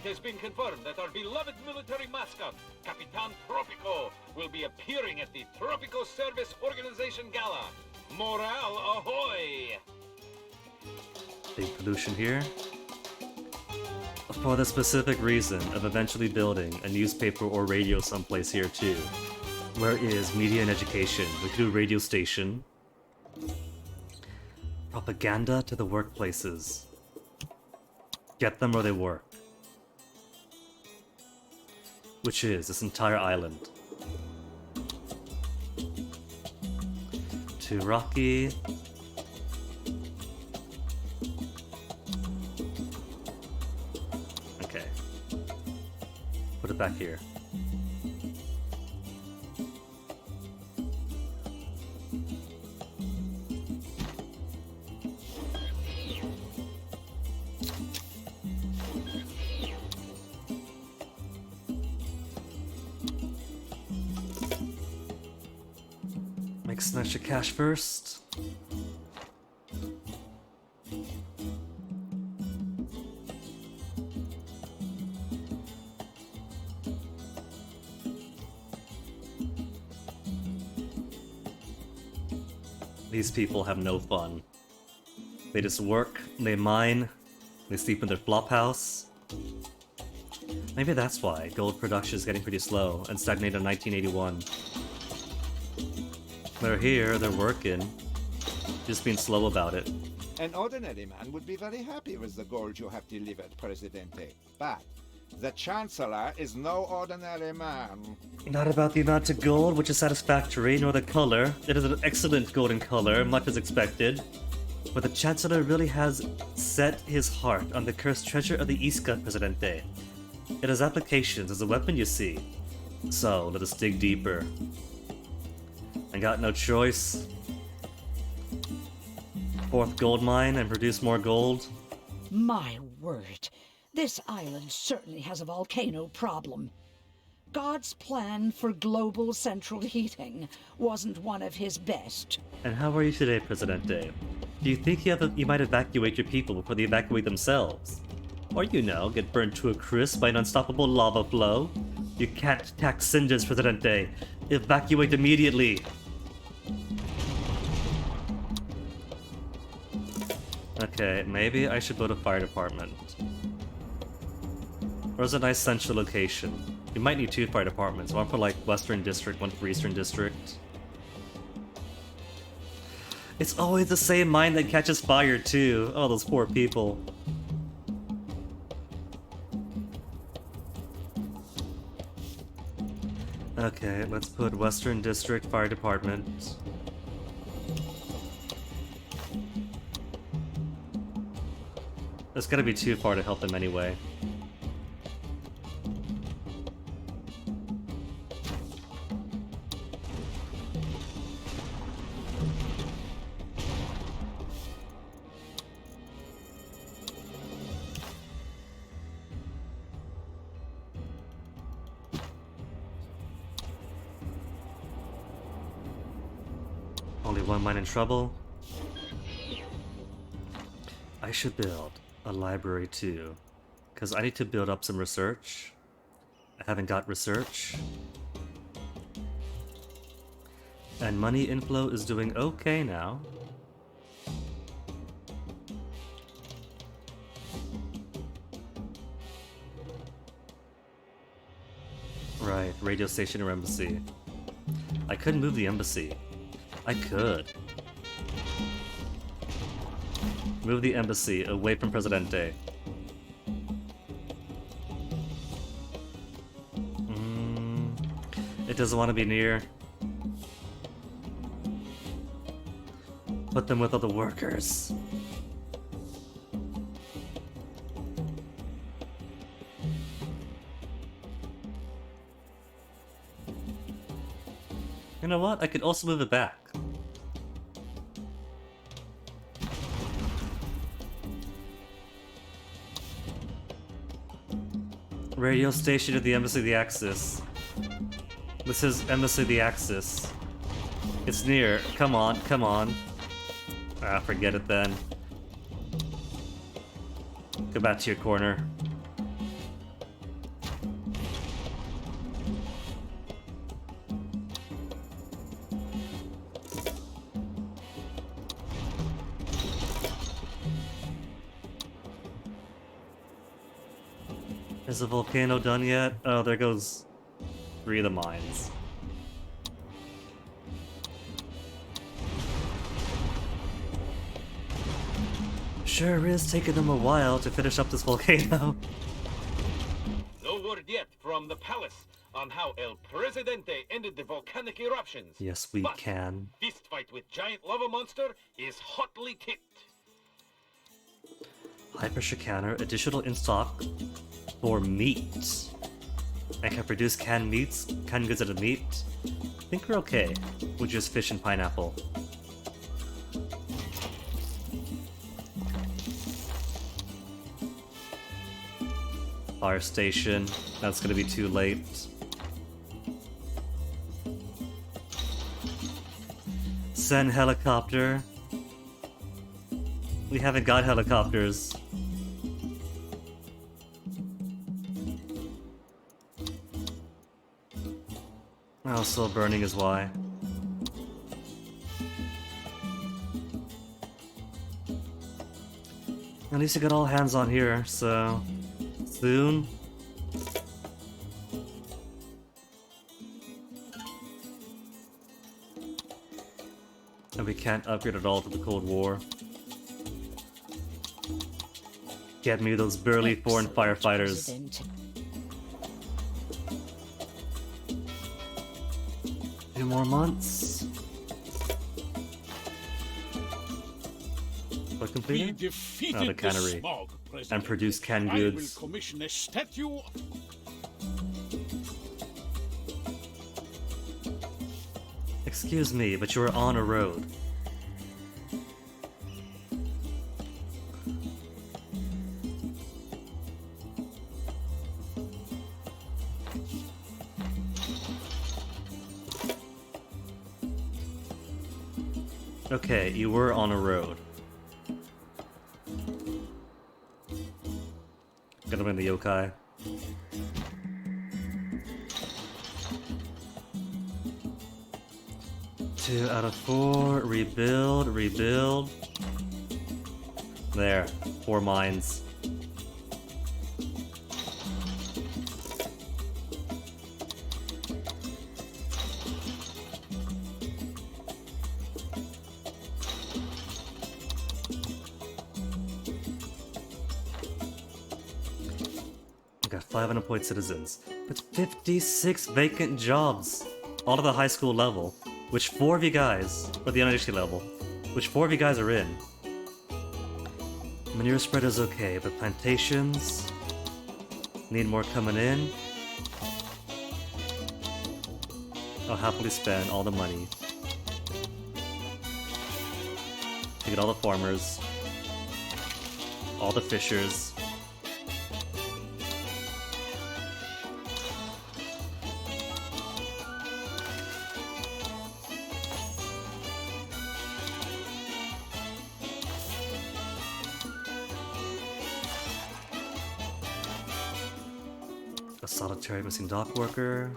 has been confirmed that our beloved military mascot, Capitan Tropico, will be appearing at the Tropico Service Organization Gala. Morale ahoy! Big pollution here. For the specific reason of eventually building a newspaper or radio someplace here too. Where is media and education? We could do a radio station. Propaganda to the workplaces. Get them where they work. Which is this entire island. Too rocky. Okay. Put it back here. Make some extra cash first. These people have no fun. They just work, they mine, they sleep in their flop house. Maybe that's why gold production is getting pretty slow and stagnated in 1981. They're here, they're working, just being slow about it. An ordinary man would be very happy with the gold you have delivered, Presidente. But the Chancellor is no ordinary man. Not about the amount of gold, which is satisfactory, nor the color. It is an excellent golden color, much as expected. But the Chancellor really has set his heart on the cursed treasure of the Isca, Presidente. It has applications as a weapon, you see. So, let us dig deeper. I got no choice. Fourth gold mine and produce more gold. My word, this island certainly has a volcano problem. God's plan for global central heating wasn't one of his best. And how are you today, Presidente? Do you think you might evacuate your people before they evacuate themselves? Or, you know, get burned to a crisp by an unstoppable lava flow? You can't tax cinders, Presidente. Evacuate immediately. Okay, maybe I should build a fire department. Where's a nice central location? You might need 2 fire departments, one for like Western District, one for Eastern District. It's always the same mine that catches fire too. Oh, those poor people. Okay, let's put Western District Fire Department. It's gotta be too far to help them anyway. Only one mine in trouble. I should build a library too, because I need to build up some research. I haven't got research. And money inflow is doing okay now. Right, radio station or embassy. I couldn't move the embassy. I could. Move the embassy away from Presidente. It doesn't want to be near. Put them with other workers. You know what? I could also move it back. Radio station at the Embassy of the Axis. This is Embassy of the Axis. It's near. Come on, come on. Ah, forget it then. Go back to your corner. Is the volcano done yet? Oh, there goes 3 of the mines. Sure is taking them a while to finish up this volcano. No word yet from the palace on how El Presidente ended the volcanic eruptions. Yes, we can. Fist fight with giant lava monster is hotly tipped. High pressure counter, additional in stock for meat. I can produce canned meats, canned goods out of meat. I think we're okay with just fish and pineapple. Fire station, that's gonna be too late. Send helicopter. We haven't got helicopters. Oh, still burning is why. At least you got all hands on here, so soon. And we can't upgrade at all to the Cold War. Get me those burly foreign firefighters. Few more months. What completed? Oh, the cannery. And produce canned goods. I will commission a statue. Excuse me, but you are on a road. Okay, you were on a road. Gotta win the yokai. Two out of 4. Rebuild, rebuild. There, 4 mines. We got 5 unemployed citizens, but 56 vacant jobs, all at the high school level. Which 4 of you guys, or the elementary level, which 4 of you guys are in? Manure spread is okay, but plantations need more coming in. I'll happily spend all the money to get all the farmers, all the fishers. A solitary missing dock worker.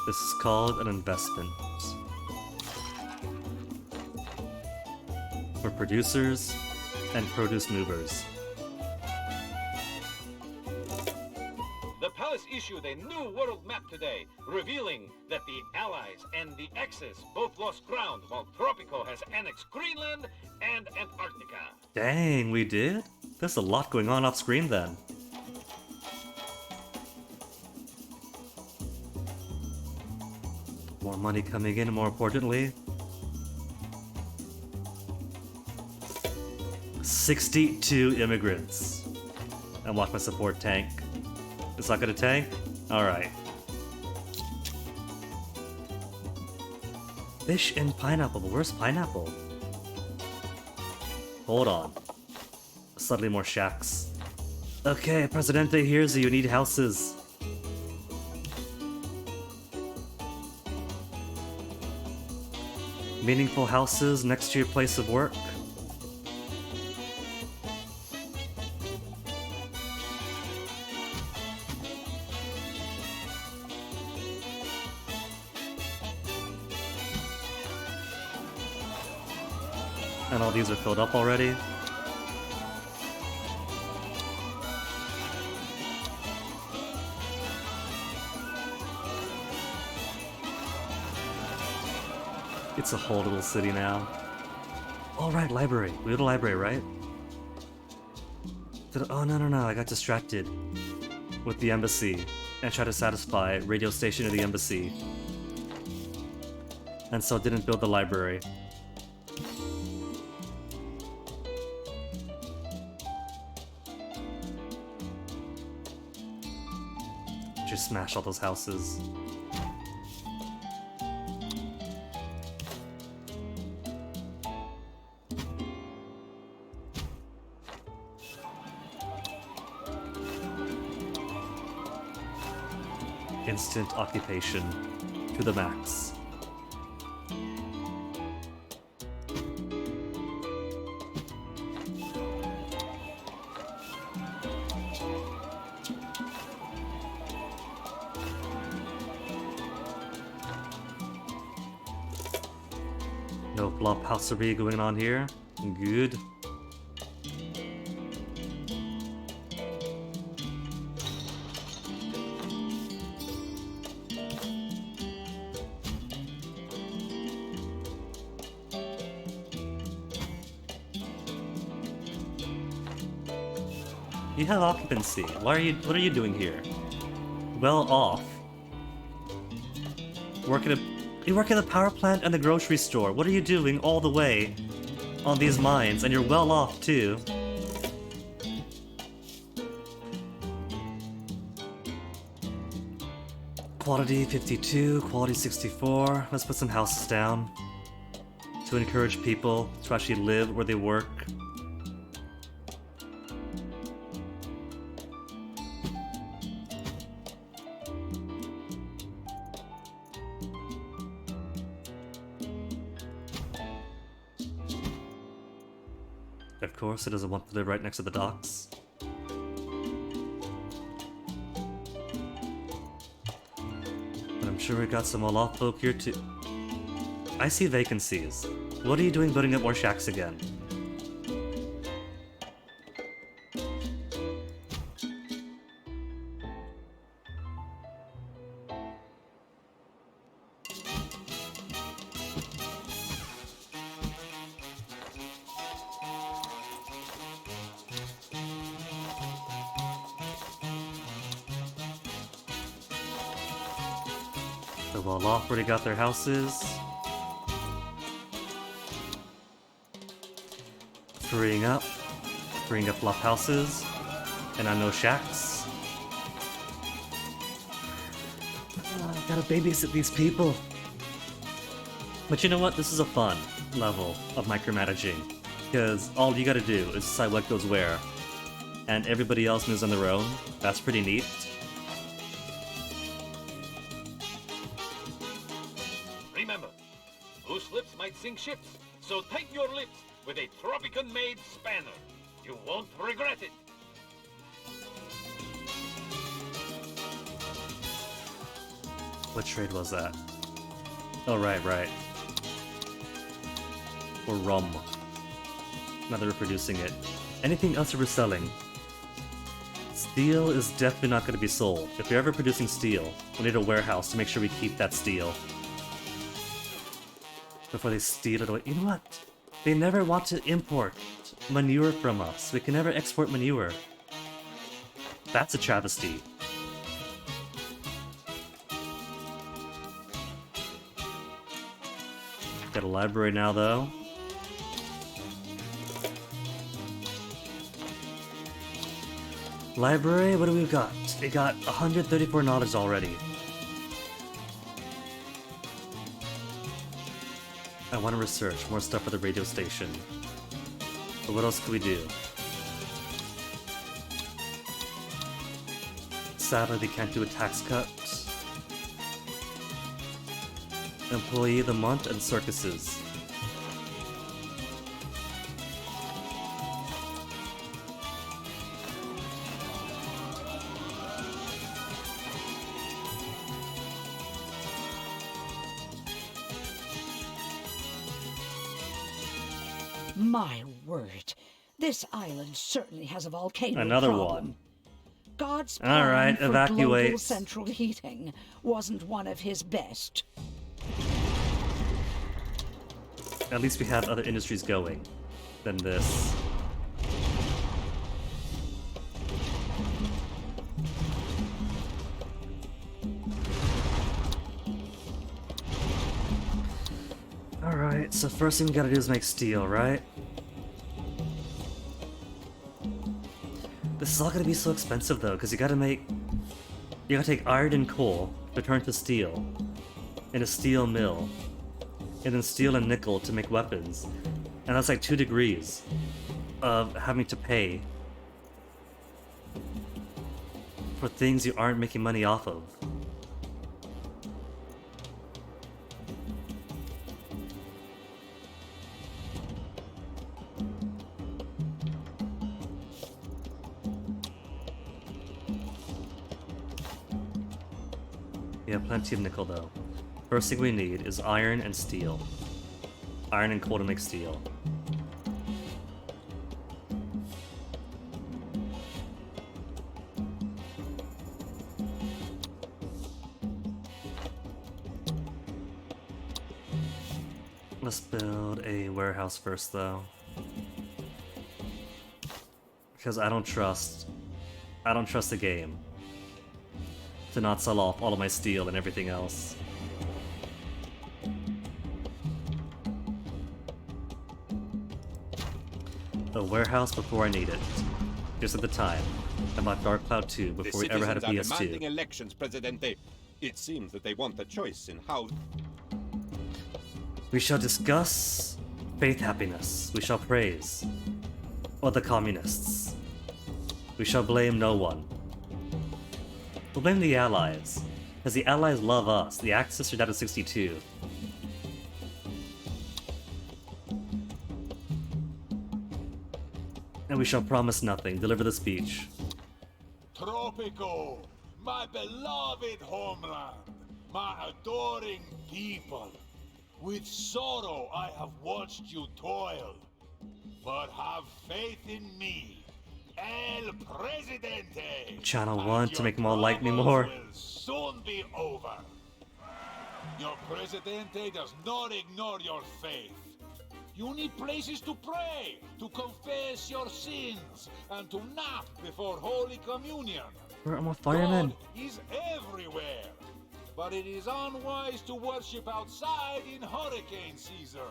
This is called an investment. For producers and produce movers. The palace issued a new world map today, revealing that the Allies and the Axis both lost ground while Tropico has annexed Greenland and Antarctica. Dang, we did? There's a lot going on off screen then. More money coming in, more importantly. 62 immigrants. And watch my support tank. It's not gonna tank? Alright. Fish and pineapple. Where's pineapple? Hold on. Suddenly more shacks. Okay, Presidente, here's you need houses. Meaningful houses next to your place of work. And all these are filled up already. It's a whole little city now. Oh, right, library. We go to library, right? Oh, no. I got distracted with the embassy and tried to satisfy radio station of the embassy. And so didn't build the library. Just smash all those houses. Instant occupation to the max. No flop-housery going on here. Good. You have occupancy. What are you doing here? Well off. You work at the power plant and the grocery store. What are you doing all the way on these mines? And you're well off too. Quality 52, quality 64. Let's put some houses down to encourage people to actually live where they work. Of course, it doesn't want to live right next to the docks. But I'm sure we got some Olaf folk here too. I see vacancies. What are you doing building up more shacks again? The Olaf already got their houses. Freeing up flop houses, and I know shacks. I gotta babysit these people. But you know what? This is a fun level of micromanaging, because all you gotta do is decide what goes where, and everybody else moves on their own. That's pretty neat. Remember, loose lips might sink ships, so tighten your lips with a Tropican-made spanner. You won't regret it. What trade was that? Oh, right. Or rum. Now that we're producing it. Anything else that we're selling? Steel is definitely not going to be sold. If we're ever producing steel, we need a warehouse to make sure we keep that steel before they steal it away. You know what? They never want to import manure from us. We can never export manure. That's a travesty. Got a library now, though. Library, what do we got? We got 134 knowledge already. I want to research more stuff for the radio station. But what else can we do? Sadly, they can't do a tax cut. Employee of the month and circuses. My word. This island certainly has a volcano Another problem. one. God's All plan right, for global evacuate. central heating wasn't one of his best. At least we have other industries going than this. Alright, so first thing we gotta do is make steel, right? This is all gonna be so expensive though, because you gotta take iron and coal to turn to steel, in a steel mill, and then steel and nickel to make weapons. And that's like 2 degrees of having to pay for things you aren't making money off of. We have plenty of nickel though. First thing we need is iron and steel. Iron and coal to make steel. Let's build a warehouse first though. Because I don't trust the game to not sell off all of my steel and everything else. A warehouse before I need it. Just at the time. I bought Dark Cloud 2 before we ever had a citizens are PS2. demanding elections, Presidente. It seems that they want a choice in how... We shall discuss faith happiness. We shall praise. Or the communists. We shall blame no one. We'll blame the Allies. Because the Allies love us. The Axis are down to 62. And we shall promise nothing. Deliver the speech. Tropico, my beloved homeland, my adoring people. With sorrow I have watched you toil, but have faith in me, El Presidente. Channel and 1 to your make them all like me troubles more. will soon be over. Your Presidente does not ignore your faith. You need places to pray, to confess your sins, and to nap before Holy Communion. I'm a fireman. God is everywhere, but it is unwise to worship outside in hurricane season.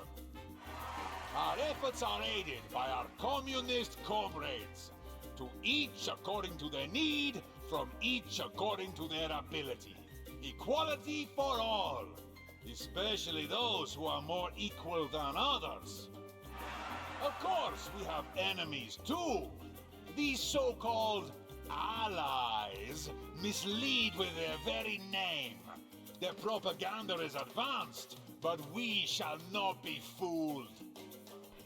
Our efforts are aided by our communist comrades, to each according to their need, from each according to their ability. Equality for all, especially those who are more equal than others. Of course, we have enemies too. These so-called allies mislead with their very name. Their propaganda is advanced, but we shall not be fooled.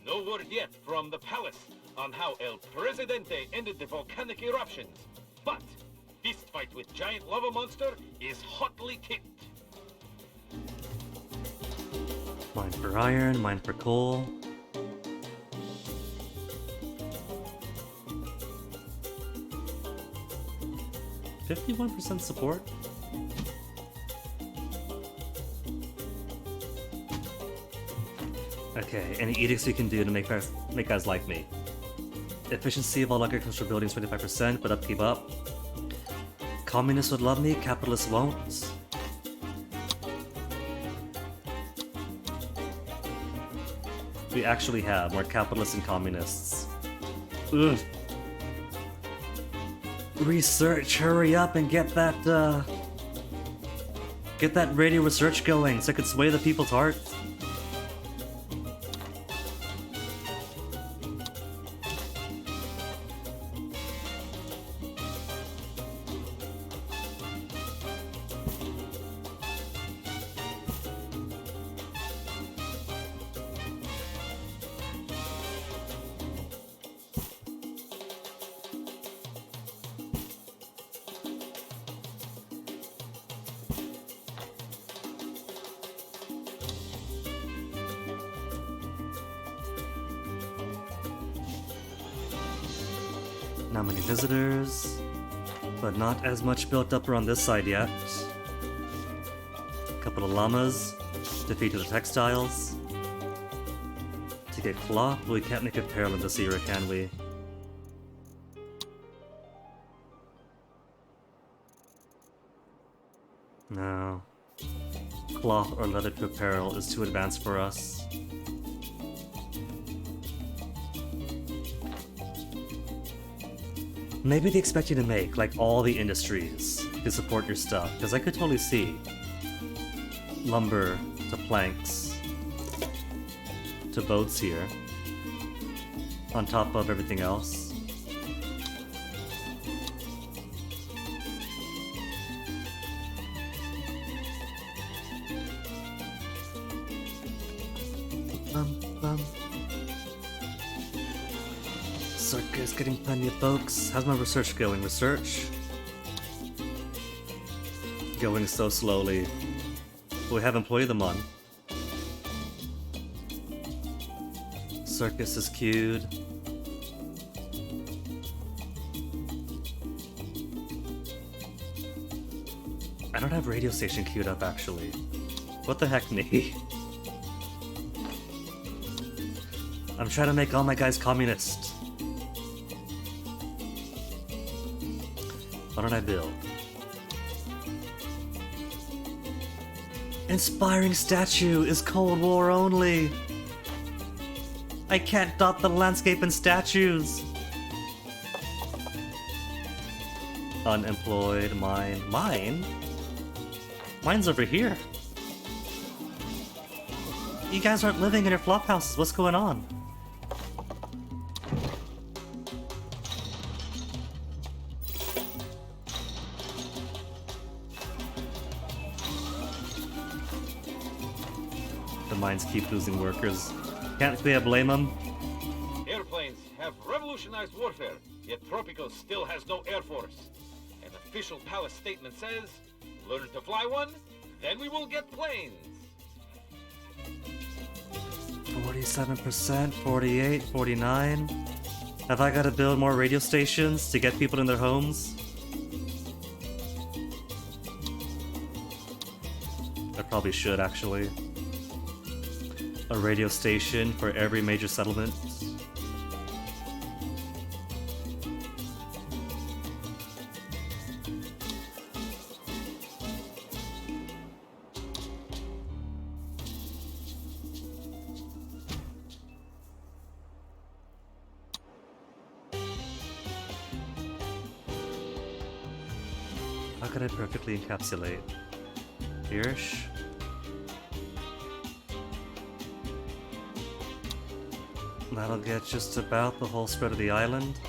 No word yet from the palace on how El Presidente ended the volcanic eruptions, but fistfight with giant lava monster is hotly tipped. Mine for iron, mine for coal. $51% support? Okay, any edicts we can do to make guys like me. Efficiency of all agricultural buildings 25%, but upkeep up. Communists would love me, capitalists won't. We actually have more capitalists and communists. Ugh. Research, hurry up and get that radio research going so I could sway the people's hearts. Not many visitors, but not as much built up around this side yet. A couple of llamas to feed to the textiles. To get cloth, we can't make apparel in this era, can we? No. Cloth or leather to apparel is too advanced for us. Maybe they expect you to make, like, all the industries to support your stuff, because I could totally see lumber to planks to boats here, on top of everything else. Circus getting plenty of folks. How's my research going? Research? Going so slowly. We have employee of the month. Circus is queued. I don't have radio station queued up actually. What the heck, me? I'm trying to make all my guys communist. What did I build? Inspiring statue is Cold War only. I can't dot the landscape in statues. Unemployed, mine. Mine? Mine's over here. You guys aren't living in your flop houses. What's going on? The mines keep losing workers. Can't we blame them? Airplanes have revolutionized warfare, yet Tropico still has no air force. An official palace statement says, learn to fly one, then we will get planes. 47%, 48, 49. Have I got to build more radio stations to get people in their homes? I probably should, actually. A radio station for every major settlement. How could I perfectly encapsulate? Hirsch? That'll get just about the whole spread of the island.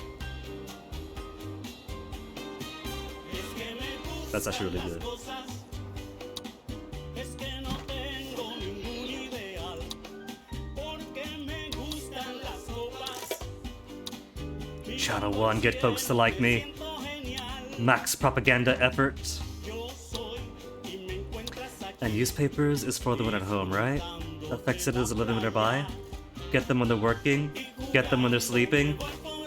That's actually really good. Channel 1, get folks to like me. Max propaganda effort. And newspapers is for the one at home, right? Affects it as a living nearby. Get them when they're working. Get them when they're sleeping. Oh,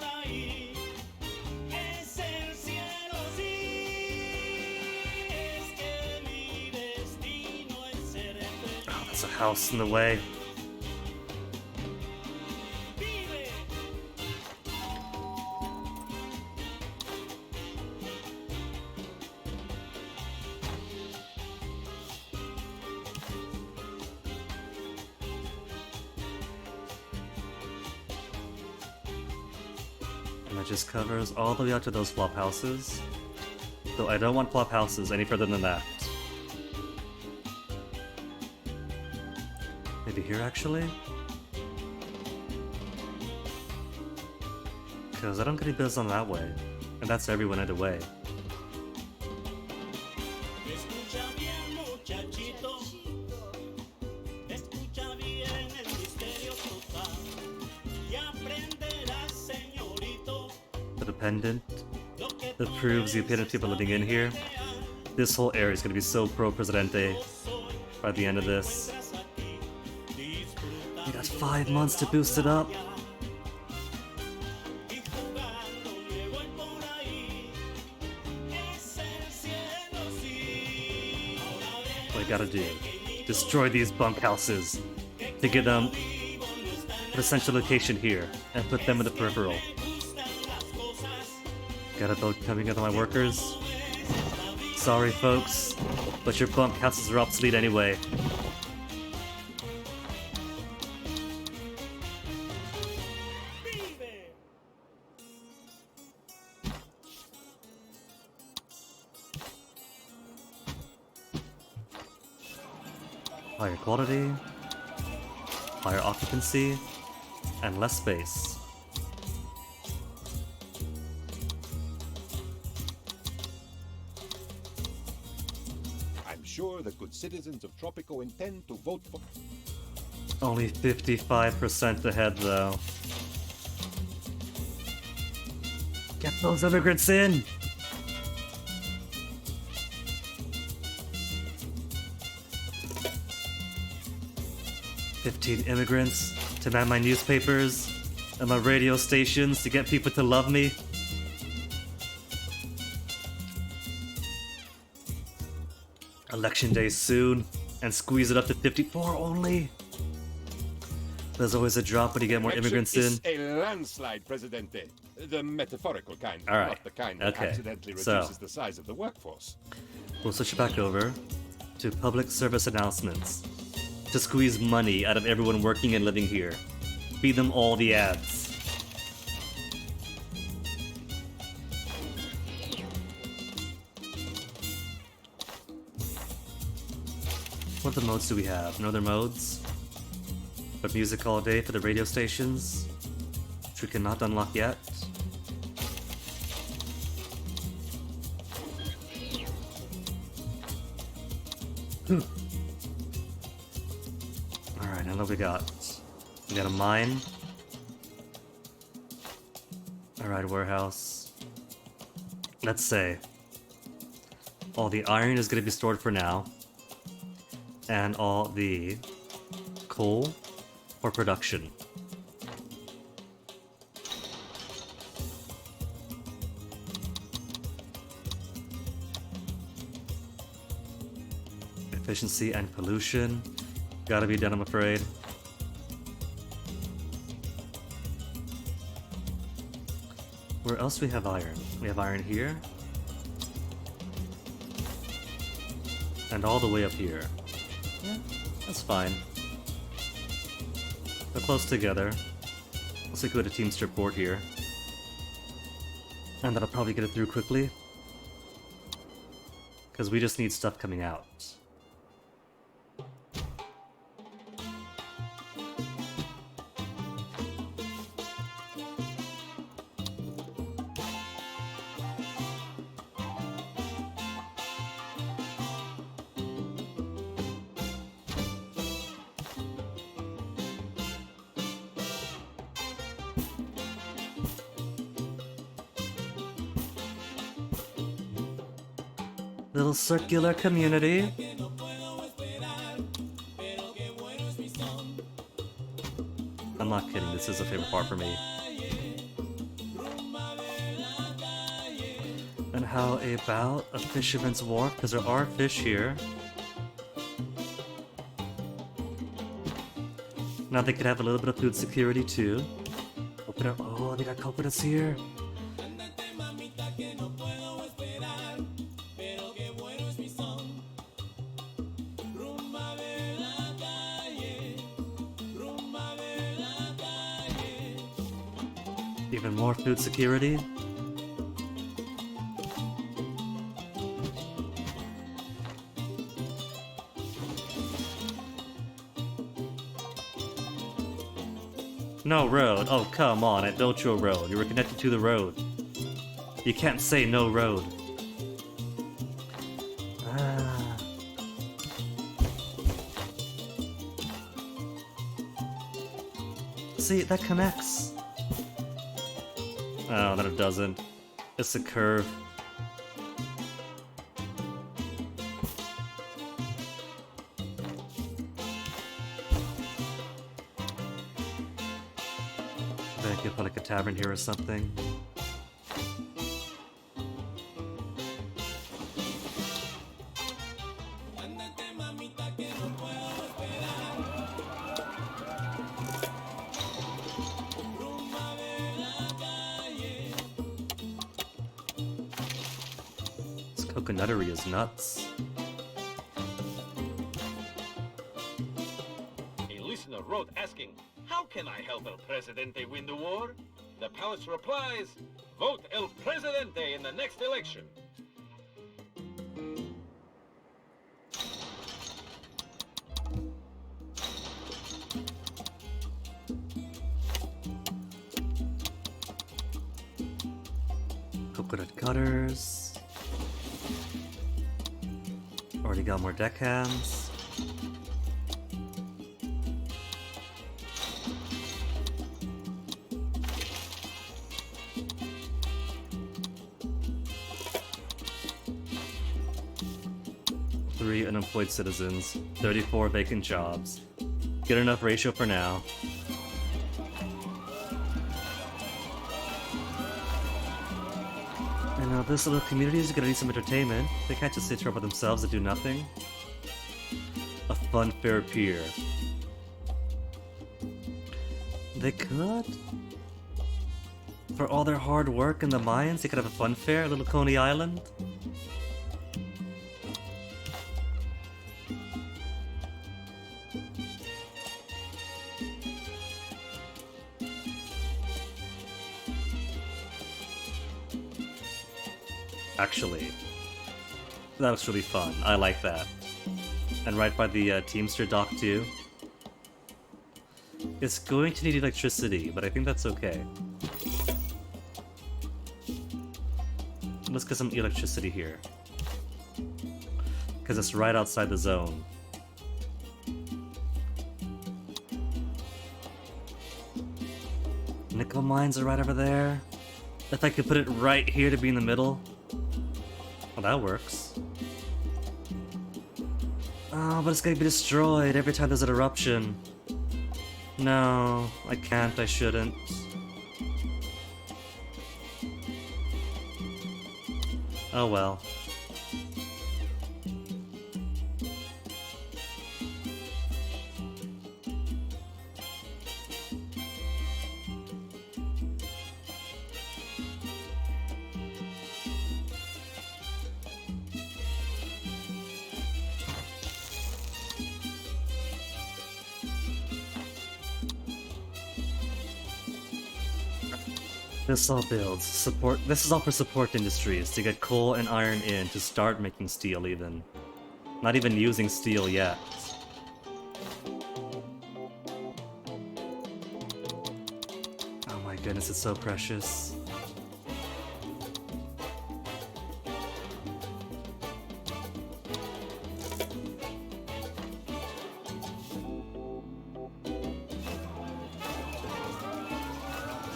there's a house in the way. And it just covers all the way out to those flop houses. Though I don't want flop houses any further than that. Maybe here, actually? Because I don't get any bills on that way. And that's everyone either way. The dependent. That proves the opinion of people living in here. This whole area is going to be so pro-Presidente by the end of this. We got 5 months to boost it up. gotta do. Destroy these bunkhouses to get them the central location here and put them in the peripheral. Got a boat coming into my workers. Sorry, folks, but your bunkhouses are obsolete anyway. Higher quality, higher occupancy, and less space. I'm sure the good citizens of Tropico intend to vote for... Only 55% ahead, though. Get those immigrants in! "15 immigrants to man my newspapers and my radio stations to get people to love me." Election day soon, and squeeze it up to 54 only. There's always a drop when you get more immigrants in. It's a landslide, Presidente. The metaphorical kind, All right. not the kind that Okay. accidentally So- reduces the size of the workforce. We'll switch it back over to public service announcements to squeeze money out of everyone working and living here. Feed them all the ads. What other modes do we have? No other modes? But music all day for the radio stations, which we cannot unlock yet. Alright, now what we got? We got a mine. Alright, warehouse. Let's say all the iron is going to be stored for now, and all the coal for production. Efficiency and pollution. Gotta be done, I'm afraid. Where else do we have iron? We have iron here. And all the way up here. Yeah, that's fine. They're close together. Let's go to Teamster Port here. And that'll probably get it through quickly. Because we just need stuff coming out. Little circular community. I'm not kidding, this is a favorite part for me. And how about a fisherman's wharf? Because there are fish here. Now they could have a little bit of food security too. Open up. Oh, they got coconuts here. Even more food security. No road. Oh, come on. I built you a road. You were connected to the road. You can't say no road. Ah. See, that connects. Oh, then it doesn't. It's a curve. I could put like a tavern here or something. coconuttery is nuts. A listener wrote asking, how can I help El Presidente win the war? The palace replies, vote El Presidente in the next election. Coconut cutters. Already got more deckhands. Three unemployed citizens, 34 vacant jobs. Good enough ratio for now. And this little community is gonna need some entertainment. They can't just sit here by themselves and do nothing. A fun fair pier. They could. For all their hard work in the mines, they could have a fun fair, a little Coney Island. Actually, that looks really fun. I like that. And right by the Teamster dock too. It's going to need electricity, but I think that's okay. Let's get some electricity here. Because it's right outside the zone. Nickel mines are right over there. If I could put it right here to be in the middle. Well, that works. Oh, but it's gonna be destroyed every time there's an eruption. No, I can't, I shouldn't. Oh well. This all builds support. This is all for support industries to get coal and iron in to start making steel. Even not even using steel yet. Oh my goodness, it's so precious.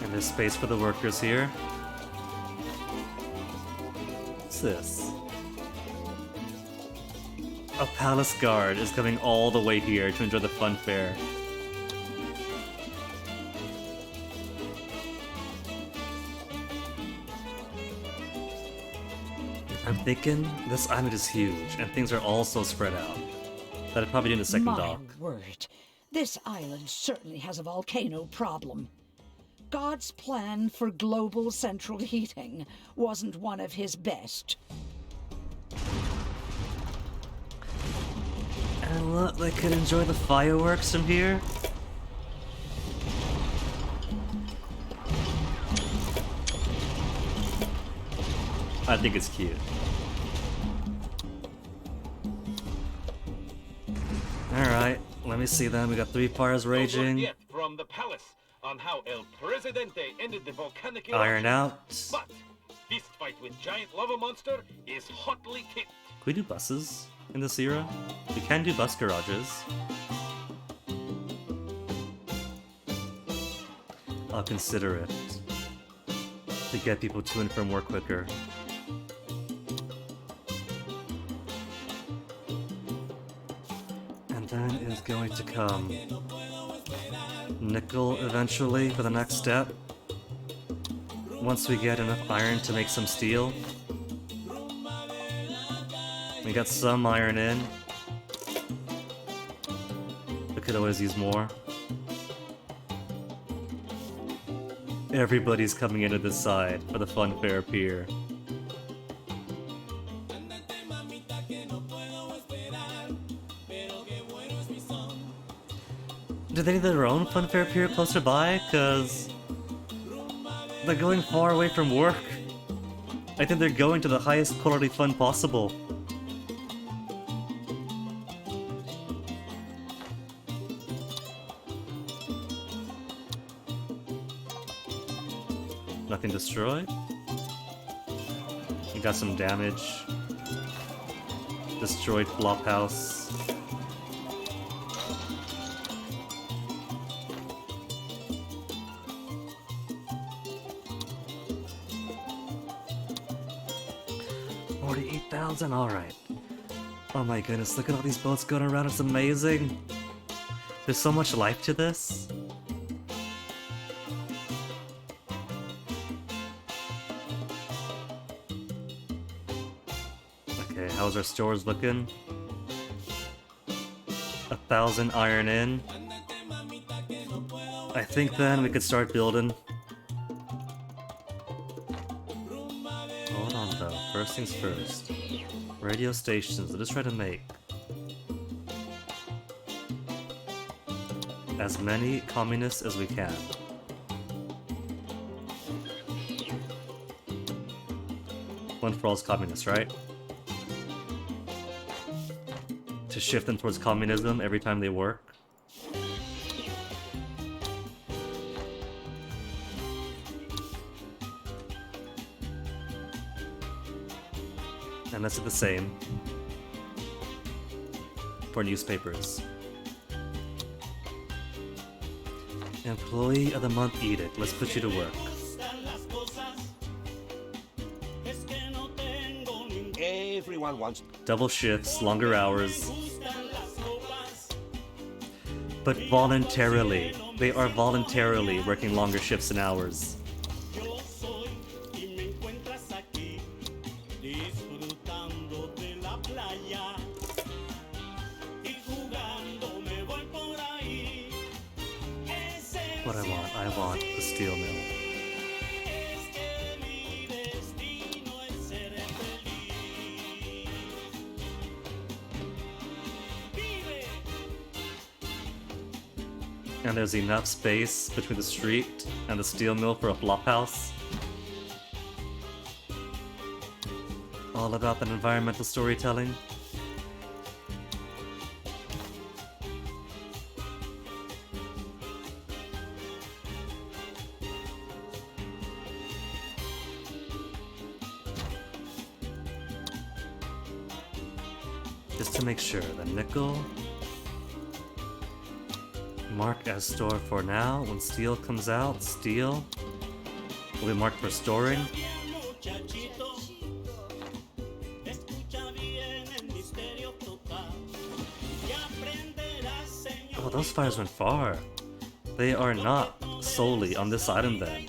There's space for the workers here. What's this? A palace guard is coming all the way here to enjoy the fun fair. I'm thinking this island is huge and things are all so spread out that I'd probably need a second dock. My word, this island certainly has a volcano problem. God's plan for global central heating wasn't one of his best. And look, they could enjoy the fireworks from here. I think it's cute. Alright, let me see them. We got 3 fires raging. Yet from the palace on how El Presidente ended the volcanic eruption. Iron out. But fist fight with giant lava monster is hotly kicked. Can we do buses in this era? We can do bus garages. I'll consider it to get people to and from work quicker. And then is going to come nickel eventually for the next step. Once we get enough iron to make some steel. We got some iron in. We could always use more. Everybody's coming into this side for the fun fair pier. do they need their own funfair pier closer by? Cause they're going far away from work. I think they're going to the highest quality fun possible. Nothing destroyed. You got some damage. Destroyed flop house. $48,000, alright. Oh my goodness, look at all these boats going around, it's amazing. There's so much life to this. Okay, how's our stores looking? 1,000 iron in. I think then we could start building. Hold on though, first things first. Radio stations, let us try to make as many communists as we can. One for all's communists, right? To shift them towards communism every time they work. And let's do the same for newspapers. Employee of the Month edict. Let's put you to work. Everyone wants Double shifts, longer hours. But voluntarily. They are voluntarily working longer shifts and hours. What I want the steel mill. And there's enough space between the street and the steel mill for a flop house. All about that environmental storytelling. Just to make sure, the nickel marked as store for now. When steel comes out, steel will be marked for storing. Oh, those fires went far. They are not solely on this item then.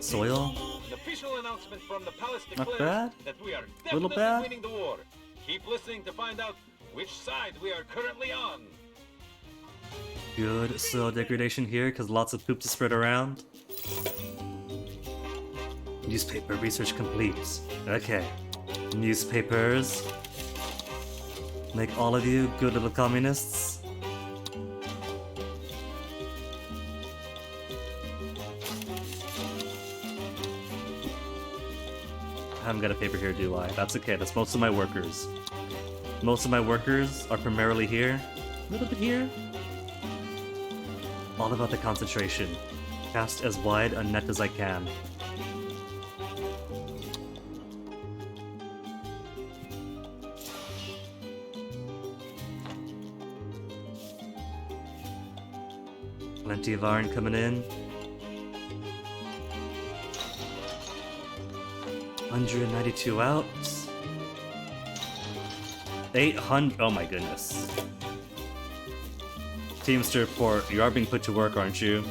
Soil. An official announcement from the palace Not declares bad. that we are Little definitely bad. winning the war. Keep listening to find out which side we are currently on. Good soil degradation here because lots of poop to spread around. Newspaper research complete. Okay. Newspapers. Make all of you good little communists. I haven't got a paper here, do I? That's okay, that's most of my workers. Most of my workers are primarily here. A little bit here. All about the concentration. Cast as wide a net as I can. Plenty of iron coming in. 192 out. 800. Oh my goodness. Teamster Report, you are being put to work, aren't you?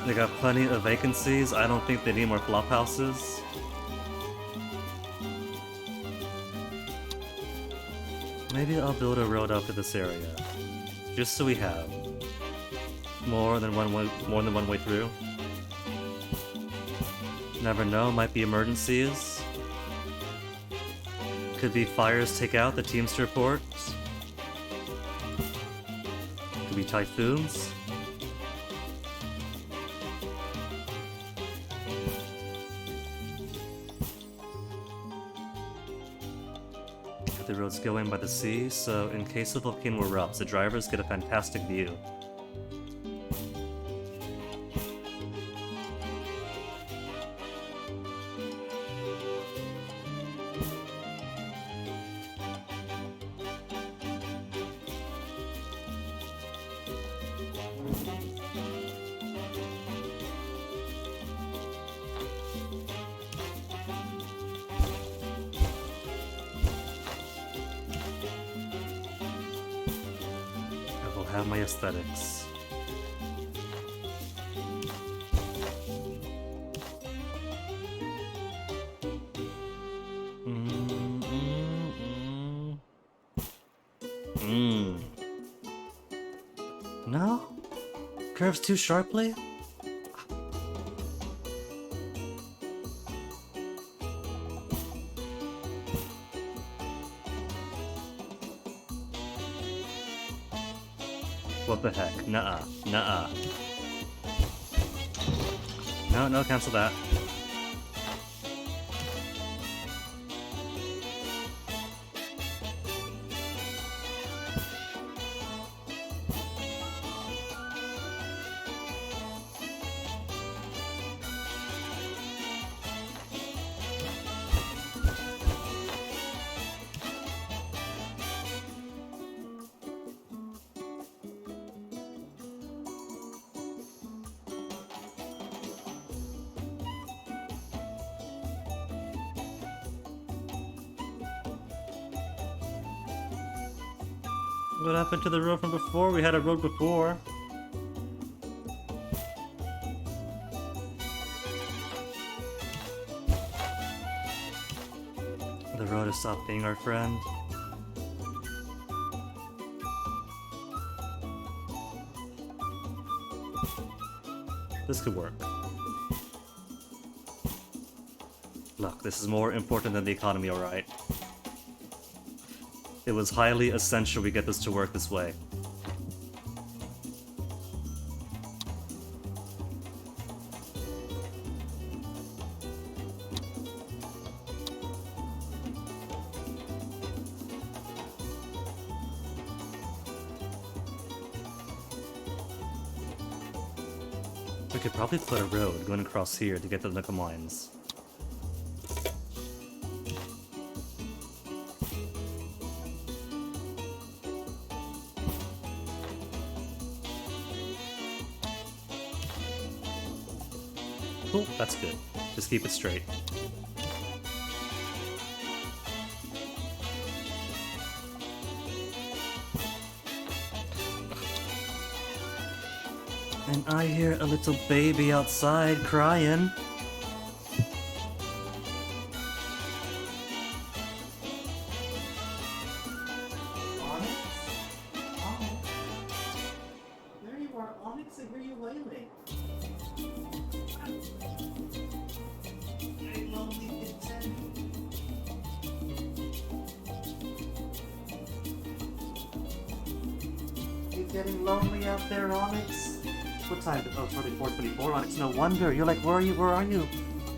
They got plenty of vacancies. I don't think they need more flop houses. Maybe I'll build a road up to this area, just so we have more than one way through. Never know, might be emergencies. Could be fires take out the Teamster port. Could be typhoons. The roads go in by the sea, so in case a volcano erupts, the drivers get a fantastic view. Have my aesthetics. No? Curves too sharply? What the heck? Nuh-uh. Nuh-uh. No, cancel that. What happened to the road from before? We had a road before. The road has stopped being our friend. This could work. Look, this is more important than the economy, alright? It was highly essential we get this to work this way. We could probably put a road going across here to get to the nickel mines. Cool, that's good. Just keep it straight. And I hear a little baby outside crying. There you are, Onyx, I hear you wailing. Getting lonely out there, Onyx? What time? Oh, 24, Onyx. No wonder. You're like, where are you? Where are you?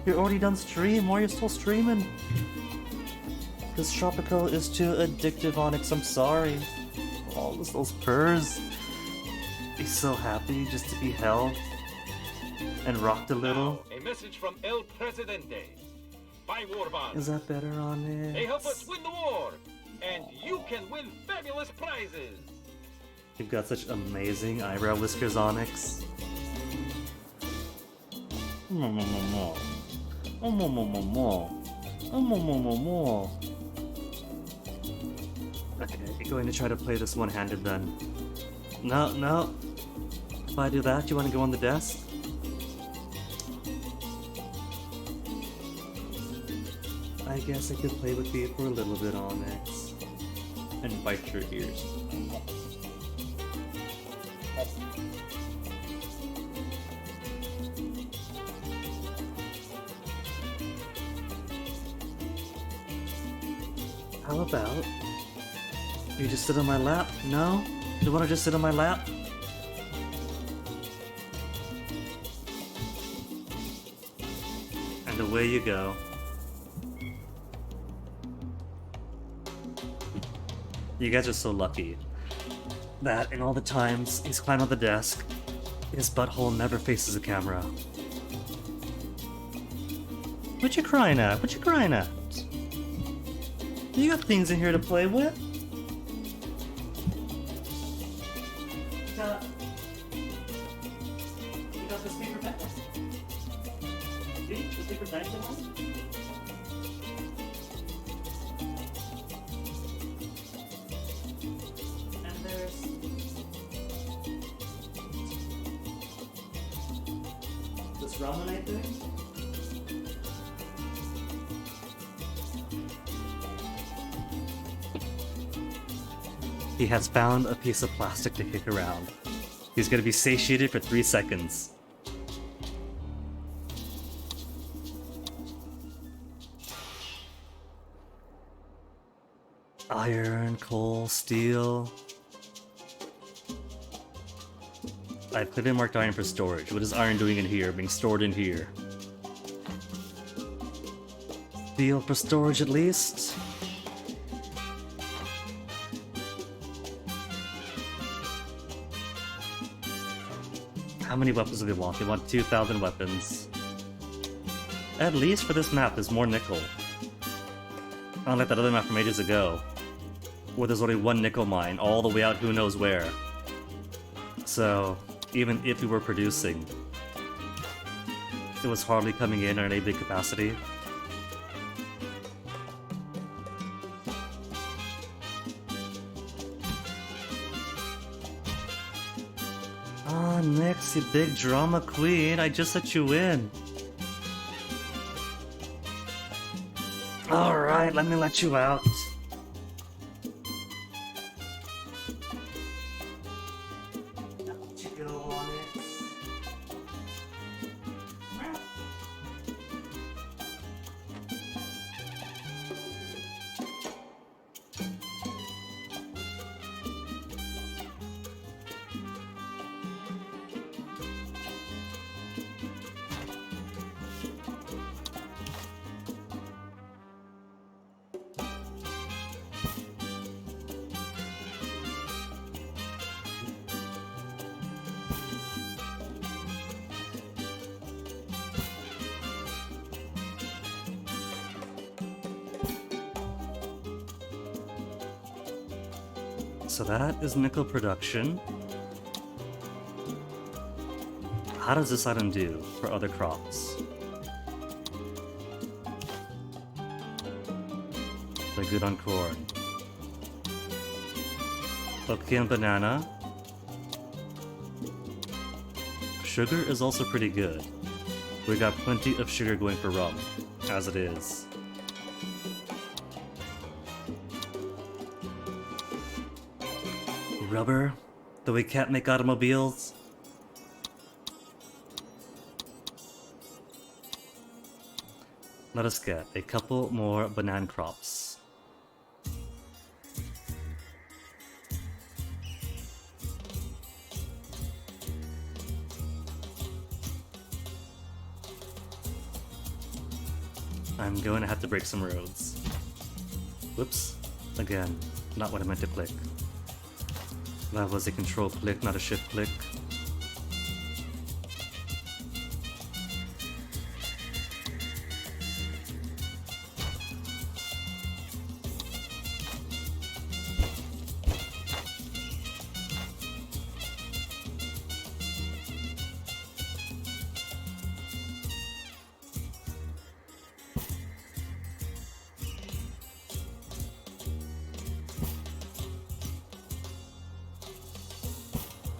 You're already done stream. Why are you still streaming? Because Tropico is too addictive, Onyx. I'm sorry. All those purrs. He's so happy just to be held and rocked a little. Now, a message from El Presidente. Buy war bonds. Is that better, Onyx? They help us win the war, and you can win fabulous prizes. You've got such amazing eyebrow whiskers, Onyx. Okay, going to try to play this one-handed then. No. If I do that, you want to go on the desk? I guess I could play with you for a little bit, Onyx. And bite your ears. How about you just sit on my lap? No? You wanna just sit on my lap? And away you go. You guys are so lucky that in all the times he's climbed on the desk, his butthole never faces the camera. What you crying at? What you crying at? You got things in here to play with. You got this paper bag? See? This paper bag? And there's this ramen, I think. He has found a piece of plastic to kick around. He's gonna be satiated for 3 seconds. Iron, coal, steel. I've clearly marked iron for storage. What is iron doing in here, being stored in here? Steel for storage at least? How many weapons do they want? They want 2,000 weapons. At least for this map, there's more nickel. Unlike that other map from ages ago, where there's only one nickel mine, all the way out who knows where. So, even if we were producing, it was hardly coming in at any big capacity. Ah, Nyx, you big drama queen, I just let you in. Alright, let me let you out. So that is nickel production. How does this item do for other crops? They're good on corn. Okay on banana. Sugar is also pretty good. We got plenty of sugar going for rum, as it is. Rubber, though we can't make automobiles. Let us get a couple more banana crops. I'm going to have to break some roads. Whoops. Again, not what I meant to click. That was a control click, not a shift click.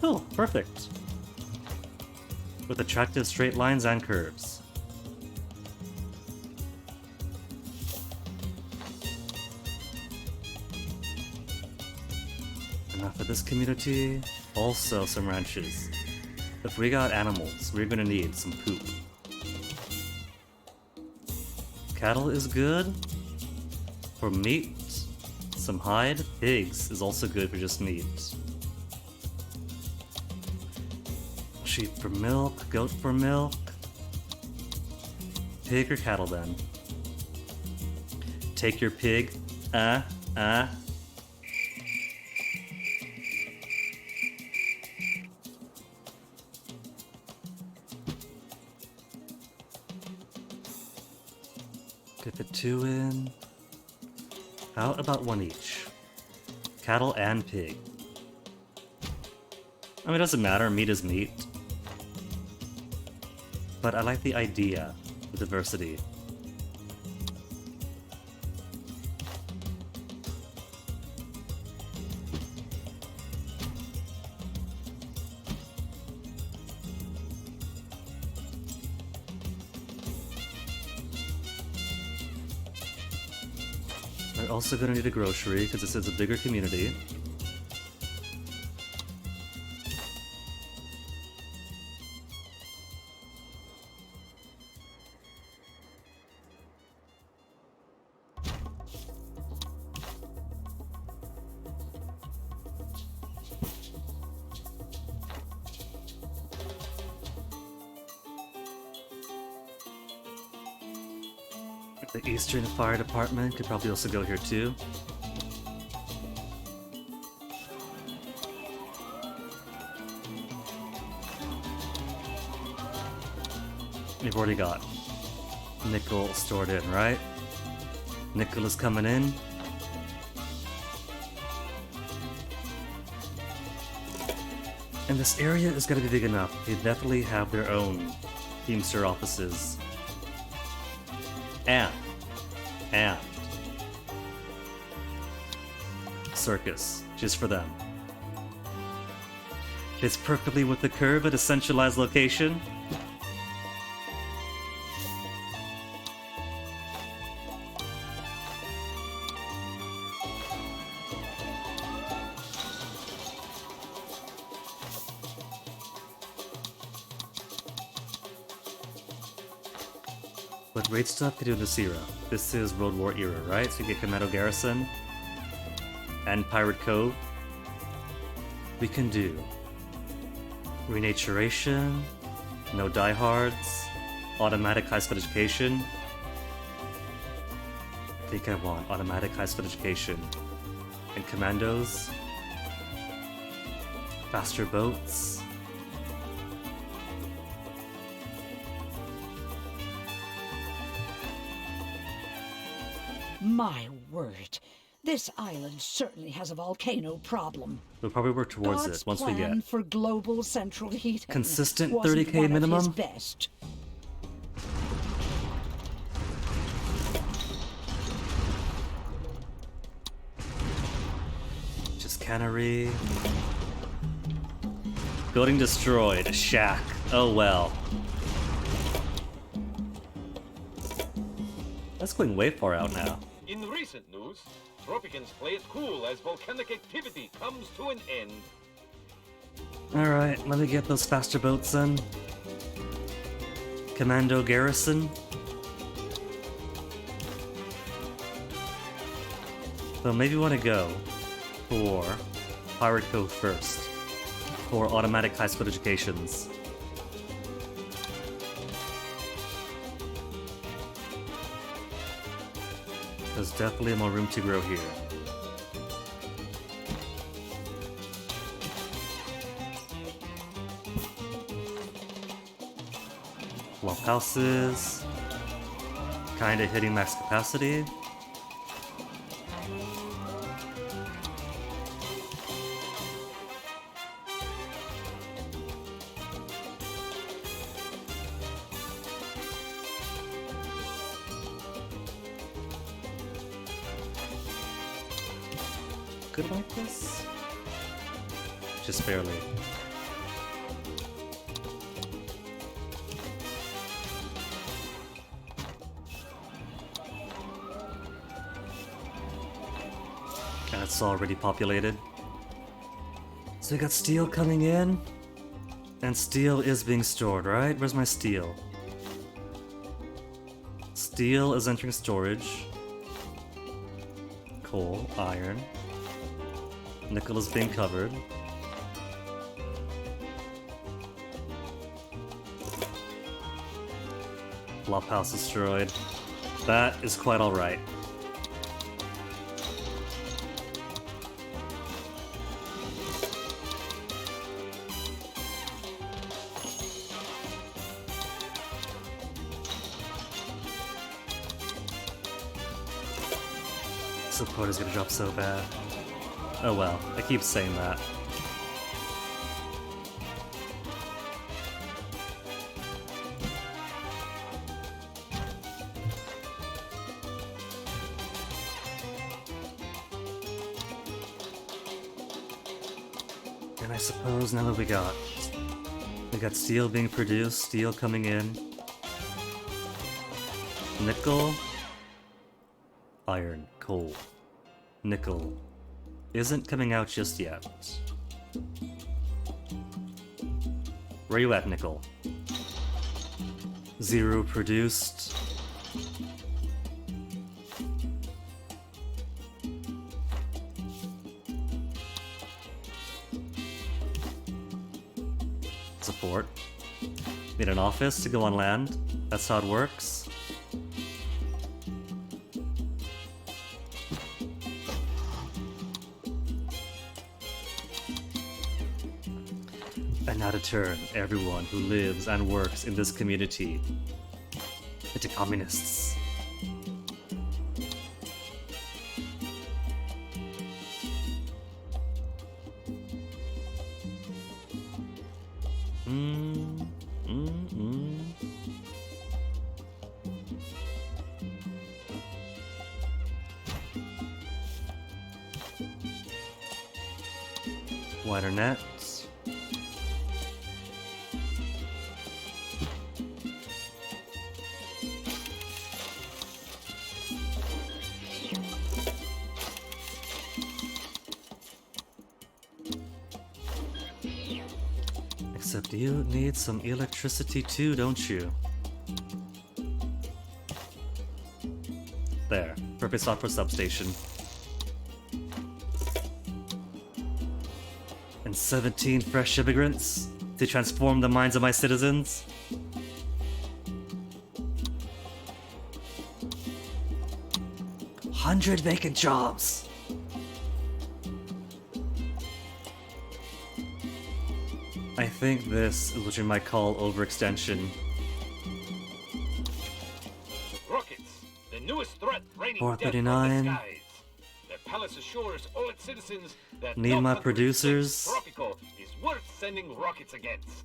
Oh, perfect. With attractive straight lines and curves. but this community also some ranches. If we got animals, we're gonna need some poop. Cattle is good for meat, some hide. Pigs is also good for just meat. Sheep for milk, goat for milk. Pig or cattle then? Take your pig. Could fit 2 in. How about 1 each? Cattle and pig. I mean, it doesn't matter, meat is meat. But I like the idea of diversity. We're also gonna need a grocery because this is a bigger community. The Eastern Fire Department could probably also go here too. We've already got nickel stored in, right? Nickel is coming in. And this area is gonna be big enough. They definitely have their own Teamster offices. And circus, just for them. Fits perfectly with the curve at a centralized location. What great stuff to do in this era. This is World War era, right? So you get Commando Garrison and Pirate Cove. We can do renaturation, no diehards, automatic high-speed education. I think I want automatic high-speed education and commandos, faster boats. My word, this island certainly has a volcano problem. We'll probably work towards God's it once we plan get for global central heating consistent wasn't 30K one of minimum. his best. Just cannery. Building destroyed. Shack. Oh well. That's going way far out now. In recent news, Tropicans play it cool as volcanic activity comes to an end. Alright, let me get those faster boats in. Commando Garrison. So maybe we want to go for Pirate Cove first. For automatic high-speed educations. There's definitely more room to grow here. Flop houses. Kinda hitting max capacity. Good like this? Just barely. And it's already populated. So we got steel coming in, and steel is being stored, right? Where's my steel? Steel is entering storage. Coal, iron. Nickel is being covered. Flophouse destroyed. That is quite alright. Support is gonna drop so bad. Oh well, I keep saying that. And I suppose now that we got steel being produced, steel coming in, nickel, iron, coal, nickel isn't coming out just yet. Where you at, nickel? 0 produced. Support. Need an office to go on land. That's how it works. And now to turn everyone who lives and works in this community into communists. Wider nets. Except you need some electricity too, don't you? There. Perfect spot for substation. And 17 fresh immigrants to transform the minds of my citizens. $100 vacant jobs. I think this is what you might call overextension. Rockets, the newest threat raining 439. death from the skies. The palace assures all its citizens that Need no my country producers. Tropical is worth sending rockets against.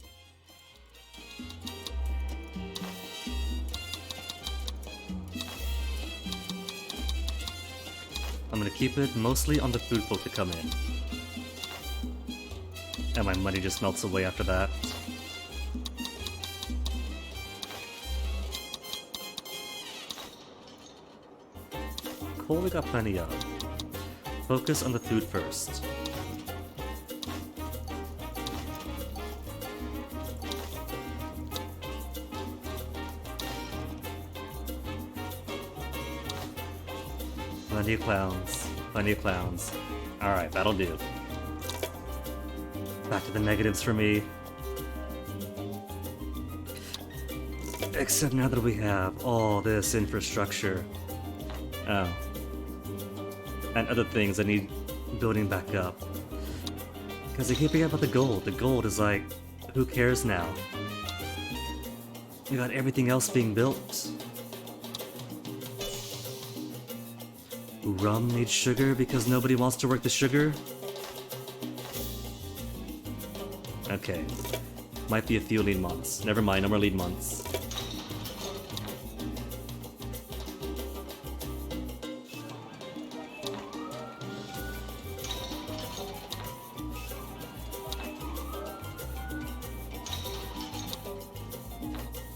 I'm gonna keep it mostly on the food folk to come in. And my money just melts away after that. Coal we got plenty of. Focus on the food first. Plenty of clowns. Plenty of clowns. Alright, that'll do. Back to the negatives for me. Except now that we have all this infrastructure. Oh. And other things that need building back up. Because I keep forgetting about the gold. The gold is like, who cares now? We got everything else being built. Rum needs sugar because nobody wants to work the sugar? Okay. Might be a few lead months. Never mind, no more lead months.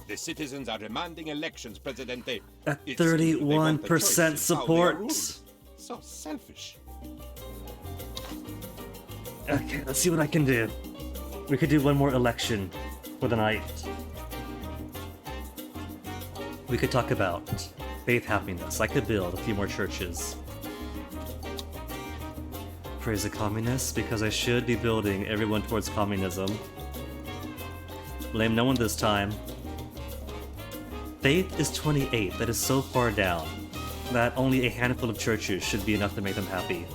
The citizens are demanding elections, Presidente. At It seems they want the choice 31% in how they are support. ruled. So selfish. Okay, let's see what I can do. We could do one more election for the night. We could talk about faith happiness. I could build a few more churches. Praise the communists, because I should be building everyone towards communism. Blame no one this time. Faith is 28. That is so far down that only a handful of churches should be enough to make them happy.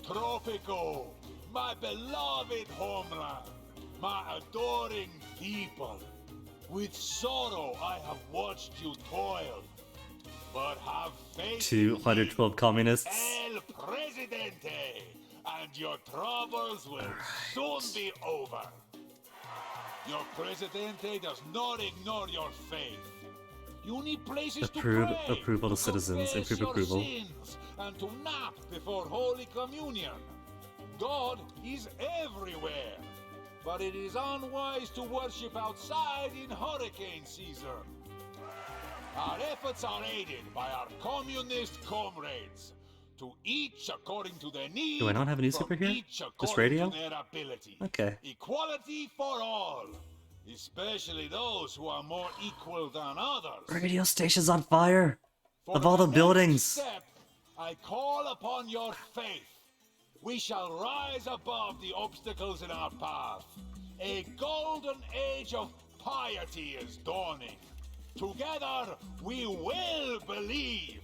Tropico, my beloved homeland, my adoring people. With sorrow I have watched you toil, but have faith 212 communists. El Presidente, and your troubles will soon be over. Your Presidente does not ignore your faith. You need places to pray, approval to to citizens, confess improve your approval. sins, and to knock before Holy Communion. God is everywhere, but it is unwise to worship outside in hurricane season. Our efforts are aided by our communist comrades, to each according to their needs. Do I not have a newspaper here? Just radio? To their ability. Okay. Equality for all, especially those who are more equal than others. Radio station's on fire! For Of all the next buildings! step, I call upon your faith. We shall rise above the obstacles in our path. A golden age of piety is dawning. Together, we will believe.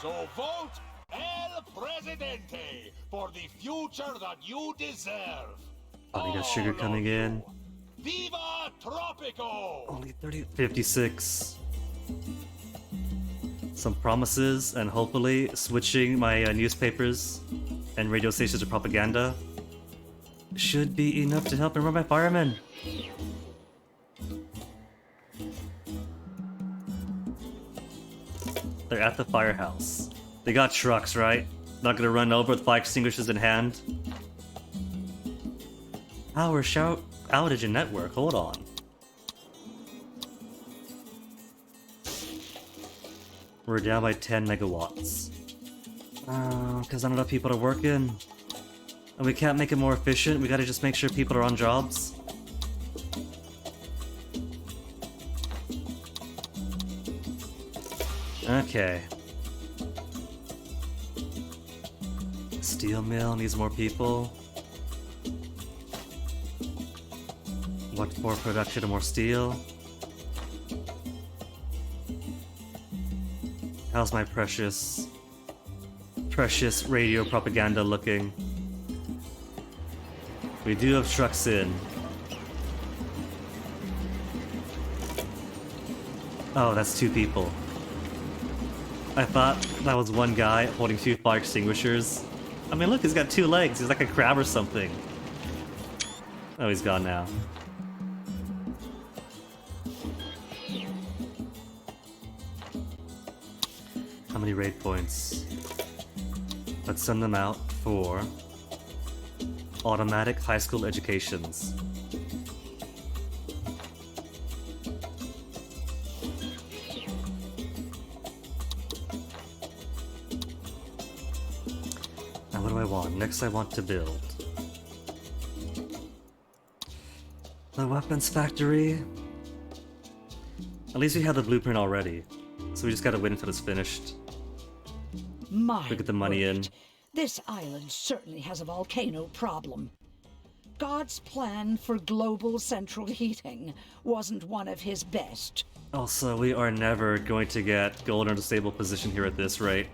So vote El Presidente for the future that you deserve. Oh, you got sugar coming in. Viva Tropico! Only 56. Some promises, and hopefully switching my newspapers and radio stations to propaganda should be enough to help remember my firemen. They're at the firehouse. They got trucks, right? Not gonna run over with fire extinguishers in hand. Power shout outage in network. Hold on. We're down by 10 megawatts. Because not enough people are working. And we can't make it more efficient. We gotta just make sure people are on jobs. Okay. Steel mill needs more people. Want more production and more steel. How's my precious radio propaganda looking? We do have trucks in. Oh, that's 2 people. I thought that was one guy holding 2 fire extinguishers. I mean, look, he's got 2 legs. He's like a crab or something. Oh, he's gone now. How many raid points? Let's send them out for automatic high school educations. Now what do I want? Next I want to build the weapons factory. At least we have the blueprint already, so we just gotta wait until it's finished. My We get the money in. word. This island certainly has a volcano problem. God's plan for global central heating wasn't one of his best. Also, we are never going to get gold in a stable position here at this rate.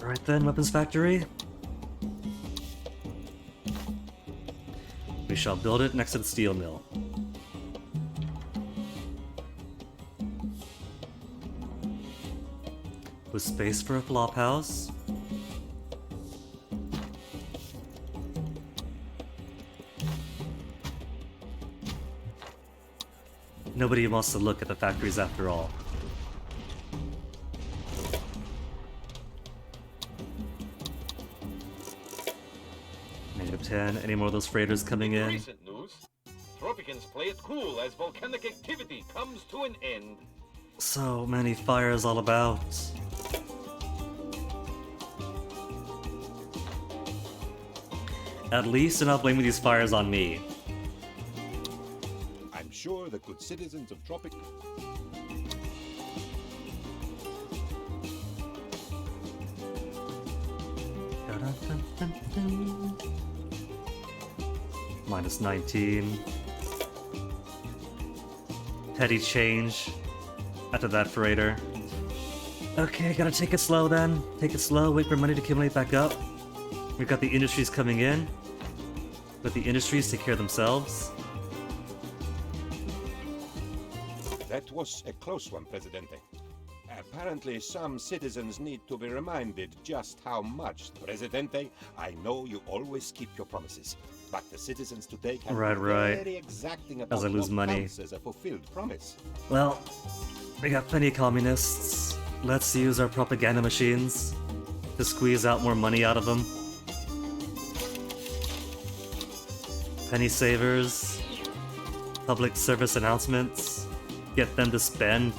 Alright then, weapons factory. We shall build it next to the steel mill. With space for a flop house. Nobody wants to look at the factories after all. 10. Any more of those freighters coming in? Recent news. Tropicans play it cool as volcanic activity comes to an end. So many fires all about. At least they're not blaming these fires on me. I'm sure the good citizens of Tropic Minus 19. Petty change after that freighter. Okay, gotta take it slow then. Take it slow, wait for money to accumulate back up. We've got the industries coming in. Let the industries take care of themselves. That was a close one, Presidente. Apparently, some citizens need to be reminded just how much. Presidente, I know you always keep your promises, but the citizens today can be very exacting about As I lose what money. counts as a fulfilled promise. Well, we got plenty of communists. Let's use our propaganda machines to squeeze out more money out of them. Penny savers, public service announcements, get them to spend.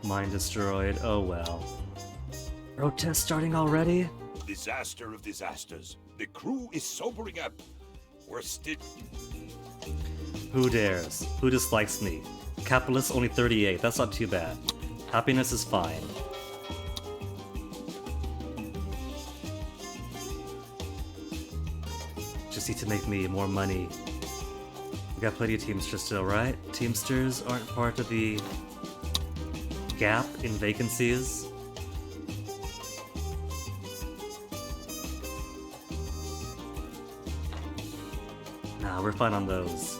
Mine destroyed, oh well. Protest starting already? Disaster of disasters. The crew is sobering up. We're still... Who dares? Who dislikes me? Capitalist only 38, that's not too bad. Happiness is fine. Just need to make me more money. We got plenty of Teamsters still, right? Teamsters aren't part of the gap in vacancies. Nah, we're fine on those.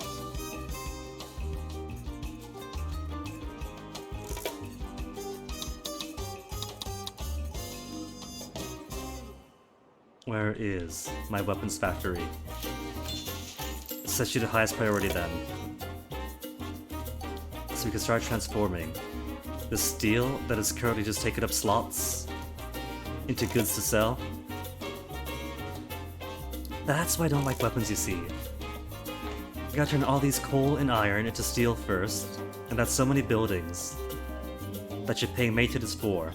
Where is my weapons factory? Set you to highest priority then. So we can start transforming the steel that is currently just taking up slots into goods to sell. That's why I don't like weapons, you see. You gotta turn all these coal and iron into steel first, and that's so many buildings that you're paying maintenance for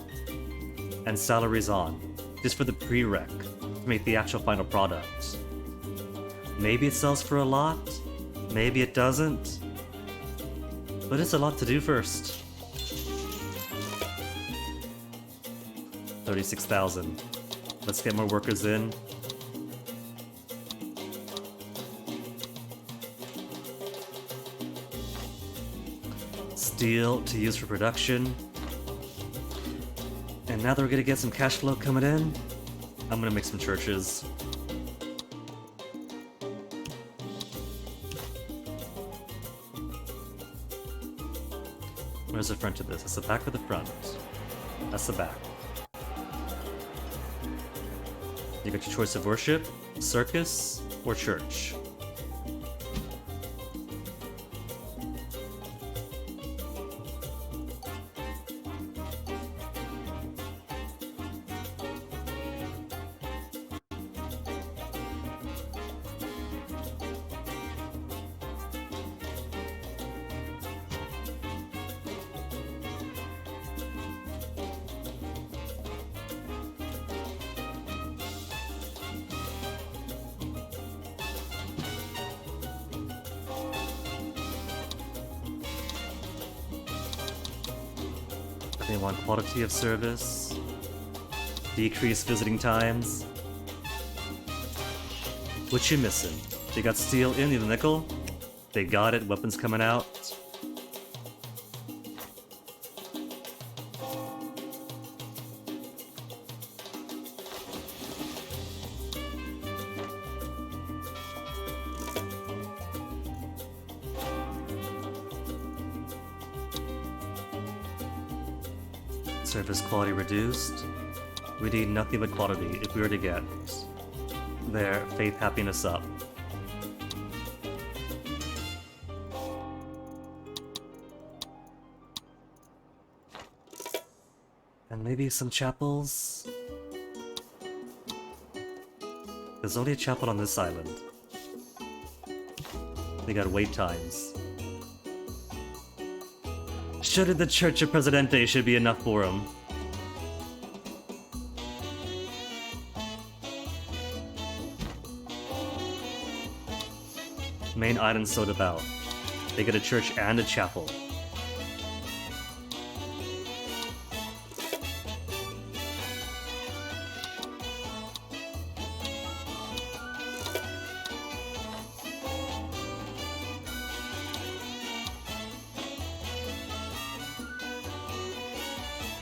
and salaries on, just for the prereq to make the actual final product. Maybe it sells for a lot, maybe it doesn't, but it's a lot to do first. 36,000. Let's get more workers in. Steel to use for production. And now that we're gonna get some cash flow coming in, I'm gonna make some churches. Where's the front of this? That's the back or the front? That's the back. You got your choice of worship, circus, or church. They want quality of service, decrease visiting times. What you missing? They got steel in, need a nickel? They got it, weapons coming out. Service quality reduced. We need nothing but quality if we were to get their faith happiness up. And maybe some chapels? There's only a chapel on this island. They got wait times. Surely the Church of Presidente should be enough for him. Main island sold about. They get a church and a chapel.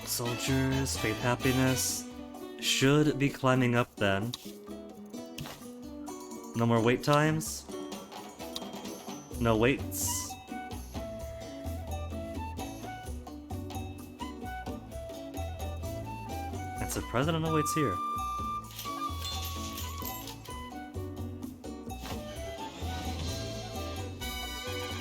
Soldiers, faith, happiness. Should be climbing up then. No more wait times. No waits. It's a president no waits here.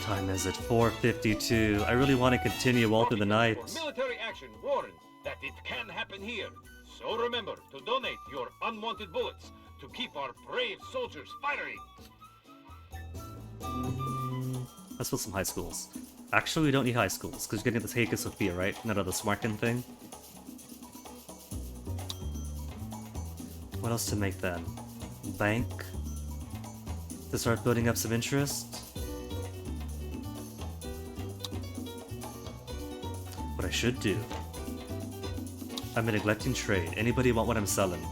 Time is at 4:52. I really want to continue all through the night. For military action warned that it can happen here. So remember to donate your unwanted bullets to keep our brave soldiers firing. Let's put some high schools. Actually, we don't need high schools, because you're getting this Hagia Sophia, right? None of the Smarkin thing. What else to make then? Bank? To start building up some interest? What I should do. I'm neglecting trade. Anybody want what I'm selling?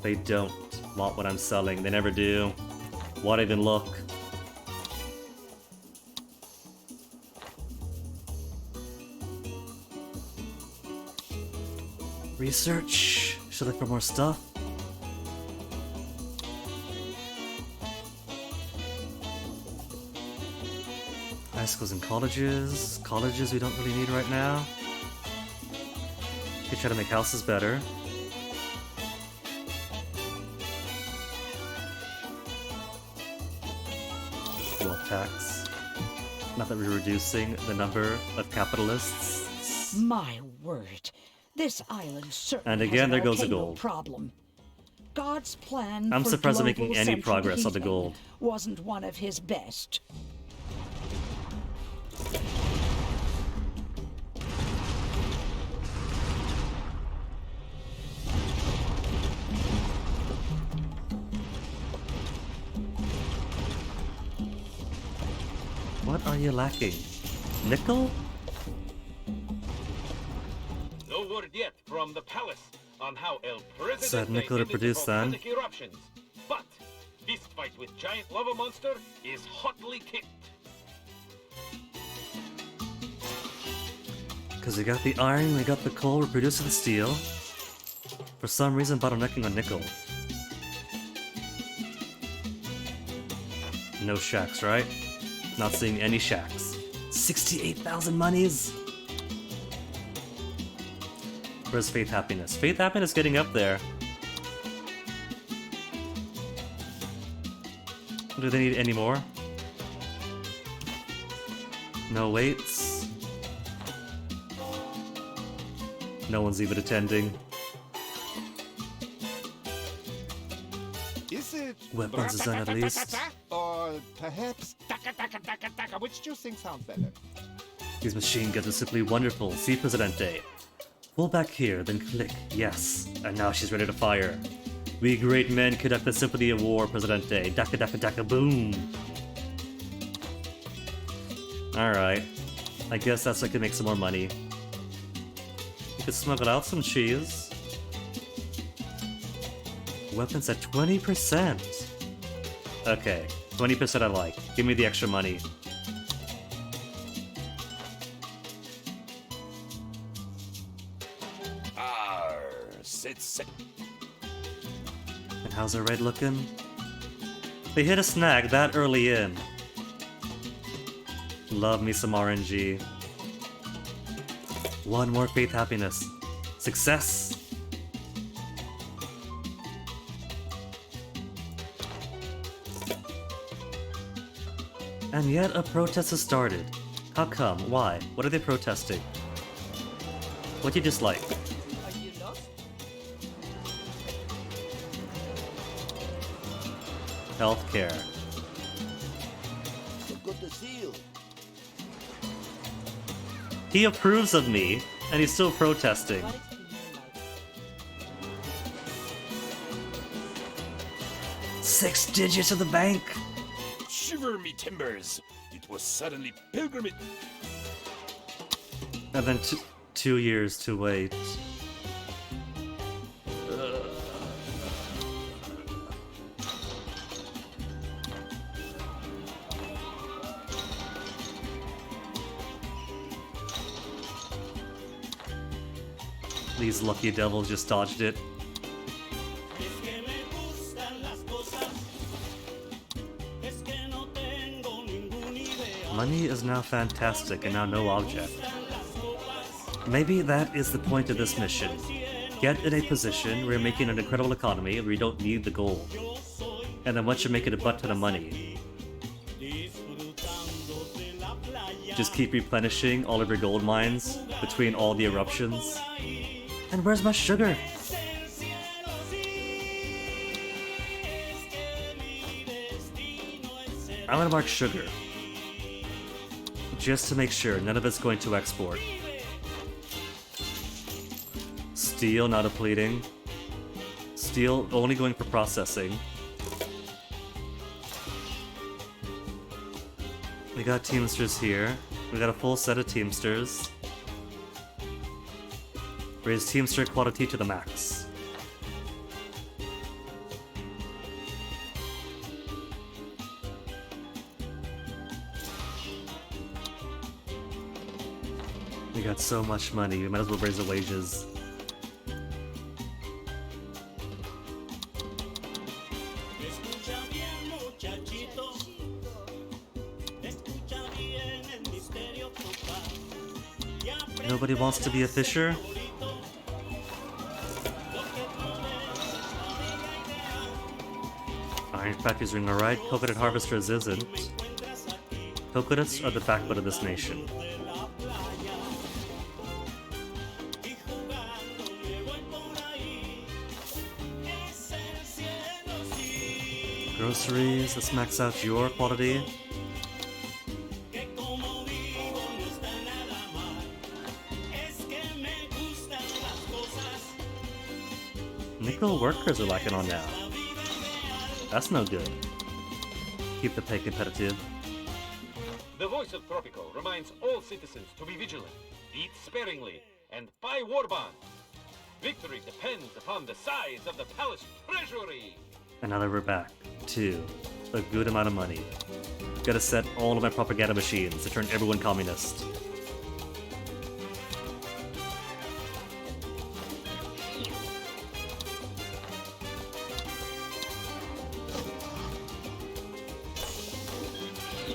They don't want what I'm selling. They never do. Won't even look. Research. Should look for more stuff. High schools and colleges. Colleges we don't really need right now. We try to make houses better. Wealth tax. Not that we're reducing the number of capitalists. My word. This island certainly And again, has there a goes the volcano gold. problem. God's plan I'm for surprised they're global making any central progress on the heating gold. wasn't one of his best. What are you lacking? Nickel? No word yet from the palace on how El Presidente Said nickel to ended the produce then. volcanic eruptions. But this fight with giant lava monster is hotly tipped. Because we got the iron, we got the coal, we're producing the steel. For some reason, bottlenecking on nickel. No shacks, right? Not seeing any shacks. 68,000 monies! Where's Faith Happiness? Faith Happiness getting up there. Do they need any more? No waits. No one's even attending. Is it Weapons design at least. or perhaps taka taka taka taka? Which do you think sounds better? These machine guns are simply wonderful. See, Presidente. Pull back here, then click. Yes. And now she's ready to fire. We great men conduct the symphony of war, Presidente. Daka daka daka boom. Alright. I guess that's so I can make some more money. You could smuggle out some cheese. Weapons at 20%. Okay. 20% I like. Give me the extra money. Sit. And how's our raid looking? They hit a snag that early in. Love me some RNG. One more faith happiness. Success! And yet a protest has started. How come? Why? What are they protesting? What do you dislike? Are you lost? Healthcare. Good to see you. He approves of me, and he's still protesting. What is communal life? 6 digits of the bank! Shiver me timbers! It was suddenly pilgrimage. And then 2 years to wait. These lucky devils just dodged it. Money is now fantastic and now no object. Maybe that is the point of this mission. Get in a position where you're making an incredible economy where you don't need the gold. And then once you make it a butt ton of money, just keep replenishing all of your gold mines between all the eruptions. And where's my sugar? I'm gonna mark sugar. Just to make sure none of it's going to export. Steel not depleting. Steel only going for processing. We got Teamsters here. We got a full set of Teamsters. Raise Teamster quality to the max. We got so much money, we might as well raise the wages. Nobody wants to be a fisher? Iron factories doing alright, coconut harvesters isn't. Coconuts are the backbone of this nation. Groceries, let's max out your quality. Nickel workers are lacking on now. That's no good. Keep the pay competitive. The voice of Tropico reminds all citizens to be vigilant, eat sparingly, and buy war bonds. Victory depends upon the size of the palace treasury. And now that we're back to a good amount of money. Gotta set all of my propaganda machines to turn everyone communist.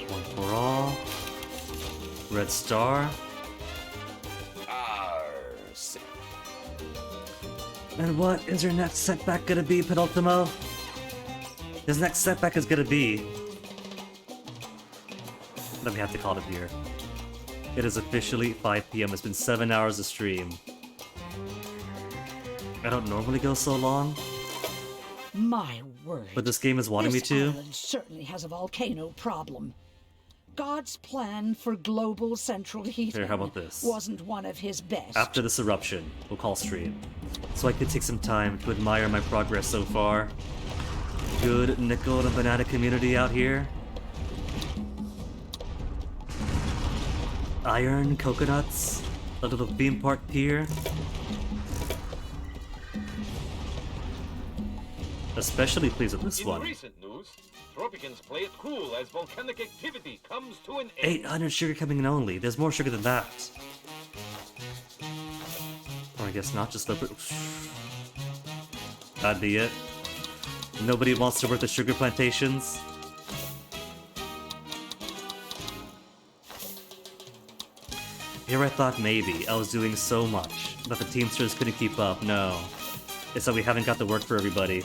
One for all. Red Star. And what is your next setback gonna be, Penultimo? His next setback is gonna be... Then we have to call it here. It is officially 5 PM. It's been 7 hours of stream. I don't normally go so long, My word. but this game is wanting me This to. island certainly has a volcano problem. God's plan for global central heating Here, how about this? wasn't one of his best. After this eruption, we'll call stream. So I could take some time to admire my progress so far. Good nickel and banana community out here. Iron, coconuts, a little theme park pier. Especially pleased with this In one. recent news, Tropicans play it cool as volcanic activity comes to an end. 800 sugar coming in only. There's more sugar than that. Or I guess not, just the... That'd be it. Nobody wants to work the sugar plantations. Here I thought maybe I was doing so much that the Teamsters couldn't keep up. No. It's that we haven't got the work for everybody.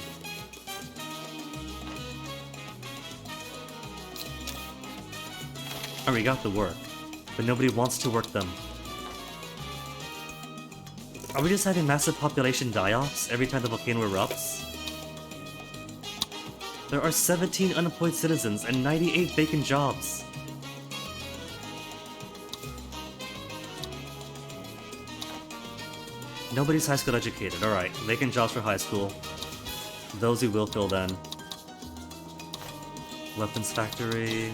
Or we got the work, but nobody wants to work them. Are we just having massive population die-offs every time the volcano erupts? There are 17 unemployed citizens and 98 vacant jobs. Nobody's high school educated. Alright, vacant jobs for high school. Those who will fill then. Weapons factory.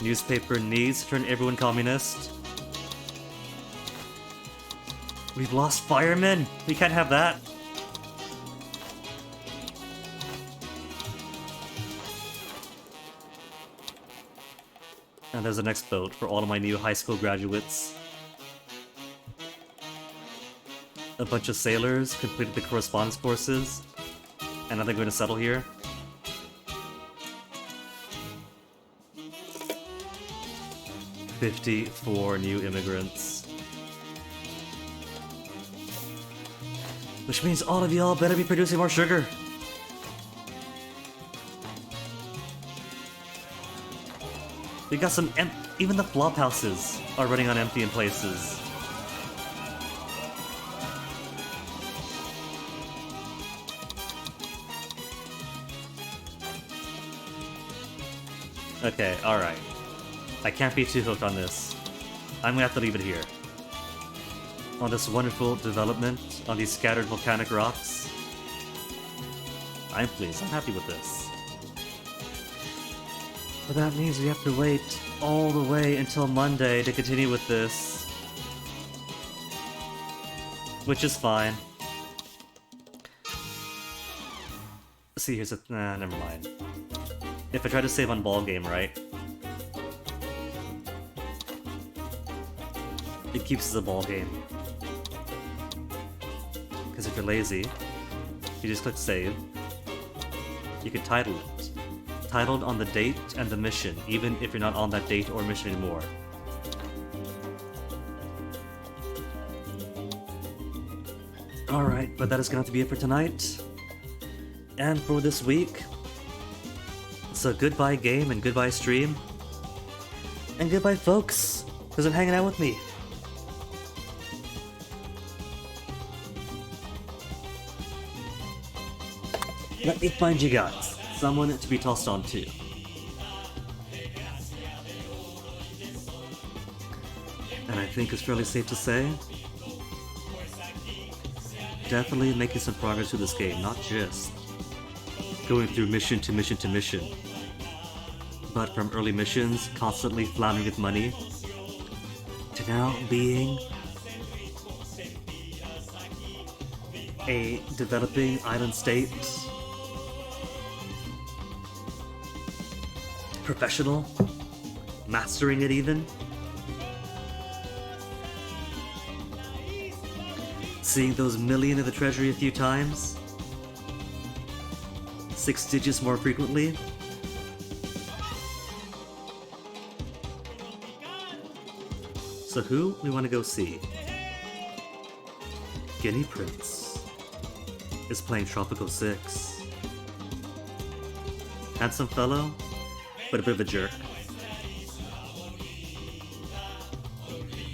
Newspaper needs to turn everyone communist. We've lost firemen! We can't have that! And there's the next boat for all of my new high school graduates. A bunch of sailors completed the correspondence courses, and now they're going to settle here. "54 new immigrants. Which means all of y'all better be producing more sugar. We got some even the flop houses are running on empty in places. Okay, alright. I can't be too hooked on this. I'm gonna have to leave it here. On this wonderful development, on these scattered volcanic rocks. I'm pleased, I'm happy with this. But that means we have to wait all the way until Monday to continue with this. Which is fine. See, here's a... Nah, never mind. If I try to save on ball game, right? It keeps as a ball game. Because if you're lazy, you just click save. You can title it. Titled on the date and the mission, even if you're not on that date or mission anymore. Alright, but that is gonna have to be it for tonight. And for this week. So goodbye game and goodbye stream. And goodbye folks, who's been hanging out with me. Let me find you guys someone to be tossed on to. And I think it's fairly safe to say, definitely making some progress through this game, not just going through mission to mission to mission, but from early missions, constantly floundering with money, to now being a developing island state, professional, mastering it even, seeing those million of the treasury a few times, 6 digits more frequently. So who we want to go see? Guinea Prince is playing Tropico 6. Handsome fellow, but a bit of a jerk.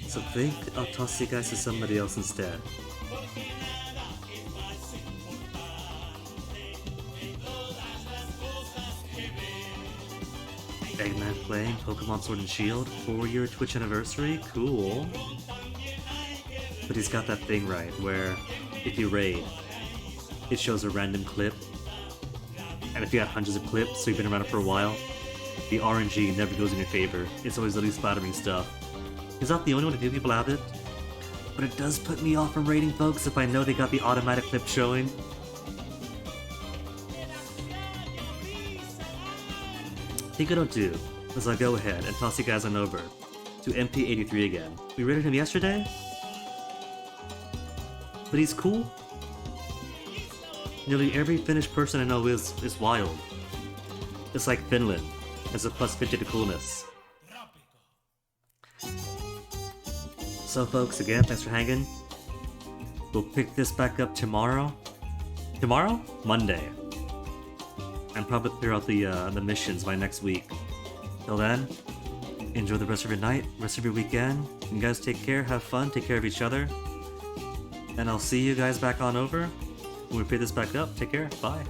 So think I'll toss you guys to somebody else instead. Eggman playing Pokemon Sword and Shield, 4-year Twitch anniversary, cool. But he's got that thing right, where if you raid, it shows a random clip. And if you got hundreds of clips, so you've been around it for a while, the RNG never goes in your favor. It's always the least flattering stuff. He's not the only one to do, people have it. But it does put me off from raiding folks if I know they got the automatic clip showing. I think what I'll do is I'll go ahead and toss you guys on over to MP83 again. We raided him yesterday, but he's cool. Nearly every Finnish person I know is wild. It's like Finland, as a plus 50 to coolness. So folks, again, thanks for hanging. We'll pick this back up tomorrow. Tomorrow? Monday. And probably clear out the missions by next week. Till then, enjoy the rest of your night, rest of your weekend. You guys take care, have fun, take care of each other. And I'll see you guys back on over when we pick this back up. Take care. Bye.